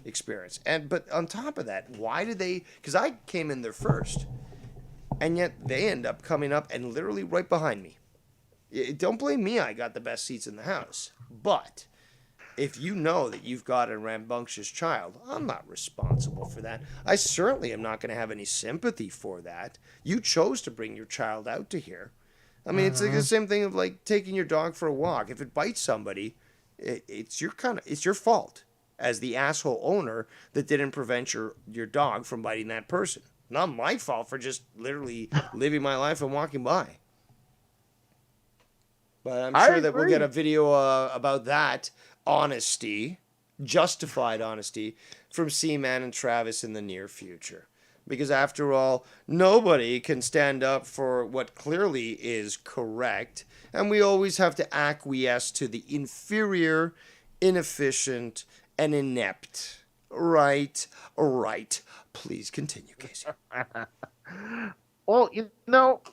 S1: experience. But on top of that, why did they? Because I came in there first, and yet they end up coming up and literally right behind me. Don't blame me. I got the best seats in the house, but if you know that you've got a rambunctious child, I'm not responsible for that. I certainly am not going to have any sympathy for that. You chose to bring your child out to here. I mean, it's like the same thing of like taking your dog for a walk. If it bites somebody, it's your fault as the asshole owner that didn't prevent your dog from biting that person. Not my fault for just literally living my life and walking by. But I'm
S4: I
S1: sure that we'll
S4: agree.
S1: get a video about that honesty, justified honesty, from Seaman and Travis in the near future. Because after all, nobody can stand up for what clearly is correct, and we always have to acquiesce to the inferior, inefficient, and inept. Right. Please continue, Casey.
S4: Well,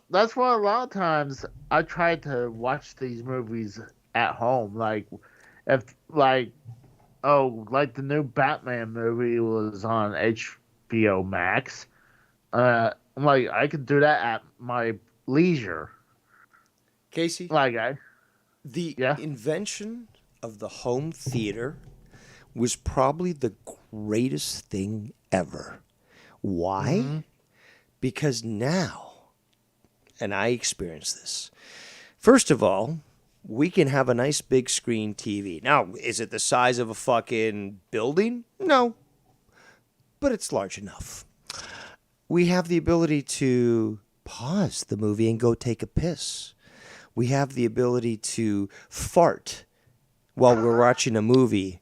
S4: that's why a lot of times I try to watch these movies at home. Like, like the new Batman movie was on HBO Max. I'm like, I could do that at my leisure.
S1: Casey,
S4: Like,
S1: the
S4: yeah.
S1: invention of the home theater was probably the greatest thing ever. Why?
S4: Mhm.
S1: Because now, and I experienced this, first of all, we can have a nice big screen TV. Now, is it the size of a fucking building? No. But it's large enough. We have the ability to pause the movie and go take a piss. We have the ability to fart while we're watching a movie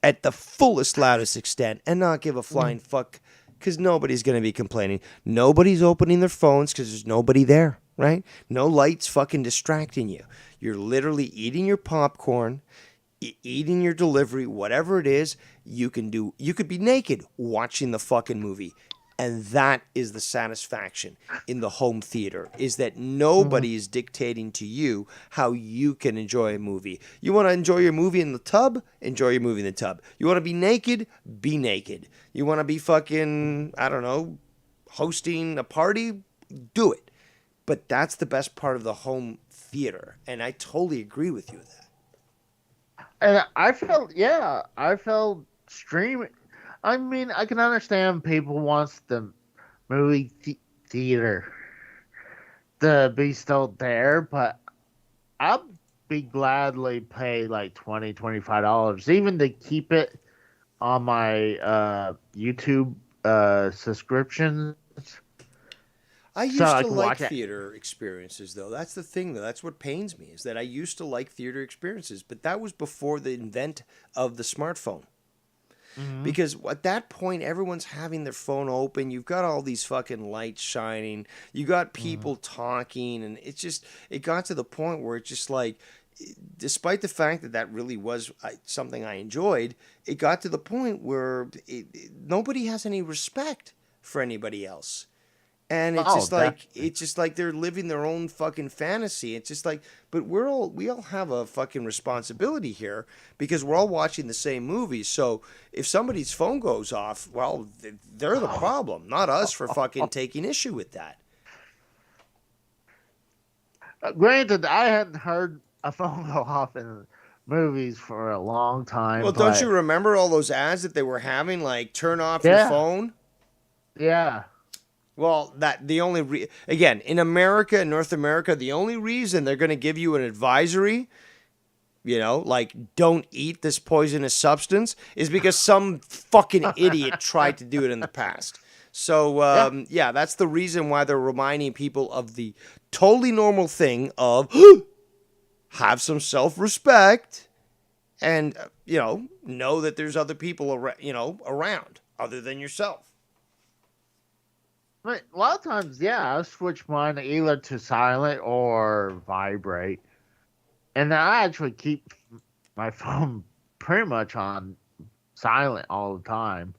S1: at the fullest, loudest extent and not give a flying fuck because nobody's going to be complaining. Nobody's opening their phones because there's nobody there, right? No lights fucking distracting you. You're literally eating your popcorn, eating your delivery, whatever it is, you can do. You could be naked watching the fucking movie. And that is the satisfaction in the home theater, is that nobody is dictating to you how you can enjoy a movie. You want to enjoy your movie in the tub? Enjoy your movie in the tub. You want to be naked? Be naked. You want to be fucking, I don't know, hosting a party? Do it. But that's the best part of the home theater. And I totally agree with you with that.
S4: And I felt streaming. I mean, I can understand people wants the movie theater to be still there, but I'll be gladly pay like $25, even to keep it on my YouTube subscriptions.
S1: I used
S4: So I
S1: to
S4: can
S1: like
S4: watch it.
S1: theater experiences, though. That's the thing, though. That's what pains me, is that I used to like theater experiences, but that was before the invent of the smartphone. Because at that point, everyone's having their phone open. You've got all these fucking lights shining. You got people talking, and it got to the point where it's just like, despite the fact that really was something I enjoyed, it got to the point where nobody has any respect for anybody else. And
S4: Oh,
S1: it's just like they're living their own fucking fantasy. It's just like, but we all have a fucking responsibility here because we're all watching the same movies. So if somebody's phone goes off, well, they're the problem, not us for fucking taking issue with that.
S4: Granted, I hadn't heard a phone go off in movies for a long time.
S1: Well, don't
S4: but
S1: you remember all those ads that they were having, like turn off your
S4: Yeah.
S1: phone?
S4: Yeah.
S1: Well, again, in America, in North America, the only reason they're going to give you an advisory, like don't eat this poisonous substance, is because some fucking idiot tried to do it in the past. So, yeah, that's the reason why they're reminding people of the totally normal thing of have some self-respect and, know that there's other people, around. other than yourself.
S4: But a lot of times, yeah, I switch mine either to silent or vibrate. And I actually keep my phone pretty much on silent all the time.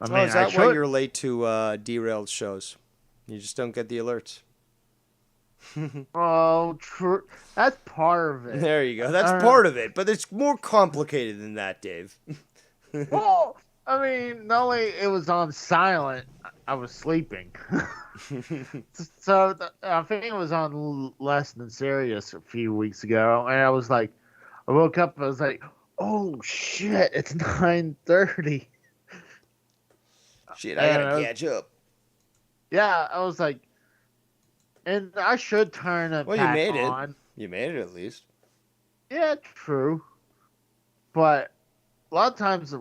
S4: I mean,
S1: Is that why you're late to Derailed shows? You just don't get the alerts.
S4: Oh, true. That's part of it.
S1: There you go. That's part of it, but it's more complicated than that, Dave.
S4: Well, I mean, not only it was on silent, I was sleeping. So I think it was on Less Than Serious a few weeks ago, and I was like, I woke up, I was like, oh shit, it's 9:30.
S1: Shit, I gotta catch up.
S4: Yeah, I was like, and I should turn it
S1: Well,
S4: back
S1: you made
S4: on.
S1: it. You made it at least.
S4: Yeah, true. But a lot of times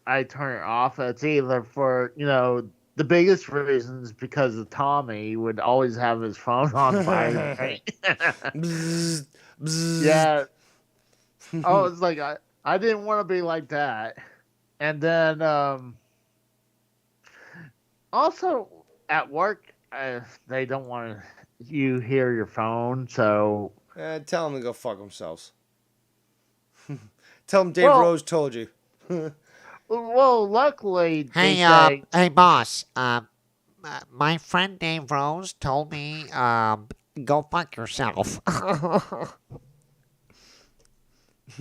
S4: I turn it off. It's either for, the biggest reason is because of Tommy would always have his phone on vibrate.
S1: Bzzz, bzzz.
S4: Yeah. Oh, it's like I didn't want to be like that. And then also at work, they don't want you hear your phone, so
S1: Tell them to go fuck themselves. Tell them Dave
S4: Well-
S1: Rose told you.
S4: well, luckily they
S6: Hey,
S4: say
S6: boss. My friend Dave Rose told me, go fuck yourself.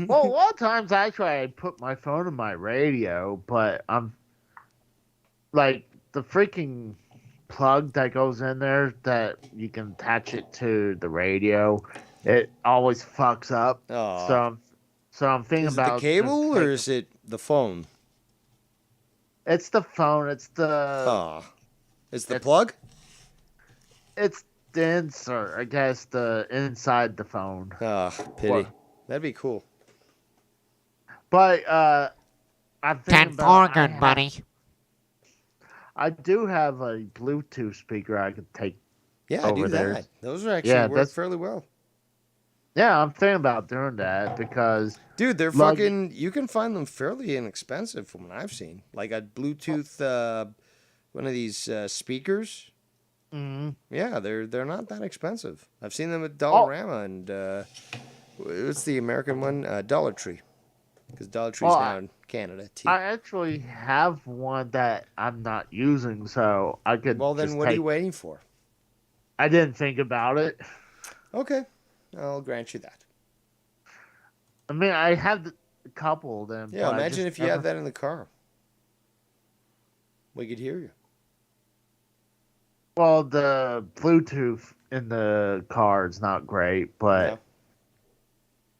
S4: well, a lot of times actually I put my phone in my radio, but I'm like the freaking plug that goes in there that you can attach it to the radio. It always fucks up.
S1: Aw.
S4: So I'm thinking
S1: Is it the
S4: about
S1: cable
S4: just
S1: or is it the phone?
S4: It's the phone. It's the
S1: It's the
S4: it's-
S1: plug?
S4: it's the insert. I guess the inside the phone.
S1: Pity.
S4: What?
S1: That'd be cool.
S4: But I'm thinking
S6: 10
S4: about
S6: for good, buddy.
S4: I do have a Bluetooth speaker I could take.
S1: Yeah,
S4: Over
S1: do
S4: there.
S1: that. Those are actually
S4: Yeah,
S1: work
S4: that's-
S1: fairly well.
S4: Yeah, I'm thinking about doing that because
S1: Dude, they're
S4: Lug-
S1: fucking. You can find them fairly inexpensive from what I've seen. Like a Bluetooth, one of these speakers. Yeah, they're not that expensive. I've seen them at Dollarama and what's the American one? Dollar Tree, because Dollar Tree's
S4: Well,
S1: now in Canada too.
S4: I actually have one that I'm not using, so I could.
S1: Well, then
S4: just
S1: what are
S4: take-
S1: you waiting for?
S4: I didn't think about it.
S1: Okay, I'll grant you that.
S4: I mean, I have a couple of them.
S1: Yeah,
S4: but I
S1: imagine
S4: just
S1: if you
S4: never-
S1: had that in the car. We could hear you.
S4: Well, the Bluetooth in the car is not great, but
S1: Yeah.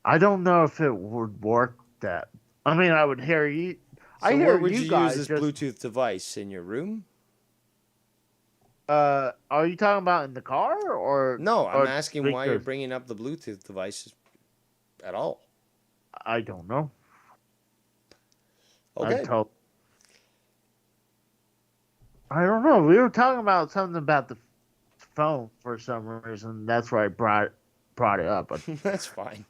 S4: I don't know if it would work. That I mean, I would hear you. I
S1: So
S4: hear
S1: where would
S4: you
S1: you
S4: guys
S1: use this
S4: just.
S1: Bluetooth device? In your room?
S4: Are you talking about in the car or
S1: No, I'm
S4: or
S1: asking why you're
S4: speakers?
S1: bringing up the Bluetooth devices at all.
S4: I don't know.
S1: Okay.
S4: I don't know. We were talking about something about the phone for some reason. That's why I brought it up. But
S1: That's fine.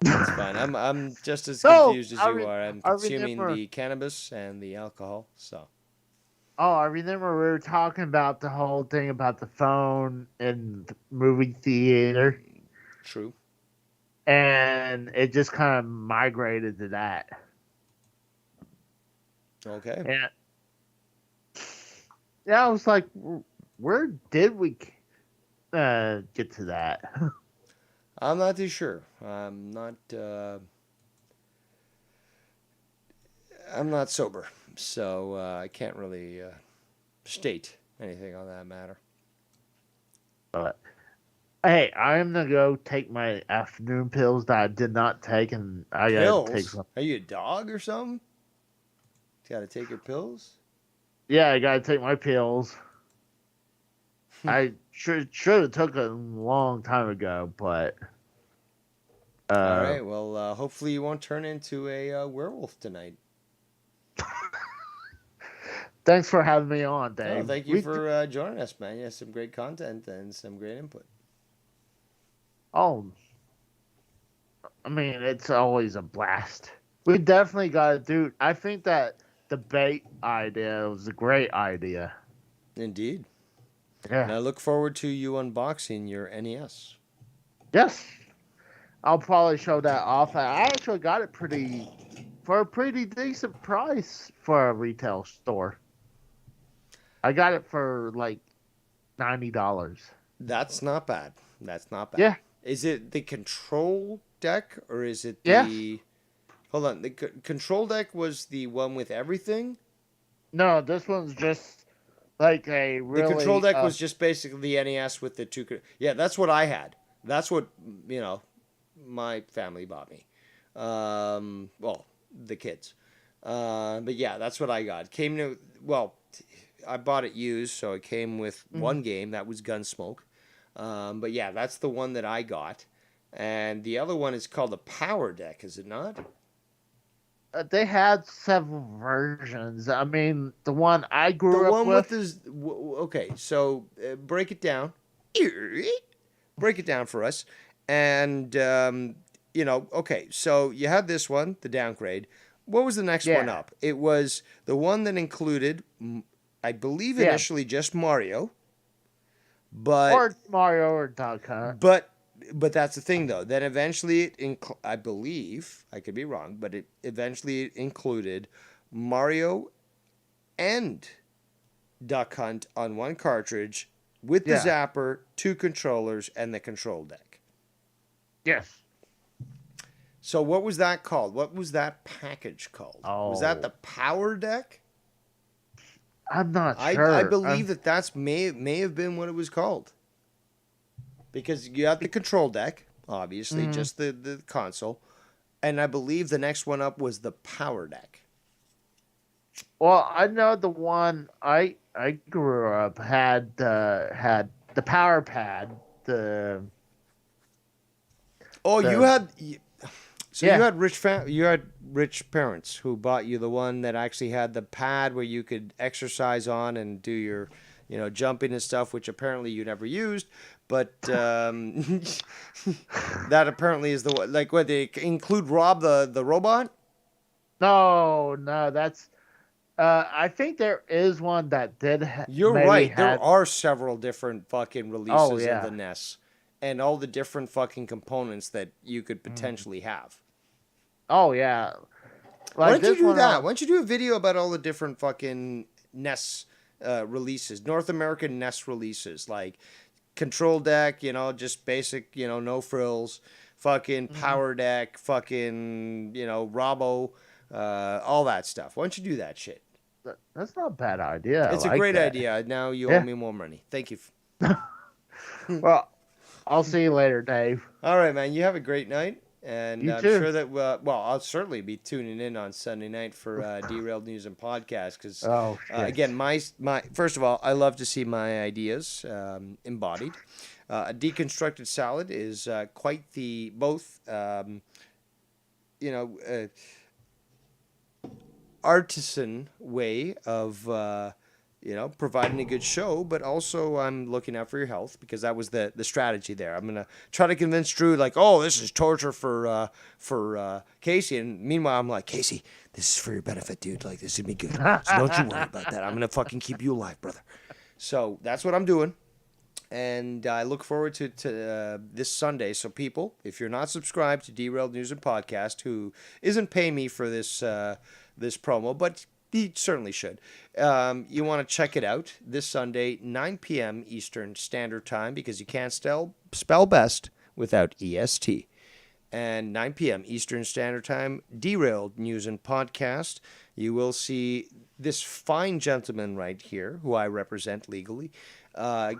S1: That's fine. I'm just as
S4: No,
S1: confused as
S4: I
S1: you
S4: re-
S1: are. I'm
S4: I
S1: consuming
S4: remember-
S1: the cannabis and the alcohol. So
S4: I remember we were talking about the whole thing about the phone in the movie theater,
S1: true.
S4: and it just kind of migrated to that.
S1: Okay.
S4: And yeah, I was like, where did we get to that?
S1: I'm not too sure. I'm not. I'm not sober, so I can't really state anything on that matter.
S4: But hey, I'm gonna go take my afternoon pills that I did not take, and I gotta take
S1: Pills?
S4: some.
S1: Are you a dog or something? Got to take your pills.
S4: Yeah, I gotta take my pills. I should have took it a long time ago, but
S1: All right. Well, hopefully you won't turn into a werewolf tonight.
S4: thanks for having me on, Dave.
S1: Oh, thank you for joining us, man. You have some great content and some great input.
S4: Oh, I mean, it's always a blast. We definitely got to do. I think that the debate idea. It was a great idea.
S1: Indeed.
S4: Yeah.
S1: And I look forward to you unboxing your NES.
S4: Yes. I'll probably show that off. I actually got it for a pretty decent price for a retail store. I got it for like $90.
S1: That's not bad. That's not bad.
S4: Yeah.
S1: Is it the control deck or is it
S4: Yeah.
S1: the... Hold on. The control deck was the one with everything?
S4: No, this one's just like a really.
S1: The control deck was just basically the NES with the two... Yeah, that's what I had. That's what, my family bought me. Well, the kids. But yeah, that's what I got. I bought it used, so it came with one game. That was Gunsmoke. But yeah, that's the one that I got. And the other one is called the Power Deck, is it not?
S4: They had several versions. I mean, the one I grew
S1: The
S4: up
S1: one
S4: with.
S1: Okay, so break it down. Break it down for us. And, okay, so you had this one, the downgrade. What was the next one up? It was the one that included, I believe initially just Mario.
S4: Or Mario or Duck Hunt.
S1: But that's the thing, though. Then eventually, I believe, I could be wrong, but it eventually included Mario and Duck Hunt on one cartridge with the zapper, 2 controllers, and the control deck.
S4: Yes.
S1: So what was that called? What was that package called?
S4: Oh.
S1: Was that the Power Deck?
S4: I'm not sure.
S1: I believe that may have been what it was called. Because you have the control deck, obviously, just the console. And I believe the next one up was the Power Deck.
S4: Well, I know the one I grew up had the Power Pad. You
S1: had rich parents who bought you the one that actually had the pad where you could exercise on and do your, jumping and stuff, which apparently you never used. But that apparently is the one. Like, what, they include Rob the robot?
S4: No, that's. I think there is one that did.
S1: You're right. There are several different fucking releases of the NES, and all the different fucking components that you could potentially have.
S4: Oh yeah.
S1: Why don't you do that? Why don't you do a video about all the different fucking NES releases, North American NES releases, like control deck, just basic, no frills, fucking power deck, fucking, Robo, all that stuff. Why don't you do that shit?
S4: That's not a bad idea.
S1: It's a great idea. Now you owe me more money. Thank you.
S4: Well, I'll see you later, Dave.
S1: All right, man. You have a great night. And
S4: you
S1: I'm
S4: too.
S1: sure that, I'll certainly be tuning in on Sunday night for Derailed News and Podcast. Because, again, my first of all, I love to see my ideas embodied. A deconstructed salad is quite the artisan way of providing a good show, but also I'm looking out for your health because that was the strategy there. I'm gonna try to convince Drew, like, oh, this is torture for Casey, and meanwhile I'm like, Casey, this is for your benefit, dude. Like, this is gonna be good. So don't you worry about that. I'm gonna fucking keep you alive, brother. So that's what I'm doing, and I look forward to this Sunday. So people, if you're not subscribed to Derailed News and Podcast, who isn't paying me for this promo, but he certainly should. You want to check it out this Sunday, 9 p.m. Eastern Standard Time, because you can't spell best without EST. And 9 p.m. Eastern Standard Time, Derailed News and Podcast. You will see this fine gentleman right here, who I represent legally,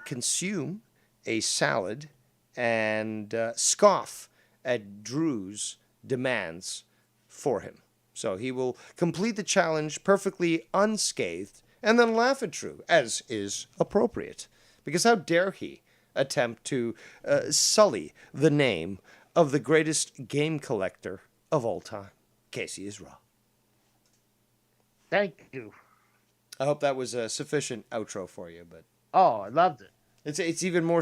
S1: consume a salad and scoff at Drew's demands for him. So he will complete the challenge perfectly unscathed and then laugh at Drew, as is appropriate. Because how dare he attempt to sully the name of the greatest game collector of all time? Casey is raw.
S4: Thank you.
S1: I hope that was a sufficient outro for you. But
S4: oh, I loved it.
S1: It's even more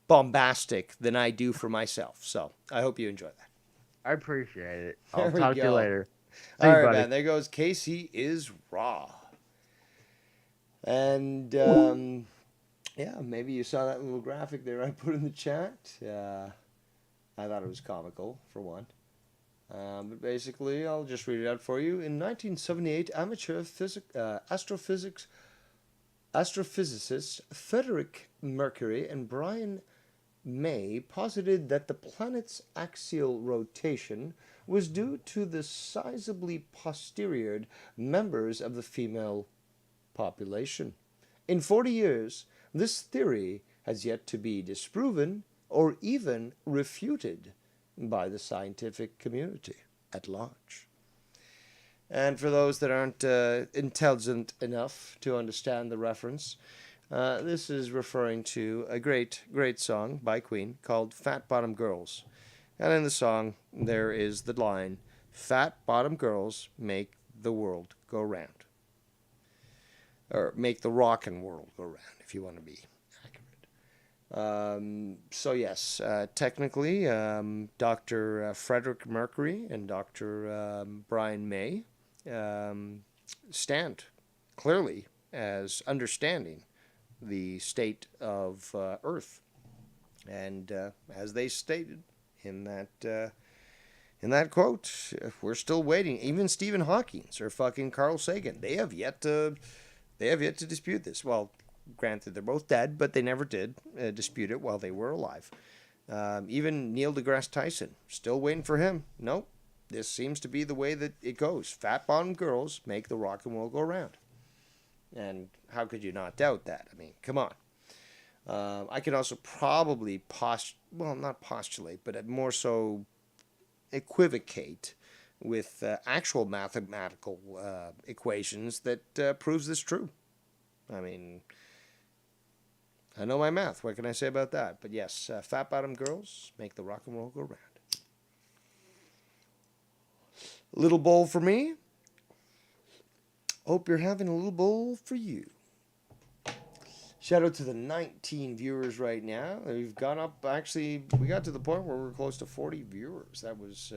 S1: bombastic than I do for myself. So I hope you enjoy that.
S4: I appreciate it.
S1: There
S4: I'll
S1: we
S4: talk to you
S1: go.
S4: later. See
S1: All
S4: you,
S1: right,
S4: buddy.
S1: man. There goes Casey is raw. And yeah, maybe you saw that little graphic there I put in the chat. I thought it was comical, for one. But basically, I'll just read it out for you. In 1978, amateur astrophysicists Frederick Mercury and Brian May posited that the planet's axial rotation was due to the sizably posteriored members of the female population. In 40 years, this theory has yet to be disproven or even refuted by the scientific community at large. And for those that aren't intelligent enough to understand the reference, this is referring to a great, great song by Queen called Fat Bottom Girls. And in the song, there is the line, "Fat bottom girls make the world go round." Or make the rockin' world go round, if you want to be accurate. So yes, technically, Dr. Frederick Mercury and Dr. Brian May stand clearly as understanding the state of Earth, and as they stated in that quote, we're still waiting. Even Stephen Hawking or fucking Carl Sagan, they have yet to dispute this. Well, granted, they're both dead, but they never did dispute it while they were alive. Even Neil deGrasse Tyson, still waiting for him. Nope, this seems to be the way that it goes. Fat bottom girls make the rock and roll go round. And how could you not doubt that? I mean, come on. I can also probably not postulate, but more so equivocate with actual mathematical equations that proves this true. I mean, I know my math. What can I say about that? But yes, fat bottom girls make the rock and roll go round. Little bowl for me. Hope you're having a little bowl for you. Shout out to the 19 viewers right now. We've gone up, actually, we got to the point where we're close to 40 viewers. That was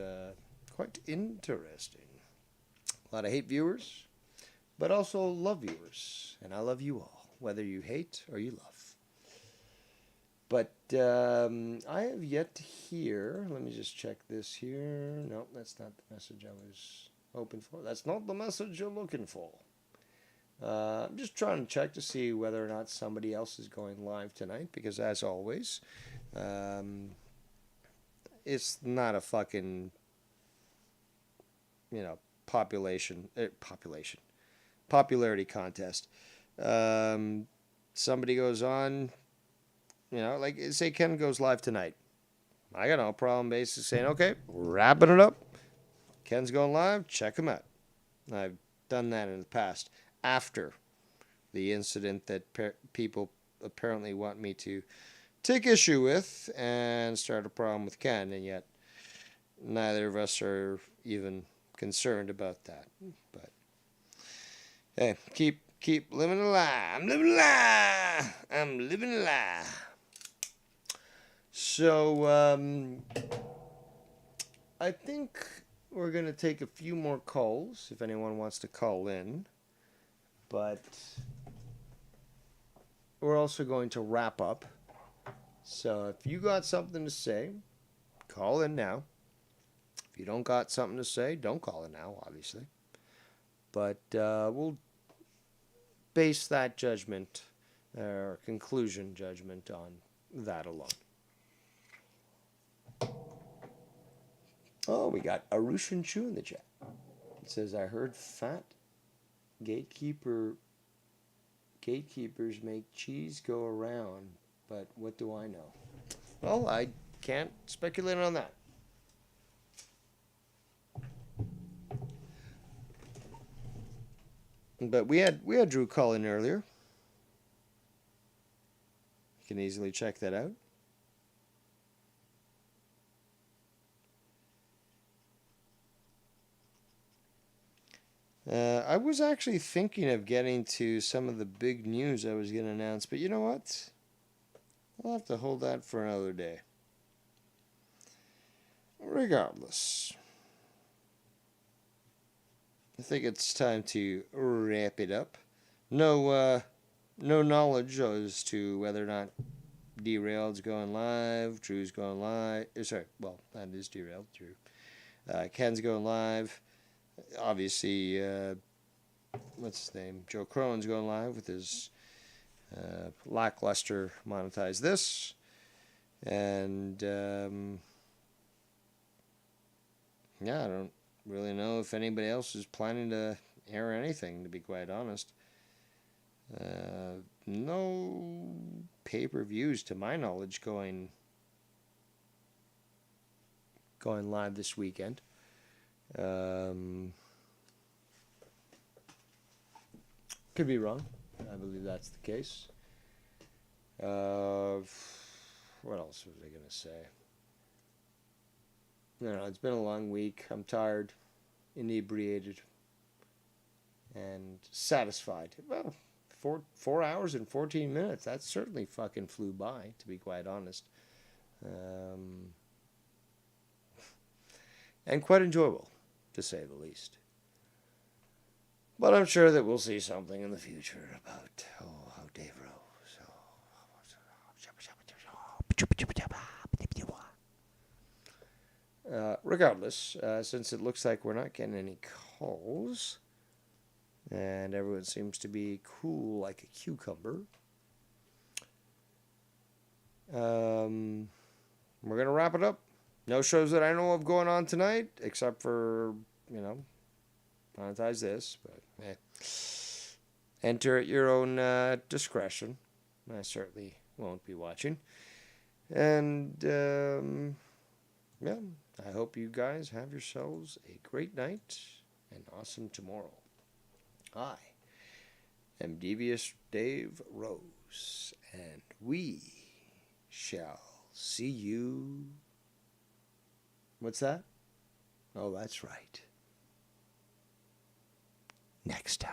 S1: quite interesting. A lot of hate viewers, but also love viewers. And I love you all, whether you hate or you love. But I have yet to hear, let me just check this here. No, that's not the message I was hoping for. That's not the message you're looking for. I'm just trying to check to see whether or not somebody else is going live tonight, because as always, it's not a fucking, popularity contest. Somebody goes on, like say Ken goes live tonight. I got no problem basically saying, okay, wrapping it up. Ken's going live, check him out. I've done that in the past. After the incident that people apparently want me to take issue with and start a problem with Ken, and yet neither of us are even concerned about that. But hey, keep living a lie. I'm living a lie. I'm living a lie. So I think we're gonna take a few more calls if anyone wants to call in. But we're also going to wrap up. So if you got something to say, call in now. If you don't got something to say, don't call in now, obviously. But we'll base that judgment, or conclusion judgment, on that alone. Oh, we got Arushan Chu in the chat. It says, I heard fat gatekeepers make cheese go around, but what do I know? Well, I can't speculate on that. But we had Drew call in earlier. You can easily check that out. I was actually thinking of getting to some of the big news I was going to announce, but you know what? I'll have to hold that for another day. regardless, I think it's time to wrap it up. No knowledge as to whether or not Derailed's going live, Drew's going live. Sorry, well, that is Derailed, Drew. Ken's going live. Obviously, what's his name? Joe Cronin's going live with his lackluster monetize this. And, yeah, I don't really know if anybody else is planning to air anything, to be quite honest. No pay-per-views, to my knowledge, going live this weekend. Could be wrong. I believe that's the case. What else was I going to say? No, it's been a long week. I'm tired, inebriated, and satisfied. Well, 4 hours and 14 minutes. That certainly fucking flew by, to be quite honest. And quite enjoyable, to say the least. But I'm sure that we'll see something in the future about how Dave Rose. Regardless, since it looks like we're not getting any calls, and everyone seems to be cool like a cucumber, we're going to wrap it up. No shows that I know of going on tonight, except for, monetize this, but enter at your own discretion. I certainly won't be watching. And, yeah, I hope you guys have yourselves a great night and awesome tomorrow. I am Devious Dave Rose, and we shall see you. What's that? Oh, that's right. Next time.